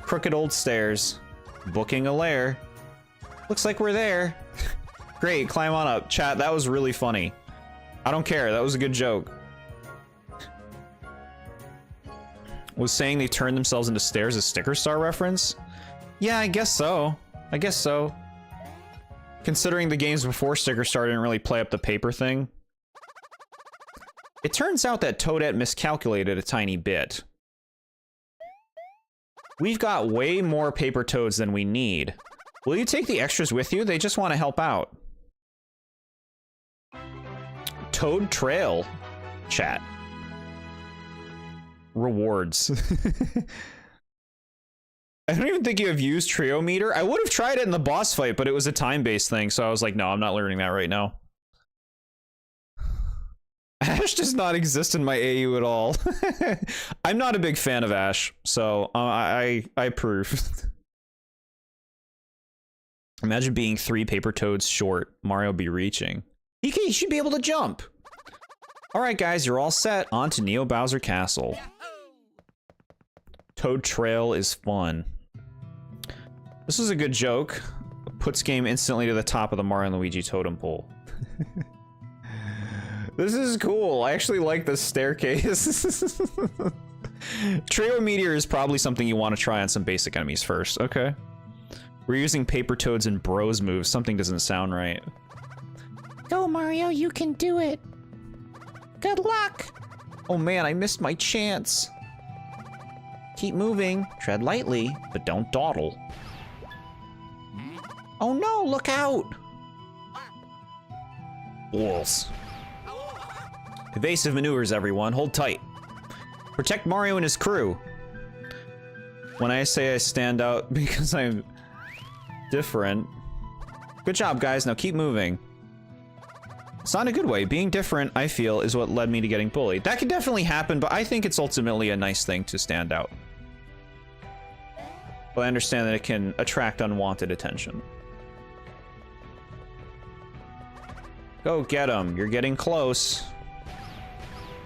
Crooked old stairs. Booking a lair. Looks like we're there. Great, climb on up. Chat, that was really funny. I don't care, that was a good joke. Was saying they turned themselves into stairs a Sticker Star reference? Yeah, I guess so. I guess so. Considering the games before Sticker Star didn't really play up the paper thing. It turns out that Toadette miscalculated a tiny bit. We've got way more paper toads than we need. Will you take the extras with you? They just want to help out. Toad Trail. Chat. Rewards. I don't even think you have used Trio Meter. I would have tried it in the boss fight, but it was a time-based thing, so I was like, no, I'm not learning that right now. Ash does not exist in my AU at all. I'm not a big fan of Ash, so I approve. Imagine being 3 paper toads short. Mario be reaching. He should be able to jump. All right, guys, you're all set. On to Neo Bowser Castle. Toad Trail is fun. This is a good joke. Puts game instantly to the top of the Mario and Luigi totem pole. This is cool. I actually like this staircase. Trio Meteor is probably something you want to try on some basic enemies first. Okay. We're using paper toads and bros moves. Something doesn't sound right. Go, Mario, you can do it. Good luck. Oh man, I missed my chance. Keep moving. Tread lightly, but don't dawdle. Oh no, look out. Balls. Evasive maneuvers, everyone. Hold tight. Protect Mario and his crew. When I say I stand out because I'm different. Good job, guys. Now keep moving. It's not a good way. Being different, I feel, is what led me to getting bullied. That could definitely happen, but I think it's ultimately a nice thing to stand out. But I understand that it can attract unwanted attention. Go get him. You're getting close.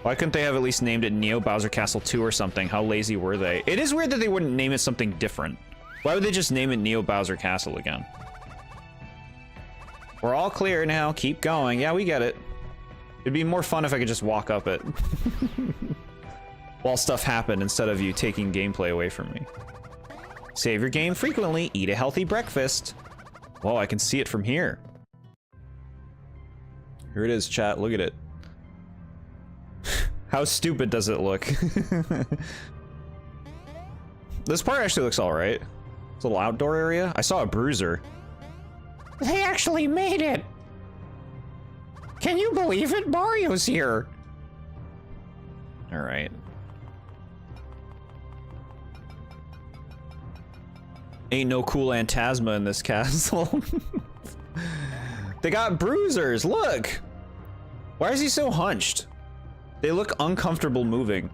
Why couldn't they have at least named it Neo Bowser Castle 2 or something? How lazy were they? It is weird that they wouldn't name it something different. Why would they just name it Neo Bowser Castle again? We're all clear now. Keep going. Yeah, we get it. It'd be more fun if I could just walk up it. While stuff happened instead of you taking gameplay away from me. Save your game frequently. Eat a healthy breakfast. Whoa, I can see it from here. Here it is, chat. Look at it. How stupid does it look? This part actually looks alright. It's a little outdoor area. I saw a bruiser. They actually made it! Can you believe it? Mario's here! Alright. Ain't no cool Phantasma in this castle. They got bruisers, look! Why is he so hunched? They look uncomfortable moving.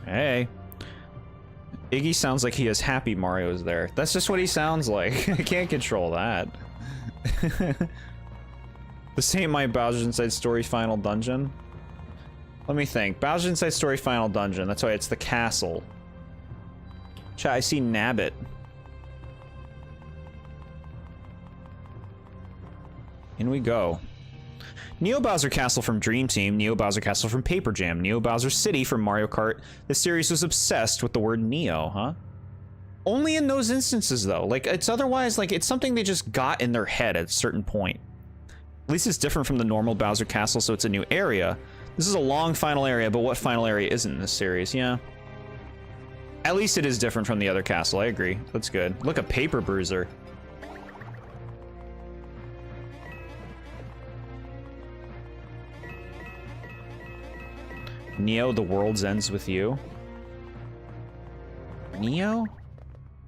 Hey. Iggy sounds like he is happy Mario's there. That's just what he sounds like. I can't control that. This ain't my Bowser's Inside Story final dungeon. Let me think. Bowser's Inside Story final dungeon. That's why it's the castle. Chat, I see Nabbit. In we go. Neo Bowser Castle from Dream Team, Neo Bowser Castle from Paper Jam, Neo Bowser City from Mario Kart. The series was obsessed with the word Neo, huh? Only in those instances, though. Like, it's otherwise, like, it's something they just got in their head at a certain point. At least it's different from the normal Bowser Castle, so it's a new area. This is a long final area, but what final area isn't in this series? Yeah. At least it is different from the other castle, I agree. That's good. Look, a paper bruiser. Neo, the world ends with you. Neo?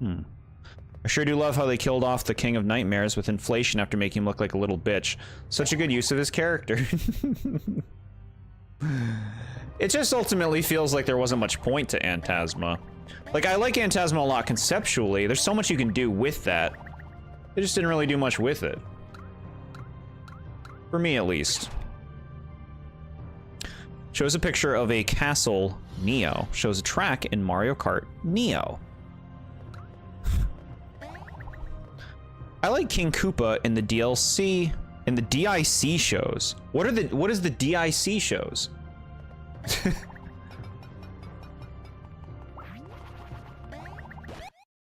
I sure do love how they killed off the King of Nightmares with inflation after making him look like a little bitch. Such a good use of his character. It just ultimately feels like there wasn't much point to Phantasma. Like, I like Phantasma a lot conceptually. There's so much you can do with that. They just didn't really do much with it. For me, at least. Shows a picture of a castle, Neo. Shows a track in Mario Kart, Neo. I like King Koopa in the DLC, in the DIC shows. What is the DIC shows?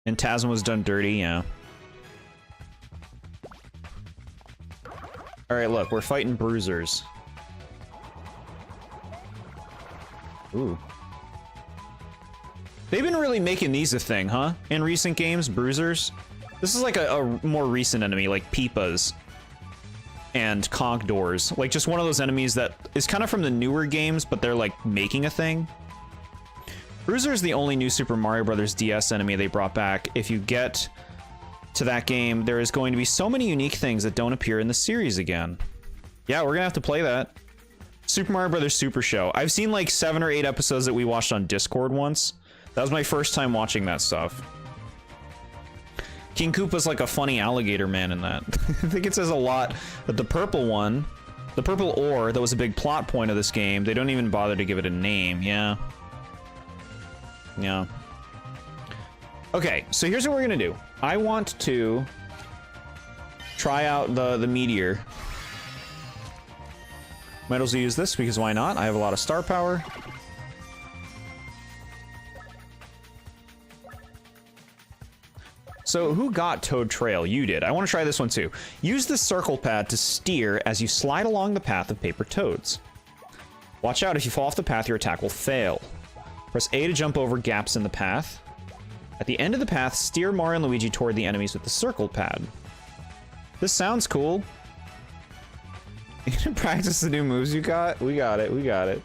Phantasma was done dirty, yeah. Alright, look, we're fighting bruisers. Ooh. They've been really making these a thing, huh? In recent games, bruisers. This is like a more recent enemy, like Peepas and conch doors. Like just one of those enemies that is kind of from the newer games, but they're like making a thing. Bruiser is the only new Super Mario Bros. DS enemy they brought back. If you get to that game, there is going to be so many unique things that don't appear in the series again. Yeah, we're gonna have to play that. Super Mario Bros. Super Show. I've seen like 7 or 8 episodes that we watched on Discord once. That was my first time watching that stuff. King Koopa's like a funny alligator man in that. I think it says a lot that the purple one, the purple ore that was a big plot point of this game, they don't even bother to give it a name. Yeah. Yeah. Okay, so here's what we're gonna do. I want to try out the meteor. Might as well use this because why not? I have a lot of star power. So who got Toad Trail? You did. I want to try this one too. Use the circle pad to steer as you slide along the path of paper toads. Watch out, if you fall off the path, your attack will fail. Press A to jump over gaps in the path. At the end of the path, steer Mario and Luigi toward the enemies with the circle pad. This sounds cool. You can practice the new moves you got? We got it, we got it.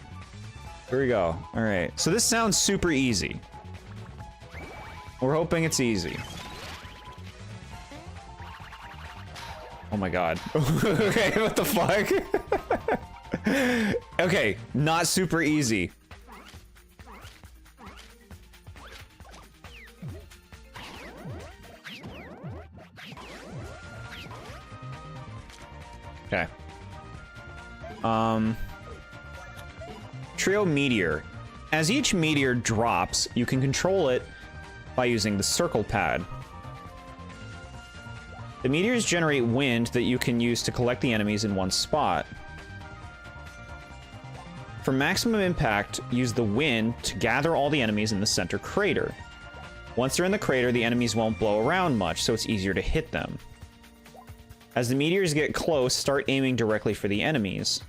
Here we go. Alright, so this sounds super easy. We're hoping it's easy. Oh my god. Okay, what the fuck? Okay, not super easy. Okay. Trio Meteor. As each meteor drops, you can control it by using the circle pad. The meteors generate wind that you can use to collect the enemies in one spot. For maximum impact, use the wind to gather all the enemies in the center crater. Once they're in the crater, the enemies won't blow around much, so it's easier to hit them. As the meteors get close, start aiming directly for the enemies.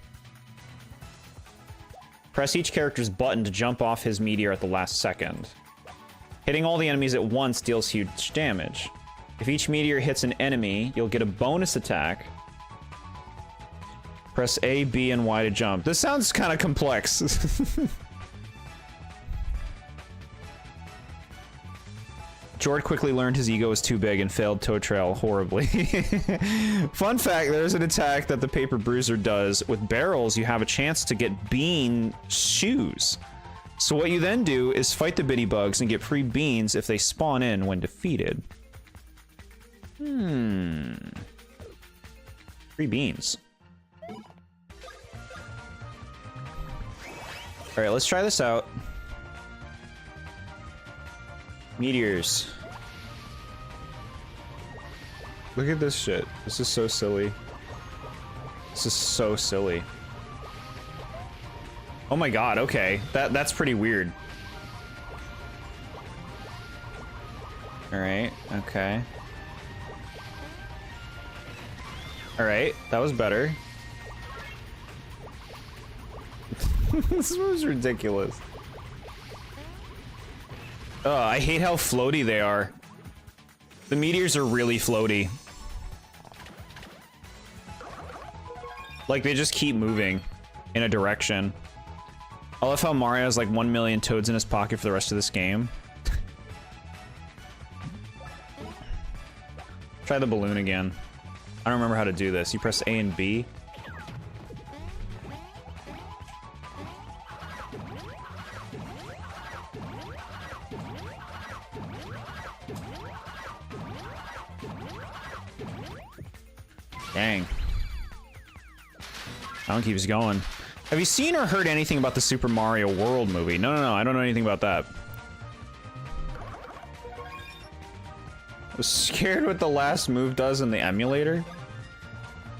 Press each character's button to jump off his meteor at the last second. Hitting all the enemies at once deals huge damage. If each meteor hits an enemy, you'll get a bonus attack. Press A, B, and Y to jump. This sounds kind of complex. Jord quickly learned his ego was too big and failed Toad Trail horribly. Fun fact, there's an attack that the Paper Bruiser does. With barrels, you have a chance to get bean shoes. So what you then do is fight the bitty bugs and get free beans if they spawn in when defeated. Free beans. Alright, let's try this out. Meteors. Look at this shit. This is so silly. This is so silly. Oh my god, okay. That's pretty weird. Alright, okay. Alright, that was better. This was ridiculous. Oh, I hate how floaty they are. The meteors are really floaty. Like, they just keep moving in a direction. I love how Mario has like 1 million toads in his pocket for the rest of this game. Try the balloon again. I don't remember how to do this. You press A and B. Dang. That one keeps going. Have you seen or heard anything about the Super Mario World movie? No, I don't know anything about that. I was scared what the last move does in the emulator.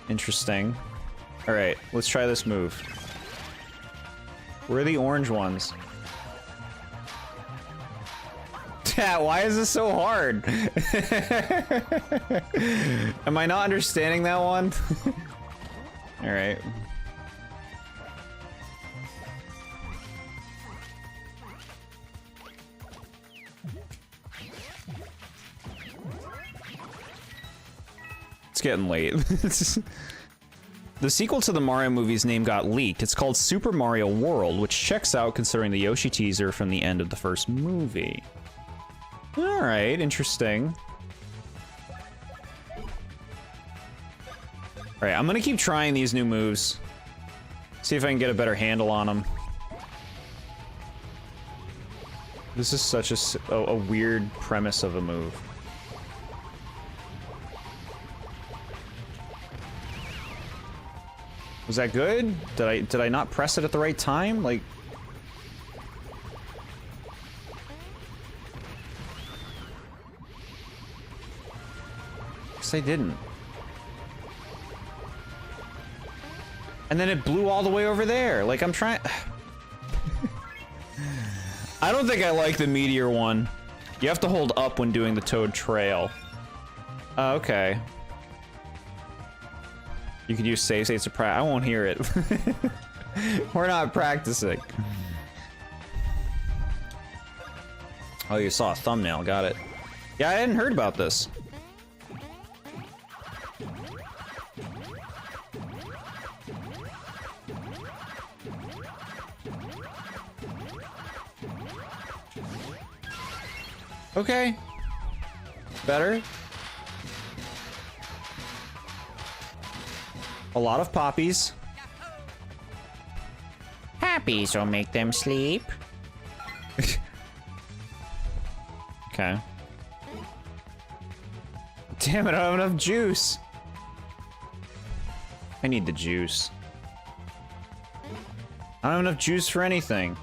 Interesting. Alright, let's try this move. Where are the orange ones? Why is this so hard? Am I not understanding that one? Alright. It's getting late. The sequel to the Mario movie's name got leaked. It's called Super Mario World, which checks out considering the Yoshi teaser from the end of the first movie. Alright, interesting. Alright, I'm gonna keep trying these new moves. See if I can get a better handle on them. This is such a weird premise of a move. Was that good? Did I not press it at the right time? Like... I didn't. And then it blew all the way over there. Like, I'm trying... I don't think I like the meteor one. You have to hold up when doing the Toad Trail. Okay. You could use save states to practice. I won't hear it. We're not practicing. Oh, you saw a thumbnail. Got it. Yeah, I hadn't heard about this. Okay. Better. A lot of poppies. Poppies will make them sleep. Okay. Damn it, I don't have enough juice. I need the juice. I don't have enough juice for anything.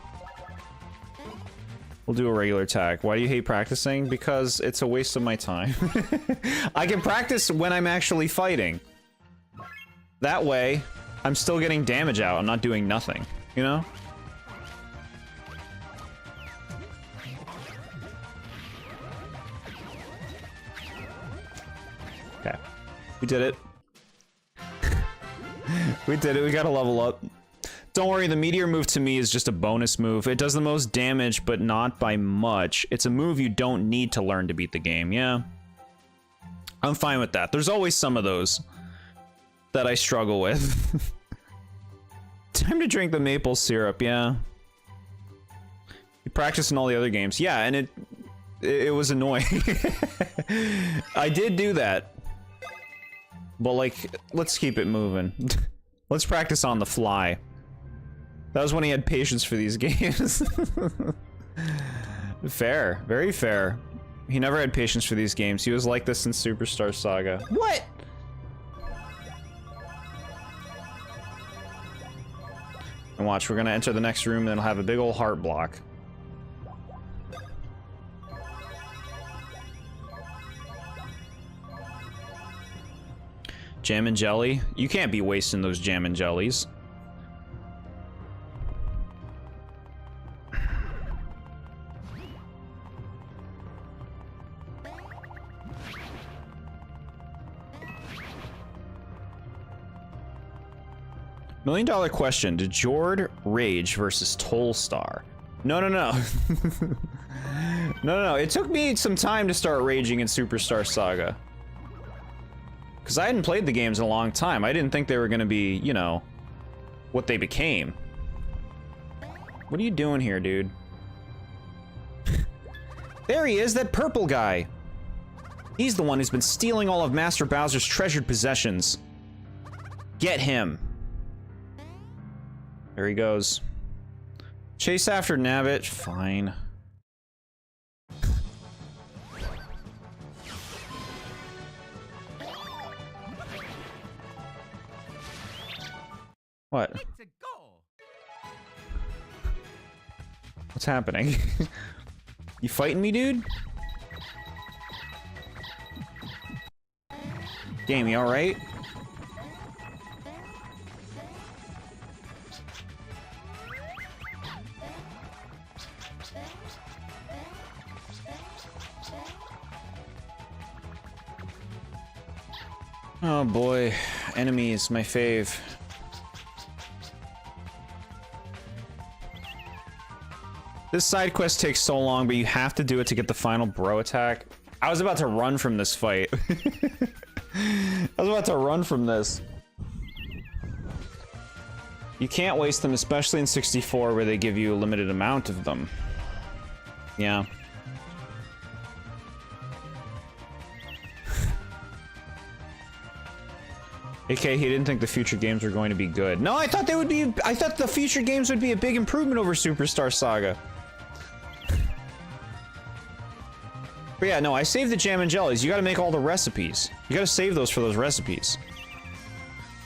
We'll do a regular attack. Why do you hate practicing? Because it's a waste of my time. I can practice when I'm actually fighting. That way, I'm still getting damage out. I'm not doing nothing, you know? Okay. We did it. We did it. We got a level up. Don't worry, the meteor move to me is just a bonus move. It does the most damage, but not by much. It's a move you don't need to learn to beat the game, yeah? I'm fine with that. There's always some of those that I struggle with. Time to drink the maple syrup, yeah. You practice in all the other games. Yeah, and it was annoying. I did do that. But, like, let's keep it moving. Let's practice on the fly. That was when he had patience for these games. Fair. Very fair. He never had patience for these games. He was like this in Superstar Saga. What? And watch, we're gonna enter the next room and it'll have a big old heart block. Jam and jelly? You can't be wasting those jam and jellies. $1 million question. Did Jord rage versus Tollstar? No, no, no. No. It took me some time to start raging in Superstar Saga. Because I hadn't played the games in a long time. I didn't think they were going to be, you know, what they became. What are you doing here, dude? There he is, that purple guy. He's the one who's been stealing all of Master Bowser's treasured possessions. Get him. There he goes. Chase after Nabbit. Fine. What? What's happening? You fighting me, dude? Game, you alright? Oh boy, enemies, my fave. This side quest takes so long, but you have to do it to get the final bro attack. I was about to run from this fight. I was about to run from this. You can't waste them, especially in 64 where they give you a limited amount of them. Yeah. AK, he didn't think the future games were going to be good. No, I thought they would be. I thought the future games would be a big improvement over Superstar Saga. But yeah, no, I saved the jam and jellies. You gotta make all the recipes. You gotta save those for those recipes.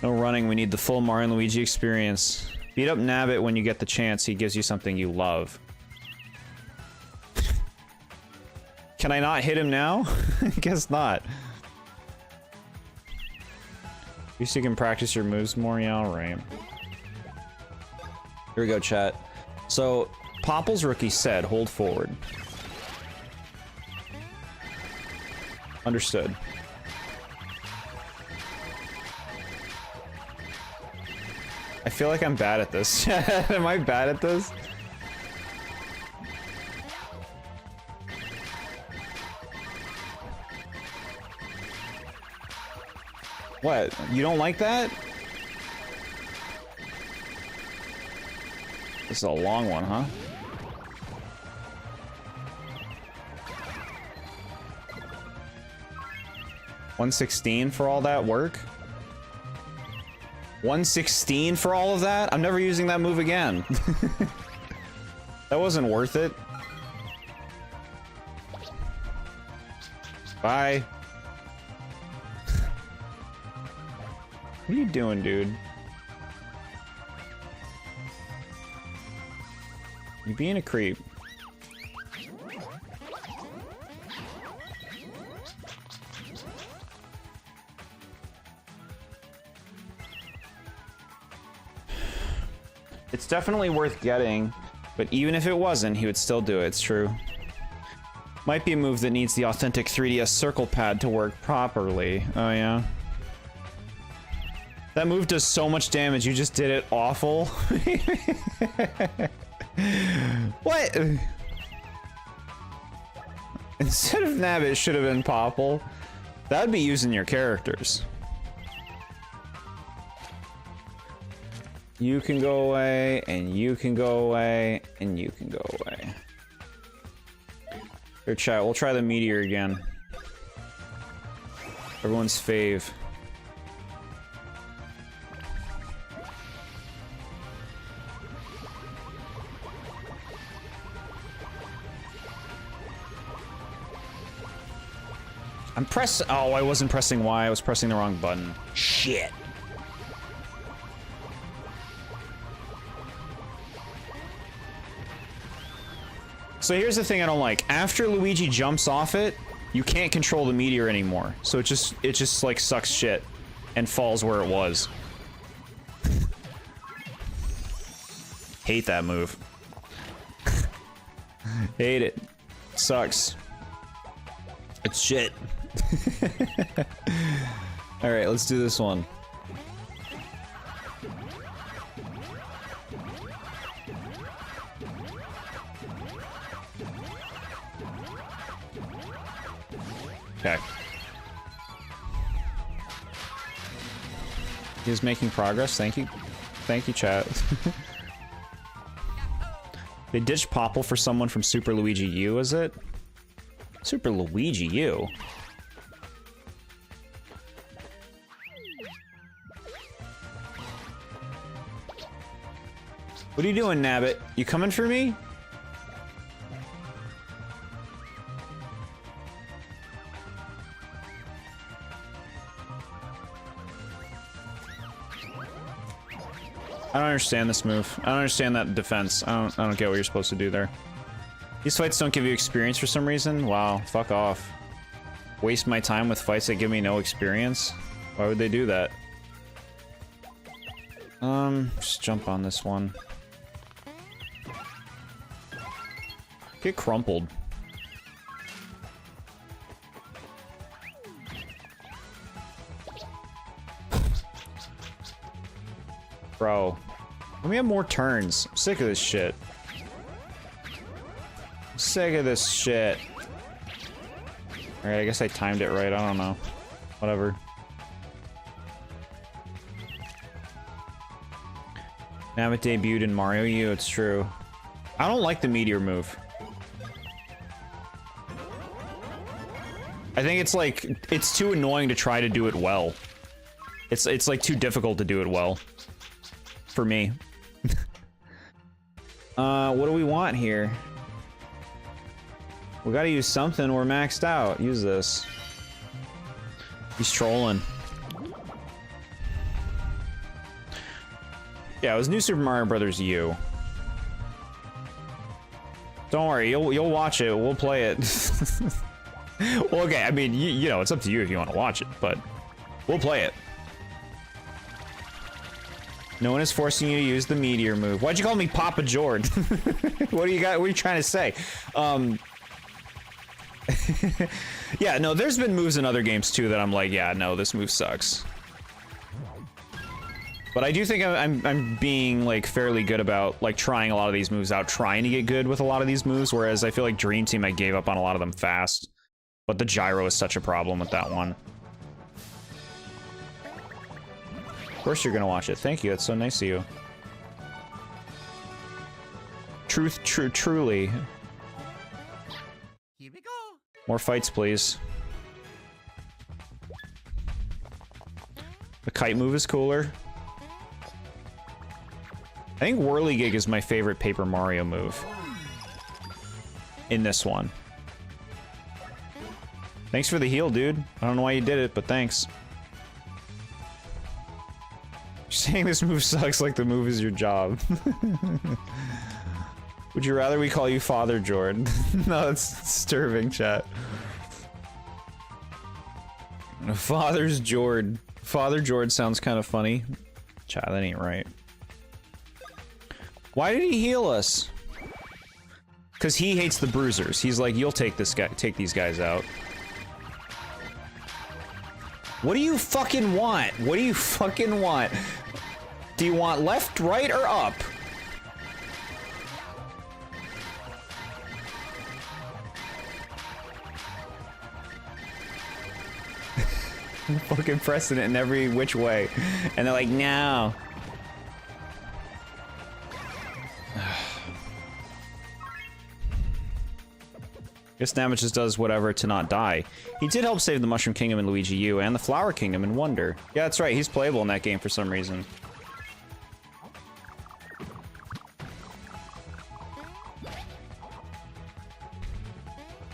No running, we need the full Mario and Luigi experience. Beat up Nabbit when you get the chance. He gives you something you love. Can I not hit him now? I guess not. At least you can practice your moves more, yeah, alright. Here we go, chat. So, Popple's rookie said, hold forward. Understood. I feel like I'm bad at this. Am I bad at this? What? You don't like that? This is a long one, huh? $116 for all that work? $116 for all of that? I'm never using that move again. That wasn't worth it. Bye. What are you doing, dude? You being a creep. definitely worth getting, but even if it wasn't, he would still do it. It's true. Might be a move that needs the authentic 3DS circle pad to work properly. Oh yeah. That move does so much damage, you just did it awful. What? Instead of Nabbit, it should have been Popple. That would be using your characters. You can go away, and you can go away, and you can go away. Here, chat, we'll try the meteor again. Everyone's fave. I'm pressing. Oh, I wasn't pressing Y. I was pressing the wrong button. Shit. So here's the thing I don't like. After Luigi jumps off it, you can't control the meteor anymore. So it just like sucks shit and falls where it was. Hate that move. Hate it. Sucks. It's shit. Alright, let's do this one. Okay. He's making progress, thank you. Thank you, chat. They ditched Popple for someone from Super Luigi U, is it? Super Luigi U? What are you doing, Nabbit? You coming for me? I don't understand this move. I don't understand that defense. I don't get what you're supposed to do there. These fights don't give you experience for some reason? Wow, fuck off. Waste my time with fights that give me no experience? Why would they do that? Just jump on this one. Get crumpled. Bro. Let me have more turns. I'm sick of this shit. I'm sick of this shit. Alright, I guess I timed it right. I don't know. Whatever. Now it debuted in Mario U, it's true. I don't like the meteor move. I think it's like, it's too annoying to try to do it well. It's like too difficult to do it well. For me. What do we want here? We gotta use something, we're maxed out. Use this. He's trolling. Yeah, it was New Super Mario Brothers U. Don't worry, you'll watch it, we'll play it. Well, okay, I mean, you know, it's up to you if you want to watch it, but we'll play it. No one is forcing you to use the meteor move. Why'd you call me Papa Jord? What do you got? What are you trying to say? Yeah, no, there's been moves in other games too that I'm like, yeah, no, this move sucks. But I do think I'm being like fairly good about like trying a lot of these moves out, trying to get good with a lot of these moves. Whereas I feel like Dream Team, I gave up on a lot of them fast. But the gyro is such a problem with that one. Of course you're gonna watch it. Thank you. That's so nice of you. Truly. Here we go. More fights, please. The kite move is cooler. I think Whirligig is my favorite Paper Mario move. In this one. Thanks for the heal, dude. I don't know why you did it, but thanks. You're saying this move sucks like the move is your job. Would you rather we call you TheBoredJord? No, that's disturbing, chat. TheBoredJord. TheBoredJord sounds kind of funny. Chat, that ain't right. Why did he heal us? Because he hates the bruisers. He's like, you'll take this guy, take these guys out. What do you fucking want? What do you fucking want? Do you want left, right, or up? I'm fucking pressing it in every which way. And they're like, no. Guess Namek just does whatever to not die. He did help save the Mushroom Kingdom in Luigi U and the Flower Kingdom in Wonder. Yeah, that's right. He's playable in that game for some reason.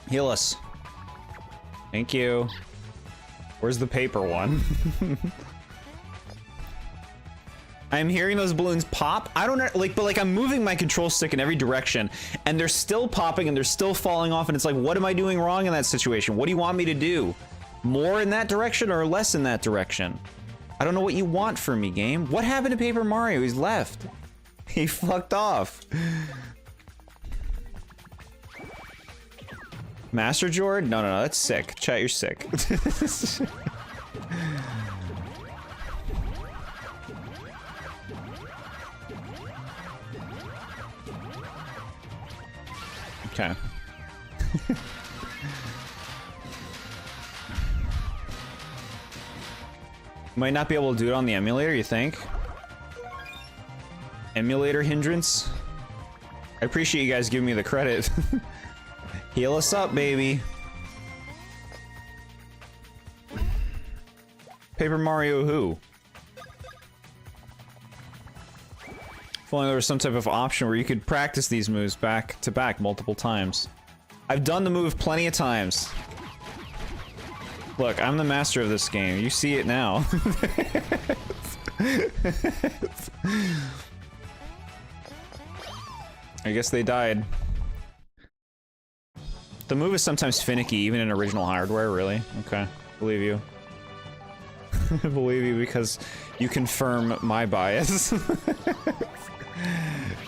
Heal us. Thank you. Where's the paper one? I'm hearing those balloons pop. I don't know, like, but like I'm moving my control stick in every direction and they're still popping and they're still falling off and it's like, what am I doing wrong in that situation? What do you want me to do? More in that direction or less in that direction? I don't know what you want from me, game. What happened to Paper Mario? He's left. He fucked off. Master Jord? No, that's sick. Chat, you're sick. Okay. Might not be able to do it on the emulator, you think? Emulator hindrance? I appreciate you guys giving me the credit. Heal us up, baby. Paper Mario who? If only there was some type of option where you could practice these moves back to back multiple times. I've done the move plenty of times. Look, I'm the master of this game. You see it now. I guess they died. The move is sometimes finicky, even in original hardware, really? Okay, believe you. I believe you because you confirm my bias.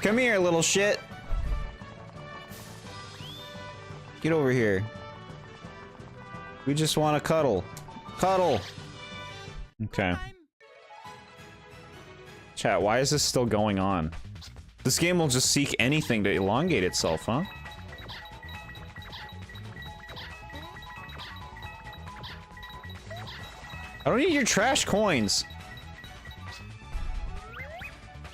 Come here, little shit. Get over here. We just want to cuddle. Cuddle! Okay. Chat, why is this still going on? This game will just seek anything to elongate itself, huh? I don't need your trash coins.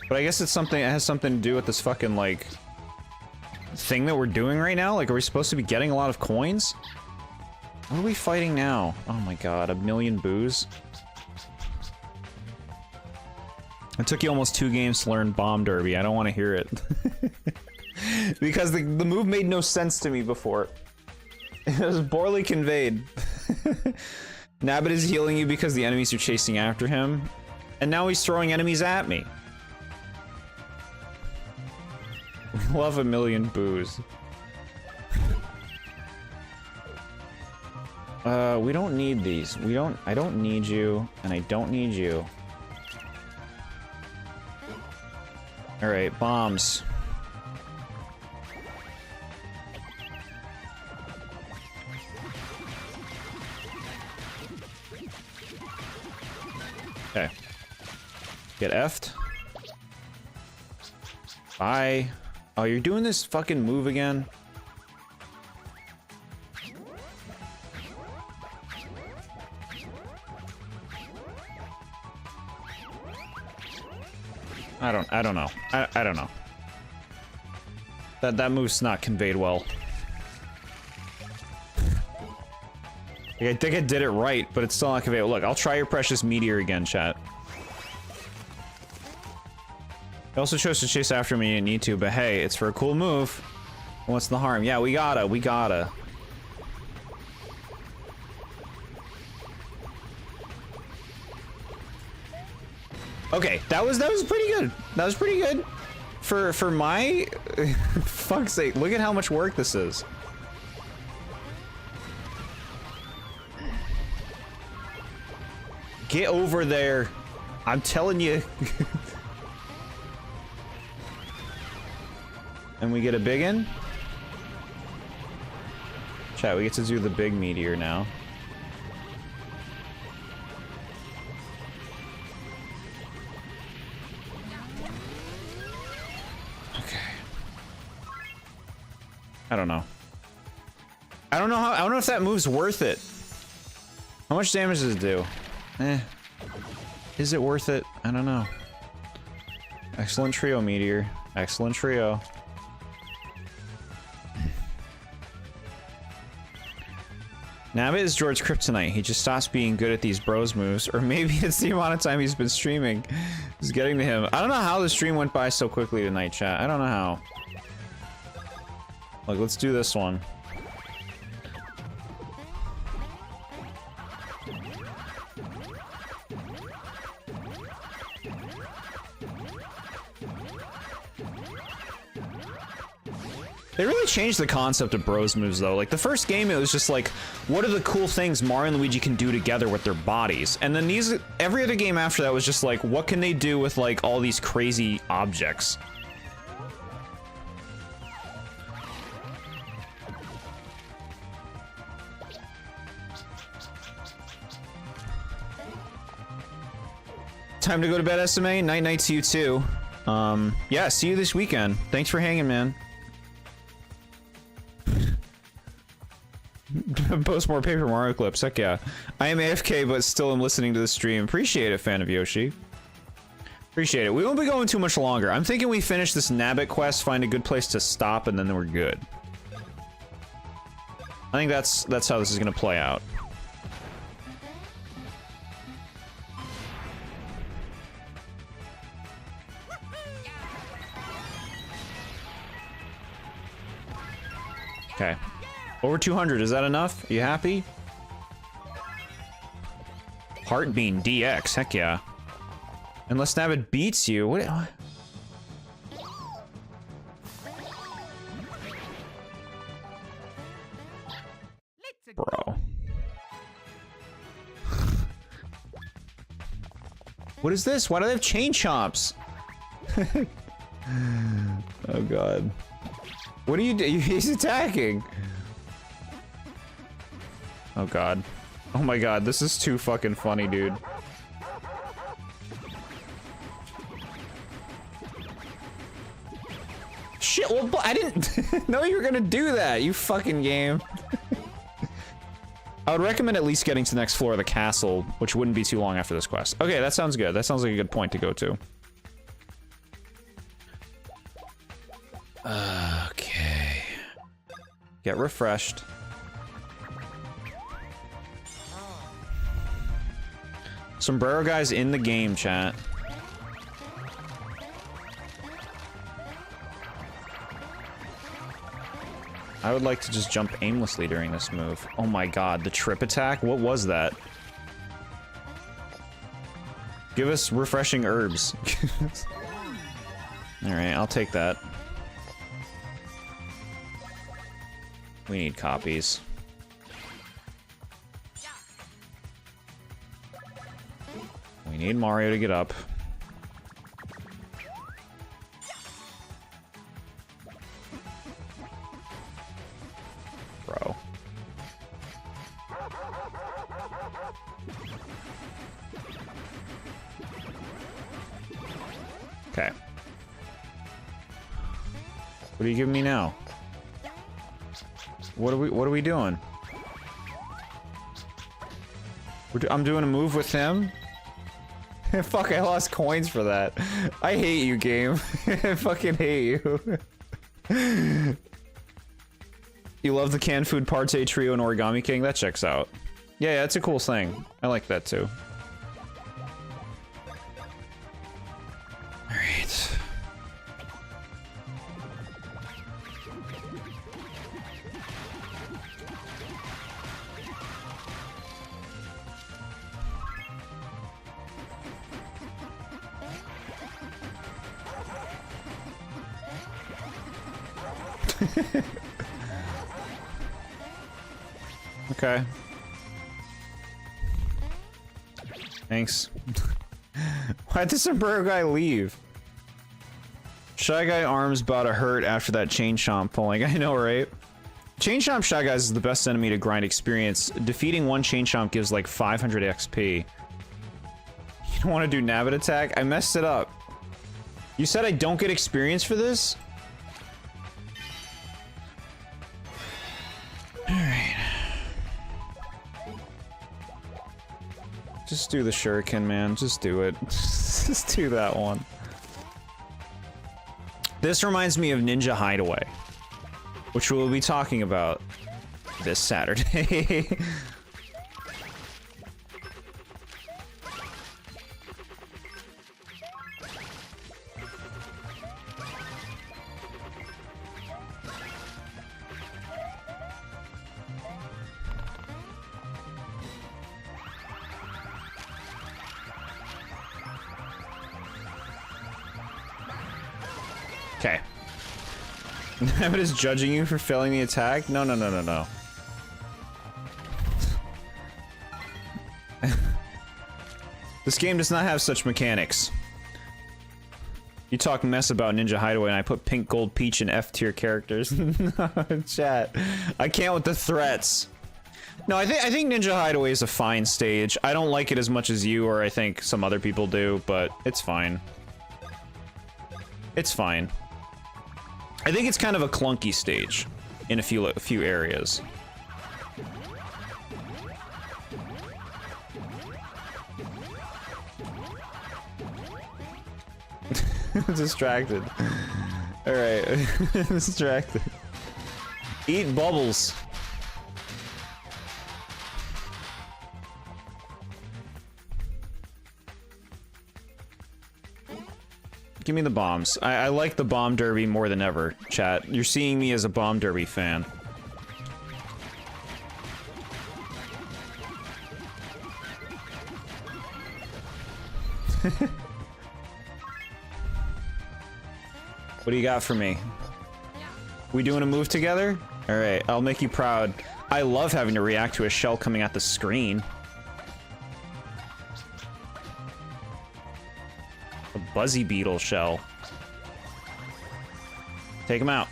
But I guess it's something, it has something to do with this fucking, like, thing that we're doing right now? Like, are we supposed to be getting a lot of coins? What are we fighting now? Oh my god, 1,000,000 boos? It took you almost 2 games to learn Bomb Derby. I don't want to hear it. Because the move made no sense to me before. It was poorly conveyed. Nabbit is healing you because the enemies are chasing after him. And now he's throwing enemies at me. Love 1,000,000 boos. We don't need these. I don't need you, and I don't need you. Alright, bombs. Okay. Get F'd. Bye. Oh, you're doing this fucking move again? I don't know. I don't know. That move's not conveyed well. Like, I think I did it right, but it's still not conveyed. Look, I'll try your precious meteor again, chat. I also chose to chase after me, you didn't need to, but hey, it's for a cool move. What's the harm? Yeah, we gotta. Okay, that was pretty good. That was pretty good. For my fuck's sake, look at how much work this is. Get over there. I'm telling you. And we get a big one. Chat, we get to do the big meteor now. Okay. I don't know. I don't know if that move's worth it. How much damage does it do? Is it worth it? I don't know. Excellent trio, meteor. Excellent trio. Nabbit is Jord's kryptonite. He just stops being good at these bros moves. Or maybe it's the amount of time he's been streaming is getting to him. I don't know how the stream went by so quickly tonight, chat. I don't know how. Like, let's do this one. They really changed the concept of bros moves though. Like the first game it was just like, what are the cool things Mario and Luigi can do together with their bodies? And then every other game after that was just like, what can they do with like all these crazy objects? Time to go to bed, SMA. Night night to you too. Yeah, see you this weekend. Thanks for hanging, man. Post more Paper Mario clips, heck yeah. I am AFK, but still am listening to the stream. Appreciate it, fan of Yoshi. Appreciate it. We won't be going too much longer. I'm thinking we finish this Nabbit quest, find a good place to stop, and then we're good. I think that's how this is gonna play out. Okay. Over 200, is that enough? Are you happy? Heartbeam DX, heck yeah. Unless Nabbit beats you, what? Bro. What is this? Why do they have chain chomps? Oh god. What are you doing? He's attacking. Oh god. Oh my god, this is too fucking funny, dude. Shit, well, I didn't know you were gonna do that, you fucking game. I would recommend at least getting to the next floor of the castle, which wouldn't be too long after this quest. Okay, that sounds good. That sounds like a good point to go to. Okay. Get refreshed. Sombrero guy's in the game, chat. I would like to just jump aimlessly during this move. Oh my god, the trip attack? What was that? Give us refreshing herbs. Alright, I'll take that. We need copies. We need Mario to get up. Bro. Okay. What are you giving me now? What are we doing? I'm doing a move with him? Fuck, I lost coins for that. I hate you, game. I fucking hate you. You love the canned food Parte Trio and Origami King? That checks out. Yeah, that's a cool thing. I like that too. Alright. Okay. Thanks. Why'd the sombrero guy leave? Shy Guy arms about to hurt after that Chain Chomp pulling. I know, right? Chain Chomp Shy Guys is the best enemy to grind experience. Defeating one Chain Chomp gives like 500 XP. You don't want to do Nabbit attack? I messed it up. You said I don't get experience for this? Alright. Just do the shuriken, man. Just do it. Just do that one. This reminds me of Ninja Hideaway, which we'll be talking about this Saturday. Okay. Nabbit is judging you for failing the attack? No, no, no, no, no. This game does not have such mechanics. You talk mess about Ninja Hideaway and I put Pink Gold Peach in F tier characters. Chat. I can't with the threats. No, I think Ninja Hideaway is a fine stage. I don't like it as much as you or I think some other people do, but it's fine. It's fine. I think it's kind of a clunky stage in a few areas. Distracted. Alright. Distracted. Eat bubbles. Give me the bombs. I like the bomb derby more than ever, chat. You're seeing me as a bomb derby fan. What do you got for me? We doing a move together? Alright, I'll make you proud. I love having to react to a shell coming at the screen. A Buzzy Beetle shell. Take him out.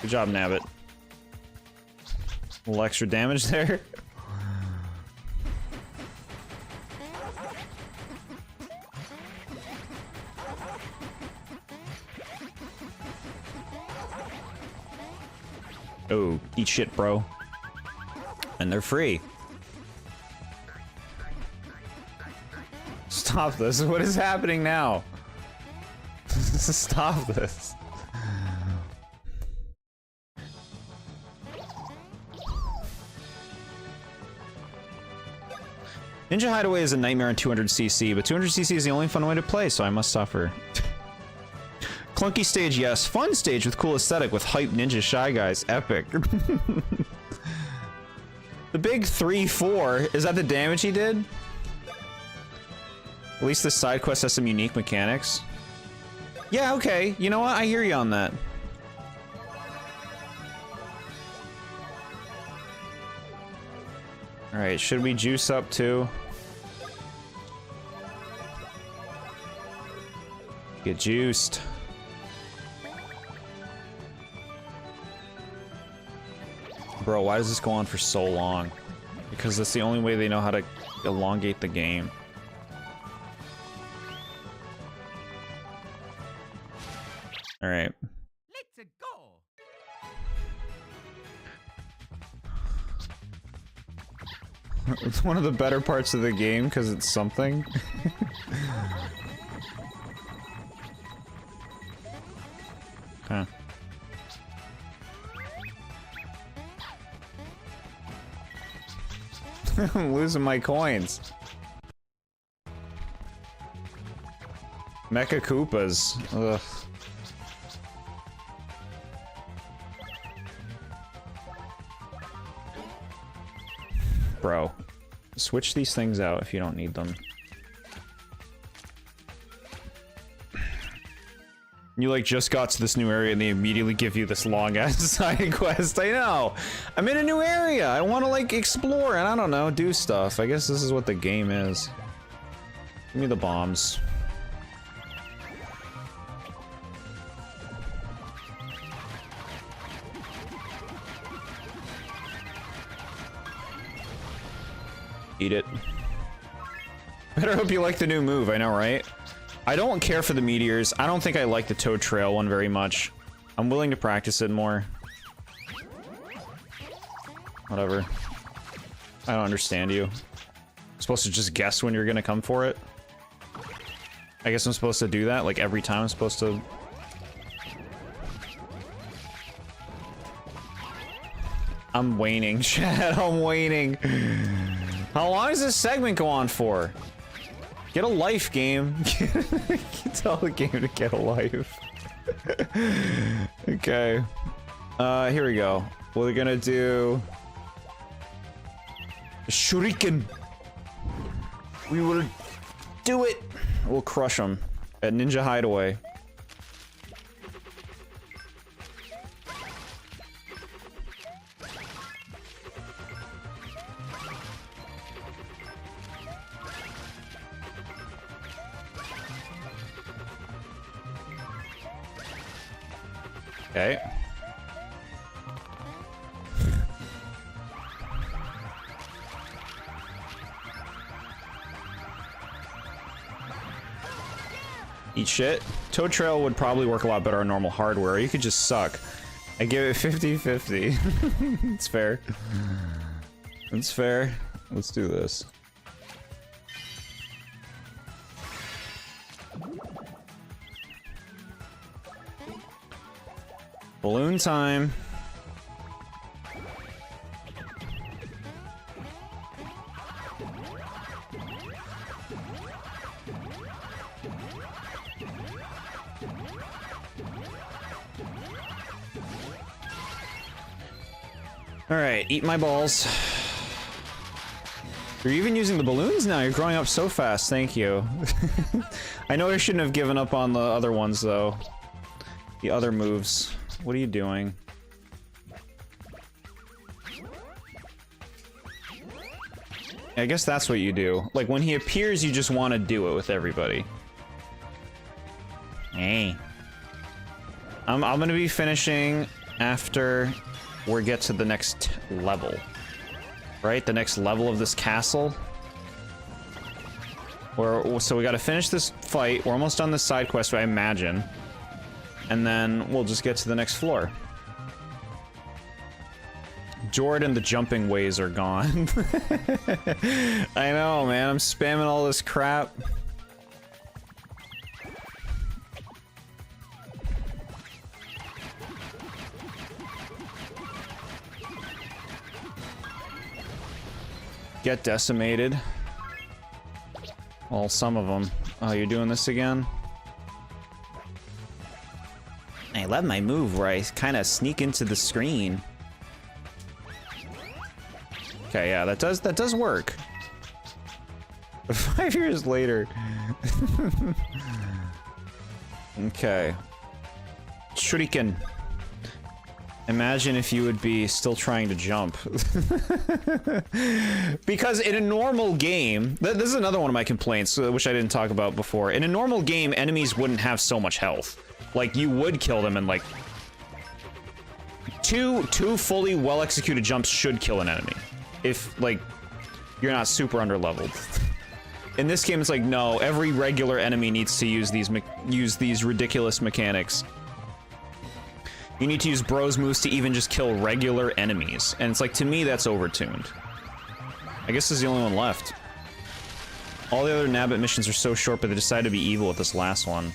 Good job, Nabbit. A little extra damage there. Oh, eat shit, bro. And they're free. Stop this. What is happening now? Stop this. Ninja Hideaway is a nightmare on 200cc, but 200cc is the only fun way to play, so I must suffer. Clunky stage, yes. Fun stage with cool aesthetic with hype ninja shy guys. Epic. The big 3-4, is that the damage he did? At least this side quest has some unique mechanics. Yeah, okay. You know what? I hear you on that. Alright, should we juice up too? Get juiced. Bro, why does this go on for so long? Because that's the only way they know how to elongate the game. Alright. Let's go. It's one of the better parts of the game because it's something. Huh. I'm losing my coins. Mecha Koopas. Ugh. Bro, switch these things out if you don't need them. You like just got to this new area and they immediately give you this long ass side quest. I know. I'm in a new area. I want to like explore and I don't know, do stuff. I guess this is what the game is. Give me the bombs. Eat it. Better hope you like the new move, I know, right? I don't care for the meteors. I don't think I like the Toad Trail one very much. I'm willing to practice it more. Whatever. I don't understand you. I'm supposed to just guess when you're gonna come for it? I guess I'm supposed to do that, like every time I'm supposed to... I'm waning, Chad, I'm waning. How long does this segment go on for? Get a life, game. Tell the game to get a life. Okay. Here we go. We're gonna do... Shuriken. We will do it. We'll crush them at Ninja Hideaway. Okay. Eat shit. Toad Trail would probably work a lot better on normal hardware. You could just suck. I give it 50-50. It's fair. It's fair. Let's do this. Balloon time. Alright, eat my balls. You're even using the balloons now, you're growing up so fast, thank you. I know I shouldn't have given up on the other ones, though. The other moves. What are you doing? I guess that's what you do. Like, when he appears, you just want to do it with everybody. Hey. I'm gonna be finishing after we get to the next level. Right? The next level of this castle. So we gotta finish this fight. We're almost done this side quest, I imagine. And then we'll just get to the next floor. Jord and the jumping ways are gone. I know, man. I'm spamming all this crap. Get decimated. Well, some of them. Oh, you're doing this again? I love my move where I kind of sneak into the screen. Okay, yeah, that does work. 5 years later. Okay. Shuriken. Imagine if you would be still trying to jump. Because in a normal game, this is another one of my complaints, which I didn't talk about before. In a normal game, enemies wouldn't have so much health. Like, you would kill them, and like... Two fully well-executed jumps should kill an enemy. If, like, you're not super under-leveled. In this game, it's like, no, every regular enemy needs to use these ridiculous mechanics. You need to use bros moves to even just kill regular enemies. And it's like, to me, that's overtuned. I guess this is the only one left. All the other Nabbit missions are so short, but they decided to be evil with this last one.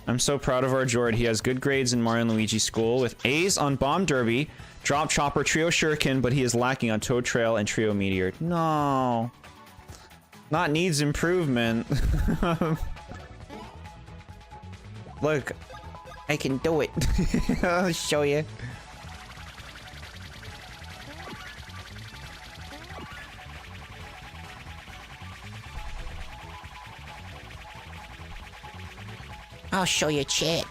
I'm so proud of our Jord. He has good grades in Mario and Luigi school, with A's on Bomb Derby, Drop Chopper, Trio Shuriken, but he is lacking on Toad Trail and Trio Meteor. No. Not needs improvement. Look. I can do it. I'll show you. I'll show you, chat.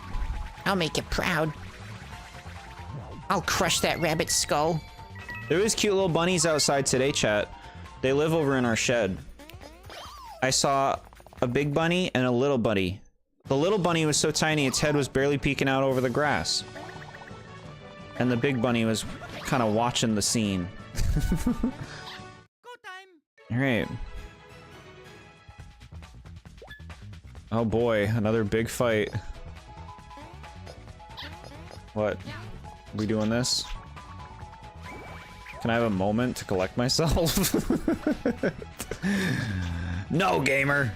I'll make you proud. I'll crush that rabbit skull. There was cute little bunnies outside today, chat. They live over in our shed. I saw a big bunny and a little bunny. The little bunny was so tiny, its head was barely peeking out over the grass. And the big bunny was kind of watching the scene. Alright. Oh boy, another big fight. What? Are we doing this? Can I have a moment to collect myself? No, gamer!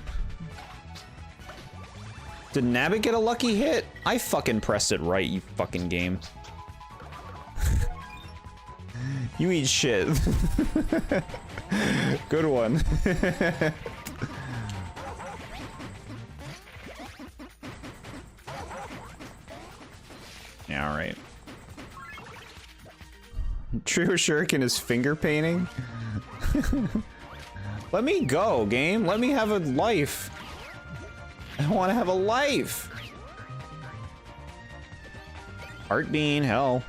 Did Nabbit get a lucky hit? I fucking pressed it right, you fucking game. You eat shit. Good one. Yeah, alright. True Shuriken is finger painting? Let me go, game. Let me have a life. I want to have a life. Art Bean, hell.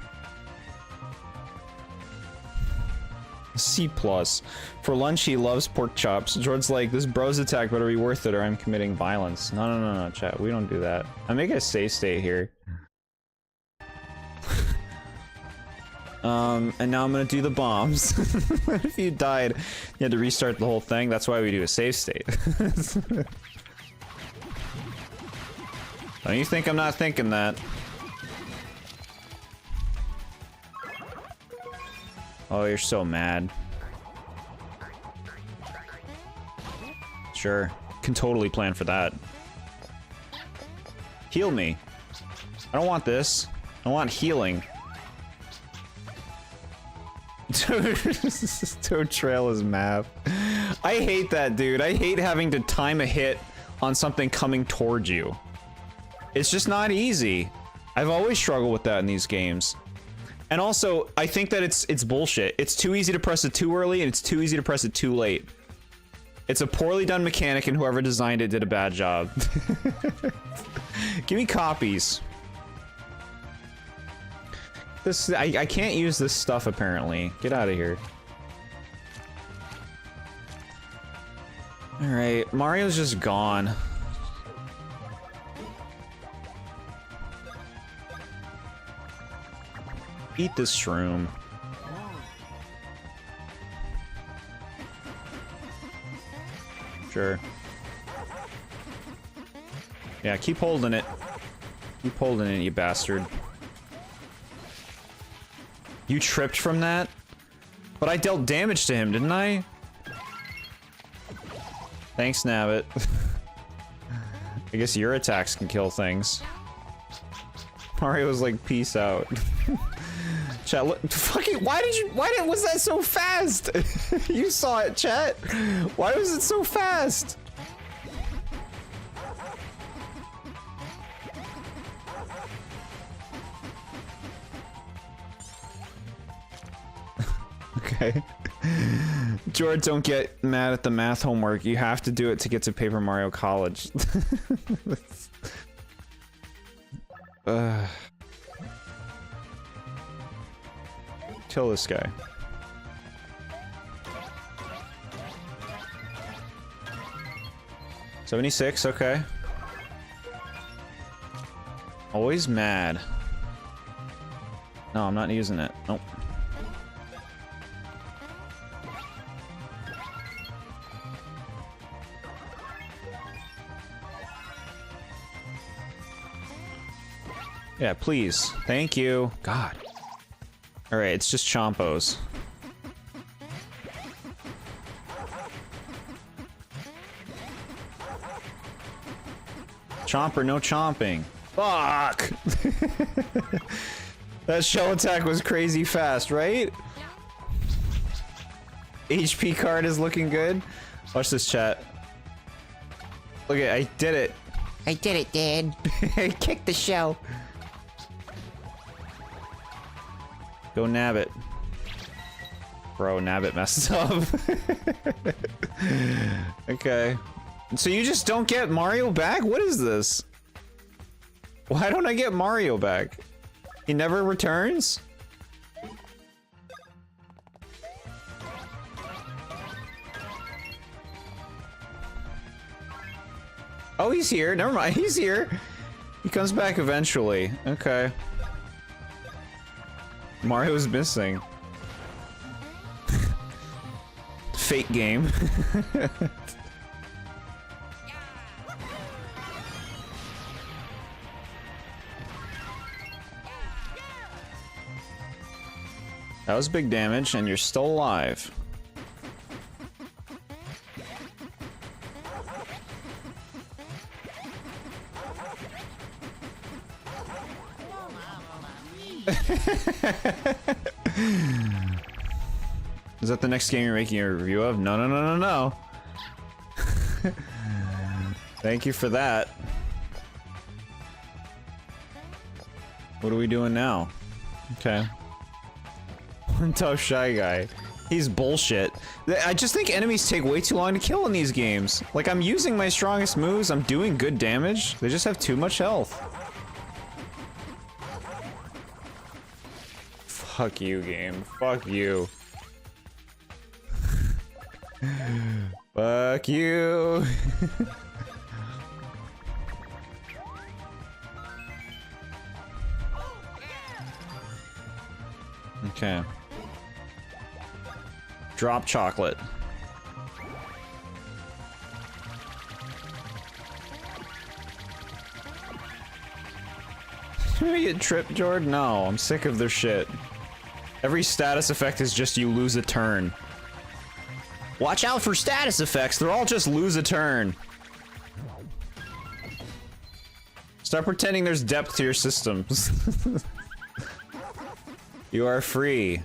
C+. For lunch, he loves pork chops. Jord's like, this bro's attack better be worth it or I'm committing violence. No, chat. We don't do that. I'm making a safe state here. And now I'm gonna do the bombs. If you died, you had to restart the whole thing. That's why we do a save state. Don't you think I'm not thinking that? Oh, you're so mad. Sure. Can totally plan for that. Heal me. I don't want this. I want healing. Toad Trail is map. I hate that, dude. I hate having to time a hit on something coming towards you. It's just not easy. I've always struggled with that in these games. And also, I think that it's bullshit. It's too easy to press it too early, and it's too easy to press it too late. It's a poorly done mechanic, and whoever designed it did a bad job. Give me copies. This I can't use this stuff apparently. Get out of here. All right, Mario's just gone. Eat this shroom. Sure. Yeah, keep holding it. Keep holding it, you bastard. You tripped from that? But I dealt damage to him, didn't I? Thanks, Nabbit. I guess your attacks can kill things. Mario's like, peace out. Chat, look, fucking, why was that so fast? You saw it, chat. Why was it so fast? Okay. Jord, don't get mad at the math homework. You have to do it to get to Paper Mario College. Kill this guy. $76, okay. Always mad. No, I'm not using it. Nope. Yeah, please. Thank you. God. Alright, it's just Chompos. Chomper, no chomping. Fuck! That shell attack was crazy fast, right? HP card is looking good. Watch this, chat. Look at, I did it. I did it, Dad. I kicked the shell. Go Nabbit. Bro, Nabbit messed up. Okay. So you just don't get Mario back? What is this? Why don't I get Mario back? He never returns? Oh, he's here. Never mind. He's here. He comes back eventually. Okay. Mario's missing. fake game. That was big damage, and you're still alive. Is that the next game you're making a review of? No, no, no, no, no. Thank you for that. What are we doing now? Okay. One tough shy guy. He's bullshit. I just think enemies take way too long to kill in these games. Like, I'm using my strongest moves, I'm doing good damage. They just have too much health. Fuck you, game. Fuck you. Fuck you. Okay. Drop chocolate. You get tripped, Jord? No, I'm sick of their shit. Every status effect is just you lose a turn. Watch out for status effects, they're all just lose a turn. Stop pretending there's depth to your systems. You are free.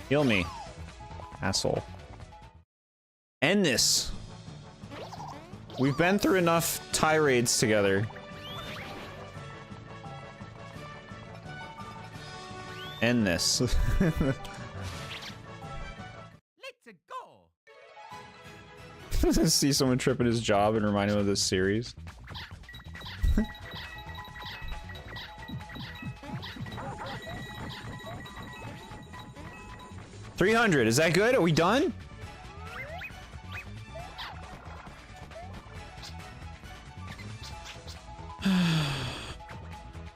Heal me. Asshole. End this. We've been through enough tirades together. End this. Let's go. See someone tripping his job and remind him of this series. 300, is that good? Are we done?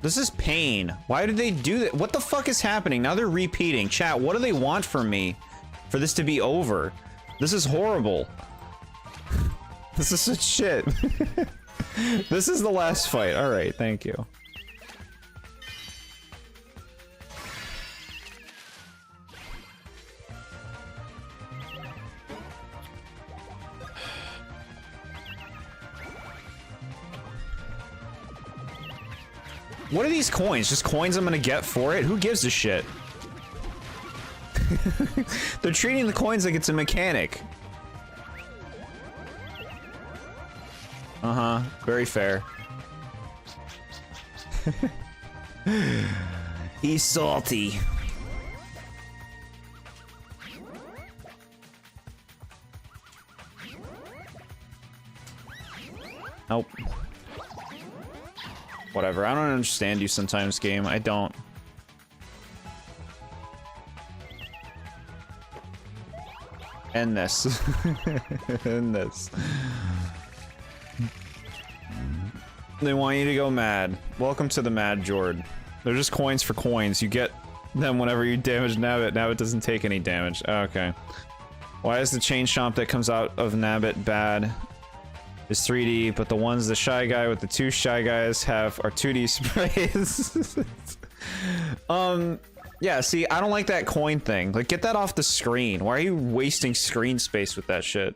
This is pain. Why did they do that? What the fuck is happening? Now they're repeating. Chat, what do they want from me for this to be over? This is horrible. This is such shit. This is the last fight. Alright, thank you. What are these coins? Just coins I'm gonna get for it? Who gives a shit? They're treating the coins like it's a mechanic. Uh-huh. Very fair. He's salty. Nope. Whatever, I don't understand you sometimes, game. I don't. End this. End this. They want you to go mad. Welcome to the TheBoredJord. They're just coins for coins. You get them whenever you damage Nabbit. Nabbit doesn't take any damage. Okay. Why is the chain chomp that comes out of Nabbit bad? Is 3D, but the ones the shy guy with the two shy guys have are 2D sprays. Yeah, see, I don't like that coin thing. Like, get that off the screen. Why are you wasting screen space with that shit?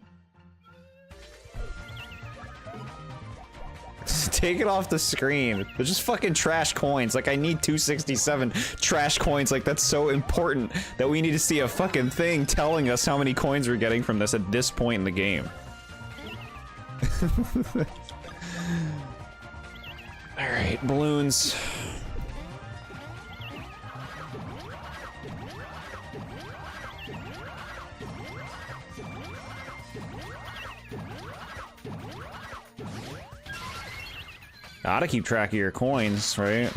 Take it off the screen. They're just fucking trash coins. Like, I need 267 trash coins. Like, that's so important that we need to see a fucking thing telling us how many coins we're getting from this at this point in the game. Alright, balloons. Gotta keep track of your coins, right?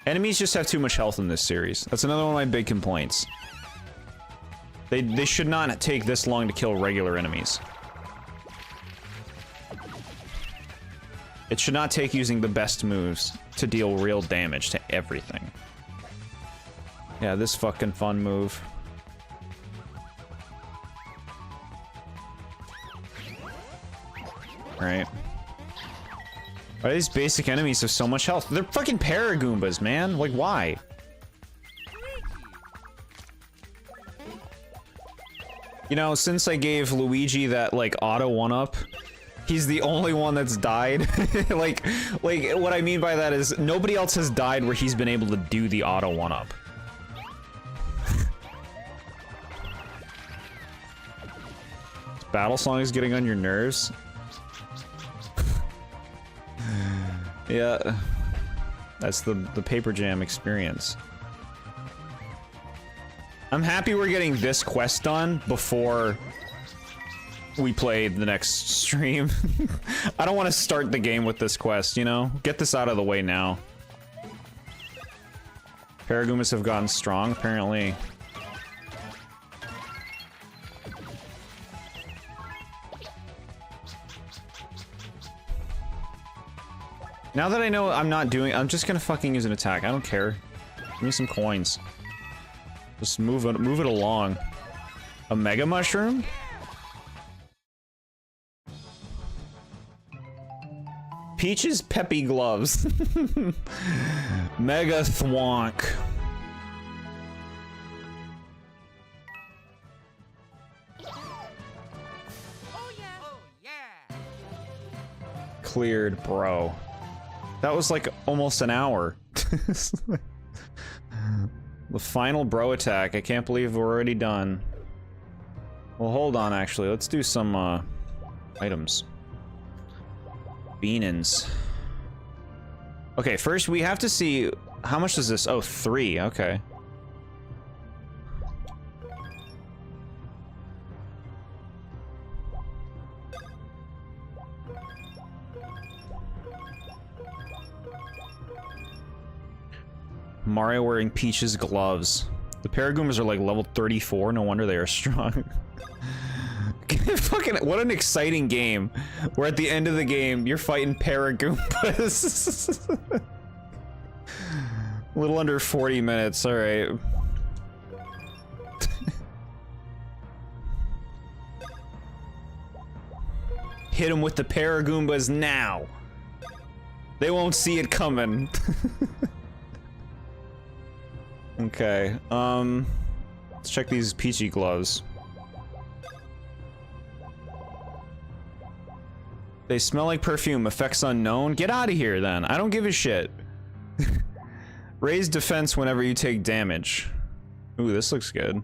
Enemies just have too much health in this series. That's another one of my big complaints. They should not take this long to kill regular enemies. It should not take using the best moves to deal real damage to everything. Yeah, this fucking fun move. Right. Why do these basic enemies have so much health? They're fucking Paragoombas, man. Like, why? You know, since I gave Luigi that, like, auto 1-up, he's the only one that's died. like, what I mean by that is nobody else has died where he's been able to do the auto 1-up. This battle song is getting on your nerves. Yeah, that's the Paper Jam experience. I'm happy we're getting this quest done before we play the next stream. I don't want to start the game with this quest, you know? Get this out of the way now. Paragoombas have gotten strong, apparently. Now that I know I'm not doing, I'm just gonna fucking use an attack. I don't care. Give me some coins. Just move it along. A Mega Mushroom? Peach's Peppy Gloves. Mega Thwonk. Cleared, bro. That was like almost an hour. The final bro attack. I can't believe we're already done. Well, hold on, actually. Let's do some, items. Beanins. Okay, first we have to see... How much is this? Oh, 3. Okay. Mario wearing Peach's gloves. The Paragoombas are like level 34, no wonder they are strong. Fucking, what an exciting game. Where at the end of the game, you're fighting Paragoombas. A little under 40 minutes, alright. Hit him with the Paragoombas now. They won't see it coming. Okay, let's check these peachy gloves. They smell like perfume, effects unknown. Get out of here then, I don't give a shit. Raise defense whenever you take damage. Ooh, this looks good.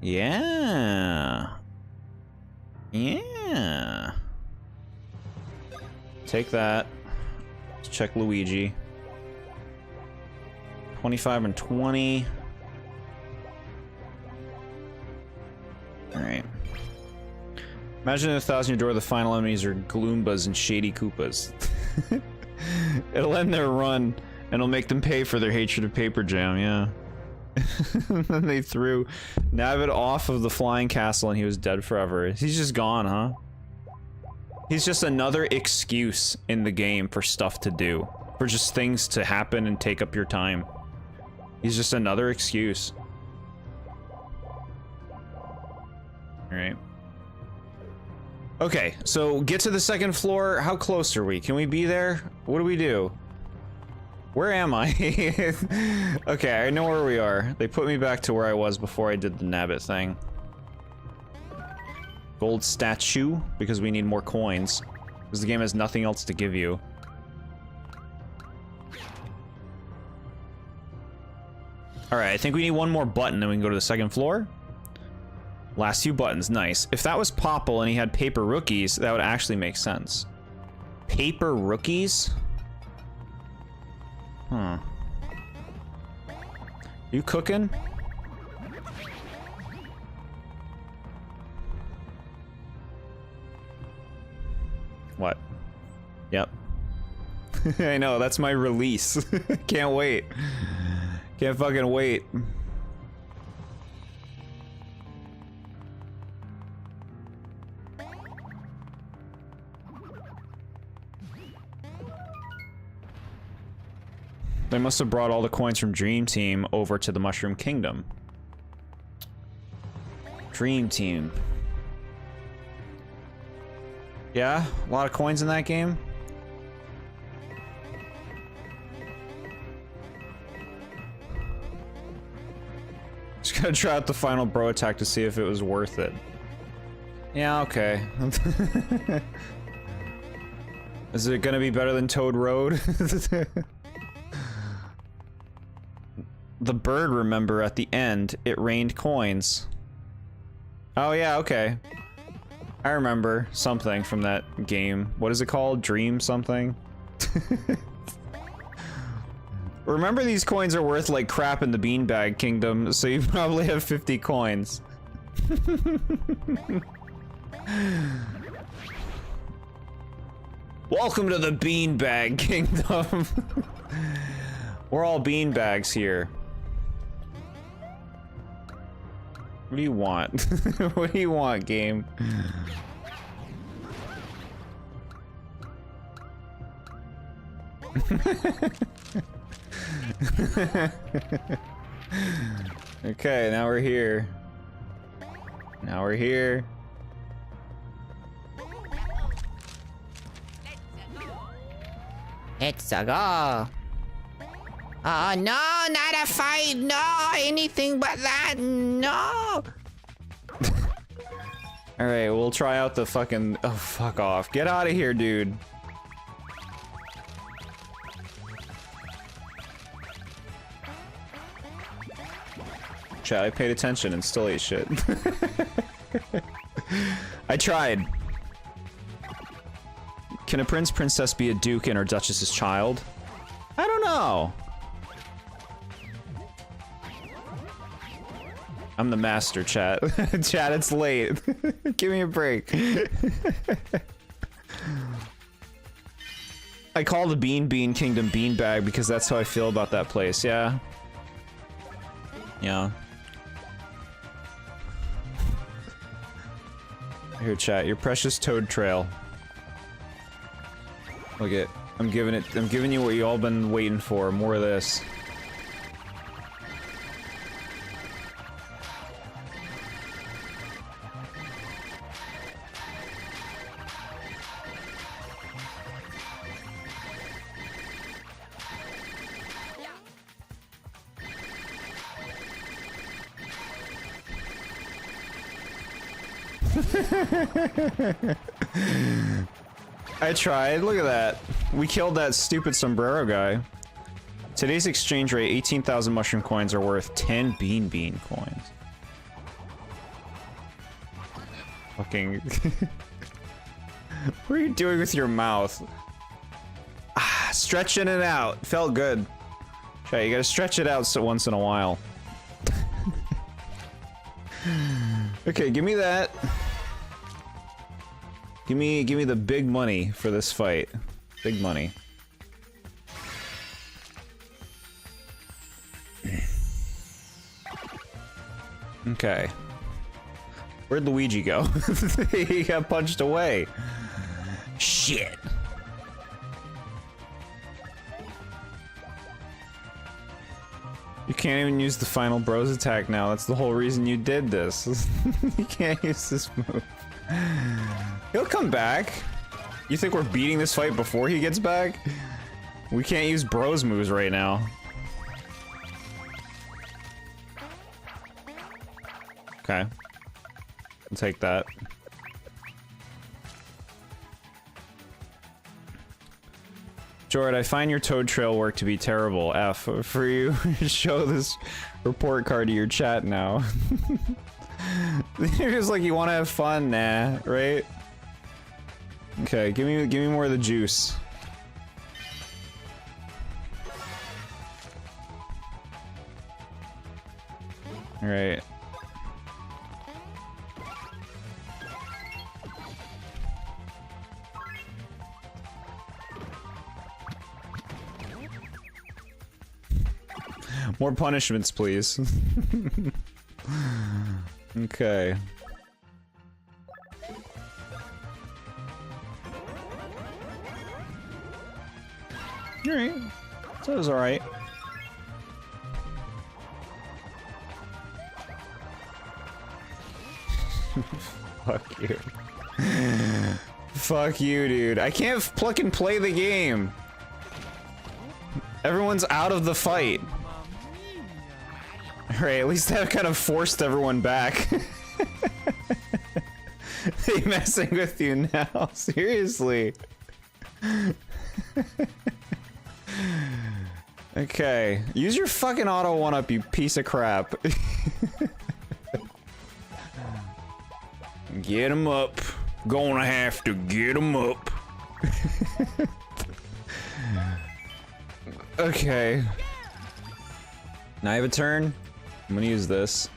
Yeah. Yeah. Take that. Let's check Luigi. 25 and 20. Alright. Imagine in 1,000 Year Door, the final enemies are Gloombas and Shady Koopas. It'll end their run, and it'll make them pay for their hatred of Paper Jam, yeah. Then they threw Navid off of the flying castle and he was dead forever. He's just gone, huh? He's just another excuse in the game for stuff to do. For just things to happen and take up your time. He's just another excuse. Alright. Okay, so get to the second floor. How close are we? Can we be there? What do we do? Where am I? Okay, I know where we are. They put me back to where I was before I did the Nabbit thing. Gold statue, because we need more coins. Because the game has nothing else to give you. Alright, I think we need one more button, then we can go to the second floor. Last few buttons, nice. If that was Popple and he had paper rookies, that would actually make sense. Paper rookies? Huh. You cooking? What? Yep. I know, that's my release. Can't wait. Can't fucking wait. They must have brought all the coins from Dream Team over to the Mushroom Kingdom. Dream Team. Yeah, a lot of coins in that game. Just gotta try out the final bro attack to see if it was worth it. Yeah, okay. Is it gonna be better than Toad Road? The bird, remember, at the end, it rained coins. Oh yeah, okay. I remember something from that game. What is it called? Dream something? Remember, these coins are worth like crap in the Beanbag Kingdom, so you probably have 50 coins. Welcome to the Beanbag Kingdom. We're all beanbags here. What do you want? What do you want, game? Okay, now we're here. Now we're here. Let's go. Oh, no, not a fight. No, anything but that. No. Alright, we'll try out the fucking... Oh, fuck off. Get out of here, dude. Chat, I paid attention and still ate shit. I tried. Can a princess be a duke and or duchess's child? I don't know. I'm the master, chat. Chat, it's late. Give me a break. I call the Bean Kingdom Beanbag because that's how I feel about that place, yeah. Yeah. Here, chat, your precious toad trail. Look it. I'm giving you what you all been waiting for. More of this. I tried. Look at that. We killed that stupid sombrero guy. Today's exchange rate, 18,000 mushroom coins are worth 10 bean coins. Fucking... What are you doing with your mouth? Ah, stretching it out. Felt good. Okay, you gotta stretch it out so once in a while. Okay, give me that. Give me the big money for this fight. Big money. Okay. Where'd Luigi go? He got punched away. Shit. You can't even use the final bros attack now. That's the whole reason you did this. You can't use this move. He'll come back. You think we're beating this fight before he gets back? We can't use bros moves right now. Okay. I'll take that. Jord, I find your Toad Trail work to be terrible. F. For you, show this report card to your chat now. You're just like, you want to have fun, nah, right? Okay, give me more of the juice. All right. More punishments, please. Okay. Alright. So it was alright. Fuck you. Fuck you, dude. I can't fucking play the game. Everyone's out of the fight. Alright, at least that kind of forced everyone back. They messing with you now? Seriously. Okay. Use your fucking auto 1-up, you piece of crap. Get him up. Gonna have to get him up. Okay. Now I have a turn. I'm gonna use this.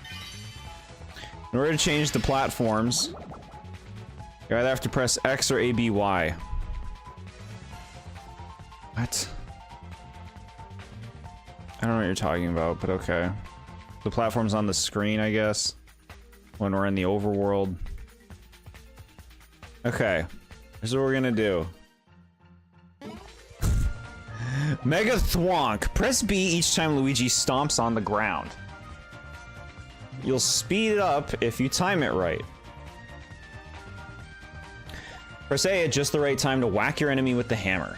In order to change the platforms, you either have to press X or ABY. What? I don't know what you're talking about, but okay. The platform's on the screen, I guess. When we're in the overworld. Okay. Here's what we're gonna do. Mega Thwonk. Press B each time Luigi stomps on the ground. You'll speed it up if you time it right. Press A at just the right time to whack your enemy with the hammer.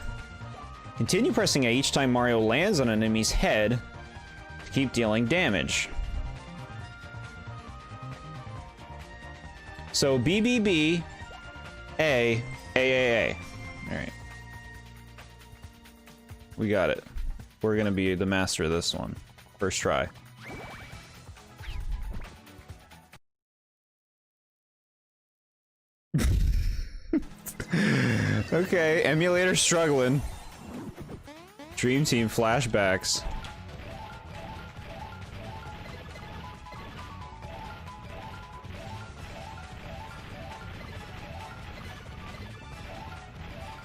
Continue pressing A each time Mario lands on an enemy's head to keep dealing damage. So B, B, B, A, A, A, A. Alright. We got it. We're gonna be the master of this one. First try. Okay, emulator struggling. Dream Team flashbacks.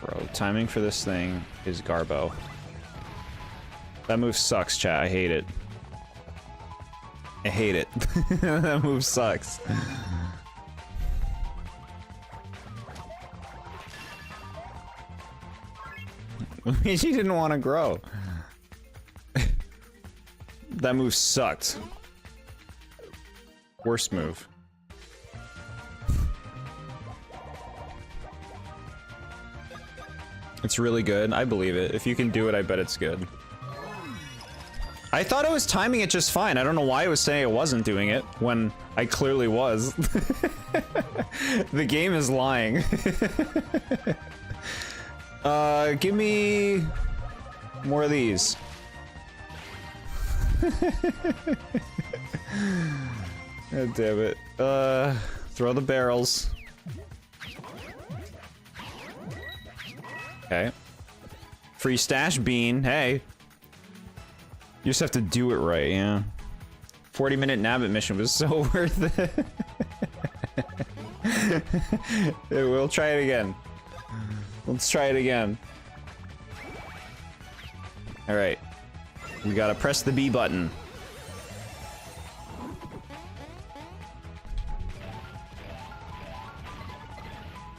Bro, timing for this thing is garbo. That move sucks, chat. I hate it. I hate it. That move sucks. Luigi didn't want to grow. That move sucked. Worst move. It's really good. I believe it. If you can do it, I bet it's good. I thought I was timing it just fine. I don't know why it was saying it wasn't doing it when I clearly was. The game is lying. Give me more of these. God damn it. Throw the barrels. Okay. Free stash bean. Hey. You just have to do it right, yeah. 40-minute Nabbit mission was so worth it. We'll try it again. Let's try it again. Alright. We gotta press the B button.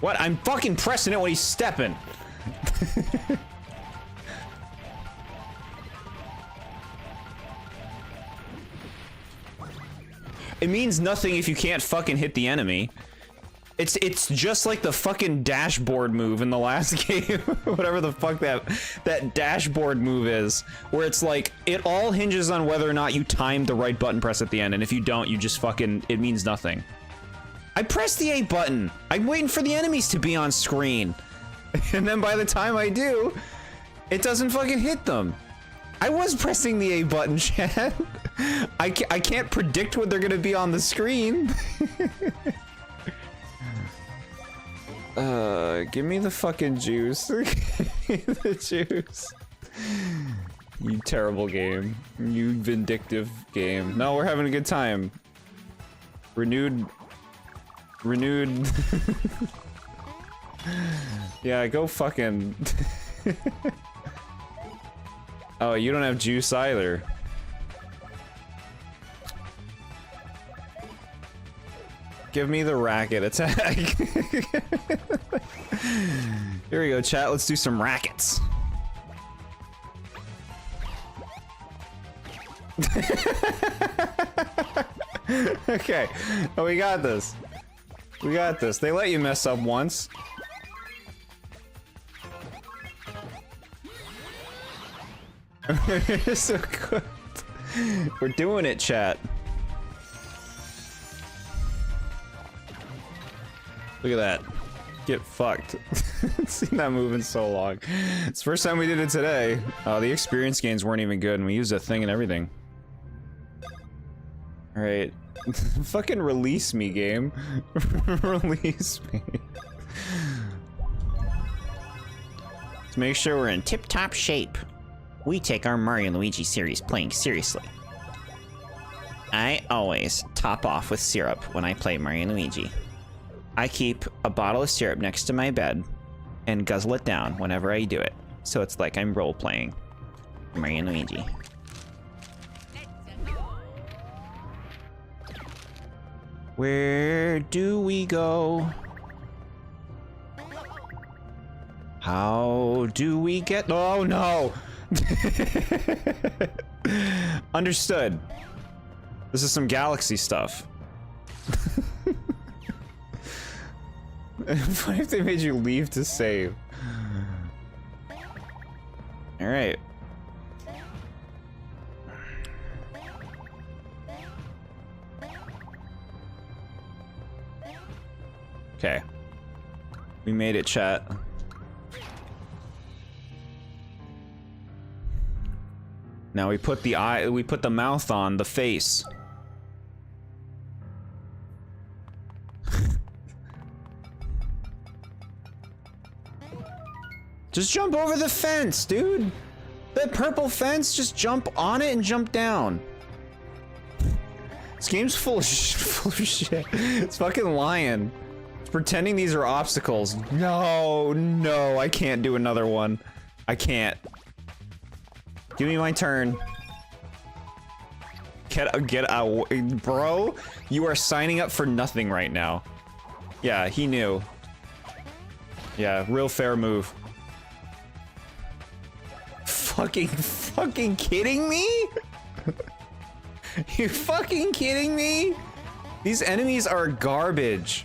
What? I'm fucking pressing it when he's stepping. It means nothing if you can't fucking hit the enemy. It's just like the fucking dashboard move in the last game. Whatever the fuck that dashboard move is. Where it's like, it all hinges on whether or not you timed the right button press at the end, and if you don't, you just fucking, it means nothing. I pressed the A button. I'm waiting for the enemies to be on screen. And then by the time I do, it doesn't fucking hit them. I was pressing the A button, Chad. I can't predict when they're gonna be on the screen. Give me the fucking juice. Give me the juice. You terrible game. You vindictive game. No, we're having a good time. Renewed. Yeah, go fucking. Oh, you don't have juice either. Give me the racket attack. Here we go, chat. Let's do some rackets. Okay. Oh, we got this. We got this. They let you mess up once. So good. We're doing it, chat. Look at that. Get fucked. Seen that move in so long. It's the first time we did it today. The experience gains weren't even good, and we used a thing and everything. Alright. Fucking release me, game. Release me. Let's make sure we're in tip-top shape. We take our Mario and Luigi series playing seriously. I always top off with syrup when I play Mario and Luigi. I keep a bottle of syrup next to my bed and guzzle it down whenever I do it. So it's like I'm role-playing Mario and Luigi. Where do we go? How do we get... Oh no! Understood. This is some galaxy stuff. What if they made you leave to save? Alright. Okay. We made it, chat. Now we put the eye, we put the mouth on the face. Just jump over the fence, dude. That purple fence, just jump on it and jump down. This game's full of shit. It's fucking lying. It's pretending these are obstacles. No, no, I can't do another one. I can't. Give me my turn. Get out, bro. You are signing up for nothing right now. Yeah, he knew. Yeah, real fair move. Fucking kidding me? You fucking kidding me? These enemies are garbage.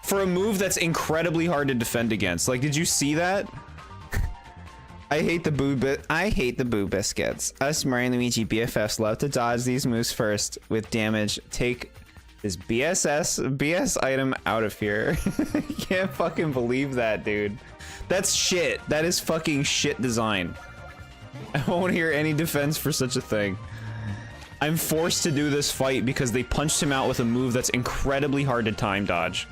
For a move that's incredibly hard to defend against. Like, did you see that? I hate the boo biscuits. Us Mario and Luigi BFFs love to dodge these moves first with damage. Take this BS item out of here. I can't fucking believe that, dude. That's shit. That is fucking shit design. I won't hear any defense for such a thing. I'm forced to do this fight because they punched him out with a move that's incredibly hard to time dodge.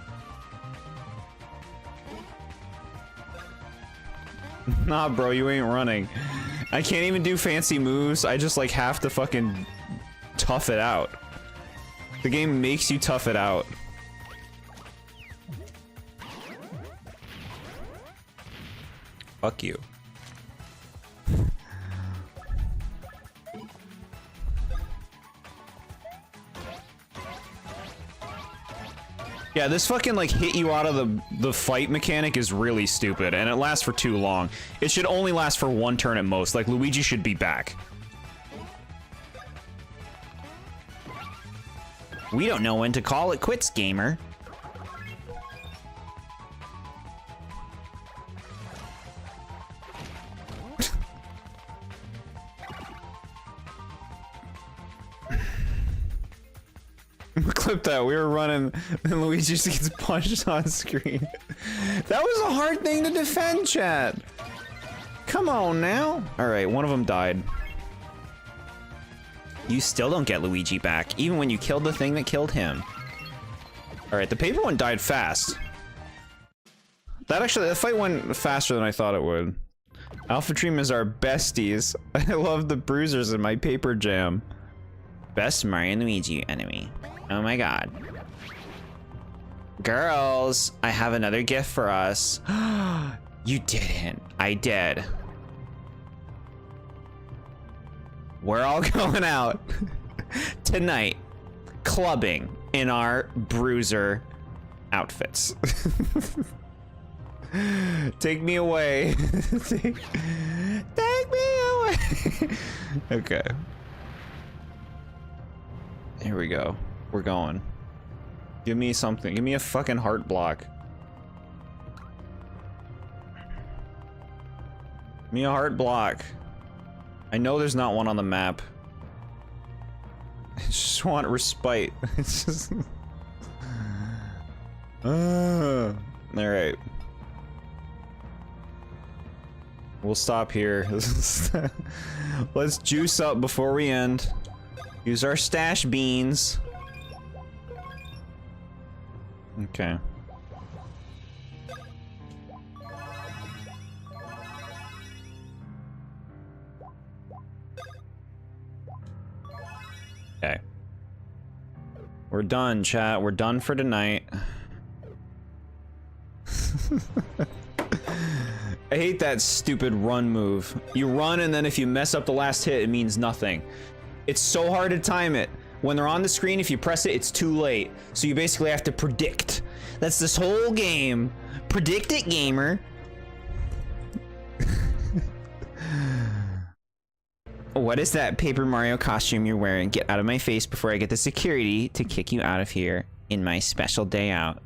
Nah, bro, you ain't running. I can't even do fancy moves. I just like have to fucking tough it out. The game makes you tough it out. Fuck you. Yeah, this fucking like hit you out of the fight mechanic is really stupid, and it lasts for too long. It should only last for one turn at most. Like, Luigi should be back. We don't know when to call it quits, gamer. Clip that. We were running, and Luigi just gets punched on screen. That was a hard thing to defend, chat. Come on now. All right, one of them died. You still don't get Luigi back, even when you killed the thing that killed him. All right, the paper one died fast. The fight went faster than I thought it would. Alpha Dream is our besties. I love the bruisers in my paper jam. Best Mario and Luigi enemy. Oh my god. Girls, I have another gift for us. You didn't. I did. We're all going out tonight, clubbing in our bruiser outfits. Take me away. Take me away. Okay. Here we go. We're going. Give me something. Give me a fucking heart block. Give me a heart block. I know there's not one on the map. I just want respite. It's just... Alright. We'll stop here. Let's juice up before we end. Use our stash beans. Okay. Okay. We're done, chat. We're done for tonight. I hate that stupid run move. You run and then if you mess up the last hit, it means nothing. It's so hard to time it. When they're on the screen, if you press it, it's too late. So you basically have to predict. That's this whole game. Predict it, gamer. What is that Paper Mario costume you're wearing? Get out of my face before I get the security to kick you out of here in my special day out.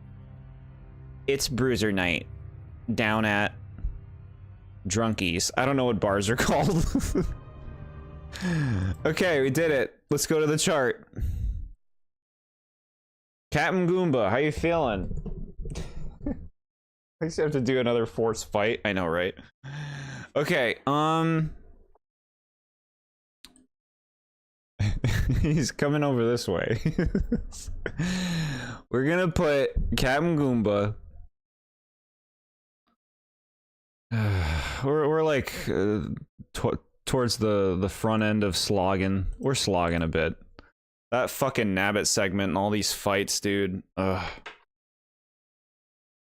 It's Bruiser Night. Down at Drunkies. I don't know what bars are called. Okay, we did it. Let's go to the chart. Captain Goomba, how you feeling? I just have to do another force fight. I know, right? Okay, he's coming over this way. We're gonna put Captain Goomba. We're like towards the front end of slogging. We're slogging a bit. That fucking Nabbit segment and all these fights, dude. Ugh.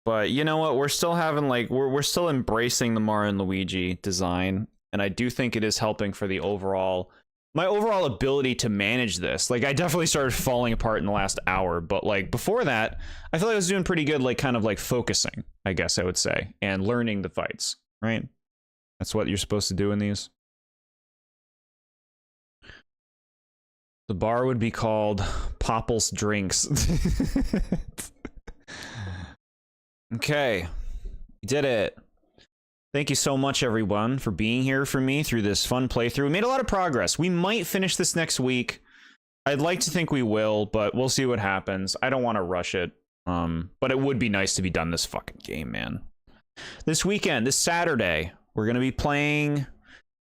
But you know what? We're still having like we're still embracing the Mario and Luigi design, and I do think it is helping for the overall my overall ability to manage this. Like I definitely started falling apart in the last hour, but like before that, I feel like I was doing pretty good, like kind of like focusing, I guess I would say, and learning the fights, right? That's what you're supposed to do in these. The bar would be called Popple's Drinks. Okay, we did it. Thank you so much, everyone, for being here for me through this fun playthrough. We made a lot of progress. We might finish this next week. I'd like to think we will, but we'll see what happens. I don't want to rush it, but it would be nice to be done this fucking game, man. This weekend, this Saturday, we're going to be playing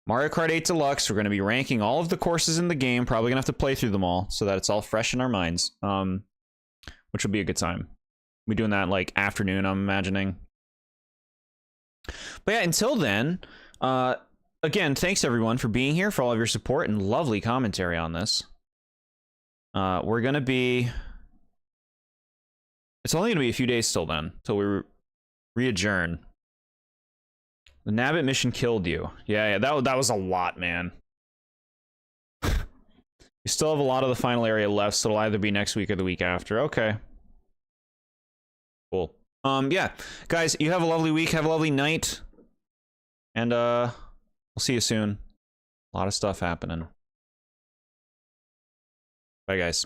Mario Kart 8 Deluxe. We're going to be ranking all of the courses in the game. Probably going to have to play through them all so that it's all fresh in our minds, which will be a good time. We're doing that like afternoon, I'm imagining. But yeah, until then, again, thanks everyone for being here, for all of your support and lovely commentary on this. We're going to be... It's only going to be a few days still then, till we re-adjourn. The Nabbit mission killed you. Yeah, that was a lot, man. You still have a lot of the final area left, so it'll either be next week or the week after. Okay. Cool. Yeah, guys, you have a lovely week, have a lovely night, and we'll see you soon. A lot of stuff happening. Bye, guys.